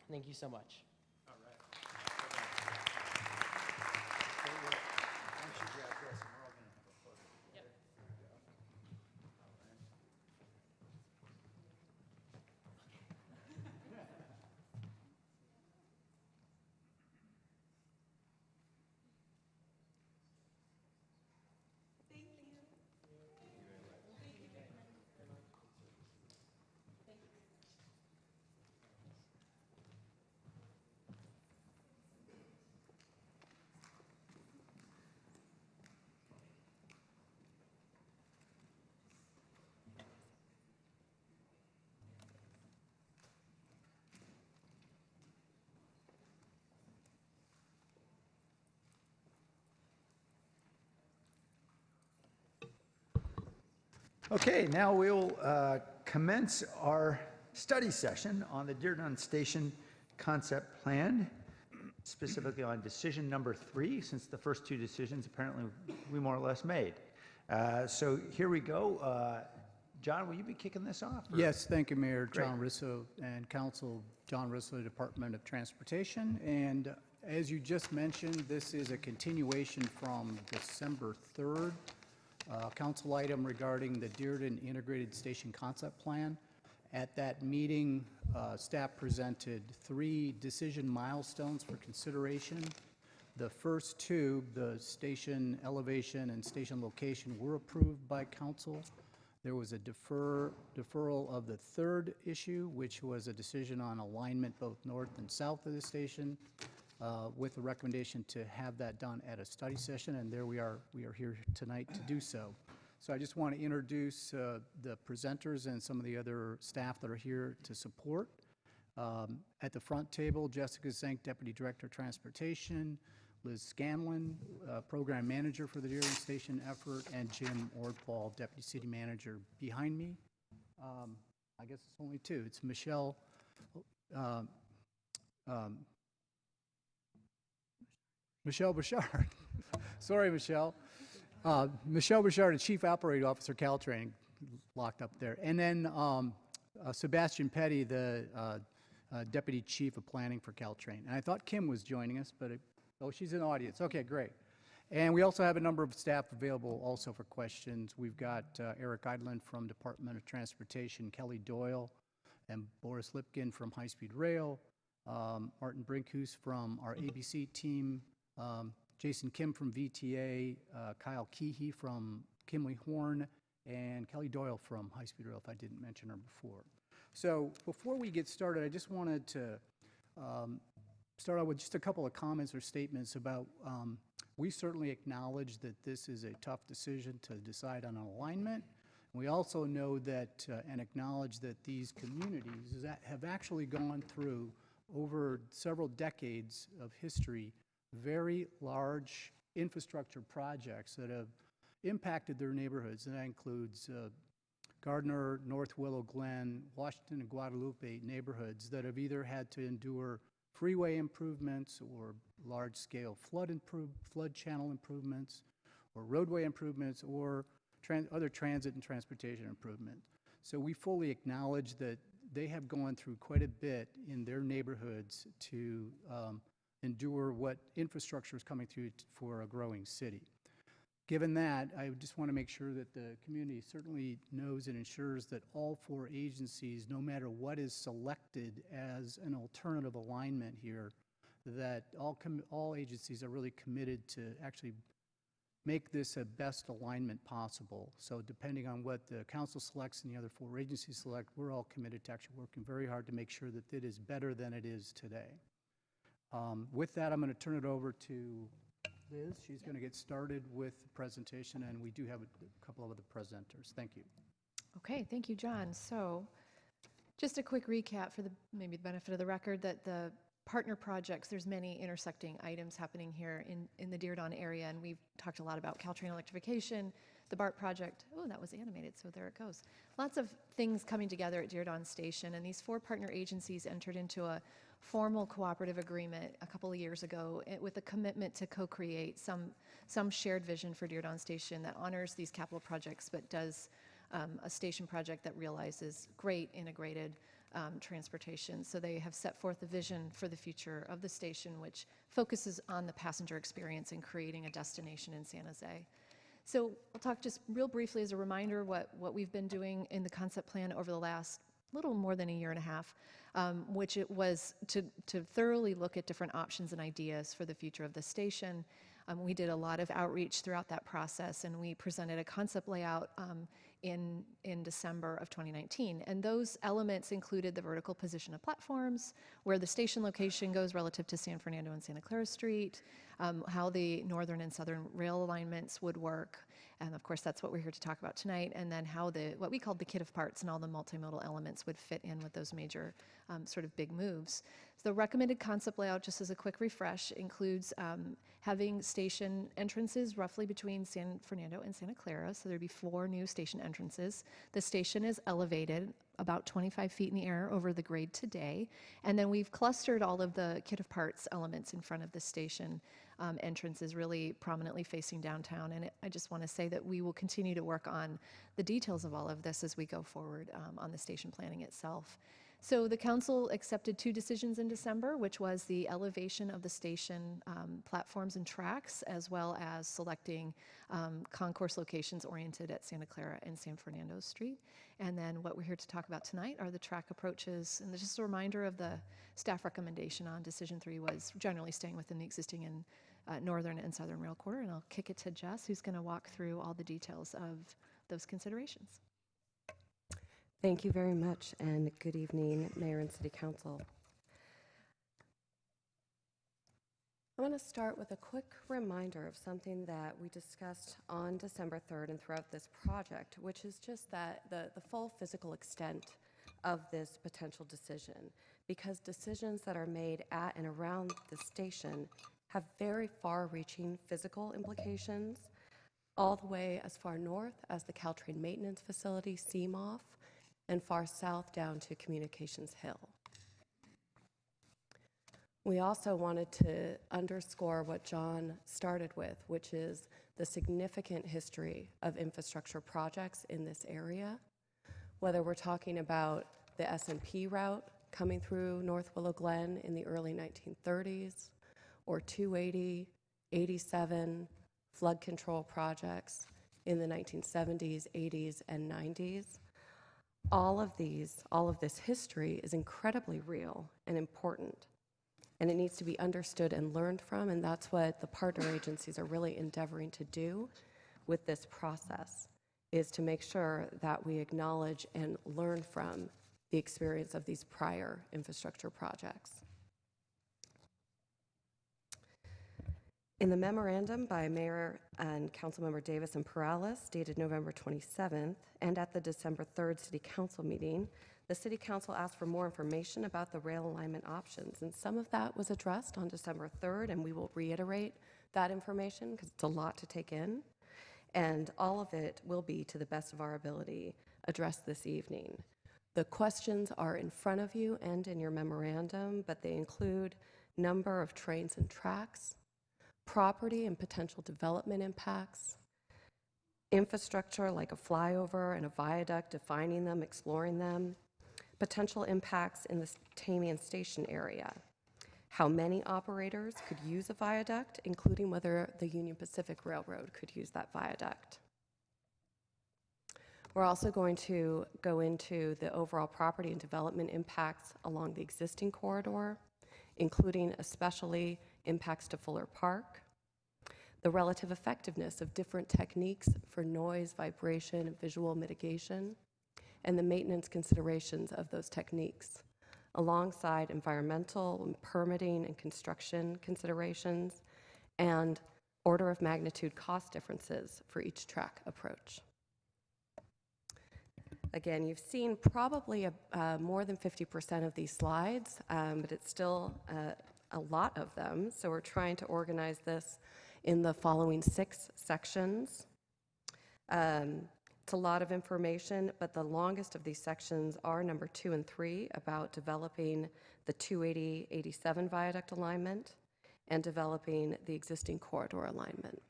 Thank you so much. Okay, now we'll commence our study session on the Dearborn Station concept plan, specifically on decision number 3, since the first 2 decisions apparently we more or less made. So here we go. John, will you be kicking this off? or- Yes, thank you, Mayor Great. John Russo and Council John Russo, Department of Transportation. And as you just mentioned, this is a continuation from December 3rd, council item regarding the Dearden Integrated Station Concept Plan. At that meeting, staff presented 3 decision milestones for consideration. The first 2, the station elevation and station location, were approved by council. There was a deferral of the 3rd issue, which was a decision on alignment both north and south of the station, with a recommendation to have that done at a study session, and there we are here tonight to do so. So I just want to introduce the presenters and some of the other staff that are here to support. At the front table, Jessica Zank, Deputy Director of Transportation, Liz Scanlon, Program Manager for the Dearden Station effort, and Jim Ordfall, Deputy City Manager behind me. I guess it's only 2. It's Michelle Bouchard. Sorry, Michelle. Michelle Bouchard, the Chief Operating Officer, Caltrain, locked up there. And then Sebastian Petty, the Deputy Chief of Planning for Caltrain. And I thought Kim was joining us, but oh, she's in the audience. Okay, great. And we also have a number of staff available also for questions. We've got Eric Eidland from Department of Transportation, Kelly Doyle, and Boris Lipkin from High Speed Rail, Martin Brinkhus from our ABC team, Jason Kim from VTA, Kyle Keehee from Kimley Horn, and Kelly Doyle from High Speed Rail, if I didn't mention her before. So before we get started, I just wanted to start out with just a couple of comments or statements about, we certainly acknowledge that this is a tough decision to decide on an alignment. We also know that and acknowledge that these communities that have actually gone through over several decades of history very large infrastructure projects that have impacted their neighborhoods, and that includes Gardner, North Willow Glen, Washington, and Guadalupe neighborhoods that have either had to endure freeway improvements or large-scale flood channel improvements or roadway improvements or other transit and transportation improvements. So we fully acknowledge that they have gone through quite a bit in their neighborhoods to endure what infrastructure is coming through for a growing city. Given that, I just want to make sure that the community certainly knows and ensures that all 4 agencies, no matter what is selected as an alternative alignment here, that all agencies are really committed to actually make this a best alignment possible. So depending on what the council selects and the other 4 agencies select, we're all committed to actually working very hard to make sure that it is better than it is today. With that, I'm going to turn it over to Liz. She's going to get started with the presentation, and we do have a couple of other presenters. Thank you. Okay, thank you, John. So just a quick recap for maybe the benefit of the record that the partner projects, there's many intersecting items happening here in the Dearden area, and we've talked a lot about Caltrain electrification, the BART project. Oh, that was animated, so there it goes. Lots of things coming together at Dearden Station, and these 4 partner agencies entered into a formal cooperative agreement a couple of years ago with a commitment to co-create some shared vision for Dearden Station that honors these capital projects but does a station project that realizes great integrated transportation. So they have set forth a vision for the future of the station, which focuses on the passenger experience and creating a destination in San Jose. So I'll talk just real briefly as a reminder what we've been doing in the concept plan over the last little more than a year and a half, which it was to thoroughly look at different options and ideas for the future of the station. We did a lot of outreach throughout that process, and we presented a concept layout in December of 2019. And those elements included the vertical position of platforms, where the station location goes relative to San Fernando and Santa Clara Street, how the northern and southern rail alignments would work, And of course, that's what we're here to talk about tonight, and then how what we called the kit of parts and all the multimodal elements would fit in with those major sort of big moves. So the recommended concept layout, just as a quick refresh, includes having station entrances roughly between San Fernando and Santa Clara. So there'd be 4 new station entrances. The station is elevated about 25 feet in the air over the grade today. And then we've clustered all of the kit of parts elements in front of the station entrances, really prominently facing downtown. And I just want to say that we will continue to work on the details of all of this as we go forward on the station planning itself. So the council accepted 2 decisions in December, which was the elevation of the station platforms and tracks, as well as selecting concourse locations oriented at Santa Clara and San Fernando Street. And then what we're here to talk about tonight are the track approaches. And just a reminder of the staff recommendation on Decision 3 was generally staying within the existing and northern and southern rail corridor. And I'll kick it to Jess, who's going to walk through all the details of those considerations. Thank you very much, and good evening, Mayor and City Council. I want to start with a quick reminder of something that we discussed on December 3rd and throughout this project, which is just that the full physical extent of this potential decision, because decisions that are made at and around the station have very far-reaching physical implications, all the way as far north as the Caltrain maintenance facility, CMOF, and far south down to Communications Hill. We also wanted to underscore what John started with, which is the significant history of infrastructure projects in this area, whether we're talking about the SMP route coming through North Willow Glen in the early 1930s, or 280, 87 flood control projects in the 1970s, 80s, and 90s. All of this history is incredibly real and important, and it needs to be understood and learned from, and that's what the partner agencies are really endeavoring to do with this process, is to make sure that we acknowledge and learn from the experience of these prior infrastructure projects. In the memorandum by Mayor and Councilmember Davis and Perales, dated November 27th, and at the December 3rd City Council meeting, the City Council asked for more information about the rail alignment options, and some of that was addressed on December 3rd, and we will reiterate that information because it's a lot to take in, and all of it will be, to the best of our ability, addressed this evening. The questions are in front of you and in your memorandum, but they include number of trains and tracks, property and potential development impacts, infrastructure like a flyover and a viaduct, defining them, exploring them, potential impacts in the Tamian Station area, how many operators could use a viaduct, including whether the Union Pacific Railroad could use that viaduct. We're also going to go into the overall property and development impacts along the existing corridor, including especially impacts to Fuller Park, the relative effectiveness of different techniques for noise, vibration, and visual mitigation, and the maintenance considerations of those techniques, alongside environmental and permitting and construction considerations, and order of magnitude cost differences for each track approach. Again, you've seen probably more than 50% of these slides, but it's still a lot of them. So we're trying to organize this in the following 6 sections. It's a lot of information, but the longest of these sections are number 2 and 3 about developing the 280-87 viaduct alignment and developing the existing corridor alignment.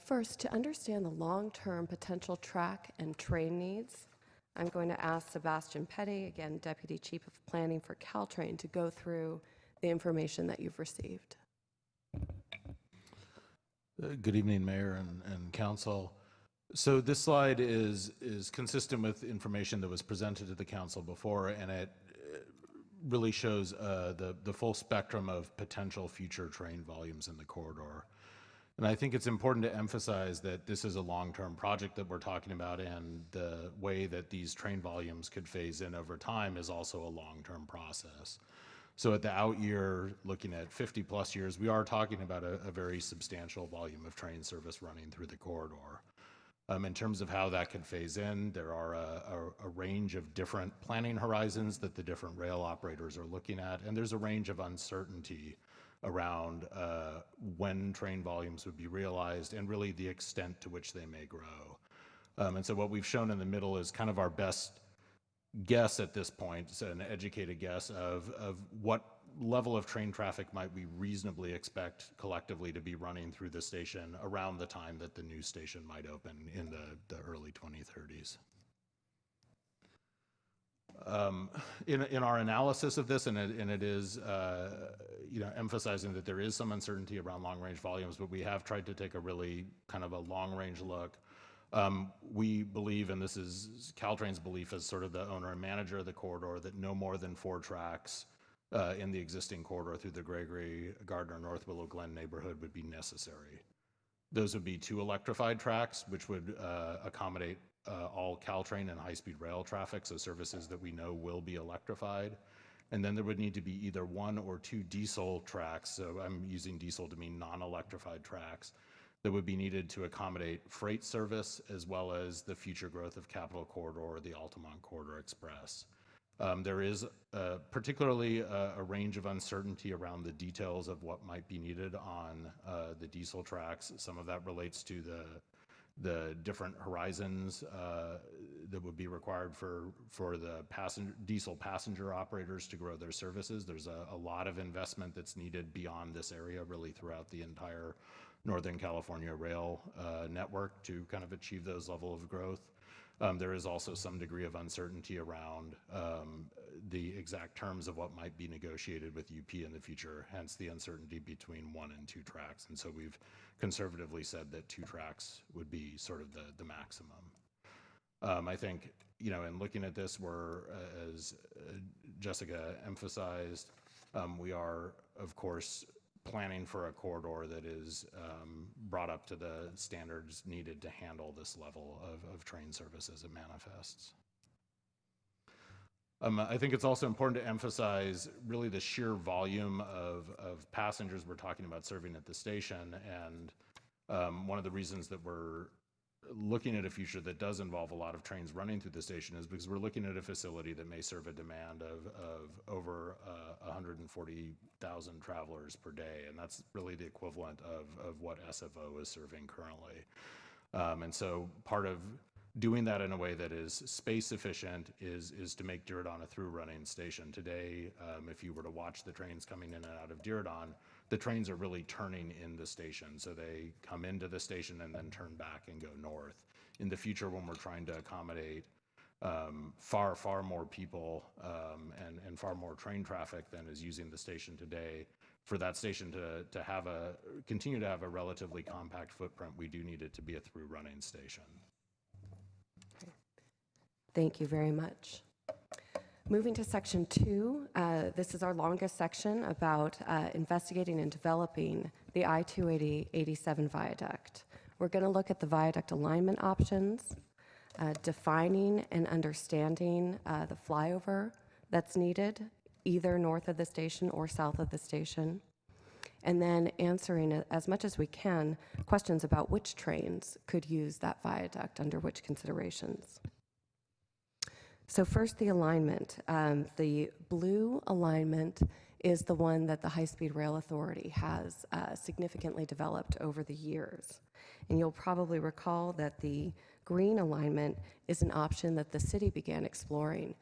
First, to understand the long-term potential track and train needs, I'm going to ask Sebastian Petty, again, Deputy Chief of Planning for Caltrain, to go through the information that you've received. Good evening, Mayor and Council. So this slide is consistent with information that was presented to the Council before, and it really shows the full spectrum of potential future train volumes in the corridor. And I think it's important to emphasize that this is a long-term project that we're talking about, and the way that these train volumes could phase in over time is also a long-term process. So at the out year, looking at 50 plus years, we are talking about a very substantial volume of train service running through the corridor. In terms of how that could phase in, there are a range of different planning horizons that the different rail operators are looking at, and there's a range of uncertainty around when train volumes would be realized and really the extent to which they may grow. And so what we've shown in the middle is kind of our best guess at this point, so an educated guess of what level of train traffic might we reasonably expect collectively to be running through the station around the time that the new station might open in the early 2030s. In our analysis of this, and it is emphasizing that there is some uncertainty around long-range volumes, but we have tried to take a really kind of a long-range look. We believe, and this is Caltrain's belief as sort of the owner and manager of the corridor, that no more than 4 tracks in the existing corridor through the Gregory, Gardner, North Willow Glen neighborhood would be necessary. Those would be 2 electrified tracks, which would accommodate all Caltrain and high-speed rail traffic, so services that we know will be electrified. And then there would need to be either 1 or 2 diesel tracks, so I'm using diesel to mean non-electrified tracks, that would be needed to accommodate freight service as well as the future growth of Capital Corridor or the Altamont Corridor Express. There is particularly a range of uncertainty around the details of what might be needed on the diesel tracks. Some of that relates to the different horizons that would be required for the diesel passenger operators to grow their services. There's a lot of investment that's needed beyond this area, really throughout the entire Northern California rail network to kind of achieve those level of growth. There is also some degree of uncertainty around the exact terms of what might be negotiated with UP in the future, hence the uncertainty between 1 and 2 tracks. And so we've conservatively said that 2 tracks would be sort of the maximum. I think, in looking at this, we're, as Jessica emphasized, we are, of course, planning for a corridor that is brought up to the standards needed to handle this level of train service as it manifests. I think it's also important to emphasize really the sheer volume of passengers we're talking about serving at the station. And one of the reasons that we're looking at a future that does involve a lot of trains running through the station is because we're looking at a facility that may serve a demand of over 140,000 travelers per day, and that's really the equivalent of what SFO is serving currently. And so part of doing that in a way that is space efficient is to make Diridon a through running station. Today, if you were to watch the trains coming in and out of Diridon, the trains are really turning in the station. So they come into the station and then turn back and go north. In the future, when we're trying to accommodate far more people and far more train traffic than is using the station today, for that station to continue to have a relatively compact footprint, we do need it to be a through running station. Thank you very much. Moving to section 2, this is our longest section about investigating and developing the I-280-87 viaduct. We're going to look at the viaduct alignment options, defining and understanding the flyover that's needed, either north of the station or south of the station, and then answering, as much as we can, questions about which trains could use that viaduct under which considerations. So first, the alignment. The blue alignment is the one that the High Speed Rail Authority has significantly developed over the years. And you'll probably recall that the green alignment is an option that the city began exploring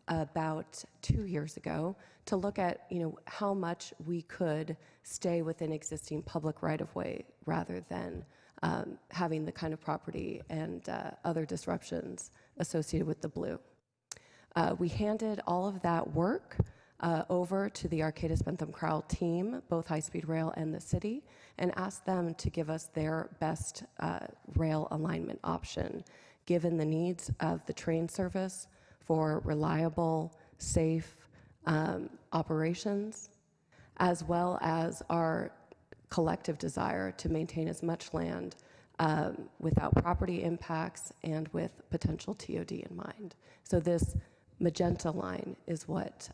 about 2 years ago to look at how much we could stay within existing public right-of-way rather than having the kind of property and other disruptions associated with the blue. We handed all of that work over to the Arcadis-Bentham-Crowell team, both High Speed Rail and the city, and asked them to give us their best rail alignment option, given the needs of the train service for reliable, safe operations, as well as our collective desire to maintain as much land without property impacts and with potential TOD in mind. So this magenta line is what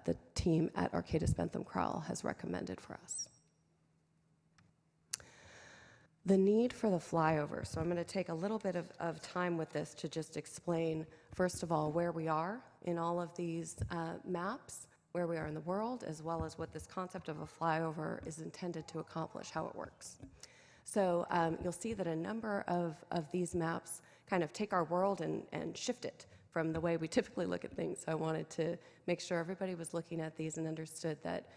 the team at Arcadis Bentham Crowell has recommended for us. The need for the flyover. So I'm going to take a little bit of time with this to just explain, first of all, where we are in all of these maps, where we are in the world, as well as what this concept of a flyover is intended to accomplish, how it works. So you'll see that a number of these maps kind of take our world and shift it from the way we typically look at things. So I wanted to make sure everybody was looking at these and understood that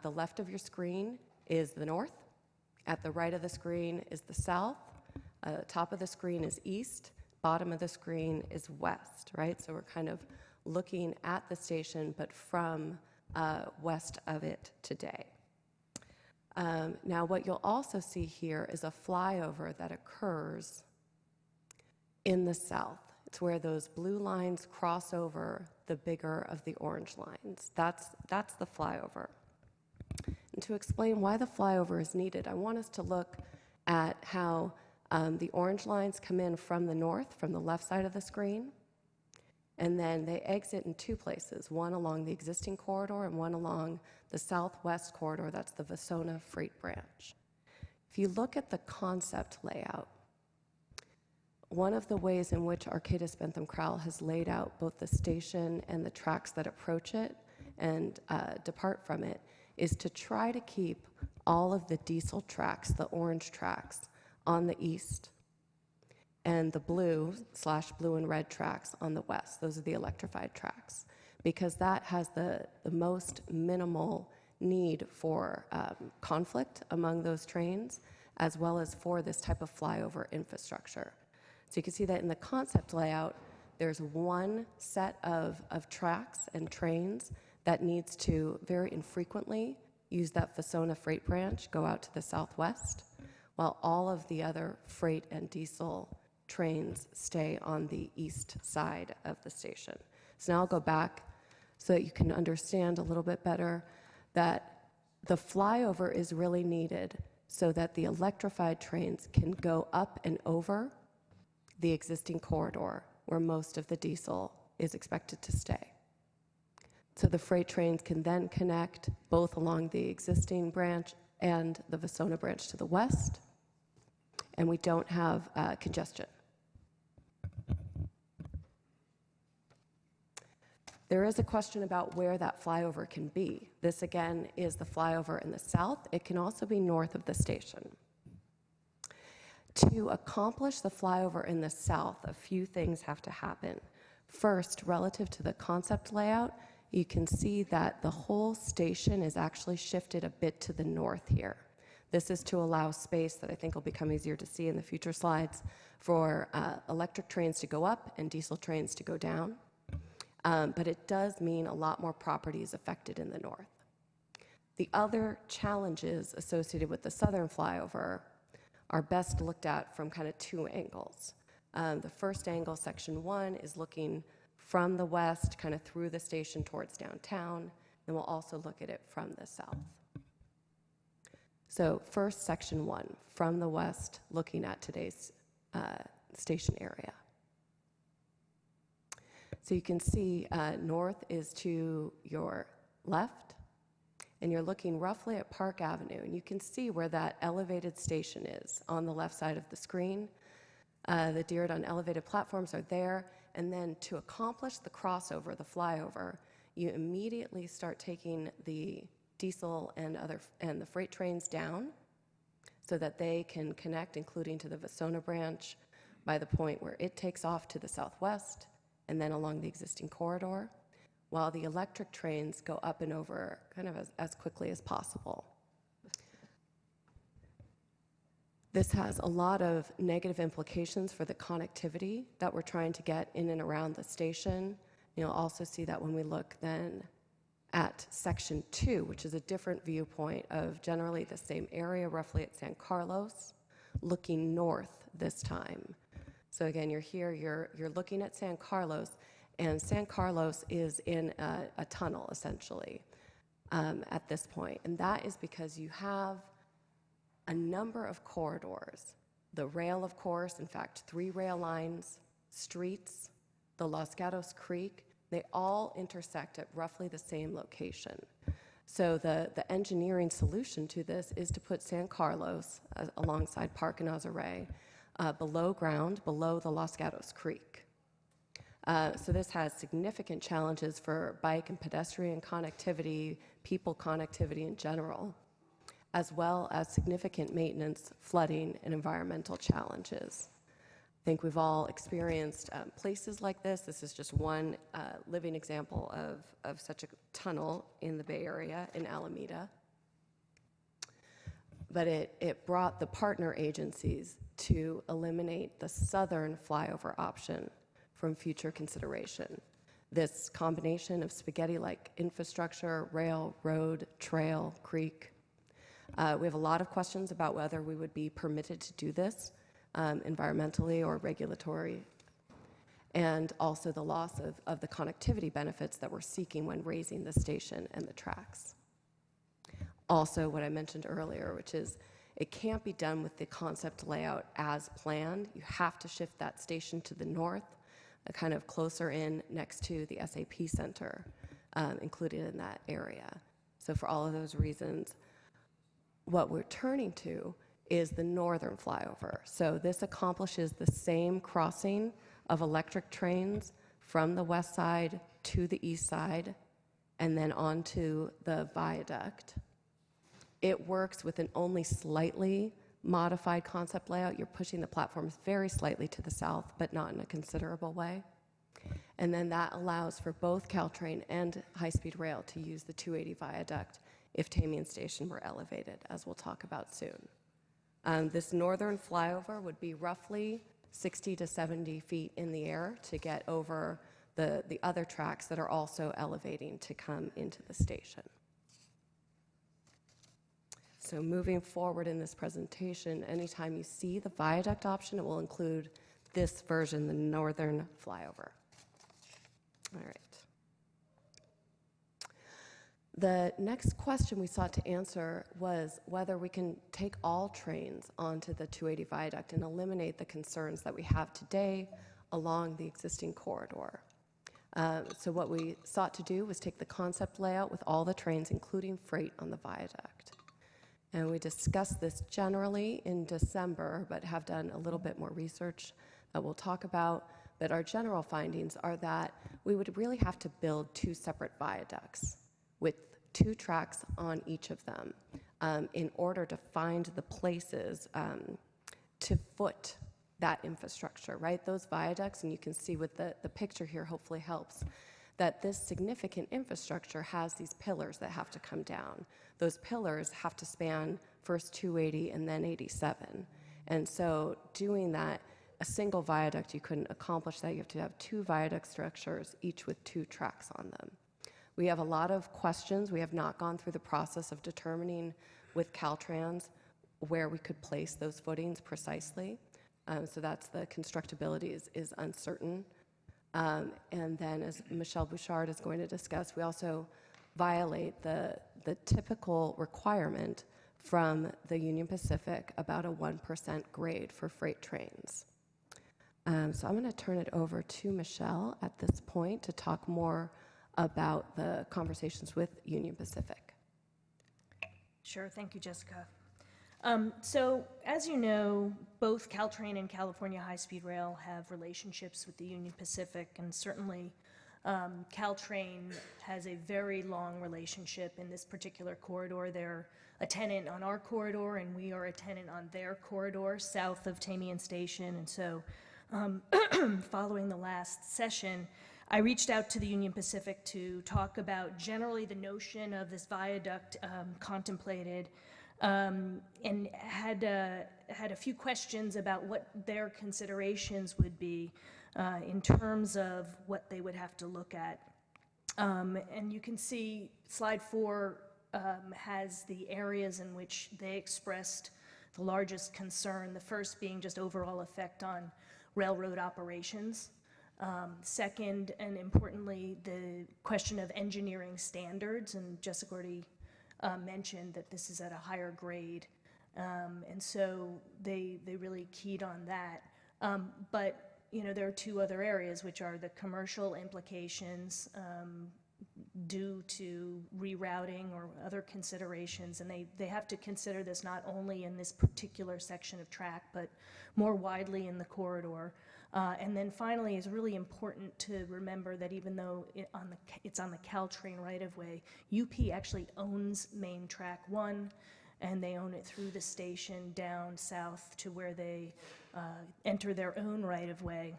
the left of your screen is the north, at the right of the screen is the south, top of the screen is east, bottom of the screen is west, right? So we're kind of looking at the station, but from west of it today. Now, what you'll also see here is a flyover that occurs in the south. It's where those blue lines cross over the bigger of the orange lines. That's the flyover. And to explain why the flyover is needed, I want us to look at how the orange lines come in from the north, from the left side of the screen, and then they exit in two places, one along the existing corridor and one along the southwest corridor. That's the Vasona Freight Branch. If you look at the concept layout, one of the ways in which Arcadis Bentham Crowell has laid out both the station and the tracks that approach it and depart from it is to try to keep all of the diesel tracks, the orange tracks, on the east, and the blue and red tracks on the west. Those are the electrified tracks, because that has the most minimal need for conflict among those trains, as well as for this type of flyover infrastructure. So you can see that in the concept layout, there's one set of tracks and trains that needs to very infrequently use that Vasona Freight Branch, go out to the southwest, while all of the other freight and diesel trains stay on the east side of the station. So now I'll go back so that you can understand a little bit better that the flyover is really needed so that the electrified trains can go up and over the existing corridor where most of the diesel is expected to stay. So the freight trains can then connect both along the existing branch and the Vasona branch to the west, and we don't have congestion. There is a question about where that flyover can be. This, again, is the flyover in the south. It can also be north of the station. To accomplish the flyover in the south, a few things have to happen. First, relative to the concept layout, you can see that the whole station is actually shifted a bit to the north here. This is to allow space that I think will become easier to see in the future slides for electric trains to go up and diesel trains to go down. But it does mean a lot more property is affected in the north. The other challenges associated with the southern flyover are best looked at from kind of two angles. The first angle, section 1, is looking from the west, kind of through the station towards downtown. Then we'll also look at it from the south. So first, section 1, from the west, looking at today's station area. So you can see north is to your left, and you're looking roughly at Park Avenue, and you can see where that elevated station is on the left side of the screen. The Diridon elevated platforms are there, and then to accomplish the crossover, the flyover, you immediately start taking the diesel and the freight trains down so that they can connect, including to the Vasona branch, by the point where it takes off to the southwest and then along the existing corridor, while the electric trains go up and over kind of as quickly as possible. This has a lot of negative implications for the connectivity that we're trying to get in and around the station. You'll also see that when we look then at section 2, which is a different viewpoint of generally the same area, roughly at San Carlos, looking north this time. So again, you're here, you're looking at San Carlos, and San Carlos is in a tunnel, essentially, at this point. And that is because you have a number of corridors. The rail, of course, in fact, 3 rail lines, streets, the Los Gatos Creek, They all intersect at roughly the same location. So the engineering solution to this is to put San Carlos alongside Park and Azaray below ground, below the Los Gatos Creek. So this has significant challenges for bike and pedestrian connectivity, people connectivity in general, as well as significant maintenance, flooding, and environmental challenges. I think we've all experienced places like this. This is just one living example of such a tunnel in the Bay Area in Alameda. But it brought the partner agencies to eliminate the southern flyover option from future consideration. This combination of spaghetti-like infrastructure, rail, road, trail, creek. We have a lot of questions about whether we would be permitted to do this environmentally or regulatory, and also the loss of the connectivity benefits that we're seeking when raising the station and the tracks. Also, what I mentioned earlier, which is it can't be done with the concept layout as planned. You have to shift that station to the north, kind of closer in next to the SAP Center, included in that area. So for all of those reasons, what we're turning to is the northern flyover. So this accomplishes the same crossing of electric trains from the west side to the east side and then onto the viaduct. It works with an only slightly modified concept layout. You're pushing the platforms very slightly to the south, but not in a considerable way. And then that allows for both Caltrain and high-speed rail to use the 280 viaduct if Tamian Station were elevated, as we'll talk about soon. This northern flyover would be roughly 60 to 70 feet in the air to get over the other tracks that are also elevating to come into the station. So moving forward in this presentation, anytime you see the viaduct option, it will include this version, the northern flyover. All right. The next question we sought to answer was whether we can take all trains onto the 280 viaduct and eliminate the concerns that we have today along the existing corridor. So what we sought to do was take the concept layout with all the trains, including freight, on the viaduct. And we discussed this generally in December, but have done a little bit more research that we'll talk about. But our general findings are that we would really have to build two separate viaducts with two tracks on each of them in order to find the places to foot that infrastructure, right? Those viaducts, and you can see with the picture here hopefully helps, that this significant infrastructure has these pillars that have to come down. Those pillars have to span first 280 and then 87. And so doing that, a single viaduct, you couldn't accomplish that. You have to have two viaduct structures, each with two tracks on them. We have a lot of questions. We have not gone through the process of determining with Caltrans where we could place those footings precisely. So that's the constructability is uncertain. And then, as Michelle Bouchard is going to discuss, we also violate the typical requirement from the Union Pacific about a 1% grade for freight trains. So I'm going to turn it over to Michelle at this point to talk more about the conversations with Union Pacific. Sure, thank you, Jessica. So, as you know, both Caltrain and California High-Speed Rail have relationships with the Union Pacific, and certainly Caltrain has a very long relationship in this particular corridor. They're a tenant on our corridor, and we are a tenant on their corridor south of Tamian Station. And so, following the last session, I reached out to the Union Pacific to talk about generally the notion of this viaduct contemplated, and had a few questions about what their considerations would be in terms of what they would have to look at. And you can see slide 4 has the areas in which they expressed the largest concern, the first being just overall effect on railroad operations. Second, and importantly, the question of engineering standards, and Jessica already mentioned that this is at a higher grade, and so they really keyed on that. But you know, there are two other areas, which are the commercial implications due to rerouting or other considerations, and they have to consider this not only in this particular section of track, but more widely in the corridor. And then finally, it's really important to remember that even though it's on the Caltrain right-of-way, UP actually owns Main Track 1, and they own it through the station down south to where they enter their own right-of-way,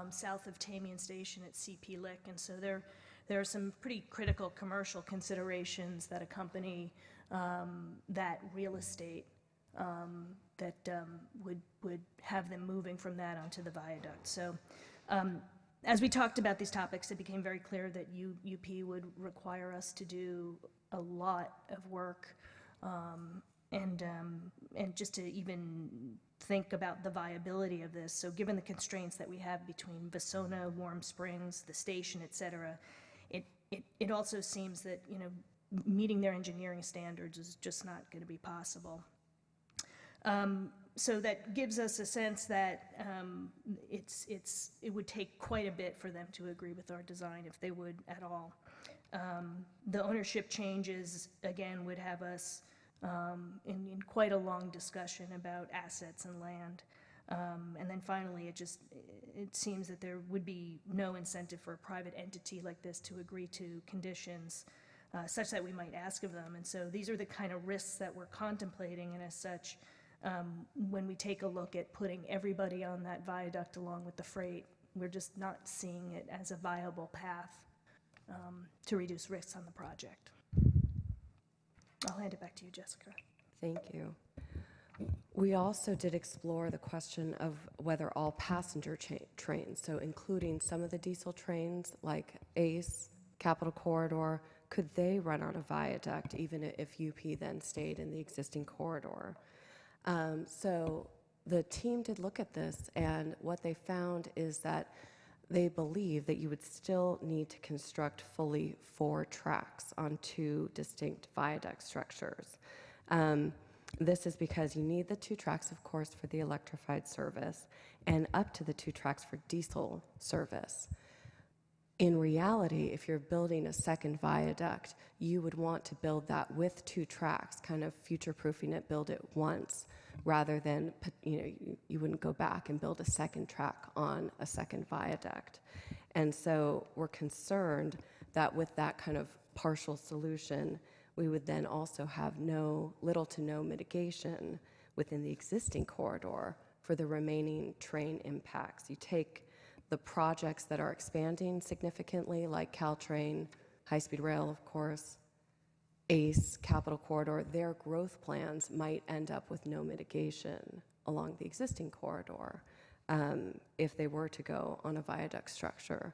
south of Tamian Station at CP Lick. And so there are some pretty critical commercial considerations that accompany that real estate that would have them moving from that onto the viaduct. So as we talked about these topics, it became very clear that UP would require us to do a lot of work and just to even think about the viability of this. So given the constraints that we have between Vasona, Warm Springs, the station, et cetera, it also seems that, you know, meeting their engineering standards is just not going to be possible. So that gives us a sense that it would take quite a bit for them to agree with our design, if they would at all. The ownership changes, again, would have us in quite a long discussion about assets and land. And then finally, it seems that there would be no incentive for a private entity like this to agree to conditions such that we might ask of them. And so these are the kind of risks that we're contemplating, and as such, when we take a look at putting everybody on that viaduct along with the freight, we're just not seeing it as a viable path to reduce risks on the project. I'll hand it back to you, Jessica. Thank you. We also did explore the question of whether all passenger trains, so including some of the diesel trains like ACE, Capital Corridor, could they run on a viaduct even if UP then stayed in the existing corridor? So the team did look at this, and what they found is that they believe that you would still need to construct fully 4 tracks on 2 distinct viaduct structures. This is because you need the 2 tracks, of course, for the electrified service, and up to the 2 tracks for diesel service. In reality, if you're building a second viaduct, you would want to build that with 2 tracks, kind of future-proofing it, build it once, rather than, you know, you wouldn't go back and build a second track on a second viaduct. And so we're concerned that with that kind of partial solution, we would then also have little to no mitigation within the existing corridor for the remaining train impacts. You take the projects that are expanding significantly, like Caltrain, high-speed rail, of course, ACE, Capital Corridor, their growth plans might end up with no mitigation along the existing corridor if they were to go on a viaduct structure.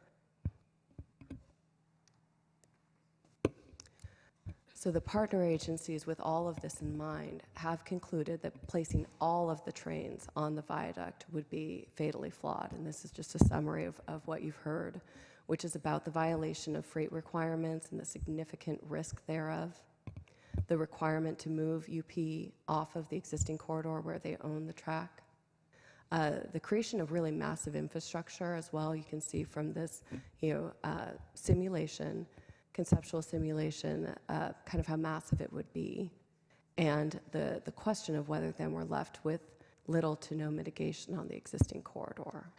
So the partner agencies, with all of this in mind, have concluded that placing all of the trains on the viaduct would be fatally flawed. And this is just a summary of what you've heard, which is about the violation of freight requirements and the significant risk thereof, the requirement to move UP off of the existing corridor where they own the track, the creation of really massive infrastructure as well. You can see from this, simulation, conceptual simulation, kind of how massive it would be, and the question of whether then we're left with little to no mitigation on the existing corridor.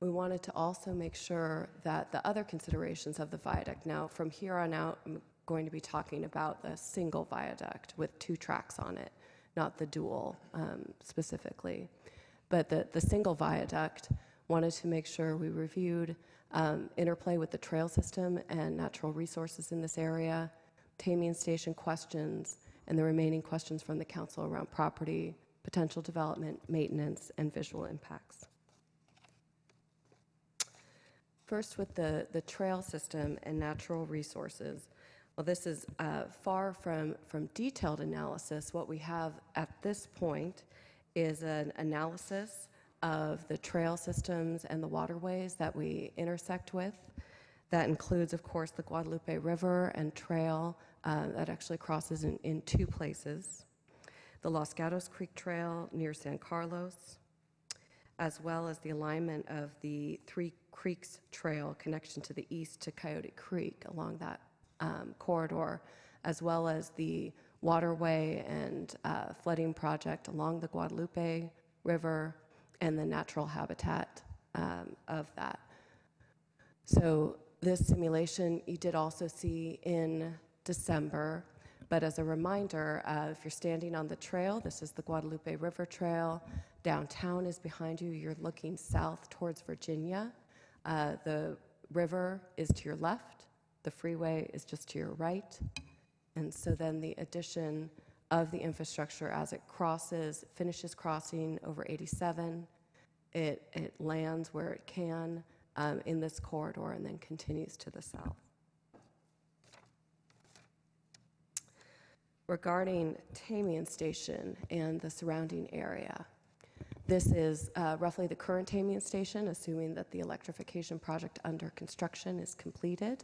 We wanted to also make sure that the other considerations of the viaduct, now from here on out, I'm going to be talking about the single viaduct with 2 tracks on it, not the dual specifically, but the single viaduct, wanted to make sure we reviewed interplay with the trail system and natural resources in this area, Tamian Station questions, and the remaining questions from the council around property, potential development, maintenance, and visual impacts. First, with the trail system and natural resources. Well, this is far from detailed analysis. What we have at this point is an analysis of the trail systems and the waterways that we intersect with. That includes, of course, the Guadalupe River and trail that actually crosses in 2 places. the Los Gatos Creek Trail near San Carlos, as well as the alignment of the Three Creeks Trail connection to the east to Coyote Creek along that corridor, as well as the waterway and flooding project along the Guadalupe River and the natural habitat of that. So this simulation you did also see in December, but as a reminder, if you're standing on the trail, this is the Guadalupe River Trail. Downtown is behind you. You're looking south towards Virginia. The river is to your left. The freeway is just to your right. And so then the addition of the infrastructure as it finishes crossing over 87, it lands where it can in this corridor and then continues to the south. Regarding Tamian Station and the surrounding area, this is roughly the current Tamian Station, assuming that the electrification project under construction is completed.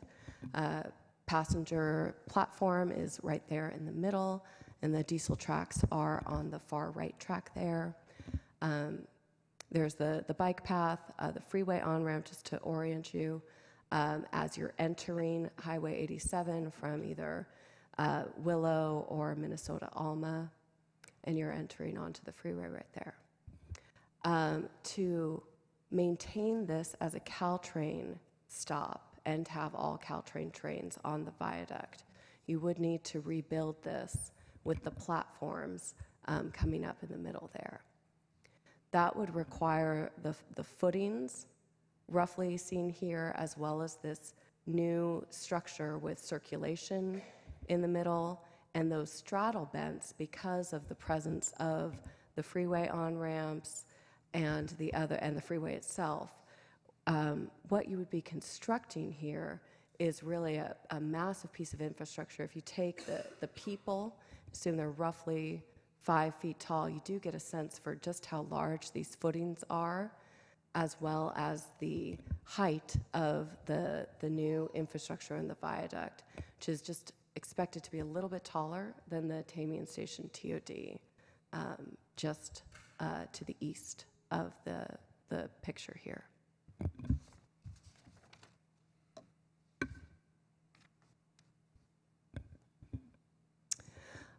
Passenger platform is right there in the middle, and the diesel tracks are on the far right track there. There's the bike path, the freeway on-ramp, just to orient you as you're entering Highway 87 from either Willow or Minnesota Alma, and you're entering onto the freeway right there. To maintain this as a Caltrain stop and have all Caltrain trains on the viaduct, you would need to rebuild this with the platforms coming up in the middle there. That would require the footings, roughly seen here, as well as this new structure with circulation in the middle, and those straddle bents because of the presence of the freeway on-ramps and the freeway itself. What you would be constructing here is really a massive piece of infrastructure. If you take the people, assume they're roughly 5 feet tall, you do get a sense for just how large these footings are, as well as the height of the new infrastructure in the viaduct, which is just expected to be a little bit taller than the Tamian Station TOD, just to the east of the picture here.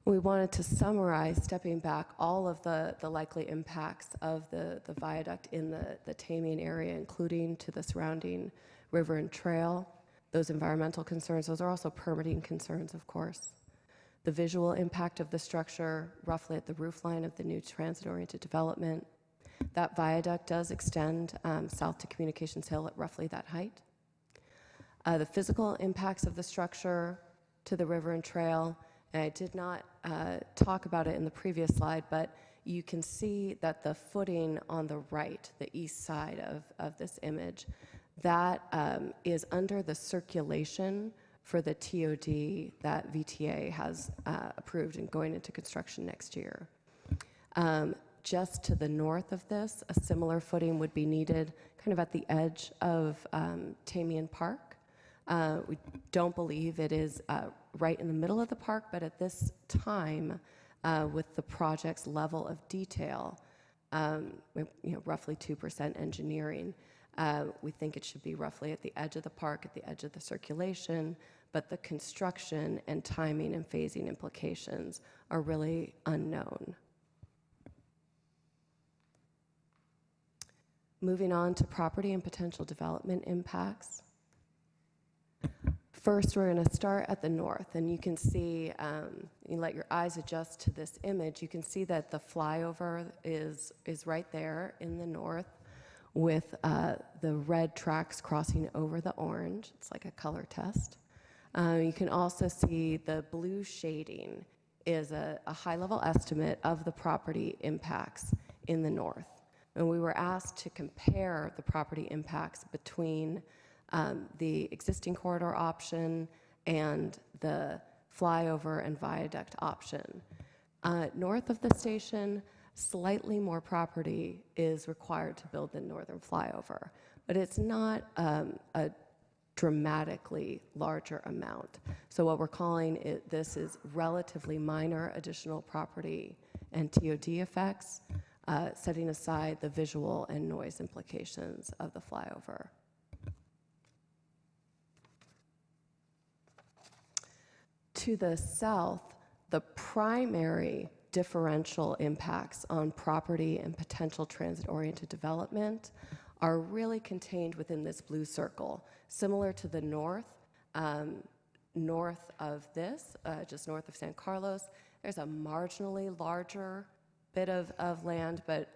We wanted to summarize, stepping back, all of the likely impacts of the viaduct in the Tamian area, including to the surrounding river and trail. Those environmental concerns, those are also permitting concerns, of course. The visual impact of the structure, roughly at the roofline of the new transit-oriented development. That viaduct does extend south to Communications Hill at roughly that height. The physical impacts of the structure to the river and trail, and I did not talk about it in the previous slide, but you can see that the footing on the right, the east side of this image, that is under the circulation for the TOD that VTA has approved and going into construction next year. Just to the north of this, a similar footing would be needed kind of at the edge of Tamian Park. We don't believe it is right in the middle of the park, but at this time, with the project's level of detail, roughly 2% engineering, we think it should be roughly at the edge of the park, at the edge of the circulation, but the construction and timing and phasing implications are really unknown. Moving on to property and potential development impacts. First, we're going to start at the north, and you can see, you let your eyes adjust to this image, you can see that the flyover is right there in the north with the red tracks crossing over the orange. It's like a color test. You can also see the blue shading is a high-level estimate of the property impacts in the north. And we were asked to compare the property impacts between the existing corridor option and the flyover and viaduct option. North of the station, slightly more property is required to build the northern flyover, but it's not a dramatically larger amount. So what we're calling this is relatively minor additional property and TOD effects, setting aside the visual and noise implications of the flyover. To the south, the primary differential impacts on property and potential transit-oriented development are really contained within this blue circle. Similar to the north, north of this, just north of San Carlos, there's a marginally larger bit of land, but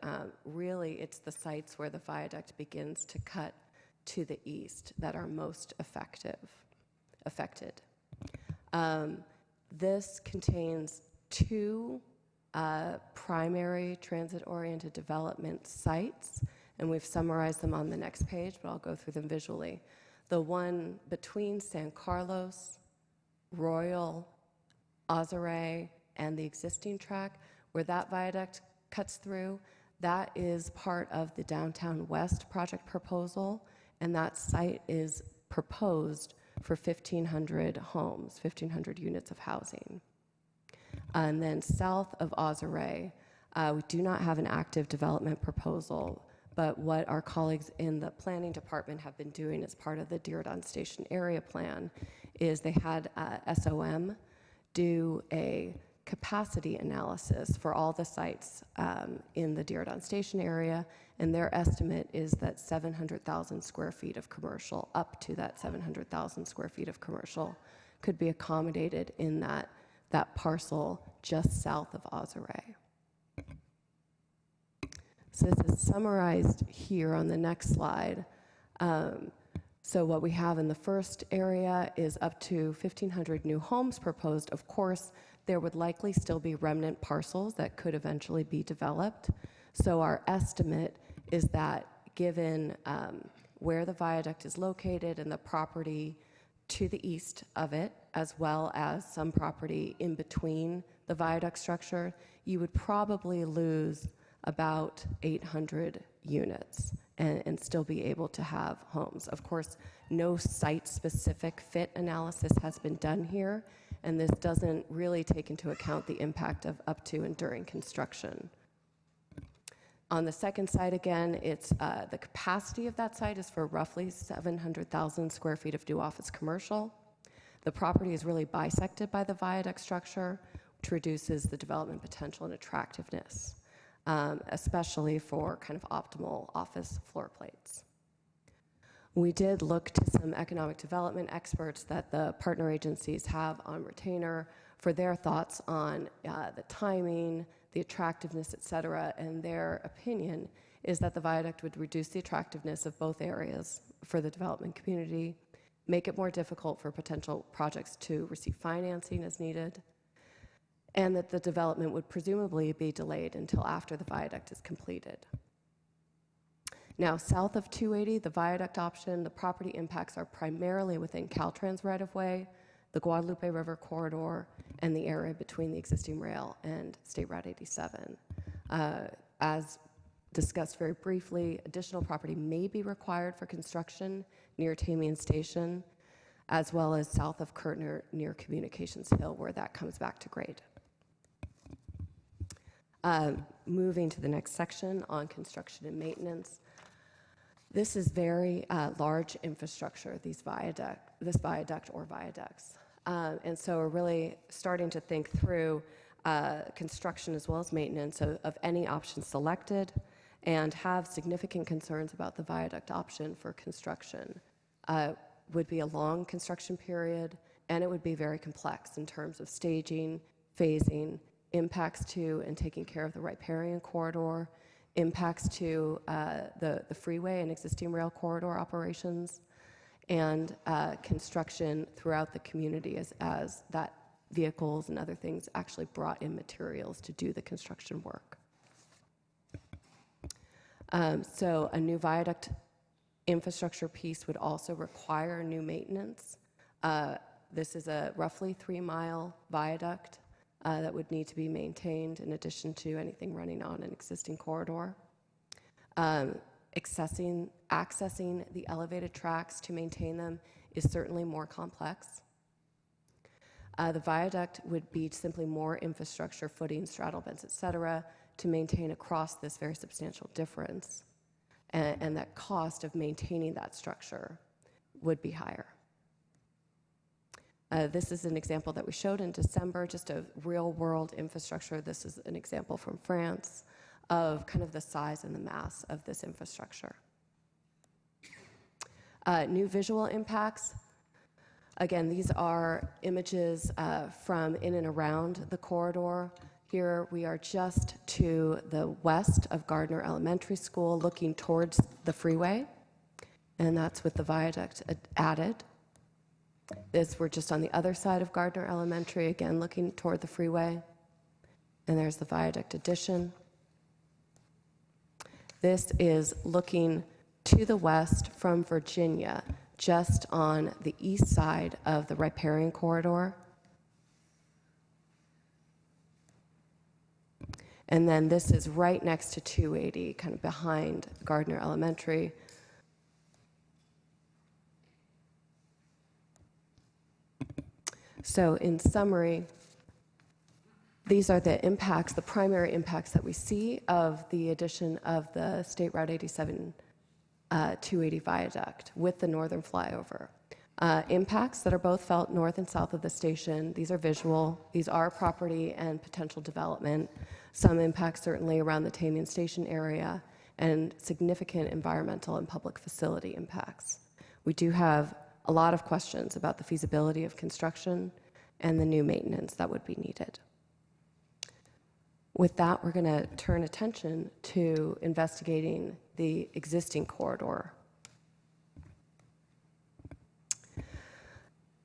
really it's the sites where the viaduct begins to cut to the east that are most affected. This contains two primary transit-oriented development sites, and we've summarized them on the next page, but I'll go through them visually. The one between San Carlos, Royal, Azaray, and the existing track, where that viaduct cuts through, that is part of the Downtown West project proposal, and that site is proposed for 1,500 homes, 1,500 units of housing. And then south of Azaray, we do not have an active development proposal, but what our colleagues in the planning department have been doing as part of the Diridon Station area plan is they had SOM do a capacity analysis for all the sites in the Diridon Station area, and their estimate is that 700,000 square feet of commercial, up to that 700,000 square feet of commercial, could be accommodated in that parcel just south of Azaray. So this is summarized here on the next slide. So what we have in the first area is up to 1,500 new homes proposed. Of course, there would likely still be remnant parcels that could eventually be developed. So our estimate is that given where the viaduct is located and the property to the east of it, as well as some property in between the viaduct structure, you would probably lose about 800 units and still be able to have homes. Of course, no site-specific fit analysis has been done here, and this doesn't really take into account the impact of up to and during construction. On the second site, again, it's the capacity of that site is for roughly 700,000 square feet of new office commercial. The property is really bisected by the viaduct structure, which reduces the development potential and attractiveness, especially for kind of optimal office floor plates. We did look to some economic development experts that the partner agencies have on retainer for their thoughts on the timing, the attractiveness, et cetera, and their opinion is that the viaduct would reduce the attractiveness of both areas for the development community, make it more difficult for potential projects to receive financing as needed, and that the development would presumably be delayed until after the viaduct is completed. Now, south of 280, the viaduct option, the property impacts are primarily within Caltrans right-of-way, the Guadalupe River corridor, and the area between the existing rail and State Route 87. As discussed very briefly, additional property may be required for construction near Tamian Station, as well as south of Kirtner near Communications Hill, where that comes back to grade. Moving to the next section on construction and maintenance. This is very large infrastructure, this viaduct or viaducts. And so we're really starting to think through construction as well as maintenance of any option selected and have significant concerns about the viaduct option for construction. Would be a long construction period, and it would be very complex in terms of staging, phasing, impacts to and taking care of the riparian corridor, impacts to the freeway and existing rail corridor operations, and construction throughout the community as that vehicles and other things actually brought in materials to do the construction work. So a new viaduct infrastructure piece would also require new maintenance. This is a roughly 3-mile viaduct that would need to be maintained in addition to anything running on an existing corridor. Accessing the elevated tracks to maintain them is certainly more complex. The viaduct would be simply more infrastructure, footing, straddle bends, et cetera, to maintain across this very substantial difference. And that cost of maintaining that structure would be higher. This is an example that we showed in December, just a real-world infrastructure. This is an example from France of kind of the size and the mass of this infrastructure. New visual impacts. Again, these are images from in and around the corridor. Here we are just to the west of Gardner Elementary School, looking towards the freeway, and that's with the viaduct added. We're just on the other side of Gardner Elementary, again looking toward the freeway, and there's the viaduct addition. This is looking to the west from Virginia, just on the east side of the riparian corridor. And then this is right next to 280, kind of behind Gardner Elementary. So in summary, these are the impacts, the primary impacts that we see of the addition of the State Route 87 280 viaduct with the northern flyover. Impacts that are both felt north and south of the station. These are visual. These are property and potential development. Some impacts certainly around the Tamian Station area, and significant environmental and public facility impacts. We do have a lot of questions about the feasibility of construction and the new maintenance that would be needed. With that, we're going to turn attention to investigating the existing corridor.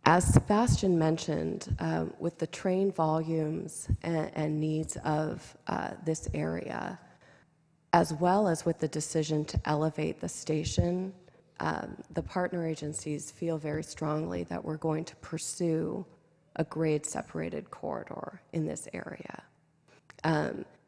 As Sebastian mentioned, with the train volumes and needs of this area, as well as with the decision to elevate the station, the partner agencies feel very strongly that we're going to pursue a grade-separated corridor in this area.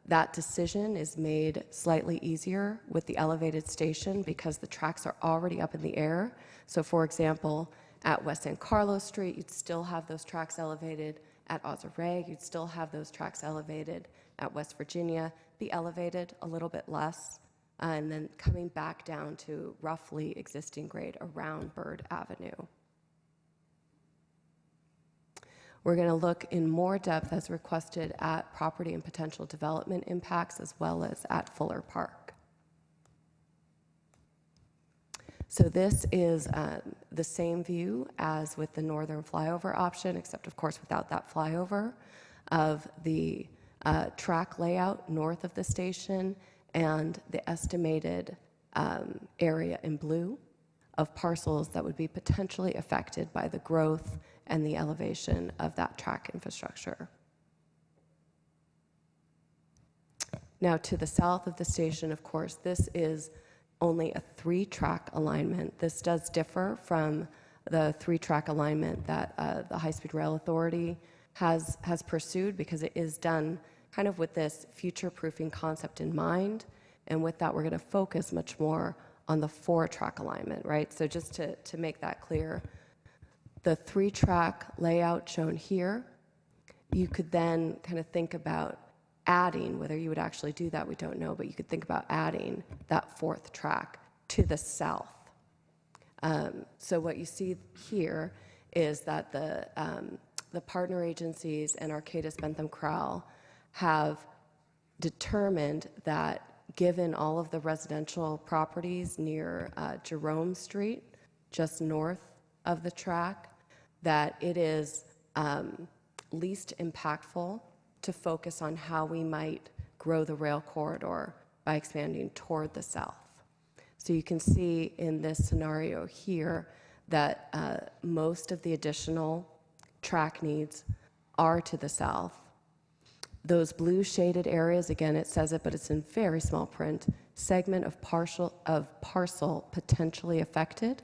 That decision is made slightly easier with the elevated station because the tracks are already up in the air. So for example, at West San Carlos Street, you'd still have those tracks elevated. At Ozareg, you'd still have those tracks elevated. At West Virginia, be elevated a little bit less, and then coming back down to roughly existing grade around Bird Avenue. We're going to look in more depth, as requested, at property and potential development impacts, as well as at Fuller Park. So this is the same view as with the northern flyover option, except of course without that flyover, of the track layout north of the station and the estimated area in blue of parcels that would be potentially affected by the growth and the elevation of that track infrastructure. Now, to the south of the station, of course, this is only a 3-track alignment. This does differ from the 3-track alignment that the High-Speed Rail Authority has pursued, because it is done kind of with this future-proofing concept in mind. And with that, we're going to focus much more on the 4-track alignment, right? So just to make that clear, the 3-track layout shown here, you could then kind of think about adding, whether you would actually do that, we don't know, but you could think about adding that 4th track to the south. So what you see here is that the partner agencies and Arcadis Bentham Crowell have determined that given all of the residential properties near Jerome Street, just north of the track, that it is least impactful to focus on how we might grow the rail corridor by expanding toward the south. So you can see in this scenario here that most of the additional track needs are to the south. Those blue shaded areas, again, it says it, but it's in very small print, segment of parcel potentially affected.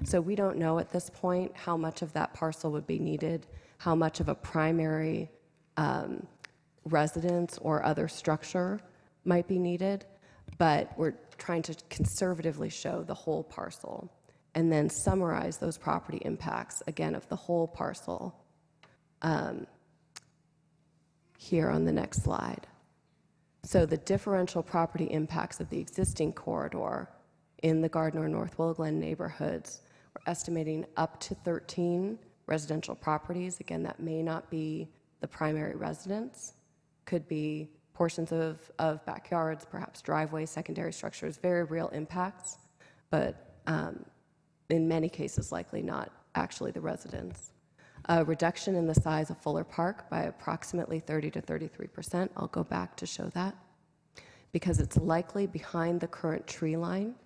So we don't know at this point how much of that parcel would be needed, how much of a primary residence or other structure might be needed, but we're trying to conservatively show the whole parcel and then summarize those property impacts, again, of the whole parcel here on the next slide. So the differential property impacts of the existing corridor in the Gardner North Willow Glen neighborhoods, we're estimating up to 13 residential properties. Again, that may not be the primary residence, could be portions of backyards, perhaps driveways, secondary structures, very real impacts, but in many cases likely not actually the residence. A reduction in the size of Fuller Park by approximately 30 to 33%. I'll go back to show that. Because it's likely behind the current tree line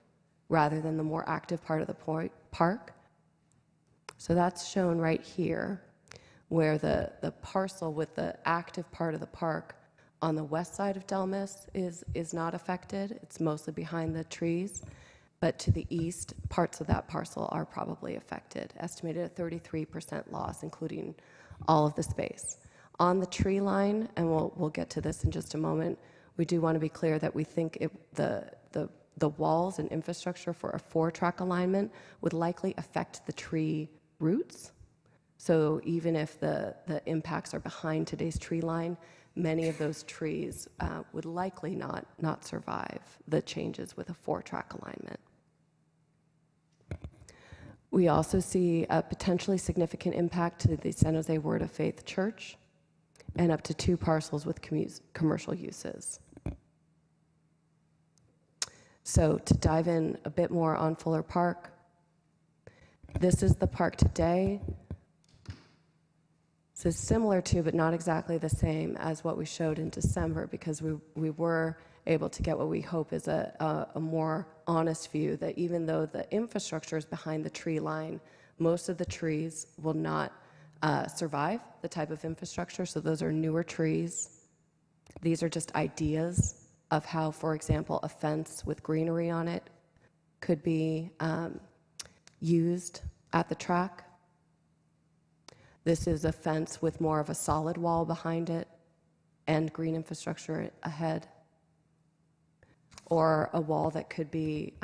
rather than the more active part of the park. So that's shown right here, where the parcel with the active part of the park on the west side of Delmas is not affected. It's mostly behind the trees. But to the east, parts of that parcel are probably affected, estimated at 33% loss, including all of the space. On the tree line, and we'll get to this in just a moment, we do want to be clear that we think the walls and infrastructure for a 4-track alignment would likely affect the tree roots. So even if the impacts are behind today's tree line, many of those trees would likely not survive the changes with a 4-track alignment. We also see a potentially significant impact to the San Jose Word of Faith Church and up to 2 parcels with commercial uses. So to dive in a bit more on Fuller Park, this is the park today. This is similar to, but not exactly the same as what we showed in December, because we were able to get what we hope is a more honest view that even though the infrastructure is behind the tree line, most of the trees will not survive the type of infrastructure. So those are newer trees. These are just ideas of how, for example, a fence with greenery on it could be used at the track. This is a fence with more of a solid wall behind it and green infrastructure ahead, or a wall that could be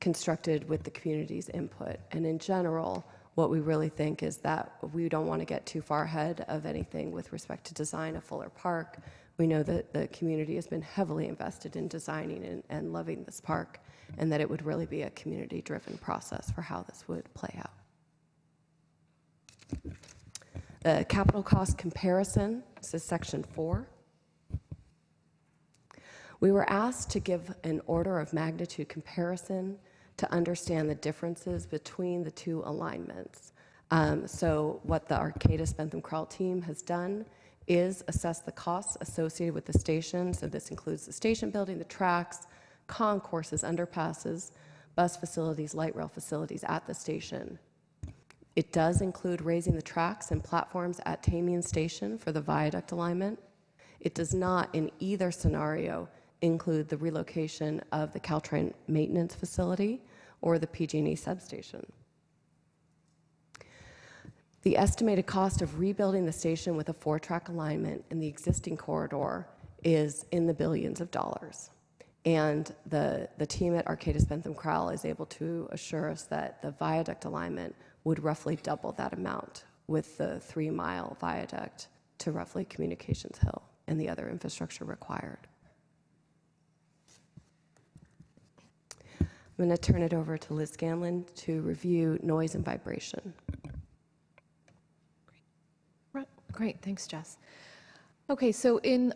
constructed with the community's input. And in general, what we really think is that we don't want to get too far ahead of anything with respect to design of Fuller Park. We know that the community has been heavily invested in designing and loving this park, and that it would really be a community-driven process for how this would play out. The capital cost comparison, this is section 4. We were asked to give an order of magnitude comparison to understand the differences between the 2 alignments. So what the Arcadis Bentham Crowell team has done is assess the costs associated with the station. So this includes the station building, the tracks, concourses, underpasses, bus facilities, light rail facilities at the station. It does include raising the tracks and platforms at Tamian Station for the viaduct alignment. It does not, in either scenario, include the relocation of the Caltrain maintenance facility or the PG&E substation. The estimated cost of rebuilding the station with a 4-track alignment in the existing corridor is in the billions of dollars. And the team at Arcadis Bentham Crowell is able to assure us that the viaduct alignment would roughly double that amount with the 3-mile viaduct to roughly Communications Hill and the other infrastructure required. I'm going to turn it over to Liz Scanlon to review noise and vibration. Great, thanks, Jess. Okay, so in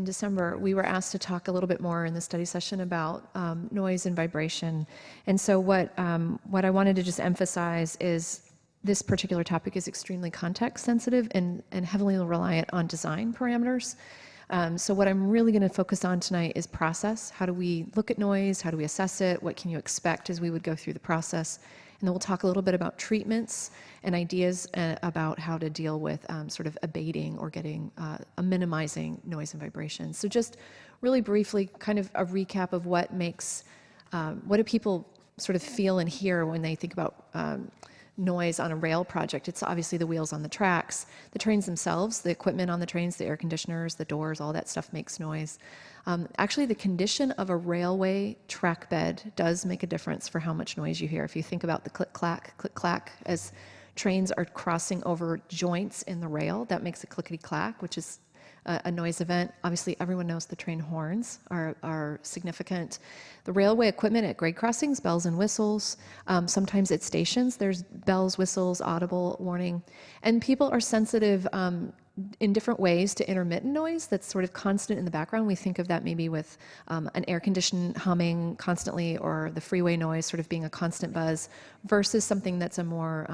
December, we were asked to talk a little bit more in the study session about noise and vibration. And so what I wanted to just emphasize is this particular topic is extremely context sensitive and heavily reliant on design parameters. So what I'm really going to focus on tonight is process. How do we look at noise? How do we assess it? What can you expect as we would go through the process? And then we'll talk a little bit about treatments and ideas about how to deal with sort of abating or getting minimizing noise and vibration. So just really briefly, kind of a recap of what do people sort of feel and hear when they think about noise on a rail project. It's obviously the wheels on the tracks, the trains themselves, the equipment on the trains, the air conditioners, the doors, all that stuff makes noise. Actually, the condition of a railway track bed does make a difference for how much noise you hear. If you think about the click-clack, as trains are crossing over joints in the rail. That makes a clickety-clack, which is a noise event. Obviously, everyone knows the train horns are significant. The railway equipment at grade crossings, bells and whistles. Sometimes at stations, there's bells, whistles, audible warning. And people are sensitive in different ways to intermittent noise that's sort of constant in the background. We think of that maybe with an air condition humming constantly, or the freeway noise sort of being a constant buzz, versus something that's a more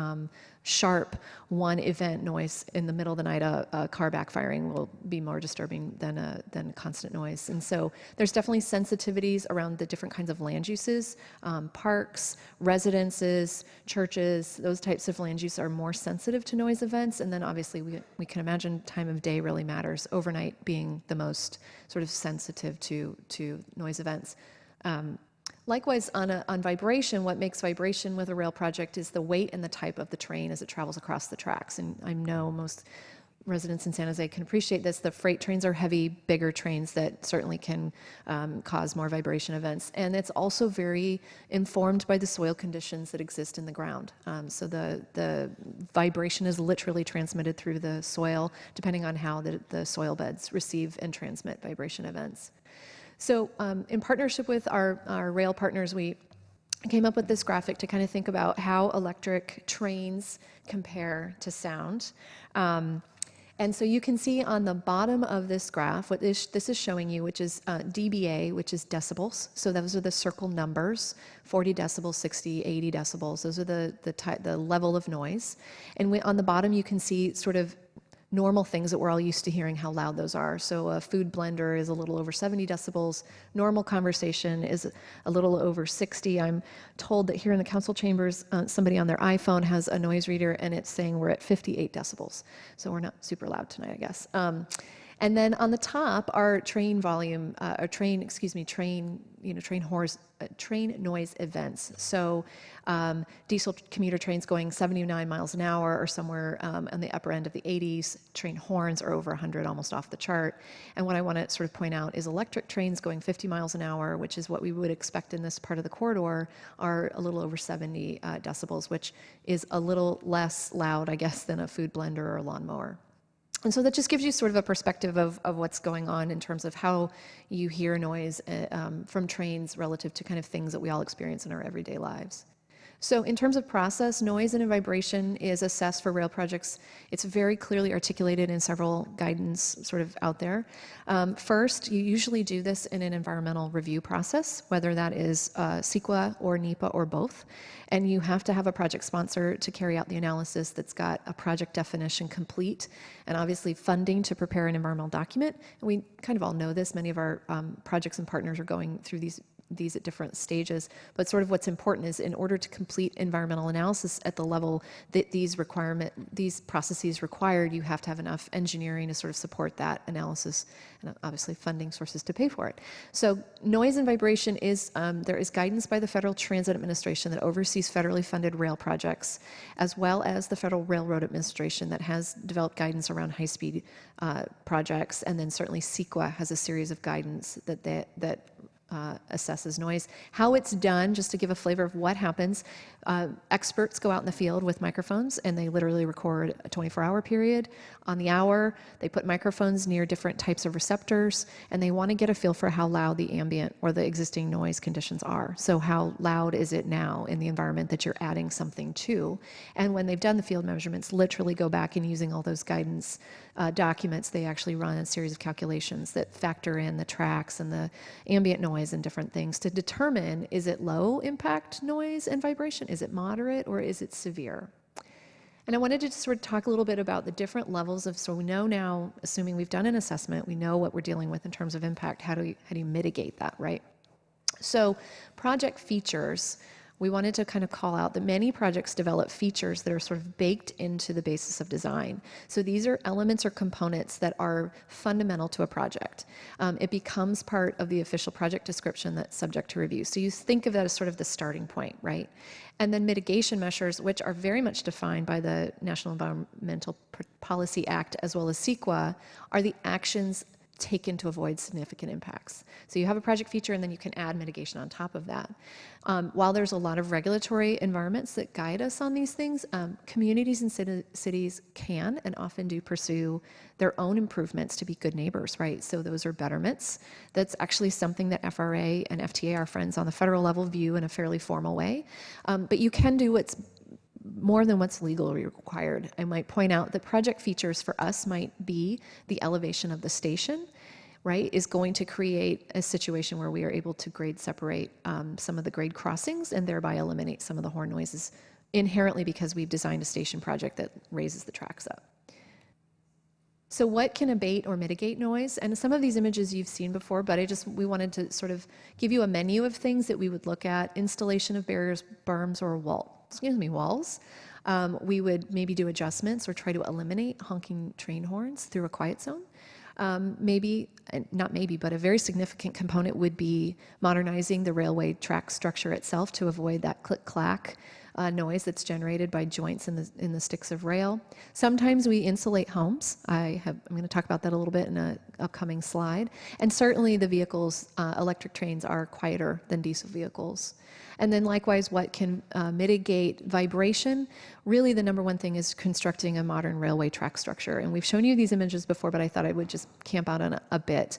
sharp one event noise. In the middle of the night, a car backfiring will be more disturbing than constant noise. And so there's definitely sensitivities around the different kinds of land uses. Parks, residences, churches, those types of land use are more sensitive to noise events. And then obviously we can imagine time of day really matters, overnight being the most sort of sensitive to noise events. Likewise, on vibration, what makes vibration with a rail project is the weight and the type of the train as it travels across the tracks. And I know most residents in San Jose can appreciate this. The freight trains are heavy, bigger trains that certainly can cause more vibration events. And it's also very informed by the soil conditions that exist in the ground. So the vibration is literally transmitted through the soil, depending on how the soil beds receive and transmit vibration events. So in partnership with our rail partners, we came up with this graphic to kind of think about how electric trains compare to sound. And so you can see on the bottom of this graph, what this is showing you, which is dBA, which is decibels. So those are the circle numbers, 40 decibels, 60, 80 decibels. Those are the level of noise. And on the bottom, you can see sort of normal things that we're all used to hearing, how loud those are. So a food blender is a little over 70 decibels. Normal conversation is a little over 60. I'm told that here in the council chambers, somebody on their iPhone has a noise reader and it's saying we're at 58 decibels. So we're not super loud tonight, I guess. And then on the top are train volume, train noise events. So diesel commuter trains going 79 miles an hour or somewhere on the upper end of the 80s. Train horns are over 100, almost off the chart. And what I want to sort of point out is electric trains going 50 miles an hour, which is what we would expect in this part of the corridor, are a little over 70 decibels, which is a little less loud, I guess, than a food blender or a lawnmower. And so that just gives you sort of a perspective of what's going on in terms of how you hear noise from trains relative to kind of things that we all experience in our everyday lives. So in terms of process, noise and vibration is assessed for rail projects. It's very clearly articulated in several guidance sort of out there. First, you usually do this in an environmental review process, whether that is CEQA or NEPA or both. And you have to have a project sponsor to carry out the analysis that's got a project definition complete, and obviously funding to prepare an environmental document. And we kind of all know this. Many of our projects and partners are going through these at different stages, but sort of what's important is in order to complete environmental analysis at the level that these processes required, you have to have enough engineering to sort of support that analysis, and obviously funding sources to pay for it. So noise and vibration is, there is guidance by the Federal Transit Administration that oversees federally funded rail projects, as well as the Federal Railroad Administration that has developed guidance around high-speed projects, and then certainly CEQA has a series of guidance that assesses noise. How it's done, just to give a flavor of what happens, experts go out in the field with microphones and they literally record a 24-hour period. On the hour, they put microphones near different types of receptors, and they want to get a feel for how loud the ambient or the existing noise conditions are. So how loud is it now in the environment that you're adding something to? And when they've done the field measurements, literally go back and using all those guidance documents, they actually run a series of calculations that factor in the tracks and the ambient noise and different things to determine, is it low impact noise and vibration? Is it moderate, or is it severe? And I wanted to just sort of talk a little bit about the different levels of, so we know now, assuming we've done an assessment, we know what we're dealing with in terms of impact. How do you mitigate that, right? So project features, we wanted to kind of call out that many projects develop features that are sort of baked into the basis of design. So these are elements or components that are fundamental to a project. It becomes part of the official project description that's subject to review. So you think of that as sort of the starting point, right? And then mitigation measures, which are very much defined by the National Environmental Policy Act as well as CEQA, are the actions taken to avoid significant impacts. So you have a project feature, and then you can add mitigation on top of that. While there's a lot of regulatory environments that guide us on these things, communities and cities can and often do pursue their own improvements to be good neighbors, right? So those are betterments. That's actually something that FRA and FTA, our friends on the federal level, view in a fairly formal way. But you can do what's more than what's legally required. I might point out that project features for us might be the elevation of the station, right, is going to create a situation where we are able to grade separate some of the grade crossings and thereby eliminate some of the horn noises inherently because we've designed a station project that raises the tracks up. So what can abate or mitigate noise? And some of these images you've seen before, but we wanted to sort of give you a menu of things that we would look at: installation of barriers, berms, or walls. We would maybe do adjustments or try to eliminate honking train horns through a quiet zone. Not maybe, but a very significant component would be modernizing the railway track structure itself to avoid that click-clack noise that's generated by joints in the sticks of rail. Sometimes we insulate homes. I'm going to talk about that a little bit in an upcoming slide. And certainly the vehicles, electric trains, are quieter than diesel vehicles. And then likewise, what can mitigate vibration? Really, the number one thing is constructing a modern railway track structure. And we've shown you these images before, but I thought I would just camp out on a bit.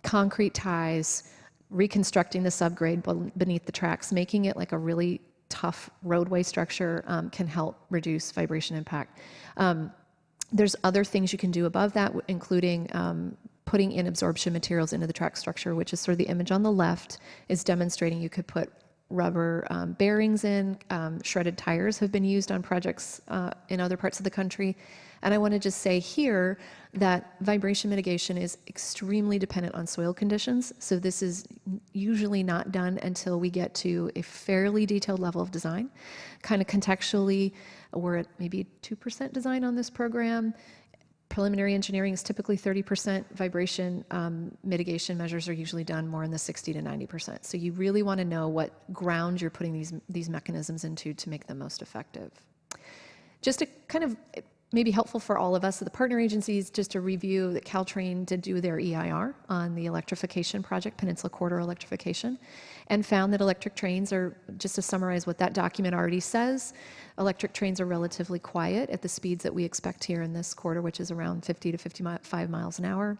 Concrete ties, reconstructing the subgrade beneath the tracks, making it like a really tough roadway structure can help reduce vibration impact. There's other things you can do above that, including putting in absorption materials into the track structure, which is sort of the image on the left is demonstrating you could put rubber bearings in. Shredded tires have been used on projects in other parts of the country. And I want to just say here that vibration mitigation is extremely dependent on soil conditions. So this is usually not done until we get to a fairly detailed level of design. Kind of contextually, we're at maybe 2% design on this program. Preliminary engineering is typically 30%. Vibration mitigation measures are usually done more in the 60 to 90%. So you really want to know what ground you're putting these mechanisms into to make them most effective. Just to kind of maybe helpful for all of us, the partner agencies, just to review that Caltrain did do their EIR on the electrification project, Peninsula Corridor electrification, and found that electric trains are, just to summarize what that document already says, electric trains are relatively quiet at the speeds that we expect here in this corridor, which is around 50 to 55 miles an hour.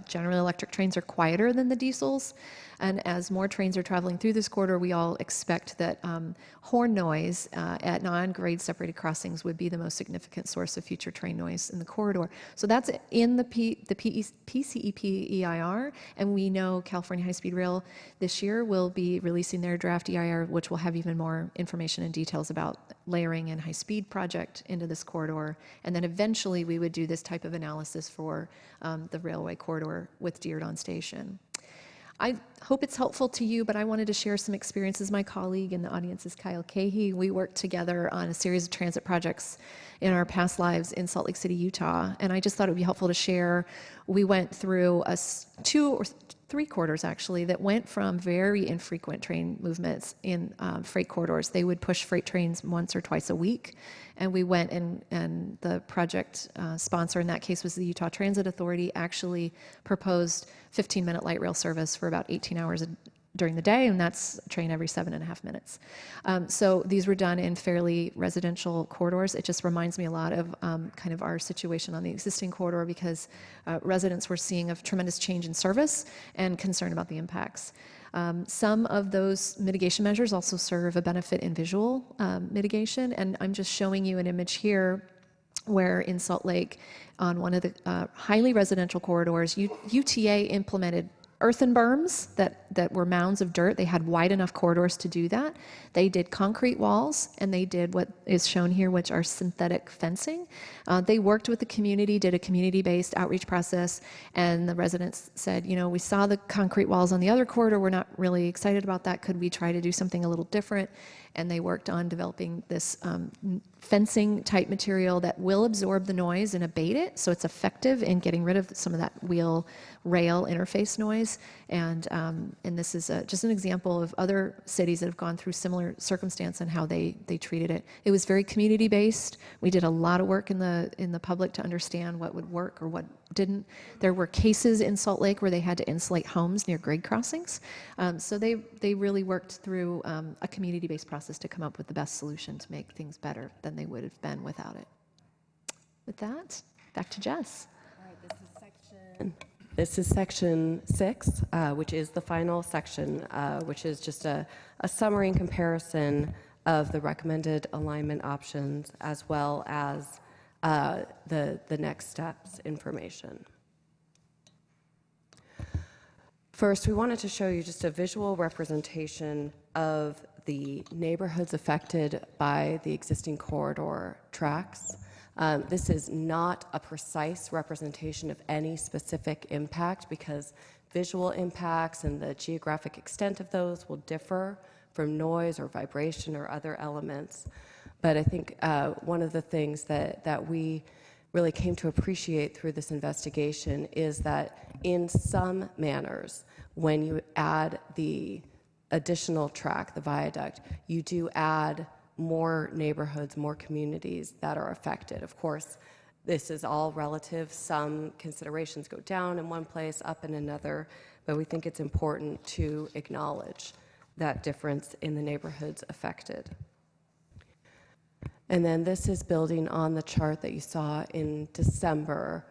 Generally, electric trains are quieter than the diesels, and as more trains are traveling through this corridor, we all expect that horn noise at non-grade separated crossings would be the most significant source of future train noise in the corridor. So that's in the PCEP EIR, and we know California High Speed Rail this year will be releasing their draft EIR, which will have even more information and details about layering and high-speed project into this corridor, and then eventually we would do this type of analysis for the railway corridor with Diridon Station. I hope it's helpful to you, but I wanted to share some experiences. My colleague in the audience is Kyle Cahey. We worked together on a series of transit projects in our past lives in Salt Lake City, Utah, and I just thought it would be helpful to share. We went through 2 or 3 corridors, actually, that went from very infrequent train movements in freight corridors. They would push freight trains once or twice a week, and we went and the project sponsor in that case was the Utah Transit Authority, actually proposed 15-minute light rail service for about 18 hours during the day, and that's a train every 7.5 minutes. So these were done in fairly residential corridors. It just reminds me a lot of kind of our situation on the existing corridor because residents were seeing a tremendous change in service and concern about the impacts. Some of those mitigation measures also serve a benefit in visual mitigation, and I'm just showing you an image here where in Salt Lake, on one of the highly residential corridors, UTA implemented earthen berms that were mounds of dirt. They had wide enough corridors to do that. They did concrete walls, and they did what is shown here, which are synthetic fencing. They worked with the community, did a community-based outreach process, and the residents said, you know, we saw the concrete walls on the other corridor. We're not really excited about that. Could we try to do something a little different? And they worked on developing this fencing type material that will absorb the noise and abate it, so it's effective in getting rid of some of that wheel rail interface noise. noise. And this is just an example of other cities that have gone through similar circumstance and how they treated it. It was very community-based. We did a lot of work in the public to understand what would work or what didn't. There were cases in Salt Lake where they had to insulate homes near grade crossings. So they really worked through a community-based process to come up with the best solution to make things better than they would have been without it. With that, back to Jess. This is section 6, which is the final section, which is just a summary and comparison of the recommended alignment options as well as the next steps information. First, we wanted to show you just a visual representation of the neighborhoods affected by the existing corridor tracks. This is not a precise representation of any specific impact because visual impacts and the geographic extent of those will differ from noise or vibration or other elements. But I think one of the things that we really came to appreciate through this investigation is that in some manners, when you add the additional track, the viaduct, you do add more neighborhoods, more communities that are affected. Of course, this is all relative. Some considerations go down in one place, up in another, but we think it's important to acknowledge that difference in the neighborhoods affected. And then this is building on the chart that you saw in December,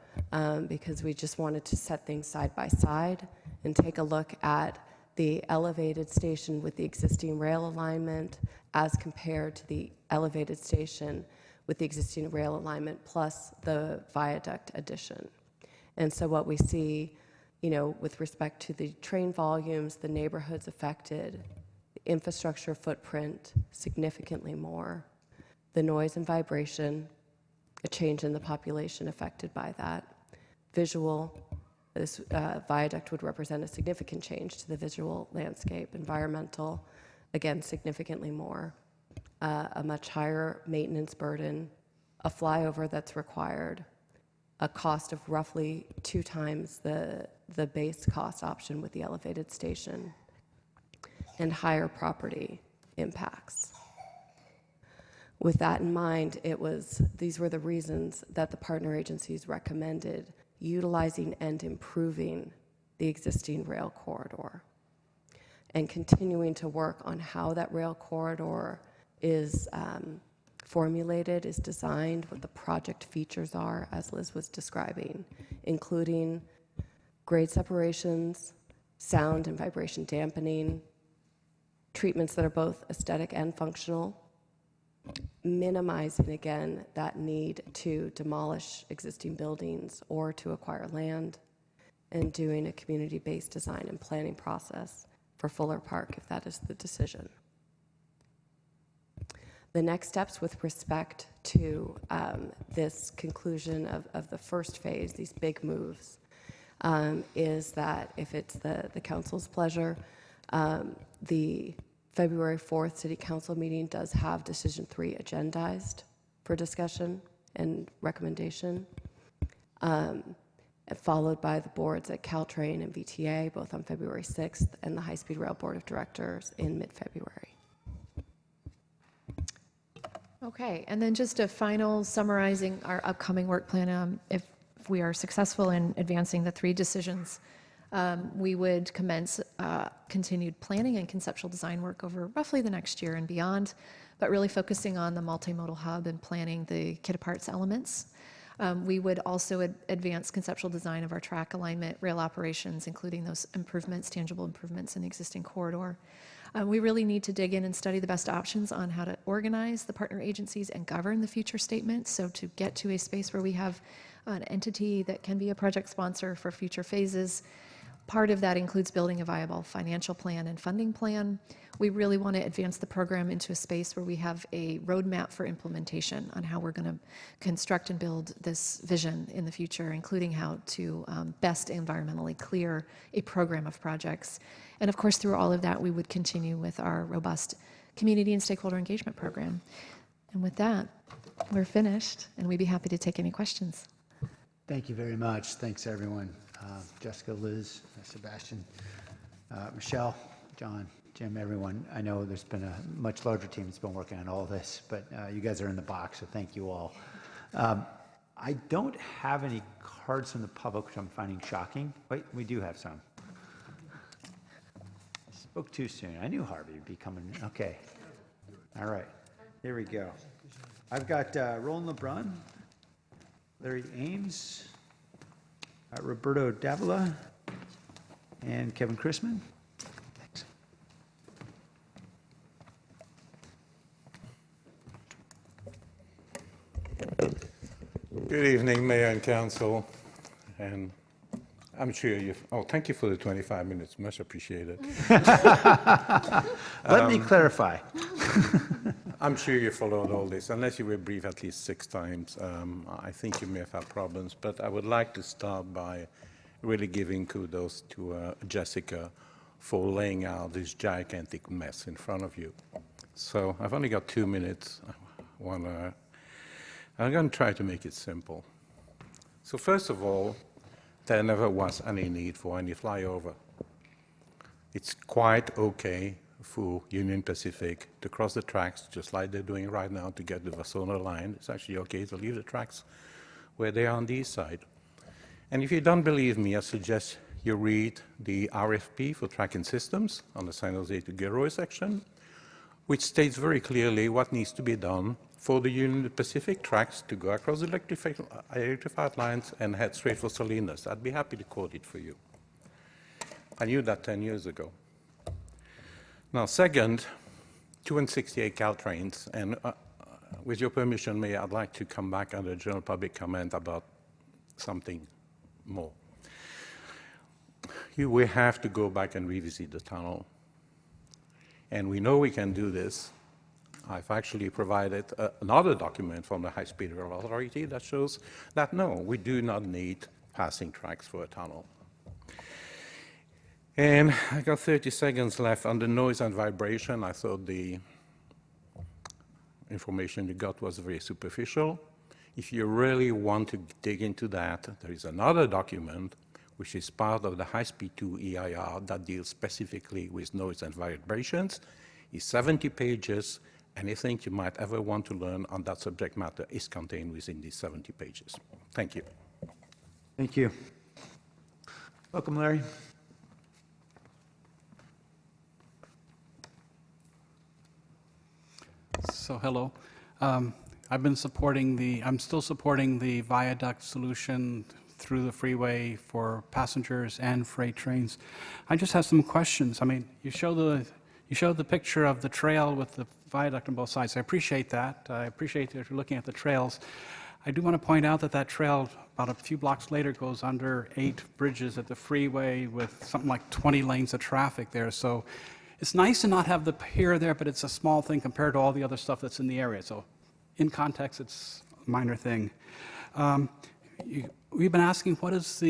because we just wanted to set things side by side and take a look at the elevated station with the existing rail alignment as compared to the elevated station with the existing rail alignment plus the viaduct addition. And so what we see, with respect to the train volumes, the neighborhoods affected, the infrastructure footprint, significantly more, the noise and vibration, a change in the population affected by that, visual, this viaduct would represent a significant change to the visual landscape, environmental, again, significantly more, a much higher maintenance burden, a flyover that's required, a cost of roughly 2 times the base cost option with the elevated station, and higher property impacts. With that in mind, these were the reasons that the partner agencies recommended utilizing and improving the existing rail corridor and continuing to work on how that rail corridor is formulated, is designed, what the project features are, as Liz was describing, including grade separations, sound and vibration dampening, treatments that are both aesthetic and functional, minimizing, again, that need to demolish existing buildings or to acquire land, and doing a community-based design and planning process for Fuller Park if that is the decision. The next steps with respect to this conclusion of the first phase, these big moves, is that if it's the council's pleasure, the February 4th City Council meeting does have Decision 3 agendized for discussion and recommendation, followed by the boards at Caltrain and VTA, both on February 6th, and the High Speed Rail Board of Directors in mid-February. Okay, and then just a final summarizing our upcoming work plan. If we are successful in advancing the 3 decisions, we would commence continued planning and conceptual design work over roughly the next year and beyond, but really focusing on the multimodal hub and planning the kit of parts elements. We would also advance conceptual design of our track alignment, rail operations, including those improvements, tangible improvements in the existing corridor. We really need to dig in and study the best options on how to organize the partner agencies and govern the future statement. So to get to a space where we have an entity that can be a project sponsor for future phases. Part of that includes building a viable financial plan and funding plan. We really want to advance the program into a space where we have a roadmap for implementation on how we're going to construct and build this vision in the future, including how to best environmentally clear a program of projects. And of course, through all of that, we would continue with our robust community and stakeholder engagement program. And with that, we're finished, and we'd be happy to take any questions. Thank you very much. Thanks, everyone. Jessica, Liz, Sebastian, Michelle, John, Jim, everyone. I know there's been a much larger team that's been working on all this, but you guys are in the box, so thank you all. I don't have any cards from the public, which I'm finding shocking. Wait, we do have some. I spoke too soon. I knew Harvey would be coming. Okay. All right. Here we go. I've got Roland LeBrun, Larry Ames, Roberto Davila, and Kevin Chrisman. Thanks. Good evening, Mayor and Council. And I'm sure thank you for the 25 minutes. Much appreciated. Let me clarify. I'm sure you followed all this. Unless you were briefed at least 6 times, I think you may have had problems. But I would like to start by really giving kudos to Jessica for laying out this gigantic mess in front of you. So I've only got 2 minutes. I'm going to try to make it simple. So first of all, there never was any need for any flyover. It's quite okay for Union Pacific to cross the tracks, just like they're doing right now to get the Vasona line. It's actually okay to leave the tracks where they are on the east side. And if you don't believe me, I suggest you read the RFP for tracking systems on the San Jose to Gilroy section, which states very clearly what needs to be done for the Union Pacific tracks to go across the electrified lines and head straight for Salinas. I'd be happy to quote it for you. I knew that 10 years ago. Now, second, 268 Caltrains, and with your permission, Mayor, I'd like to come back under general public comment about something more. We have to go back and revisit the tunnel. And we know we can do this. I've actually provided another document from the High-Speed Rail Authority that shows that, no, we do not need passing tracks for a tunnel. And I got 30 seconds left. On the noise and vibration, I thought the information you got was very superficial. If you really want to dig into that, there is another document which is part of the High-Speed 2 EIR that deals specifically with noise and vibrations. It's 70 pages. Anything you might ever want to learn on that subject matter is contained within these 70 pages. Thank you. Thank you. Welcome, Larry. So hello. I'm still supporting the viaduct solution through the freeway for passengers and freight trains. I just have some questions. I mean, you show the picture of the trail with the viaduct on both sides. I appreciate that. I appreciate that you're looking at the trails. I do want to point out that that trail, about a few blocks later, goes under 8 bridges at the freeway with something like 20 lanes of traffic there. So it's nice to not have the pier there, but it's a small thing compared to all the other stuff that's in the area. So in context, it's a minor thing. We've been asking what is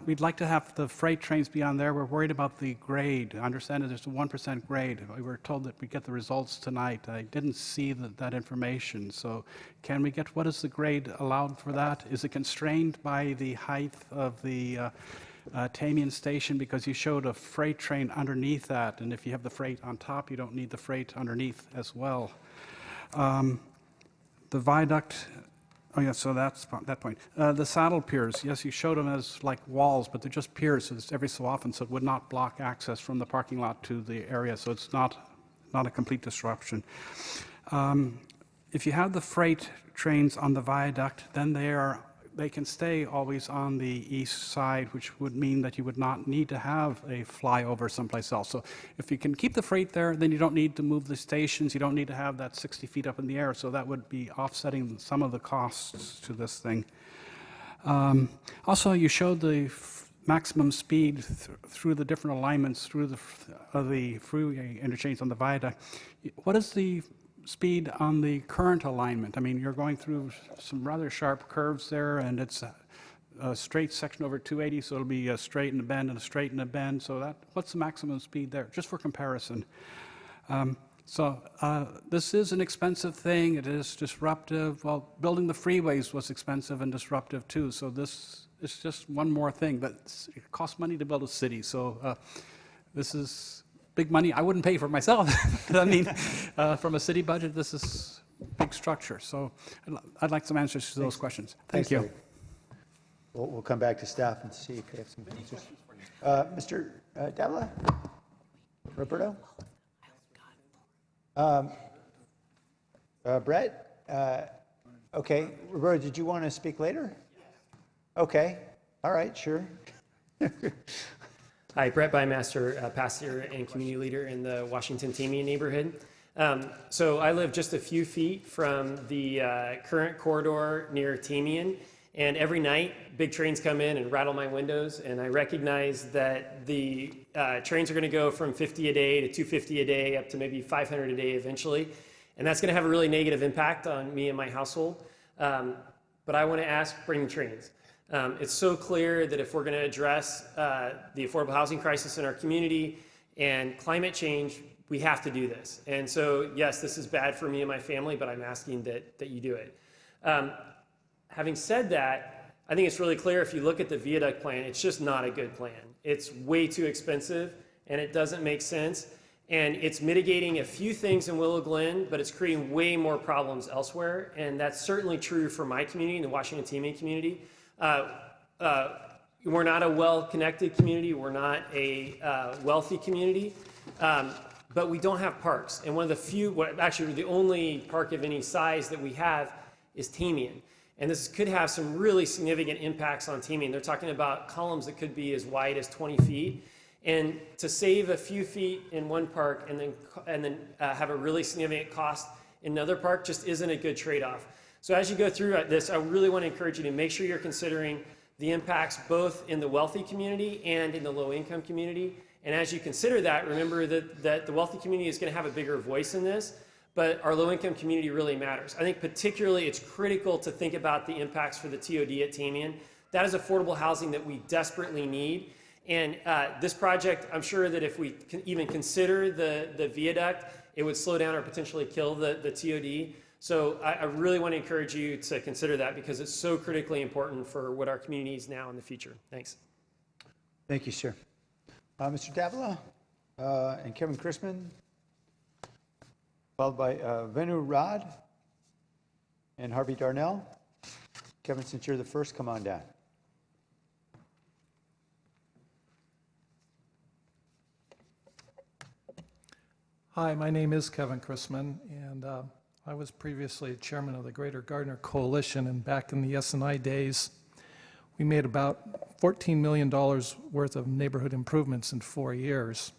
we'd like to have the freight trains be on there. We're worried about the grade. I understand that there's a 1% grade. We were told that we'd get the results tonight. I didn't see that information. So can we get, what is the grade allowed for that? Is it constrained by the height of the Tamian station? Because you showed a freight train underneath that, and if you have the freight on top, you don't need the freight underneath as well. The viaduct, oh yeah, so that's that point. The saddle piers, yes, you showed them as like walls, but they're just piers, so it's every so often, so it would not block access from the parking lot to the area, so it's not a complete disruption. If you have the freight trains on the viaduct, then they can stay always on the east side, which would mean that you would not need to have a flyover someplace else. So if you can keep the freight there, then you don't need to move the stations. You don't need to have that 60 feet up in the air. So that would be offsetting some of the costs to this thing. Also, you showed the maximum speed through the different alignments through the freeway interchange on the viaduct. What is the speed on the current alignment? I mean, you're going through some rather sharp curves there, and it's a straight section over 280, so it'll be a straight and a bend and a straight and a bend. So what's the maximum speed there, just for comparison? This is an expensive thing. It is disruptive. Well, building the freeways was expensive and disruptive too. So this one more thing, but it costs money to build a city, so this is big money. I wouldn't pay for it myself. I mean, from a city budget, this is big structure. So I'd like some answers to those questions. Thank Thanks, you. Larry. We'll come back to staff and see if they have some answers. Mr. Davila? Roberto? Brett? Okay. Roberto, did you want to speak later? Okay. All right, sure. Hi, Brett Bymaster, pastor and community leader in the Washington Tamian neighborhood. So I live just a few feet from the current corridor near Tamian, and every night big trains come in and rattle my windows, and I recognize that the trains are going to go from 50 a day to 250 a day up to maybe 500 a day eventually, and that's going to have a really negative impact on me and my household. But I want to ask, bring the trains. It's so clear that if we're going to address the affordable housing crisis in our community and climate change, we have to do this. And so, yes, this is bad for me and my family, but I'm asking that you do it. Having said that, I think it's really clear if you look at the viaduct plan, it's just not a good plan. It's way too expensive, and it doesn't make sense. And it's mitigating a few things in Willow Glen, but it's creating way more problems elsewhere. And that's certainly true for my community, the Washington Tamian community. We're not a well-connected community. We're not a wealthy community, but we don't have parks. And one of the few, actually the only park of any size that we have is Tamian. And this could have some really significant impacts on Tamian. They're talking about columns that could be as wide as 20 feet. And to save a few feet in one park and then have a really significant cost in another park just isn't a good trade-off. So as you go through this, I really want to encourage you to make sure you're considering the impacts both in the wealthy community and in the low-income community. And as you consider that, remember that the wealthy community is going to have a bigger voice in this, but our low-income community really matters. I think particularly it's critical to think about the impacts for the TOD at Tamian. That is affordable housing that we desperately need. And this project, I'm sure that if we can even consider the viaduct, it would slow down or potentially kill the TOD. So I really want to encourage you to consider that because it's so critically important for what our community needs now and the future. Thanks. Thank you, sir. Mr. Davila and Kevin Chrisman, followed by Venu Rod and Harvey Darnell. Kevin, since you're the first, come on down. Hi, my name is Kevin Chrisman, and I was previously chairman of the Greater Gardner Coalition, and back in the S&I days, we made about $14 million worth of neighborhood improvements in 4 years.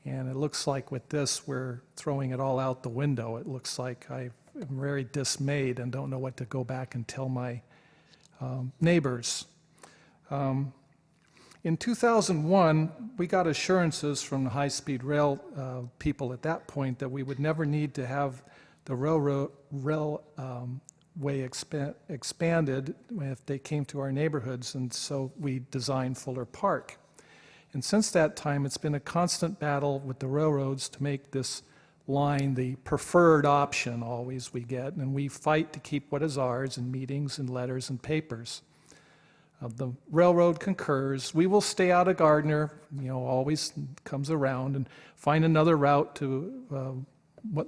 And it looks like with this, we're throwing it all out the window. It looks like I am very dismayed and don't know what to go back and tell my neighbors. In 2001, we got assurances from the high-speed rail people at that point that we would never need to have the railway expanded if they came to our neighborhoods, and so we designed Fuller Park. And since that time, it's been a constant battle with the railroads to make this line the preferred option always we get, and we fight to keep what is ours in meetings and letters and papers. The railroad concurs. We will stay out of Gardner, always comes around and find another route to,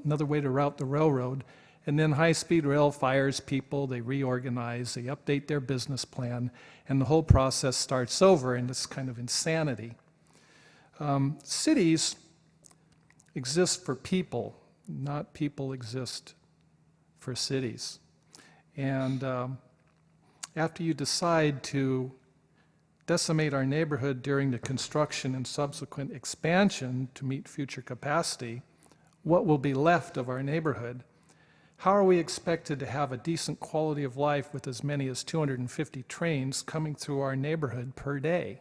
another way to route the railroad. And then high-speed rail fires people, they reorganize, they update their business plan, and the whole process starts over, and it's kind of insanity. Cities exist for people, not people exist for cities. And after you decide to decimate our neighborhood during the construction and subsequent expansion to meet future capacity, what will be left of our neighborhood? How are we expected to have a decent quality of life with as many as 250 trains coming through our neighborhood per day?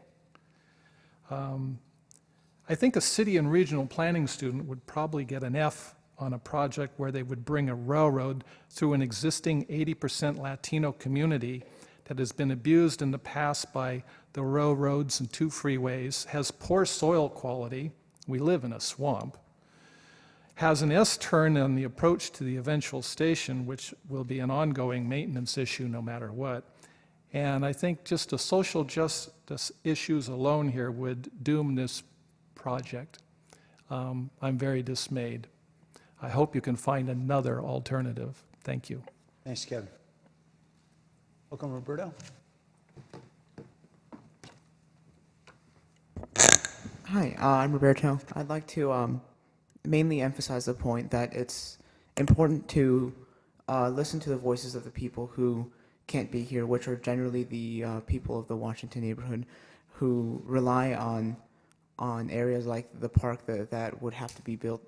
I think a city and regional planning student would probably get an F on a project where they would bring a railroad through an existing 80% Latino community that has been abused in the past by the railroads and 2 freeways, has poor soil quality, we live in a swamp, has an S-turn on the approach to the eventual station, which will be an ongoing maintenance issue no matter what, And I think just the social justice issues alone here would doom this project. I'm very dismayed. I hope you can find another alternative. Thank you. Thanks, Kevin. Welcome, Roberto. Hi, I'm Roberto. I'd like to mainly emphasize the point that it's important to listen to the voices of the people who can't be here, which are generally the people of the Washington neighborhood who rely on areas like the park that would have to be built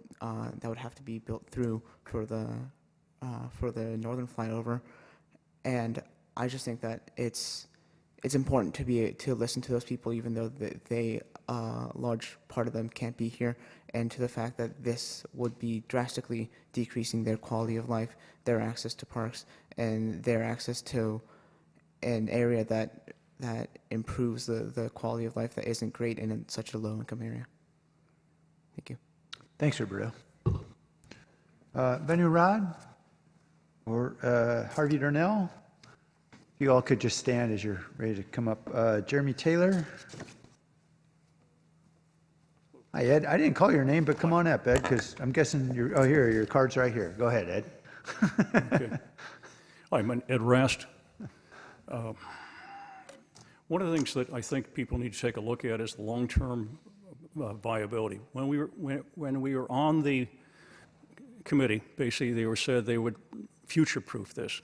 through for the northern flyover. And I just think that it's important to listen to those people, even though they large part of them can't be here, and to the fact that this would be drastically decreasing their quality of life, their access to parks, and their access to an area that improves the quality of life that isn't great in such a low-income area. Thank you. Thanks, Roberto. Venu Rod or Harvey Darnell? If you all could just stand as you're ready to come up. Jeremy Taylor. Hi, Ed. I didn't call your name, but come on up, Ed, because I'm guessing you're, oh, here, your card's right here. Go ahead, Ed. Okay. I'm Ed Rast. One of the things that I think people need to take a look at is the long-term viability. When we were on the committee, basically they said they would future-proof this.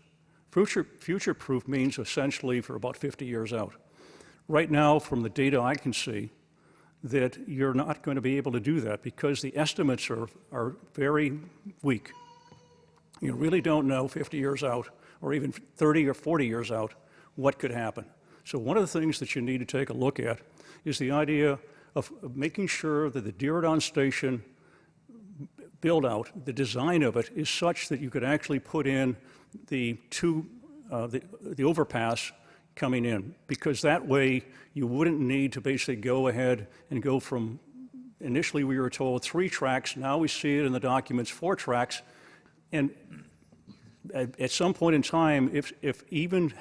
Future-proof means essentially for about 50 years out. Right now, from the data I can see, that you're not going to be able to do that because the estimates are very weak. You really don't know 50 years out, or even 30 or 40 years out, what could happen. So one of the things that you need to take a look at is the idea of making sure that the Diridon Station build out, the design of it is such that you could actually put in the overpass coming in, because that way you wouldn't need to basically go ahead and go from, initially we were told 3 tracks, now we see it in the documents 4 tracks, and at some point in time, if even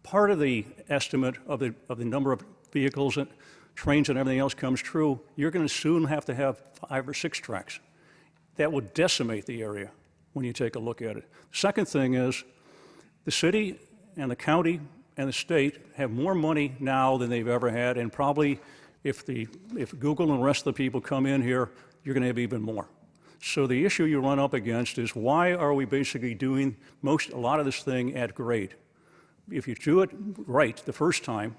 part of the estimate of the number of vehicles and trains and everything else comes true, you're going to soon have to have 5 or 6 tracks. That would decimate the area when you take a look at it. Second thing is, the city and the county and the state have more money now than they've ever had, and probably if Google and the rest of the people come in here, you're going to have even more. So the issue you run up against is, why are we basically doing a lot of this thing at grade? If you do it right the first time,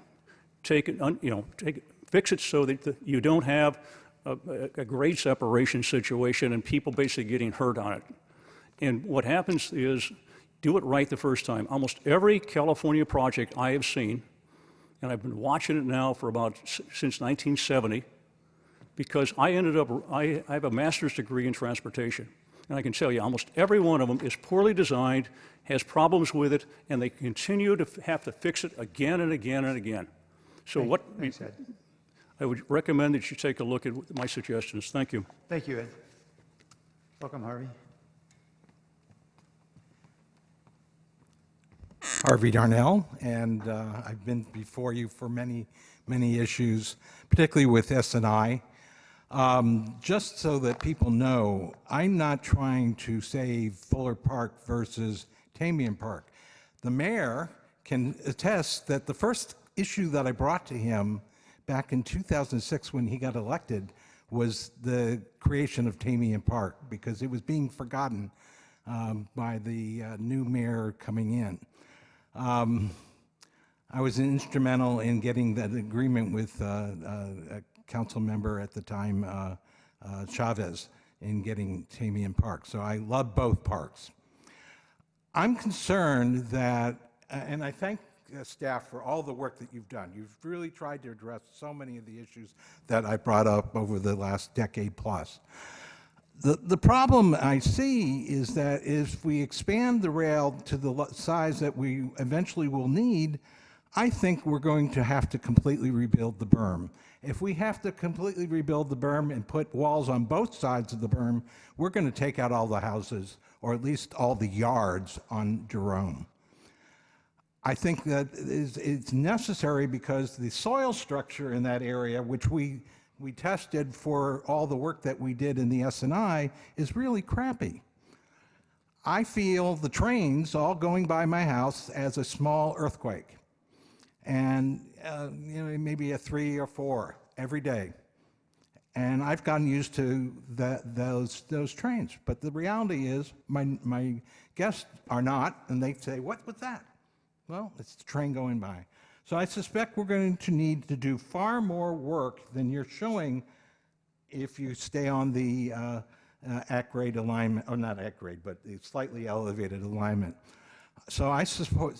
fix it so that you don't have a grade separation situation and people basically getting hurt on it. And what happens is, do it right the first time. Almost every California project I have seen, and I've been watching it now for since 1970, because I have a master's degree in transportation. And I can tell you, almost every one of them is poorly designed, has problems with it, and they continue to have to fix it again and again and again. So Thanks, Ed. I would recommend that you take a look at my suggestions. Thank you. Thank you, Ed. Welcome, Harvey. Harvey Darnell, and I've been before you for many, many issues, particularly with S&I. Just so that people know, I'm not trying to save Fuller Park versus Tamian Park. The mayor can attest that the first issue that I brought to him back in 2006 when he got elected was the creation of Tamian Park, because it was being forgotten by the new mayor coming in. I was instrumental in getting that agreement with a council member at the time, Chavez, in getting Tamian Park. So I love both parks. I'm concerned that, and I thank staff for all the work that you've done. You've really tried to address so many of the issues that I brought up over the last decade plus. The problem I see is that if we expand the rail to the size that we eventually will need, I think we're going to have to completely rebuild the berm. If we have to completely rebuild the berm and put walls on both sides of the berm, we're going to take out all the houses, or at least all the yards on Jerome. I think that it's necessary because the soil structure in that area, which we tested for all the work that we did in the S&I, is really crappy. I feel the trains all going by my house as a small earthquake, and maybe a 3 or 4 every day. And I've gotten used to those trains. But the reality is, my guests are not, and they say, "What was that?" Well, it's the train going by. So I suspect we're going to need to do far more work than you're showing if you stay on the at-grade alignment, or not at-grade, but the slightly elevated alignment. So I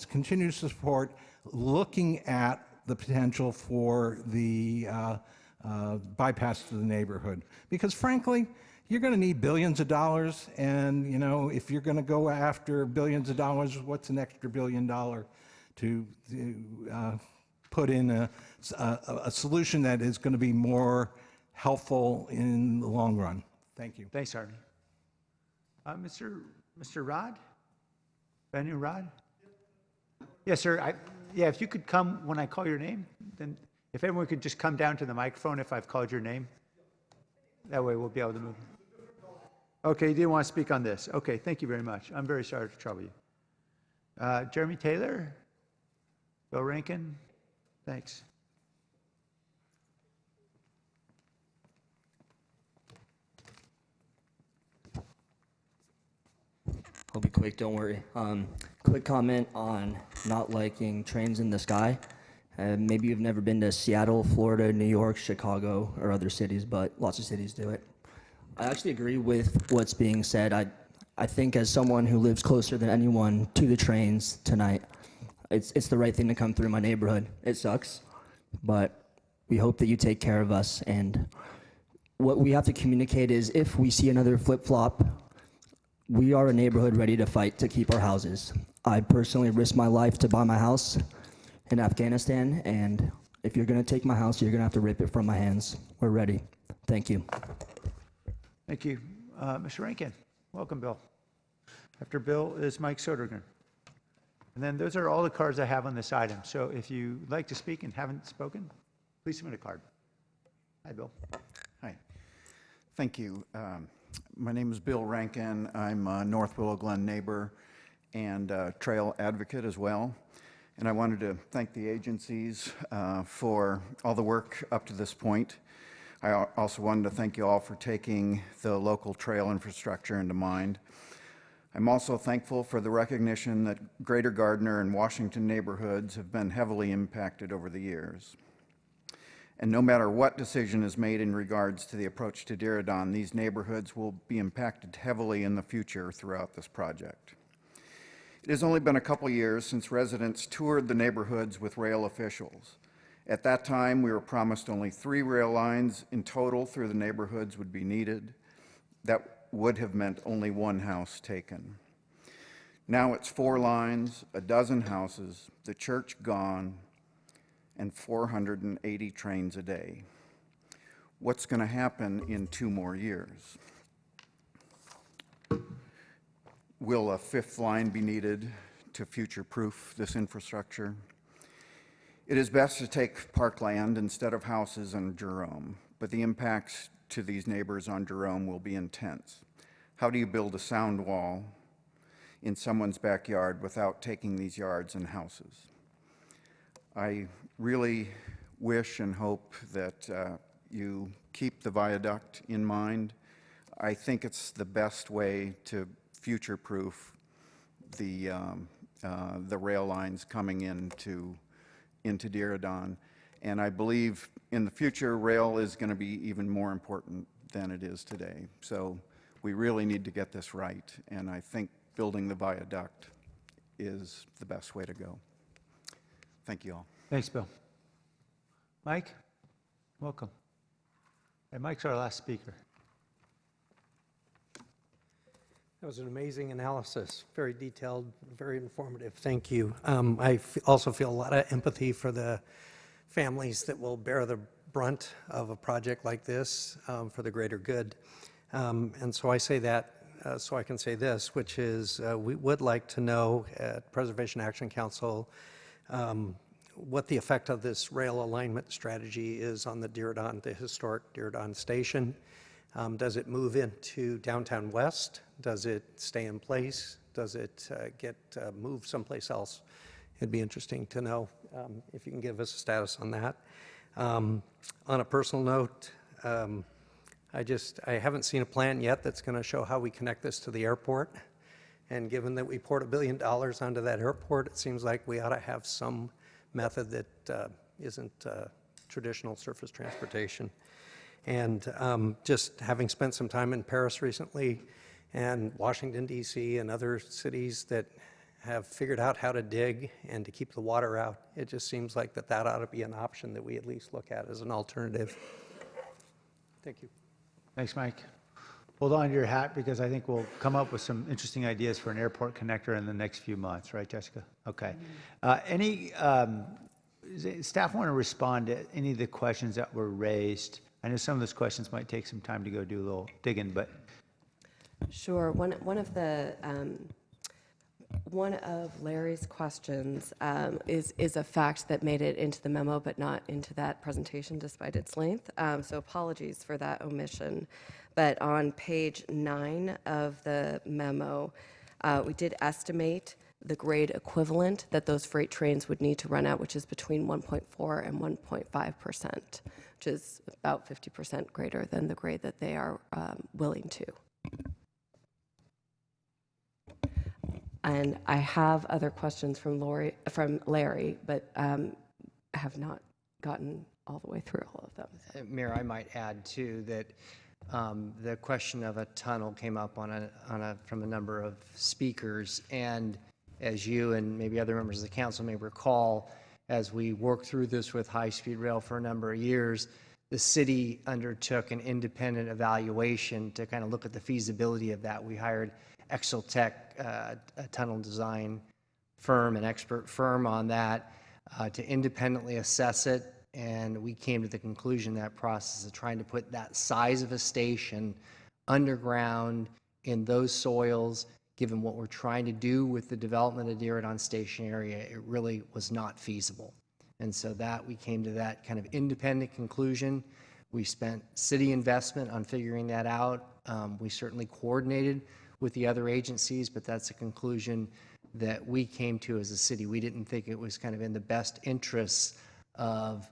continue to support looking at the potential for the bypass to the neighborhood. Because frankly, you're going to need billions of dollars, and if you're going to go after billions of dollars, what's an extra $1 billion to put in a solution that is going to be more helpful in the long run? Thank you. Thanks, Arnie. Mr. Rod? Benny Rod? Yes, sir. Yeah, if you could come when I call your name, then if everyone could just come down to the microphone if I've called your name. That way we'll be able to move. Okay, you didn't want to speak on this. Okay, thank you very much. I'm very sorry to trouble you. Jeremy Taylor? Bill Rankin? Thanks. I'll be quick, don't worry. Quick comment on not liking trains in the sky. Maybe you've never been to Seattle, Florida, New York, Chicago, or other cities, but lots of cities do it. I actually agree with what's being said. I think as someone who lives closer than anyone to the trains tonight, it's the right thing to come through my neighborhood. It sucks, but we hope that you take care of us. And what we have to communicate is if we see another flip-flop, we are a neighborhood ready to fight to keep our houses. I personally risked my life to buy my house in Afghanistan, and if you're going to take my house, you're going to have to rip it from my hands. We're ready. Thank you. Thank you. Mr. Rankin, welcome, Bill. After Bill is Mike Sodergren. And then those are all the cards I have on this item. So if you'd like to speak and haven't spoken, please submit a card. Hi, Bill. Hi. Thank you. My name is Bill Rankin. I'm a North Willow Glen neighbor and trail advocate as well. And I wanted to thank the agencies for all the work up to this point. I also wanted to thank you all for taking the local trail infrastructure into mind. I'm also thankful for the recognition that Greater Gardner and Washington neighborhoods have been heavily impacted over the years. And no matter what decision is made in regards to the approach to Diridon, these neighborhoods will be impacted heavily in the future throughout this project. It has only been a couple years since residents toured the neighborhoods with rail officials. At that time, we were promised only 3 rail lines in total through the neighborhoods would be needed. That would have meant only 1 house taken. Now it's 4 lines, 12 houses, the church gone, and 480 trains a day. What's going to happen in 2 more years? Will a 5th line be needed to future-proof this infrastructure? It is best to take parkland instead of houses on Jerome, but the impacts to these neighbors on Jerome will be intense. How do you build a sound wall in someone's backyard without taking these yards and houses? I really wish and hope that you keep the viaduct in mind. I think it's the best way to future-proof the rail lines coming into Diridon. And I believe in the future, rail is going to be even more important than it is today. So we really need to get this right. And I think building the viaduct is the best way to go. Thank you all. Thanks, Bill. Mike, welcome. And Mike's our last speaker. That was an amazing analysis, very detailed, very informative. Thank you. I also feel a lot of empathy for the families that will bear the brunt of a project like this for the greater good. And so I say that so I can say this, which is we would like to know at Preservation Action Council what the effect of this rail alignment strategy is on the Diridon, the historic Diridon station. Does it move into downtown West? Does it stay in place? Does it get moved someplace else? It'd be interesting to know if you can give us a status on that. On a personal note, I haven't seen a plan yet that's going to show how we connect this to the airport. And given that we poured $1 billion onto that airport, it seems like we ought to have some method that isn't traditional surface transportation. And just having spent some time in Paris recently and Washington, D.C. and other cities that have figured out how to dig and to keep the water out, it just seems like that ought to be an option that we at least look at as an alternative. Thank you. Thanks, Mike. Hold on to your hat because I think we'll come up with some interesting ideas for an airport connector in the next few months, right, Jessica? Okay. Any staff want to respond to any of the questions that were raised? I know some of those questions might take some time to go do a little digging, but. Sure. One of Larry's questions is a fact that made it into the memo, but not into that presentation despite its length. So apologies for that omission. But on page 9 of the memo, we did estimate the grade equivalent that those freight trains would need to run at, which is between 1.4 and 1.5%, which is about 50% greater than the grade that they are willing to. And I have other questions from Larry, but have not gotten all the way through all of them. Mayor, I might add too that the question of a tunnel came up from a number of speakers, and as you and maybe other members of the council may recall, as we worked through this with high-speed rail for a number of years, the city undertook an independent evaluation to kind of look at the feasibility of that. We hired Exeltech, a tunnel design firm, an expert firm on that, to independently assess it. And we came to the conclusion that process of trying to put that size of a station underground in those soils, given what we're trying to do with the development of Diridon Station area, it really was not feasible. And so that we came to that kind of independent conclusion. We spent city investment on figuring that out. We certainly coordinated with the other agencies, but that's a conclusion that we came to as a city. We didn't think it was kind of in the best interests of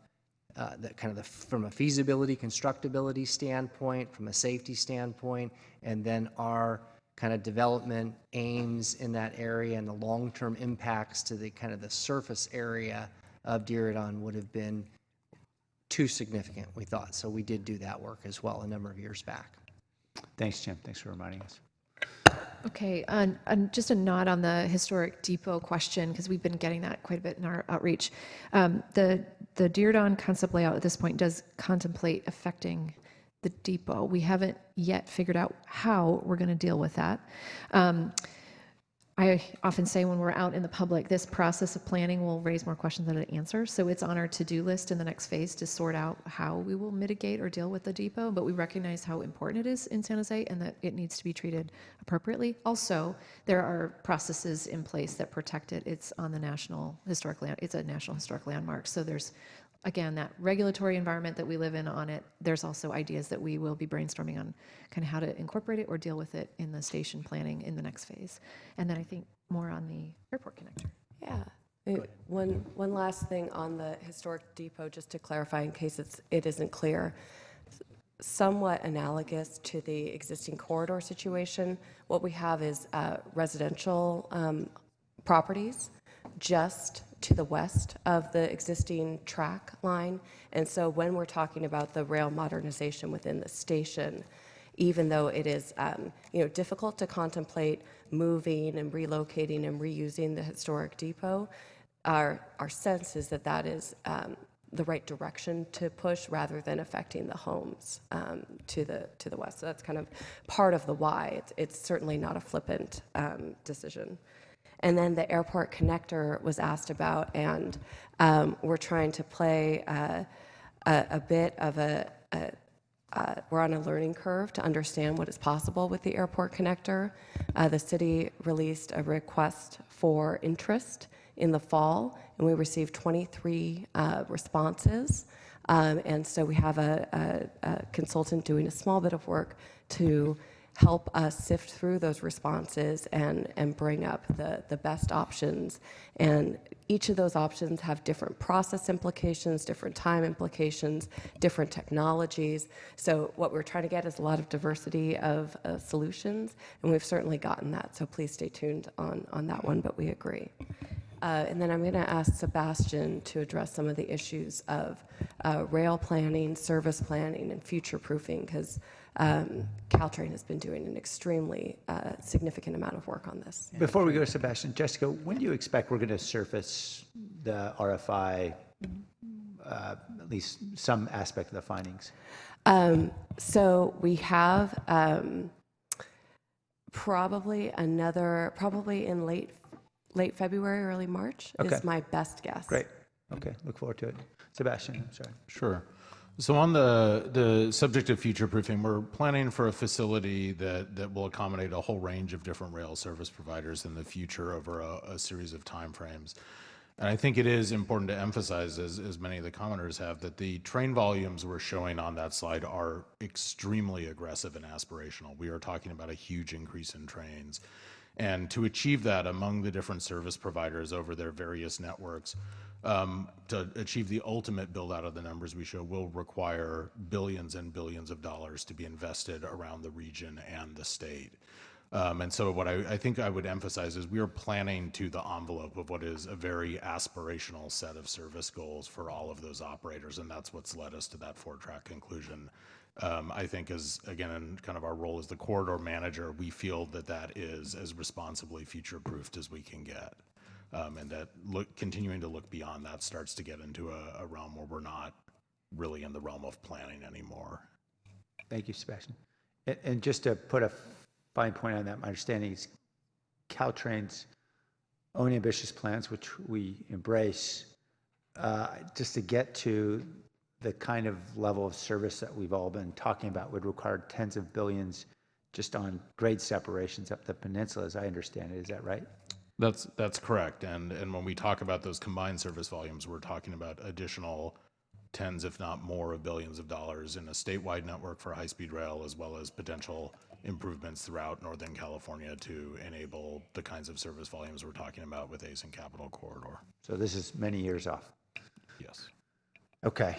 from a feasibility, constructability standpoint, from a safety standpoint, and then our kind of development aims in that area and the long-term impacts to the kind of the surface area of Diridon would have been too significant, we thought. So we did do that work as well a number of years back. Thanks, Jim. Thanks for reminding us. Okay, and just a nod on the historic depot question, because we've been getting that quite a bit in our outreach. The Diridon concept layout at this point does contemplate affecting the depot. We haven't yet figured out how we're going to deal with that. I often say when we're out in the public, this process of planning will raise more questions than it answers. So it's on our to-do list in the next phase to sort out how we will mitigate or deal with the depot. But we recognize how important it is in San Jose and that it needs to be treated appropriately. Also, there are processes in place that protect it. It's on the National Historic Land. It's a National Historic Landmark. So there's, again, that regulatory environment that we live in on it. There's also ideas that we will be brainstorming on kind of how to incorporate it or deal with it in the station planning in the next phase. And then I think more on the airport connector. Yeah. One last thing on the historic depot, just to clarify in case it isn't clear. Somewhat analogous to the existing corridor situation, what we have is residential properties just to the west of the existing track line. And so when we're talking about the rail modernization within the station, even though it is difficult to contemplate moving and relocating and reusing the historic depot, our sense is that is the right direction to push rather than affecting the homes to the west. So that's kind of part of the why. It's certainly not a flippant decision. And then the airport connector was asked about, and we're trying to play a bit of we're on a learning curve to understand what is possible with the airport connector. The city released a request for interest in the fall, and we received 23 responses. And so we have a consultant doing a small bit of work to help us sift through those responses and bring up the best options. And each of those options have different process implications, different time implications, different technologies. So what we're trying to get is a lot of diversity of solutions, and we've certainly gotten that. So please stay tuned on that one, but we agree. And then I'm going to ask Sebastian to address some of the issues of rail planning, service planning, and future proofing, because Caltrain has been doing an extremely significant amount of work on this. Before we go to Sebastian, Jessica, when do you expect we're going to surface the RFI, at least some aspect of the findings? So we have probably in late February, early March Okay. is my best guess. Great. Okay. Look forward to it. Sebastian, I'm sorry. Sure. So on the subject of future proofing, we're planning for a facility that will accommodate a whole range of different rail service providers in the future over a series of timeframes. And I think it is important to emphasize, as many of the commenters have, that the train volumes we're showing on that slide are extremely aggressive and aspirational. We are talking about a huge increase in trains. And to achieve that among the different service providers over their various networks, to achieve the ultimate build out of the numbers we show will require billions and billions of dollars to be invested around the region and the state. And so what I think I would emphasize is we are planning to the envelope of what is a very aspirational set of service goals for all of those operators, and that's what's led us to that 4-track conclusion. I think as, again, in kind of our role as the corridor manager, we feel that is as responsibly future-proofed as we can get. And that continuing to look beyond that starts to get into a realm where we're not really in the realm of planning anymore. Thank you, Sebastian. And just to put a fine point on that, my understanding is Caltrain's own ambitious plans, which we embrace, just to get to the kind of level of service that we've all been talking about would require tens of billions just on grade separations up the peninsula, as I understand it. Is that right? That's correct. And when we talk about those combined service volumes, we're talking about additional tens, if not more, of billions of dollars in a statewide network for high-speed rail, as well as potential improvements throughout Northern California to enable the kinds of service volumes we're talking about with ACE and Capital Corridor. So this is many years off. Yes. Okay.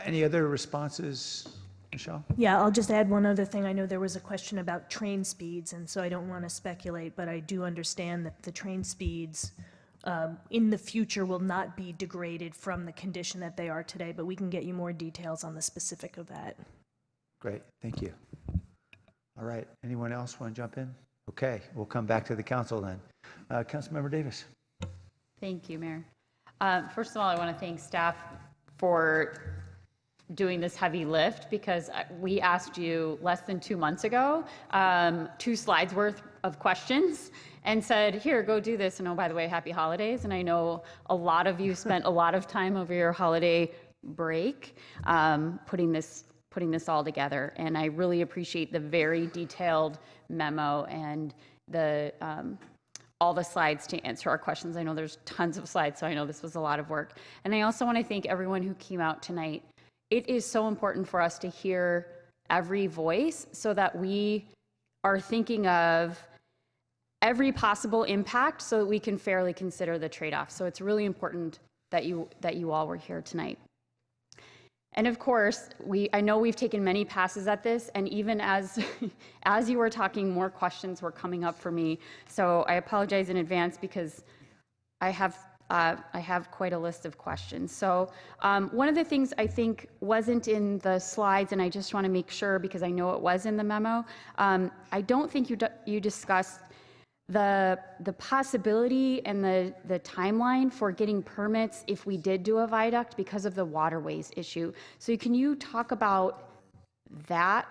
Any other responses, Michelle? Yeah, I'll just add one other thing. I know there was a question about train speeds, and so I don't want to speculate, but I do understand that the train speeds in the future will not be degraded from the condition that they are today, but we can get you more details on the specific of that. Great. Thank you. All right. Anyone else want to jump in? Okay. We'll come back to the council then. Councilmember Davis. Thank you, Mayor. First of all, I want to thank staff for doing this heavy lift, because we asked you less than 2 months ago, 2 slides worth of questions, and said, here, go do this. And oh, by the way, happy holidays. And I know a lot of you spent a lot of time over your holiday break putting this all together. And I really appreciate the very detailed memo and the all the slides to answer our questions. I know there's tons of slides, so I know this was a lot of work. And I also want to thank everyone who came out tonight. It is so important for us to hear every voice so that we are thinking of every possible impact so that we can fairly consider the trade-off. So it's really important that you all were here tonight. And of course, I know we've taken many passes at this, and even as you were talking, more questions were coming up for me. So I apologize in advance, because I have quite a list of questions. So one of the things I think wasn't in the slides, and I just want to make sure because I know it was in the memo, I don't think you discussed the possibility and the timeline for getting permits if we did do a viaduct because of the waterways issue. So can you talk about that?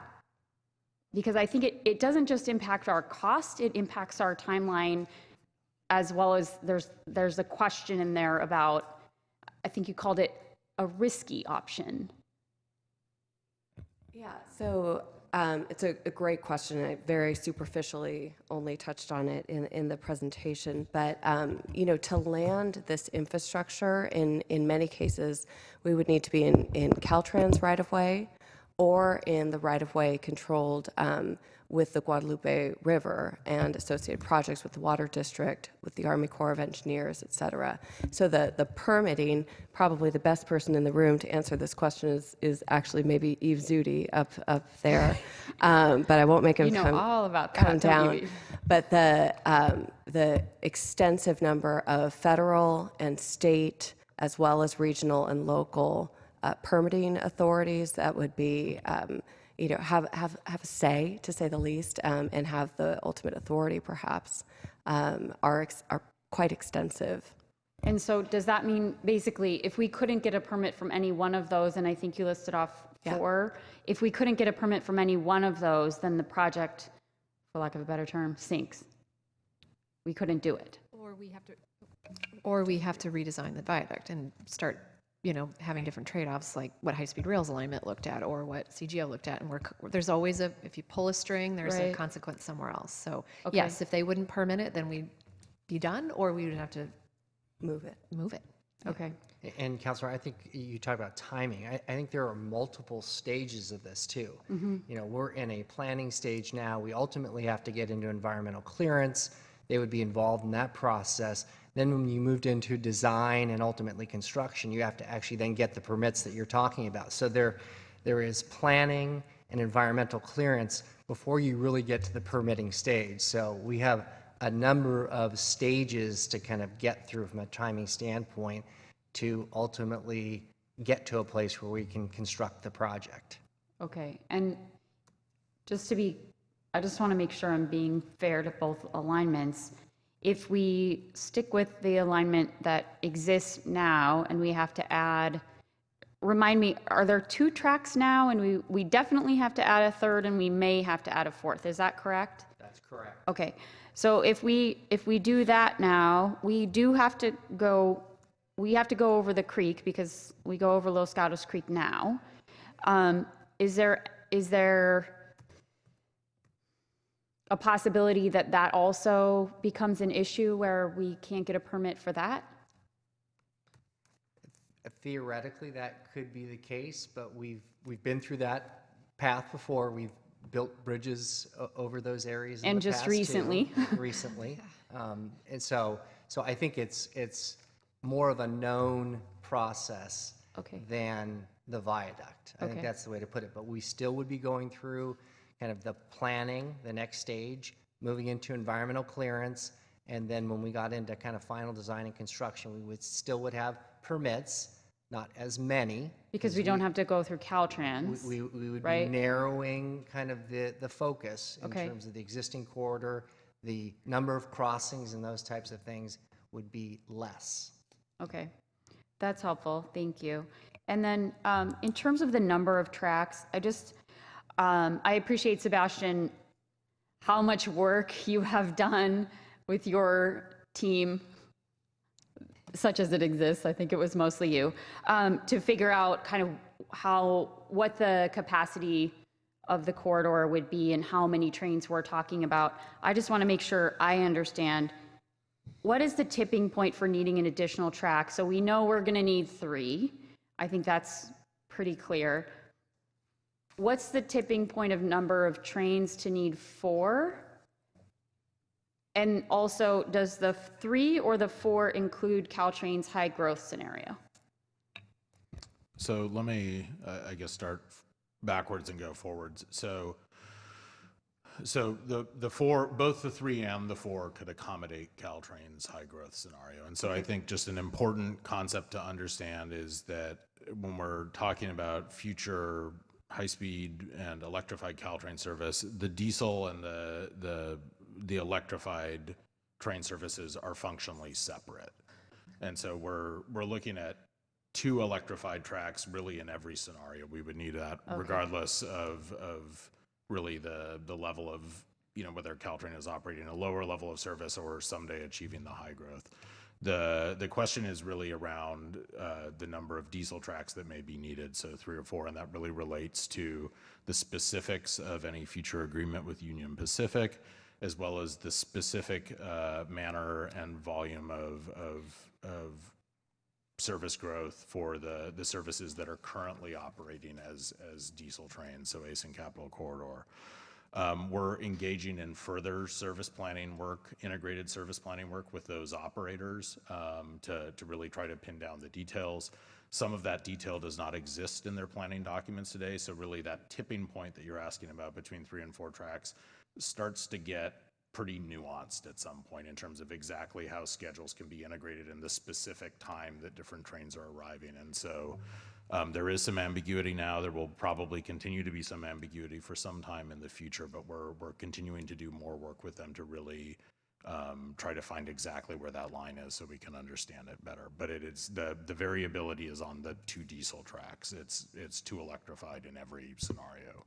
Because I think it doesn't just impact our cost, it impacts our timeline, as well as there's a question in there about, I think you called it a risky option. Yeah, so It's a great question. I very superficially only touched on it in the presentation. But, to land this infrastructure, in many cases, we would need to be in Caltrans right-of-way or in the right-of-way controlled with the Guadalupe River and associated projects with the Water District, with the Army Corps of Engineers, et cetera. So the permitting, probably the best person in the room to answer this question is actually maybe Eve Zudi up there. But I won't make him all about that, come don't you, down. Eve? But the extensive number of federal and state, as well as regional and local permitting authorities that would be have a say, to say the least, and have the ultimate authority, perhaps, are quite extensive. And so does that mean, basically, if we couldn't get a permit from any one of those, and I think you listed off 4, if we couldn't get a permit from any one of those, then the project, for lack of a better term, sinks? We couldn't do it. Or we have to redesign the viaduct and start having different trade-offs, like what high-speed rails alignment looked at or what CGO looked at. And there's always if you pull a string, there's a Right. consequence somewhere else. So Okay. yes, if they wouldn't permit it, then we'd be done, or we would have to move it. Okay. And Councilor, I think you talk about timing. I think there are multiple stages of this too. We're in a planning stage now. We ultimately have to get into environmental clearance. They would be involved in that process. Then when you moved into design and ultimately construction, you have to actually then get the permits that you're talking about. So there is planning and environmental clearance before you really get to the permitting stage. So we have a number of stages to kind of get through from a timing standpoint to ultimately get to a place where we can construct the project. Okay. And I just want to make sure I'm being fair to both alignments. If we stick with the alignment that exists now and we have to add, remind me, are there 2 tracks now and we definitely have to add a third and we may have to add a fourth? Is that correct? That's correct. Okay. So if we do that now, we have to go over the creek because we go over Los Gatos Creek now. Is there a possibility that also becomes an issue where we can't get a permit for that? Theoretically, that could be the case, but we've been through that path before. We've built bridges over those areas in And the just past, recently. too. Recently. And so I think it's more of a known process than the viaduct. I think that's the way to put it. But we still would be going through kind of the planning, the next stage, moving into environmental clearance, and then when we got into kind of final design and construction, we would have permits, not as many. Because we don't have to go through Caltrans. We would right? be narrowing kind of the focus in Okay. terms of the existing corridor. The number of crossings and those types of things would be less. Okay, that's helpful, thank you. And then in terms of the number of tracks, I appreciate, Sebastian, how much work you have done with your team, such as it exists, I think it was mostly you, to figure out kind of what the capacity of the corridor would be and how many trains we're talking about. I just want to make sure I understand, what is the tipping point for needing an additional track? So we know we're going to need 3. I think that's pretty clear. What's the tipping point of number of trains to need 4? And also, does the 3 or the 4 include Caltrain's high growth scenario? So let me, I guess, start backwards and go forwards. So the 4, both the 3 and the 4 could accommodate Caltrain's high growth scenario. And so I think just an important concept to understand is that when we're talking about future high-speed and electrified Caltrain service, the diesel and the electrified train services are functionally separate. And so we're looking at 2 electrified tracks really in every scenario. We would need that regardless of really the level of, whether Caltrain is operating a lower level of service or someday achieving the high growth. The question is really around the number of diesel tracks that may be needed, so 3 or 4, and that really relates to the specifics of any future agreement with Union Pacific, as well as the specific manner and volume of service growth for the services that are currently operating as diesel trains, so ACE and Capital Corridor. We're engaging in further service planning work, integrated service planning work with those operators to really try to pin down the details. Some of that detail does not exist in their planning documents today, so really that tipping point that you're asking about between 3 and 4 tracks starts to get pretty nuanced at some point in terms of exactly how schedules can be integrated in the specific time that different trains are arriving. And so there is some ambiguity now. There will probably continue to be some ambiguity for some time in the future, but we're continuing to do more work with them to really try to find exactly where that line is so we can understand it better. But it is the variability is on the 2 diesel tracks. It's 2 electrified in every scenario.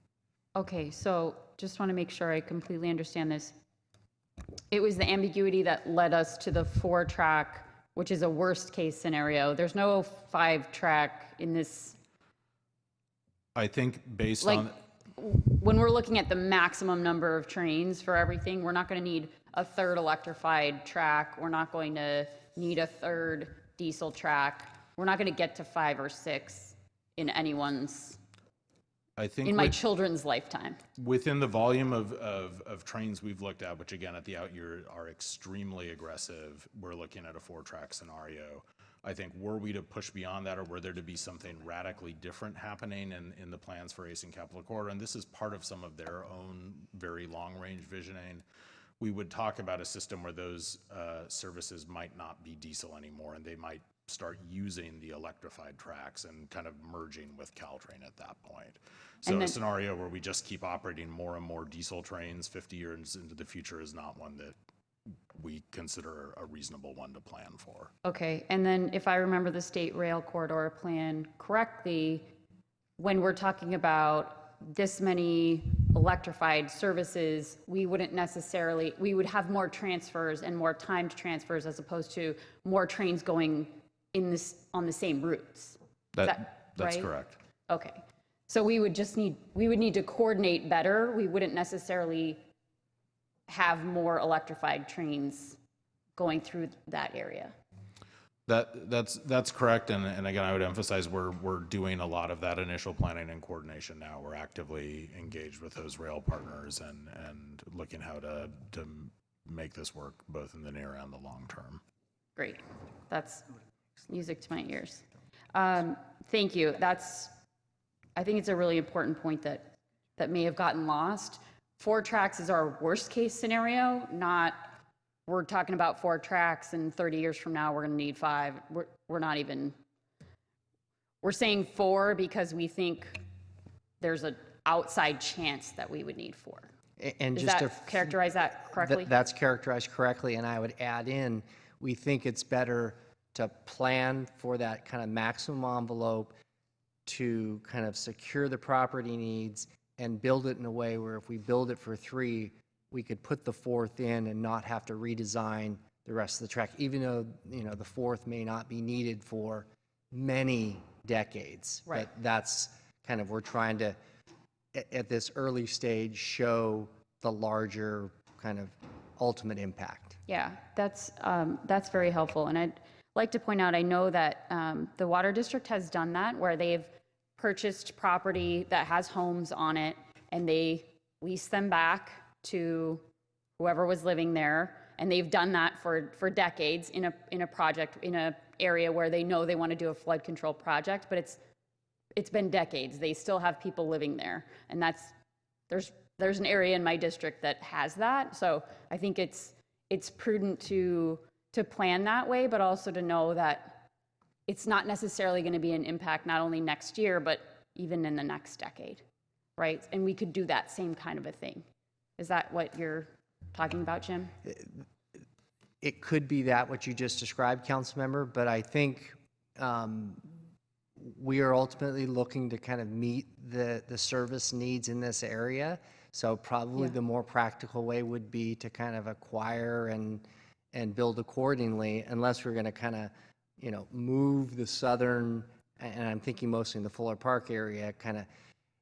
Okay, so just want to make sure I completely understand this. It was the ambiguity that led us to the 4-track, which is a worst case scenario. There's no 5-track in this. I think based Like, on when we're looking at the maximum number of trains for everything, we're not going to need a 3rd electrified track. We're not going to need a 3rd diesel track. We're not going to get to 5 or 6 in anyone's, I think in my children's lifetime. within the volume of trains we've looked at, which again at the out year are extremely aggressive, we're looking at a 4-track scenario. I think were we to push beyond that, or were there to be something radically different happening in the plans for ACE and Capital Corridor, and this is part of some of their own very long-range visioning, we would talk about a system where those services might not be diesel anymore, and they might start using the electrified tracks and kind of merging with Caltrain at that point. So a scenario where we just keep operating more and more diesel trains 50 years into the future is not one that we consider a reasonable one to plan for. Okay, and then if I remember the state rail corridor plan correctly, when we're talking about this many electrified services, we wouldn't necessarily, we would have more transfers and more timed transfers as opposed to more trains going in this, on the same routes. Is that That's right? correct. Okay, so we would just need, we would need to coordinate better. We wouldn't necessarily have more electrified trains going through that area. That's correct, and again, I would emphasize we're doing a lot of that initial planning and coordination now. We're actively engaged with those rail partners and looking how to make this work both in the near and the long term. Great, that's music to my ears. Thank you. I think it's a really important point that may have gotten lost. 4 tracks is our worst case scenario, not we're talking about 4 tracks and 30 years from now we're going to need 5. We're not even, we're saying 4 because we think there's an outside chance that we would need 4. And Is just that to characterize that correctly? That's characterized correctly, and I would add in, we think it's better to plan for that kind of maximum envelope to kind of secure the property needs and build it in a way where if we build it for 3, we could put the 4th in and not have to redesign the rest of the track, even though, you know, the 4th may not be needed for many decades. Right. But that's kind of, we're trying to, at this early stage, show the larger kind of ultimate impact. Yeah, that's very helpful. And I'd like to point out, I know that the Water District has done that, where they've purchased property that has homes on it, and they lease them back to whoever was living there. And they've done that for decades in a project, in a area where they know they want to do a flood control project, but it's been decades. They still have people living there. And there's an area in my district that has that. So I think it's prudent to plan that way, but also to know that it's not necessarily going to be an impact not only next year, but even in the next decade, right? And we could do that same kind of a thing. Is that what you're talking about, Jim? It could be that what you just described, Councilmember, but I think we are ultimately looking to kind of meet the service needs in this area. So probably the more practical way would be to kind of acquire and and build accordingly, unless we're going to kind of, move the southern, and I'm thinking mostly in the Fuller Park area, kind of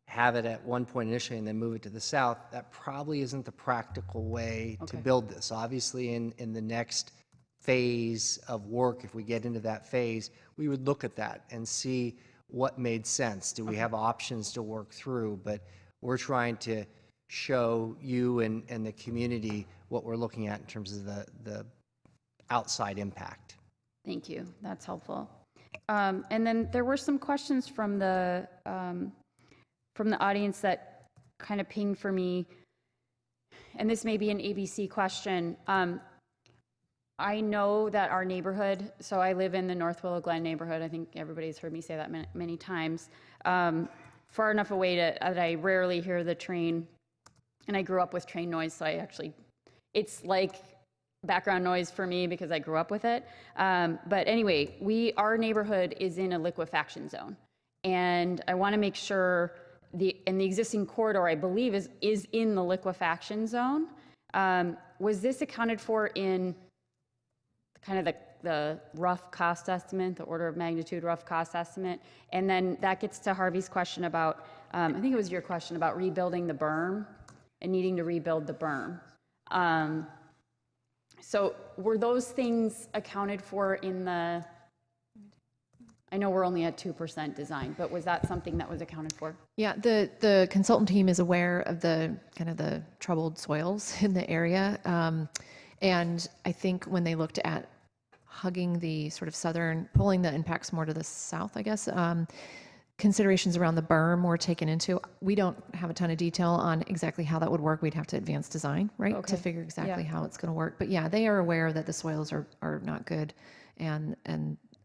have it at one point initially and then move it to the south. That probably isn't the practical way to build this. Obviously, in the next phase of work, if we get into that phase, we would look at that and see what made sense. Do we have options to work through? But we're trying to show you and the community what we're looking at in terms of the outside impact. Thank you. That's helpful. And then there were some questions from the audience that kind of pinged for me, and this may be an ABC question. I know that our neighborhood, so I live in the North Willow Glen neighborhood. I think everybody's heard me say that many times. Far enough away that I rarely hear the train, and I grew up with train noise, so it's like background noise for me because I grew up with it. But anyway, our neighborhood is in a liquefaction zone, and I want to make sure the existing corridor, I believe, is in the liquefaction zone. Was this accounted for in kind of the rough cost estimate, the order of magnitude rough cost estimate? And then that gets to Harvey's question about, I think it was your question about rebuilding the berm and needing to rebuild the berm. So were those things accounted for in the, I know we're only at 2% design, but was that something that was accounted for? Yeah, the consultant team is aware of the kind of the troubled soils in the area. And I think when they looked at hugging the sort of southern, pulling the impacts more to the south, I guess, considerations around the berm were taken into. We don't have a ton of detail on exactly how that would work. We'd have to advance design, right, Okay. to figure exactly how it's going to work. But yeah, they are aware that the soils are not good and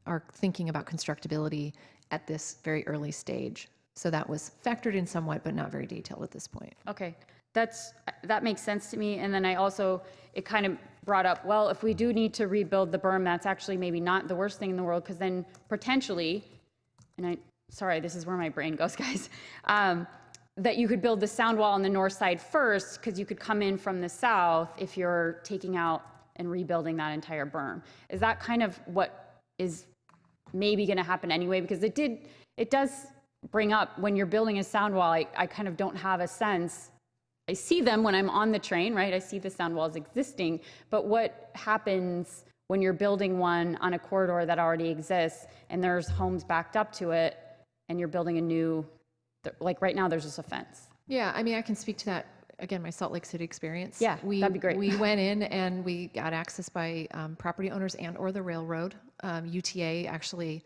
are thinking about constructability at this very early stage. So that was factored in somewhat, but not very detailed at this point. Okay, that makes sense to me. And then it kind of brought up, well, if we do need to rebuild the berm, that's actually maybe not the worst thing in the world, because then potentially, sorry, this is where my brain goes, guys, that you could build the sound wall on the north side first, because you could come in from the south if you're taking out and rebuilding that entire berm. Is that kind of what is maybe going to happen anyway? Because it does bring up, when you're building a sound wall, I kind of don't have a sense. I see them when I'm on the train, right? I see the sound walls existing, but what happens when you're building one on a corridor that already exists and there's homes backed up to it and you're building a new, like right now there's just a fence? Yeah, I mean, I can speak to that. Again, my Salt Lake City experience. Yeah, that'd be great. We went in and we got access by property owners and or the railroad. UTA actually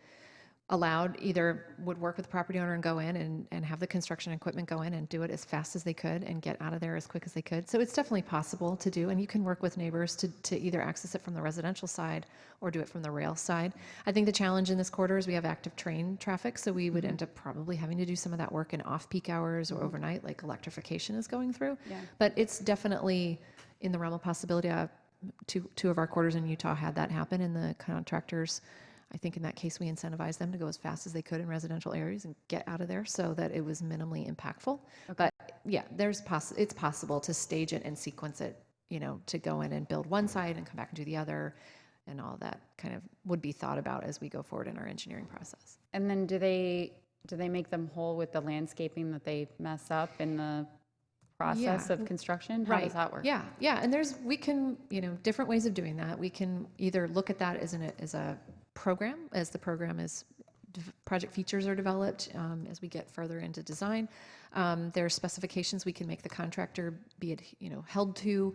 would work with the property owner and go in and have the construction equipment go in and do it as fast as they could and get out of there as quick as they could. So it's definitely possible to do, and you can work with neighbors to either access it from the residential side or do it from the rail side. I think the challenge in this corridor is we have active train traffic, so we would end up probably having to do some of that work in off-peak hours or overnight, like electrification is going through. Yeah. But it's definitely in the realm of possibility. Two of our quarters in Utah had that happen, and the contractors, I think in that case, we incentivized them to go as fast as they could in residential areas and get out of there so that it was minimally impactful. Okay. But yeah, it's possible to stage it and sequence it, to go in and build one side and come back and do the other, and all that kind of would be thought about as we go forward in our engineering process. And then do they make them whole with the landscaping that they mess up in the process of construction? How does that work? Yeah, and we can, different ways of doing that. We can either look at that as a program, as the program is project features are developed, as we get further into design. There are specifications we can make the contractor be held to.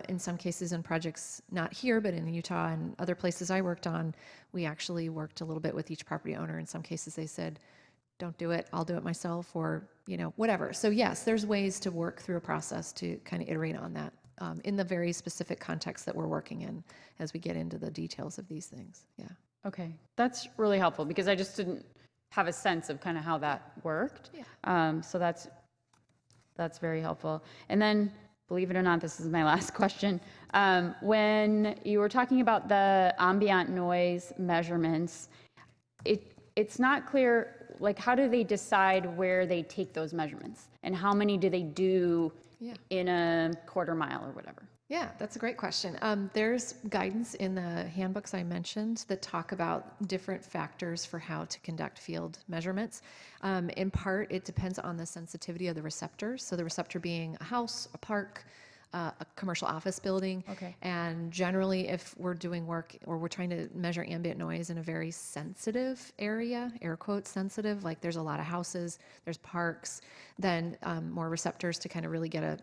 In some cases, in projects not here, but in Utah and other places I worked on, we actually worked a little bit with each property owner. In some cases, they said, "Don't do it. I'll do it myself," or whatever. So yes, there's ways to work through a process to kind of iterate on that in the very specific context that we're working in as we get into the details of these things. Yeah. Okay, that's really helpful because I just didn't have a sense of kind of how that worked. Yeah. So that's very helpful. And then, believe it or not, this is my last question. When you were talking about the ambient noise measurements, it's not clear, like, how do they decide where they take those measurements? And how many do they do in a quarter mile or whatever? Yeah, that's a great question. There's guidance in the handbooks I mentioned that talk about different factors for how to conduct field measurements. In part, it depends on the sensitivity of the receptors. So the receptor being a house, a park, a commercial office building. Okay. And generally, if we're doing work or we're trying to measure ambient noise in a very sensitive area, air quotes sensitive, like there's a lot of houses, there's parks, then more receptors to kind of really get a,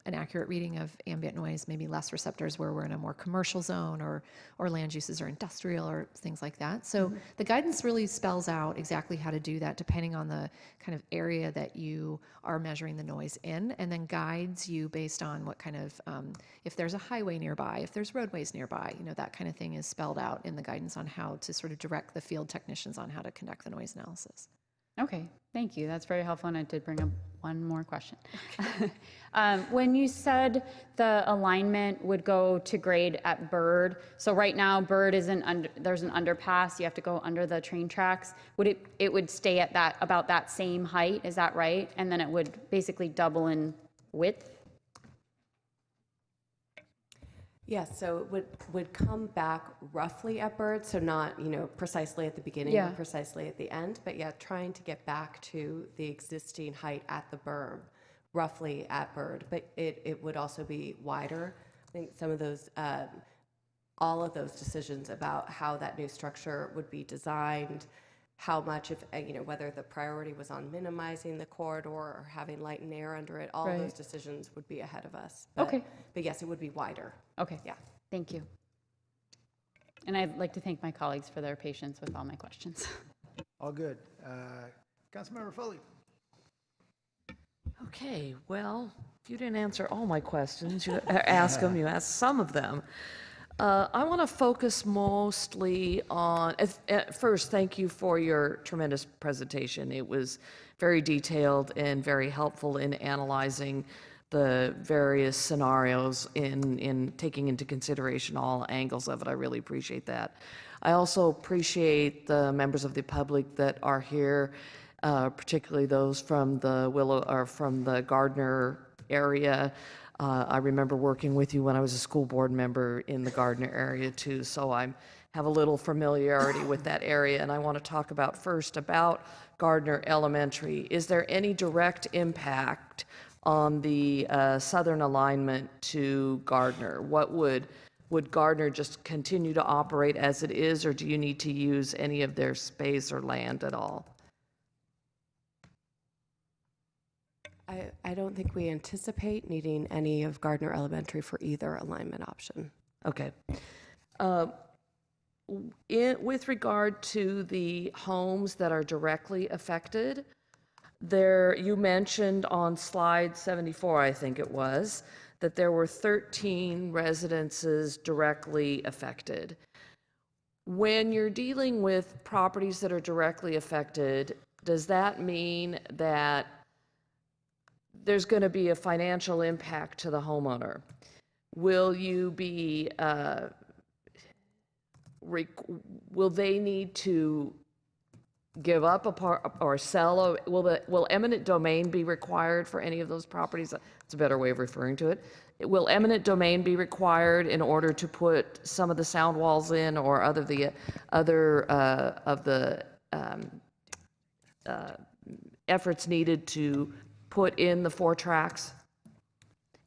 an accurate reading of ambient noise, maybe less receptors where we're in a more commercial zone or land uses or industrial or things like that. So the guidance really spells out exactly how to do that depending on the kind of area that you are measuring the noise in, and then guides you based on what kind of, if there's a highway nearby, if there's roadways nearby, that kind of thing is spelled out in the guidance on how to sort of direct the field technicians on how to conduct the noise analysis. Okay, thank you. That's very helpful, and I did bring up one more question. When you said the alignment would go to grade at Bird, so right now Bird isn't under, there's an underpass, you have to go under the train tracks. Would it would stay at that, about that same height, is that right? And then it would basically double in width? Yes, so it would come back roughly at Bird, so not, precisely at the beginning or precisely at the end, but yeah, trying to get back to the existing height at the berm, roughly at Bird, but it would also be wider. I think some of those, all of those decisions about how that new structure would be designed, how much, if whether the priority was on minimizing the corridor or having light and air under it, all of those decisions would be ahead of us. But yes, it would be wider. Okay. Yeah. Thank you. And I'd like to thank my colleagues for their patience with all my questions. All good. Councilmember Foley. Okay, well, you didn't answer all my questions. You asked them, you asked some of them. I want to focus mostly on, first, thank you for your tremendous presentation. It was very detailed and very helpful in analyzing the various scenarios in taking into consideration all angles of it. I really appreciate that. I also appreciate the members of the public that are here, particularly those from the Gardner area. I remember working with you when I was a school board member in the Gardner area too, so I have a little familiarity with that area, and I want to talk about Gardner Elementary. Is there any direct impact on the southern alignment to Gardner? Would Gardner just continue to operate as it is, or do you need to use any of their space or land at all? I don't think we anticipate needing any of Gardner Elementary for either alignment option. Okay. With regard to the homes that are directly affected, you mentioned on slide 74, I think it was, that there were 13 residences directly affected. When you're dealing with properties that are directly affected, does that mean that there's going to be a financial impact to the homeowner? Will you be, will they need to give up a part or sell? Will eminent domain be required for any of those properties? That's a better way of referring to it. Will eminent domain be required in order to put some of the sound walls in, or other of the efforts needed to put in the 4 tracks?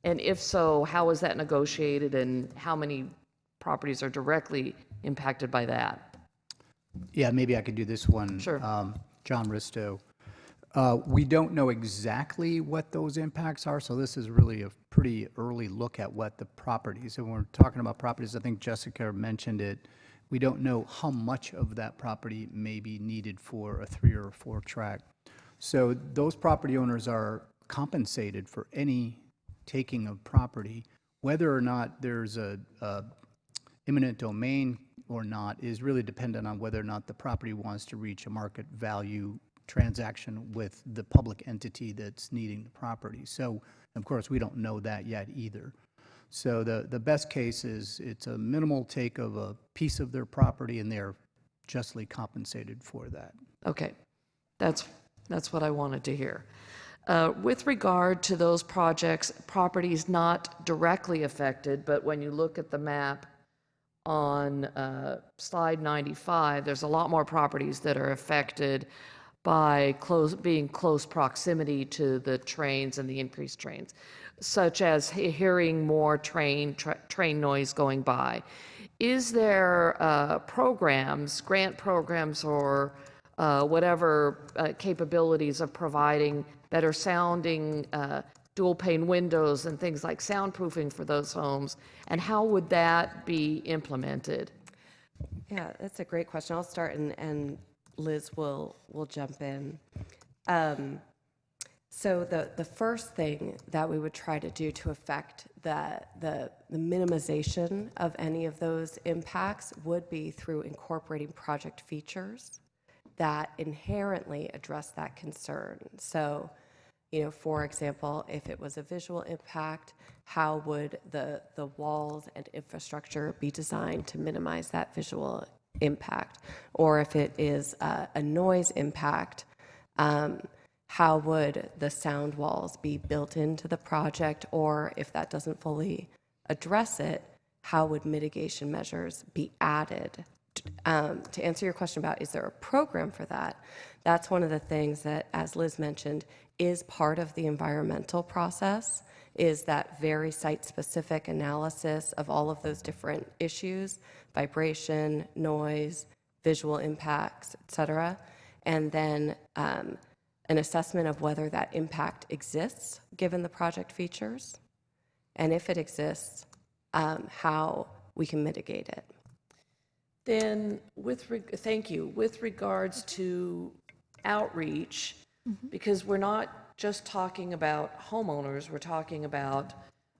And if so, how is that negotiated, and how many properties are directly impacted by that? Yeah, maybe I could do this one. Sure. John Risto. We don't know exactly what those impacts are, so this is really a pretty early look at what the properties, and when we're talking about properties, I think Jessica mentioned it, we don't know how much of that property may be needed for a 3 or 4 track. So those property owners are compensated for any taking of property. Whether or not there's a eminent domain or not is really dependent on whether or not the property wants to reach a market value transaction with the public entity that's needing the property. So, of course, we don't know that yet either. So the best case is it's a minimal take of a piece of their property, and they're justly compensated for that. Okay, that's what I wanted to hear. With regard to those properties not directly affected, but when you look at the map on slide 95, there's a lot more properties that are affected by being close proximity to the trains and the increased trains, such as hearing more train noise going by. Is there grant programs, or whatever capabilities of providing better sounding dual pane windows and things like soundproofing for those homes, and how would that be implemented? Yeah, that's a great question. I'll start and Liz will jump in. So the first thing that we would try to do to affect the minimization of any of those impacts would be through incorporating project features that inherently address that concern. So, for example, if it was a visual impact, how would the walls and infrastructure be designed to minimize that visual impact? Or if it is a noise impact, how would the sound walls be built into the project? Or if that doesn't fully address it, how would mitigation measures be added? To answer your question about, is there a program for that? That's one of the things that, as Liz mentioned, is part of the environmental process, is that very site-specific analysis of all of those different issues, vibration, noise, visual impacts, et cetera, and then an assessment of whether that impact exists given the project features, and if it exists, how we can mitigate it. Then, thank you. With regards to outreach, because we're not just talking about homeowners, we're talking about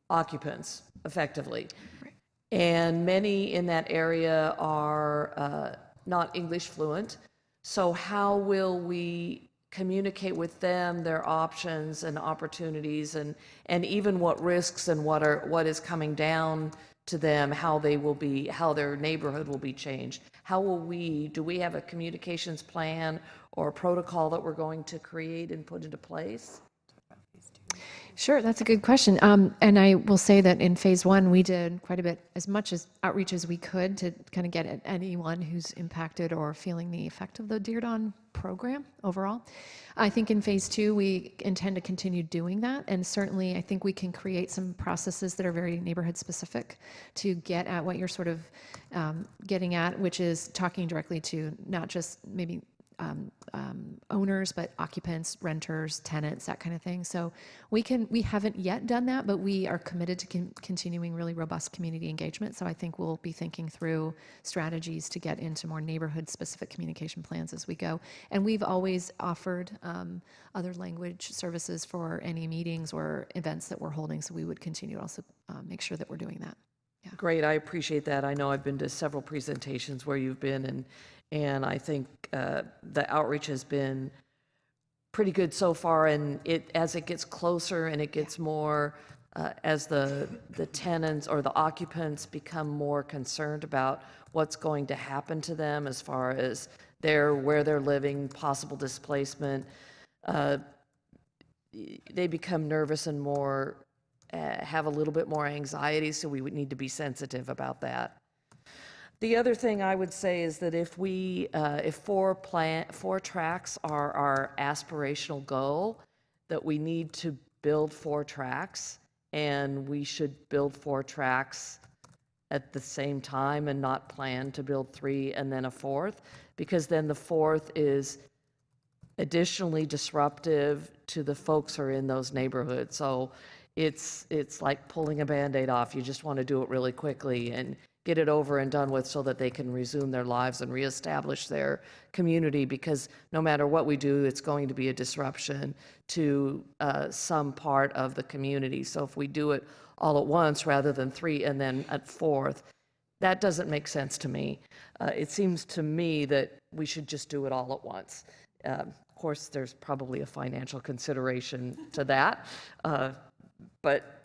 occupants, effectively. Right. And many in that area are not English fluent. So how will we communicate with them their options and opportunities, and even what risks and what is coming down to them, how their neighborhood will be changed? Do we have a communications plan or a protocol that we're going to create and put into place? Sure, that's a good question. And I will say that in phase one, we did quite a bit, as much as outreach as we could, to kind of get at anyone who's impacted or feeling the effect of the Dear Dawn program overall. I think in phase two, we intend to continue doing that. And certainly, I think we can create some processes that are very neighborhood specific to get at what you're sort of getting at, which is talking directly to not just maybe owners, but occupants, renters, tenants, that kind of thing. So we haven't yet done that, but we are committed to continuing really robust community engagement. So I think we'll be thinking through strategies to get into more neighborhood specific communication plans as we go. And we've always offered other language services for any meetings or events that we're holding. So we would continue to also make sure that we're doing that. Yeah. Great, I appreciate that. I know I've been to several presentations where you've been, and I think the outreach has been pretty good so far. And as it gets closer and it gets more, as the tenants or the occupants become more concerned about what's going to happen to them as far as where they're living, possible displacement, they become nervous and more have a little bit more anxiety, so we would need to be sensitive about that. The other thing I would say is that if four tracks are our aspirational goal, that we need to build 4 tracks, and we should build 4 tracks at the same time and not plan to build 3 and then a 4th, because then the 4th is additionally disruptive to the folks who are in those neighborhoods. So it's like pulling a Band-Aid off. You just want to do it really quickly and get it over and done with so that they can resume their lives and reestablish their community, because no matter what we do, it's going to be a disruption to some part of the community. So if we do it all at once rather than 3 and then at 4th, that doesn't make sense to me. It seems to me that we should just do it all at once. Of course, there's probably a financial consideration to that, but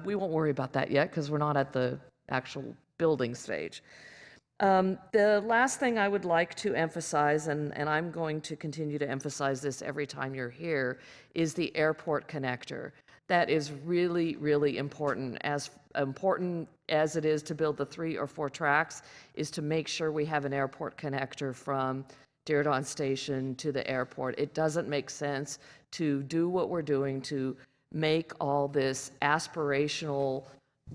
we won't worry about that yet because we're not at the actual building stage. The last thing I would like to emphasize, and I'm going to continue to emphasize this every time you're here, is the airport connector. That is really, really important as it is to build the 3 or 4 tracks, is to make sure we have an airport connector from Diridon Station to the airport. It doesn't make sense to do what we're doing to make all this aspirational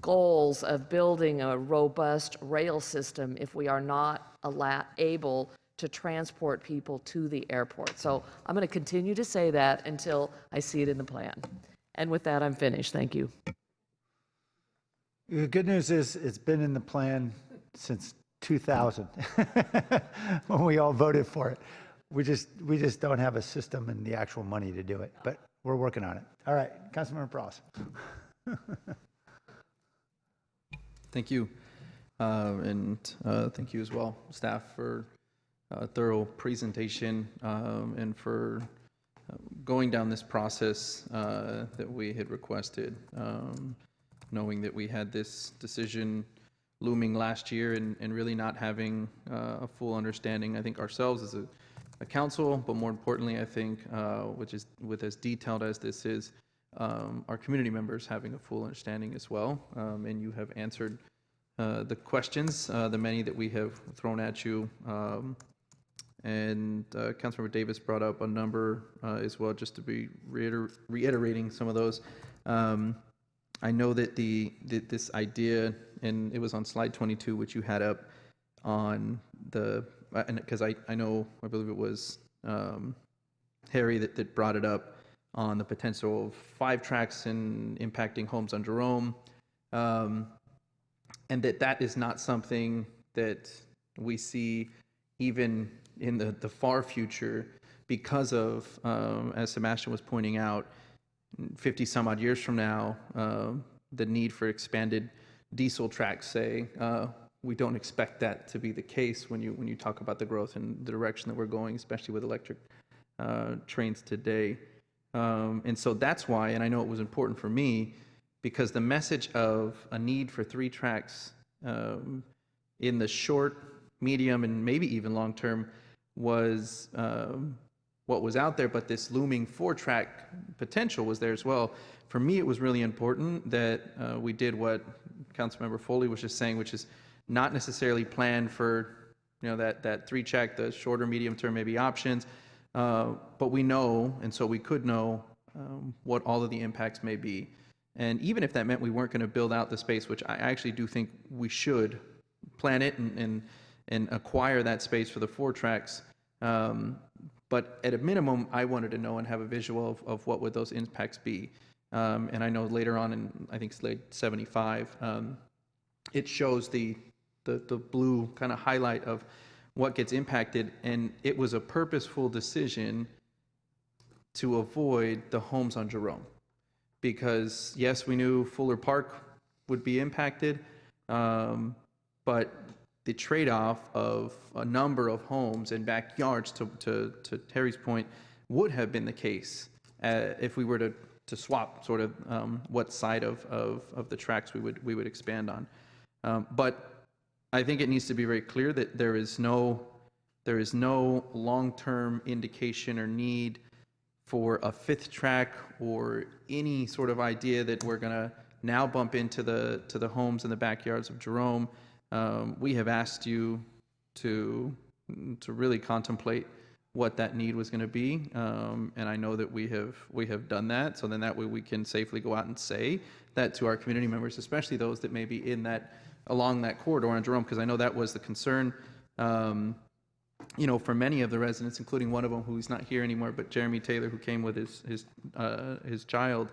goals of building a robust rail system if we are not able to transport people to the airport. So I'm going to continue to say that until I see it in the plan. And with that, I'm finished. Thank you. The good news is it's been in the plan since 2000 when we all voted for it. We just don't have a system and the actual money to do it, but we're working on it. All right, Councilmember Pross. Thank you. And thank you as well, staff, for a thorough presentation and for going down this process that we had requested, knowing that we had this decision looming last year and really not having a full understanding, I think, ourselves as a council, but more importantly, I think, which is with as detailed as this is, our community members having a full understanding as well. And you have answered the questions, the many that we have thrown at you. And Councilmember Davis brought up a number as well, just to be reiterating some of those. I know that this idea, and it was on slide 22, which you had up on the, because I believe it was Harry that brought it up on the potential of 5 tracks and impacting homes on Jerome. And that is not something that we see even in the far future because of, as Sebastian was pointing out, 50 some odd years from now, the need for expanded diesel tracks, say, we don't expect that to be the case when you talk about the growth and the direction that we're going, especially with electric trains today. And so that's why, and I know it was important for me, because the message of a need for 3 tracks in the short, medium, and maybe even long term was what was out there, but this looming 4-track potential was there as well. For me, it was really important that we did what Councilmember Foley was just saying, which is not necessarily plan for that 3-track, the shorter, medium term, maybe options, but we know, and so we could know what all of the impacts may be. And even if that meant we weren't going to build out the space, which I actually do think we should plan it and acquire that space for the 4 tracks. But at a minimum, I wanted to know and have a visual of what would those impacts be. And I know later on in, I think slide 75, it shows the blue kind of highlight of what gets impacted. And it was a purposeful decision to avoid the homes on Jerome. Because yes, we knew Fuller Park would be impacted, but the trade-off of a number of homes and backyards, to Terry's point, would have been the case if we were to swap sort of what side of the tracks we would expand on. But I think it needs to be very clear that there is no long-term indication or need for a 5th track or any sort of idea that we're going to now bump into the homes in the backyards of Jerome. We have asked you to really contemplate what that need was going to be, and I know that we have done that. So then that way we can safely go out and say that to our community members, especially those that may be along that corridor on Jerome, because I know that was the concern. For many of the residents, including one of them who's not here anymore, but Jeremy Taylor, who came with his child,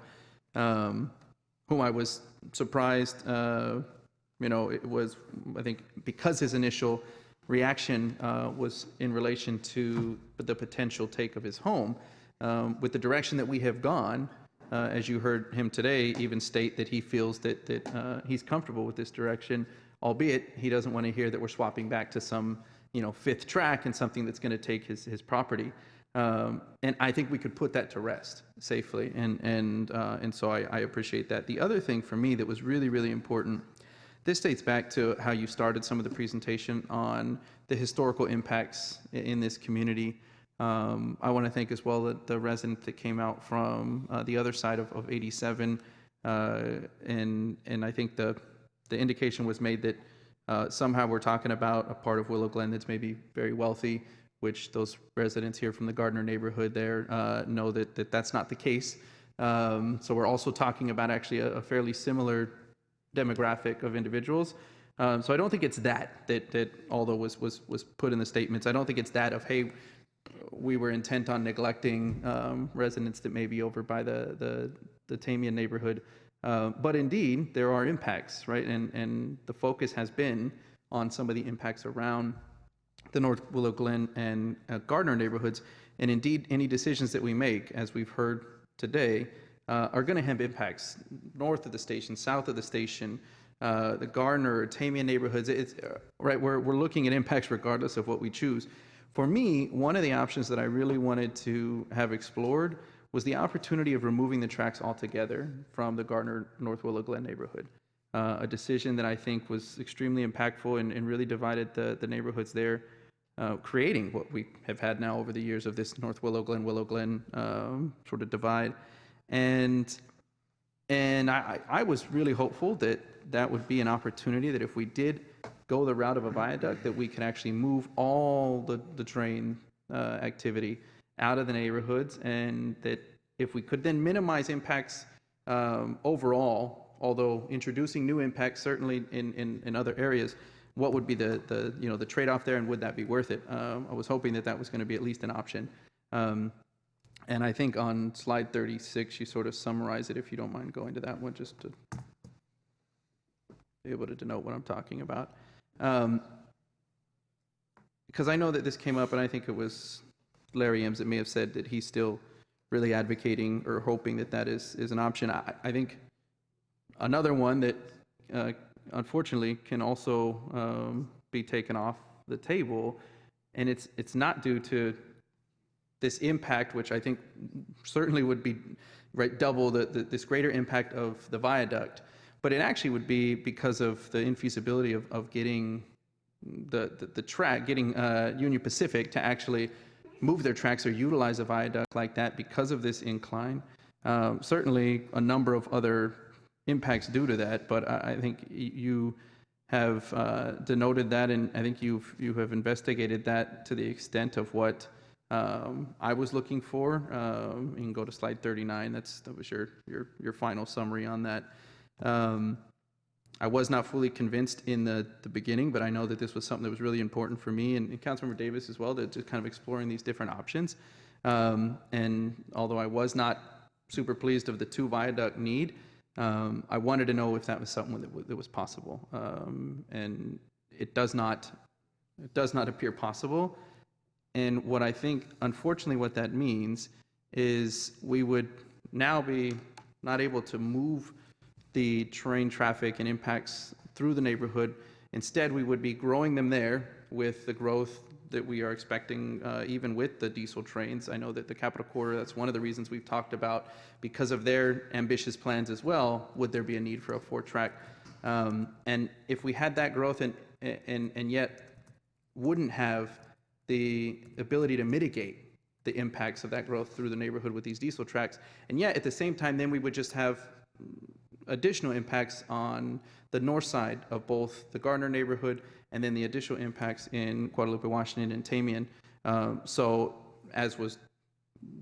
whom I was surprised. It was, I think, because his initial reaction was in relation to the potential take of his home. With the direction that we have gone, as you heard him today even state that he feels that he's comfortable with this direction, albeit he doesn't want to hear that we're swapping back to some 5th track and something that's going to take his property. And I think we could put that to rest safely. And so I appreciate that. The other thing for me that was really, really important this dates back to how you started some of the presentation on the historical impacts in this community. I want to thank as well the resident that came out from the other side of 87, and I think the indication was made that somehow we're talking about a part of Willow Glen that's maybe very wealthy, which those residents here from the Gardner neighborhood there know that that's not the case. So we're also talking about actually a fairly similar demographic of individuals. So I don't think it's that although was put in the statements, I don't think it's that of, hey, we were intent on neglecting residents that may be over by the Tamian neighborhood. But indeed, there are impacts, right? And the focus has been on some of the impacts around the North Willow Glen and Gardner neighborhoods. And indeed, any decisions that we make, as we've heard today, are going to have impacts north of the station, south of the station, the Gardner, Tamian neighborhoods. It's right. We're looking at impacts regardless of what we choose. For me, one of the options that I really wanted to have explored was the opportunity of removing the tracks altogether from the Gardner North Willow Glen neighborhood. A decision that I think was extremely impactful and really divided the neighborhoods there, creating what we have had now over the years of this North Willow Glen sort of divide. And I was really hopeful that would be an opportunity that if we did go the route of a viaduct, that we could actually move all the train activity out of the neighborhoods, and that if we could then minimize impacts overall, although introducing new impacts certainly in other areas, what would be the trade-off there, and would that be worth it? I was hoping that was going to be at least an option. And I think on slide 36, you sort of summarize it, if you don't mind going to that one, just to be able to denote what I'm talking about. Because I know that this came up, and I think it was Larry Ems that may have said that he's still really advocating or hoping that is an option. I think another one that unfortunately can also be taken off the table, and it's not due to this impact, which I think certainly would be double this greater impact of the viaduct, but it actually would be because of the infeasibility of getting the track, getting Union Pacific to actually move their tracks or utilize a viaduct like that because of this incline. Certainly a number of other impacts due to that, but I think you have denoted that, and I think you have investigated that to the extent of what I was looking for. You can go to slide 39. That was your final summary on that. I was not fully convinced in the beginning, but I know that this was something that was really important for me and Councilmember Davis as well, to just kind of exploring these different options. And although I was not super pleased of the two viaduct need, I wanted to know if that was something that was possible. And it does not appear possible. And what I think, unfortunately, what that means is we would now be not able to move the train traffic and impacts through the neighborhood. Instead, we would be growing them there with the growth that we are expecting, even with the diesel trains. I know that the Capital Corridor, that's one of the reasons we've talked about, because of their ambitious plans as well, would there be a need for a 4-track? And if we had that growth and yet wouldn't have the ability to mitigate the impacts of that growth through the neighborhood with these diesel tracks, and yet at the same time, then we would just have additional impacts on the north side of both the Gardner neighborhood and then the additional impacts in Guadalupe, Washington, and Tamian. So as was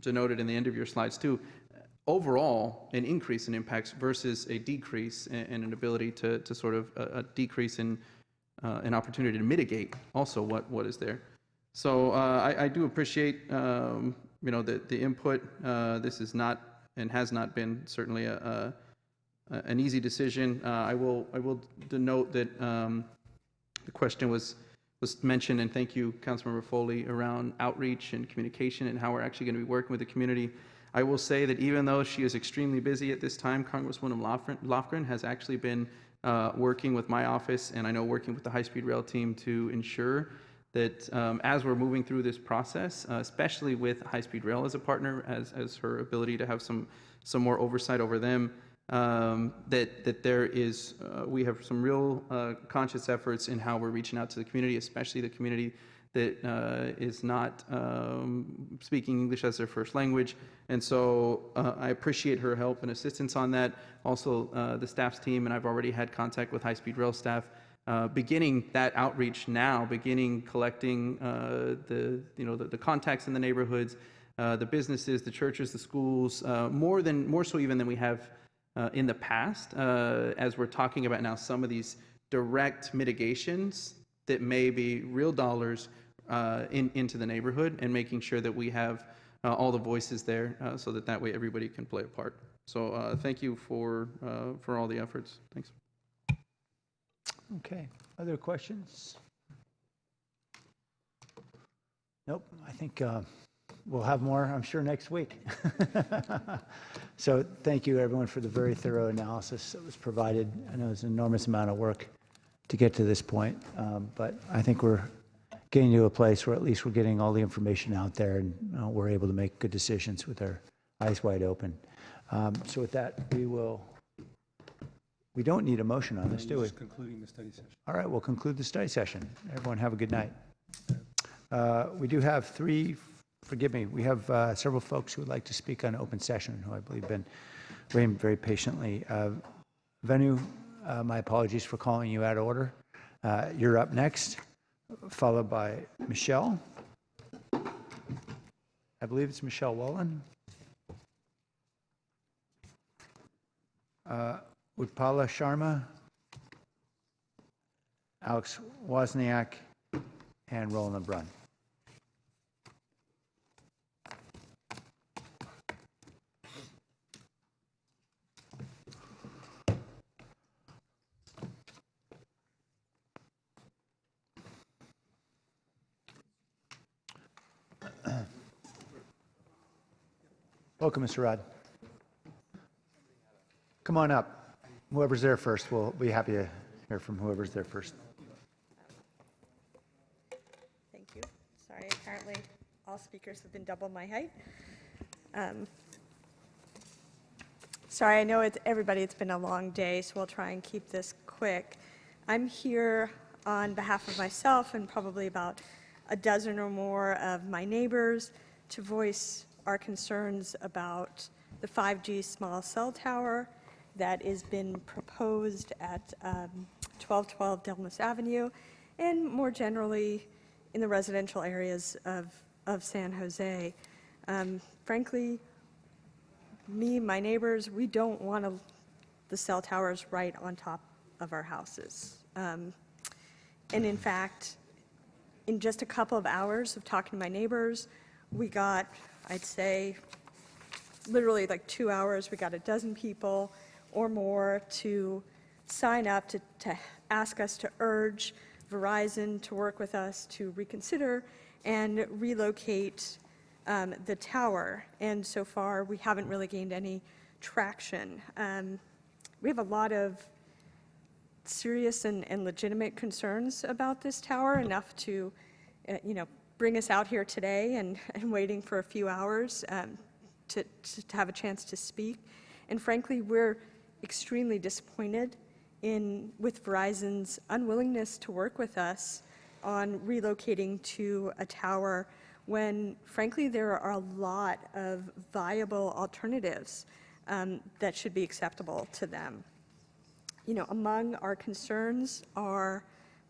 denoted in the end of your slides too, overall an increase in impacts versus a decrease in an ability to sort of a decrease in an opportunity to mitigate also what is there. So I do appreciate the input. This is not and has not been certainly an easy decision. I will denote that the question was mentioned, and thank you, Councilmember Foley, around outreach and communication and how we're actually going to be working with the community. I will say that even though she is extremely busy at this time, Congresswoman Lofgren has actually been working with my office, and I know working with the high-speed rail team, to ensure that as we're moving through this process, especially with high-speed rail as a partner, as her ability to have some more oversight over them, that there is, we have some real conscious efforts in how we're reaching out to the community, especially the community that is not speaking English as their first language. And so I appreciate her help and assistance on that. Also, the staff's team, and I've already had contact with high-speed rail staff, beginning that outreach now, beginning collecting the contacts in the neighborhoods, the businesses, the churches, the schools, more so even than we have in the past, as we're talking about now some of these direct mitigations that may be real dollars into the neighborhood, and making sure that we have all the voices there, so that way everybody can play a part. So thank you for all the efforts. Thanks. Okay. Other questions? Nope. I think we'll have more, I'm sure, next week. So thank you, everyone, for the very thorough analysis that was provided. I know it's an enormous amount of work to get to this point, but I think we're getting to a place where at least we're getting all the information out there, and we're able to make good decisions with our eyes wide open. So with that, we don't need a motion on this, do we? Just concluding the study session. All right, we'll conclude the study session. Everyone have a good night. We do have we have several folks who would like to speak on open session, who I believe have been waiting very patiently. Venu, my apologies for calling you out of order. You're up next, followed by Michelle. I believe it's Michelle Wallen. Utpala Sharma, Alex Wozniak, and Roland Brunn. Welcome, Mr. Rod. Come on up. Whoever's there first, we'll be happy to hear from whoever's there first. Thank you. Sorry, apparently all speakers have been double my height. Sorry, I know it's been a long day, so we'll try and keep this quick. I'm here on behalf of myself and probably about a dozen or more of my neighbors to voice our concerns about the 5G small cell tower that has been proposed at 1212 Delmas Avenue, and more generally in the residential areas of San Jose. Frankly, my neighbors, we don't want the cell towers right on top of our houses. And in fact, in just a couple of hours of talking to my neighbors, we got, I'd say, literally like 2 hours, we got a dozen people or more to sign up to ask us to urge Verizon to work with us to reconsider and relocate the tower. And so far, we haven't really gained any traction. We have a lot of serious and legitimate concerns about this tower, enough to, bring us out here today and waiting for a few hours to have a chance to speak. And frankly, we're extremely disappointed with Verizon's unwillingness to work with us on relocating to a tower when, frankly, there are a lot of viable alternatives that should be acceptable to them. Among our concerns are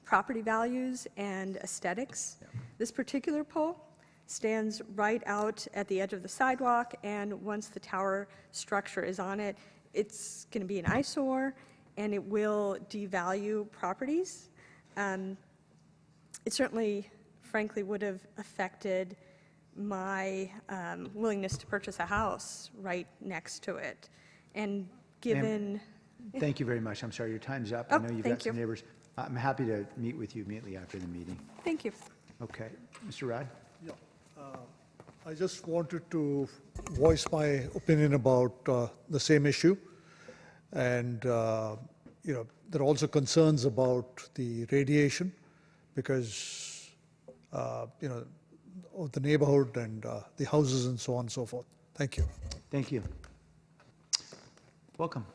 property values and aesthetics. This particular pole stands right out at the edge of the sidewalk, and once the tower structure is on it, it's going to be an eyesore, and it will devalue properties. It certainly, frankly, would have affected my willingness to purchase a house right next to it. And given... Thank you very much. I'm sorry, your time's up. Oh, I know you've got thank some you. neighbors. I'm happy to meet with you immediately after the meeting. Thank you. Okay. Mr. Rod? Yeah. I just wanted to voice my opinion about the same issue. And, there are also concerns about the radiation because, of the neighborhood and the houses and so on and so forth. Thank you. Thank you. Welcome.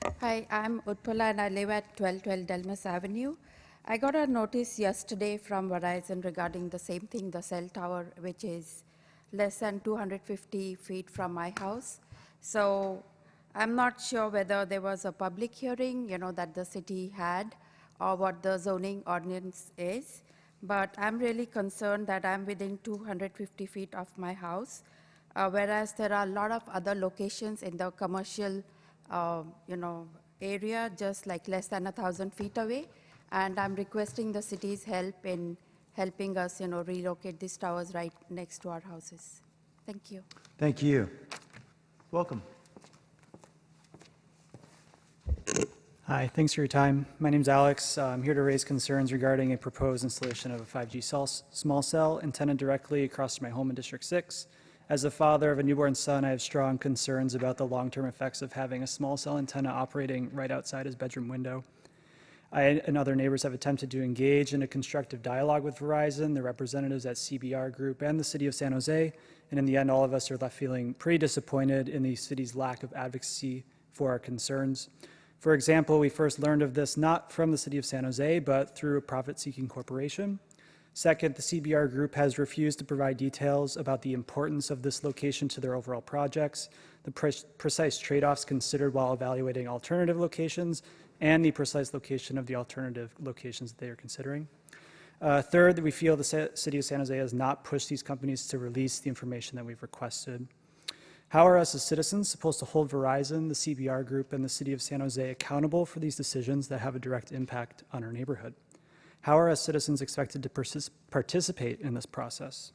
Hi, I'm Utpala and I live at 1212 Delmas Avenue. I got a notice yesterday from Verizon regarding the same thing, the cell tower, which is less than 250 feet from my house. So I'm not sure whether there was a public hearing, that the city had, or what the zoning ordinance is. But I'm really concerned that I'm within 250 feet of my house, whereas there are a lot of other locations in the commercial area, just like less than 1,000 feet away. And I'm requesting the city's help in helping us, relocate these towers right next to our houses. Thank you. Thank you. Welcome. Hi, thanks for your time. My name's Alex. I'm here to raise concerns regarding a proposed installation of a 5G small cell antenna directly across from my home in District 6. As a father of a newborn son, I have strong concerns about the long-term effects of having a small cell antenna operating right outside his bedroom window. I and other neighbors have attempted to engage in a constructive dialogue with Verizon, the representatives at CBR Group, and the City of San Jose, and in the end, all of us are left feeling pretty disappointed in the city's lack of advocacy for our concerns. For example, we first learned of this not from the City of San Jose, but through a profit-seeking corporation. Second, the CBR Group has refused to provide details about the importance of this location to their overall projects, the precise trade-offs considered while evaluating alternative locations, and the precise location of the alternative locations that they are considering. Third, we feel the City of San Jose has not pushed these companies to release the information that we've requested. How are us as citizens supposed to hold Verizon, the CBR Group, and the City of San Jose accountable for these decisions that have a direct impact on our neighborhood? How are us citizens expected to participate in this process?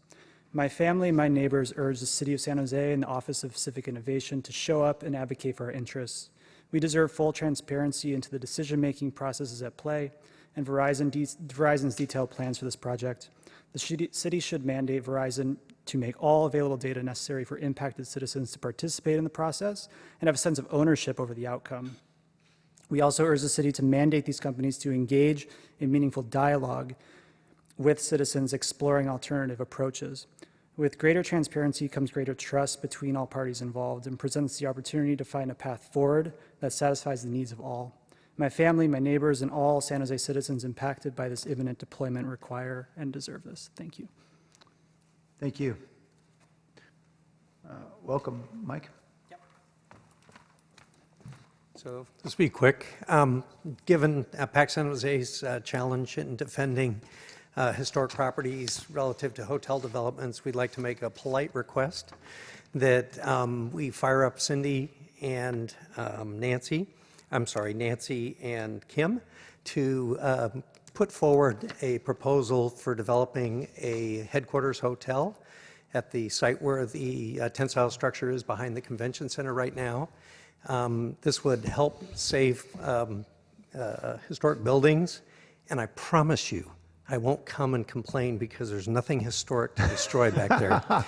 My family and my neighbors urge the City of San Jose and the Office of Civic Innovation to show up and advocate for our interests. We deserve full transparency into the decision-making processes at play and Verizon's detailed plans for this project. The city should mandate Verizon to make all available data necessary for impacted citizens to participate in the process and have a sense of ownership over the outcome. We also urge the city to mandate these companies to engage in meaningful dialogue with citizens exploring alternative approaches. With greater transparency comes greater trust between all parties involved and presents the opportunity to find a path forward that satisfies the needs of all. My family, my neighbors, and all San Jose citizens impacted by this imminent deployment require and deserve this. Thank you. Thank you. Welcome, Mike. So just be quick. Given PAC San Jose's challenge in defending historic properties relative to hotel developments, we'd like to make a polite request that we fire up Cindy and Nancy and Kim to put forward a proposal for developing a headquarters hotel at the site where the tent-style structure is behind the convention center right now. This would help save historic buildings, and I promise you, I won't come and complain because there's nothing historic to destroy back there.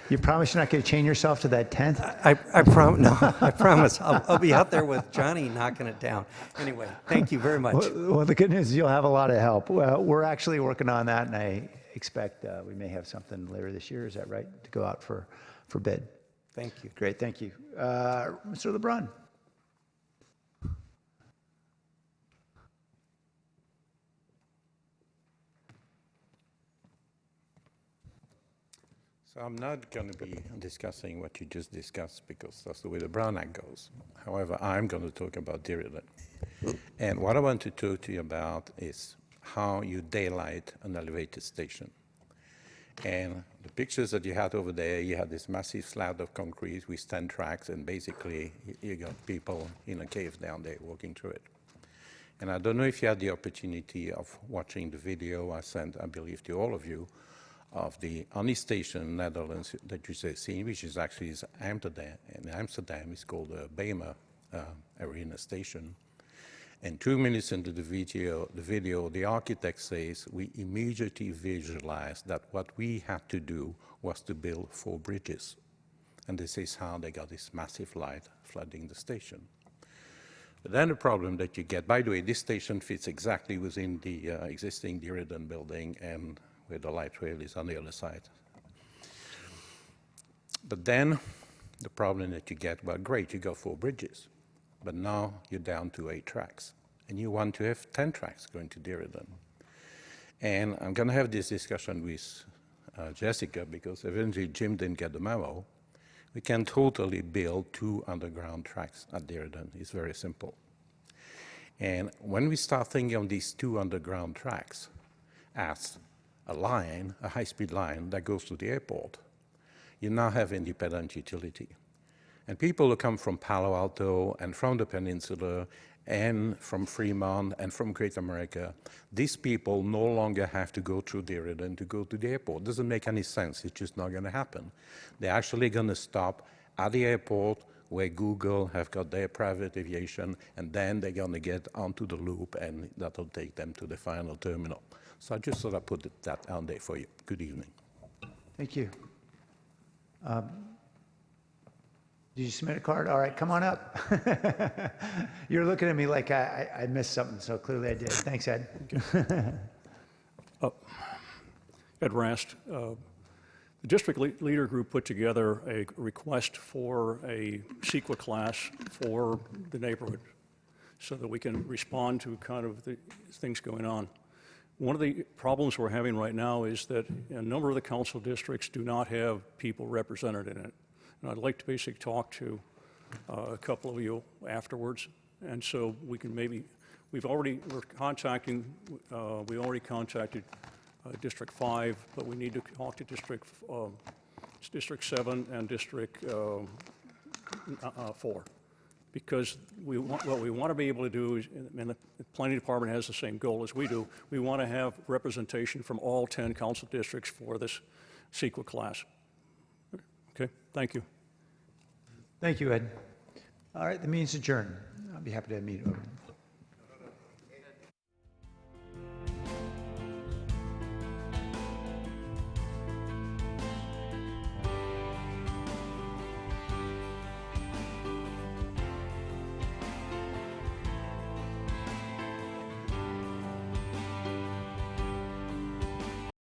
You promise you're not going to chain yourself to that tent? I promise. I'll be out there with Johnny knocking it down. Anyway, thank you very much. Well, the good news is you'll have a lot of help. Well, we're actually working on that, and I expect we may have something later this year. Is that right? To go out for bid. Thank you. Great, thank you. Mr. LeBrun. So I'm not going to be discussing what you just discussed because that's the way the Brown Act goes. However, I'm going to talk about Diridan. And what I want to talk to you about is how you daylight an elevated station. And the pictures that you had over there, you had this massive slab of concrete with 10 tracks, and basically you got people in a cave down there walking through it. And I don't know if you had the opportunity of watching the video I sent, I believe, to all of you, of the only station in the Netherlands that you have seen, which is actually Amsterdam. In Amsterdam, it's called the Bema Arena Station. And 2 minutes into the video, the architect says, we immediately visualized that what we had to do was to build 4 bridges. And this is how they got this massive light flooding the station. But then the problem that you get, by the way, this station fits exactly within the existing Diridan building, and where the light rail is on the other side. But then the problem that you get, well, great, you got 4 bridges. but now you're down to 8 tracks, and you want to have 10 tracks going to Diridan. And I'm going to have this discussion with Jessica, because eventually Jim didn't get the memo. We can totally build 2 underground tracks at Diridan. It's very simple. And when we start thinking of these 2 underground tracks as a line, a high-speed line that goes to the airport, you now have independent utility. And people who come from Palo Alto and from the peninsula and from Fremont and from Great America, these people no longer have to go through Diridan to go to the airport. It doesn't make any sense. It's just not going to happen. They're actually going to stop at the airport where Google have got their private aviation, and then they're going to get onto the loop, and that'll take them to the final terminal. So I just sort of put that out there for you. Good evening. Thank you. Did you submit a card? All right, come on up. You're looking at me like I missed something, so clearly I did. Thanks, Ed. Ed Rast. The district leader group put together a request for a CEQA class for the neighborhood so that we can respond to kind of the things going on. One of the problems we're having right now is that a number of the council districts do not have people represented in it. And I'd like to basically talk to a couple of you afterwards. And so we can maybe, we already contacted District 5, but we need to talk to District 7 and District 4. Because what we want to be able to do is, and the planning department has the same goal as we do, we want to have representation from all 10 council districts for this CEQA class. Okay, thank you. Thank you, Ed. All right, the meeting's adjourned. I'll be happy to meet over.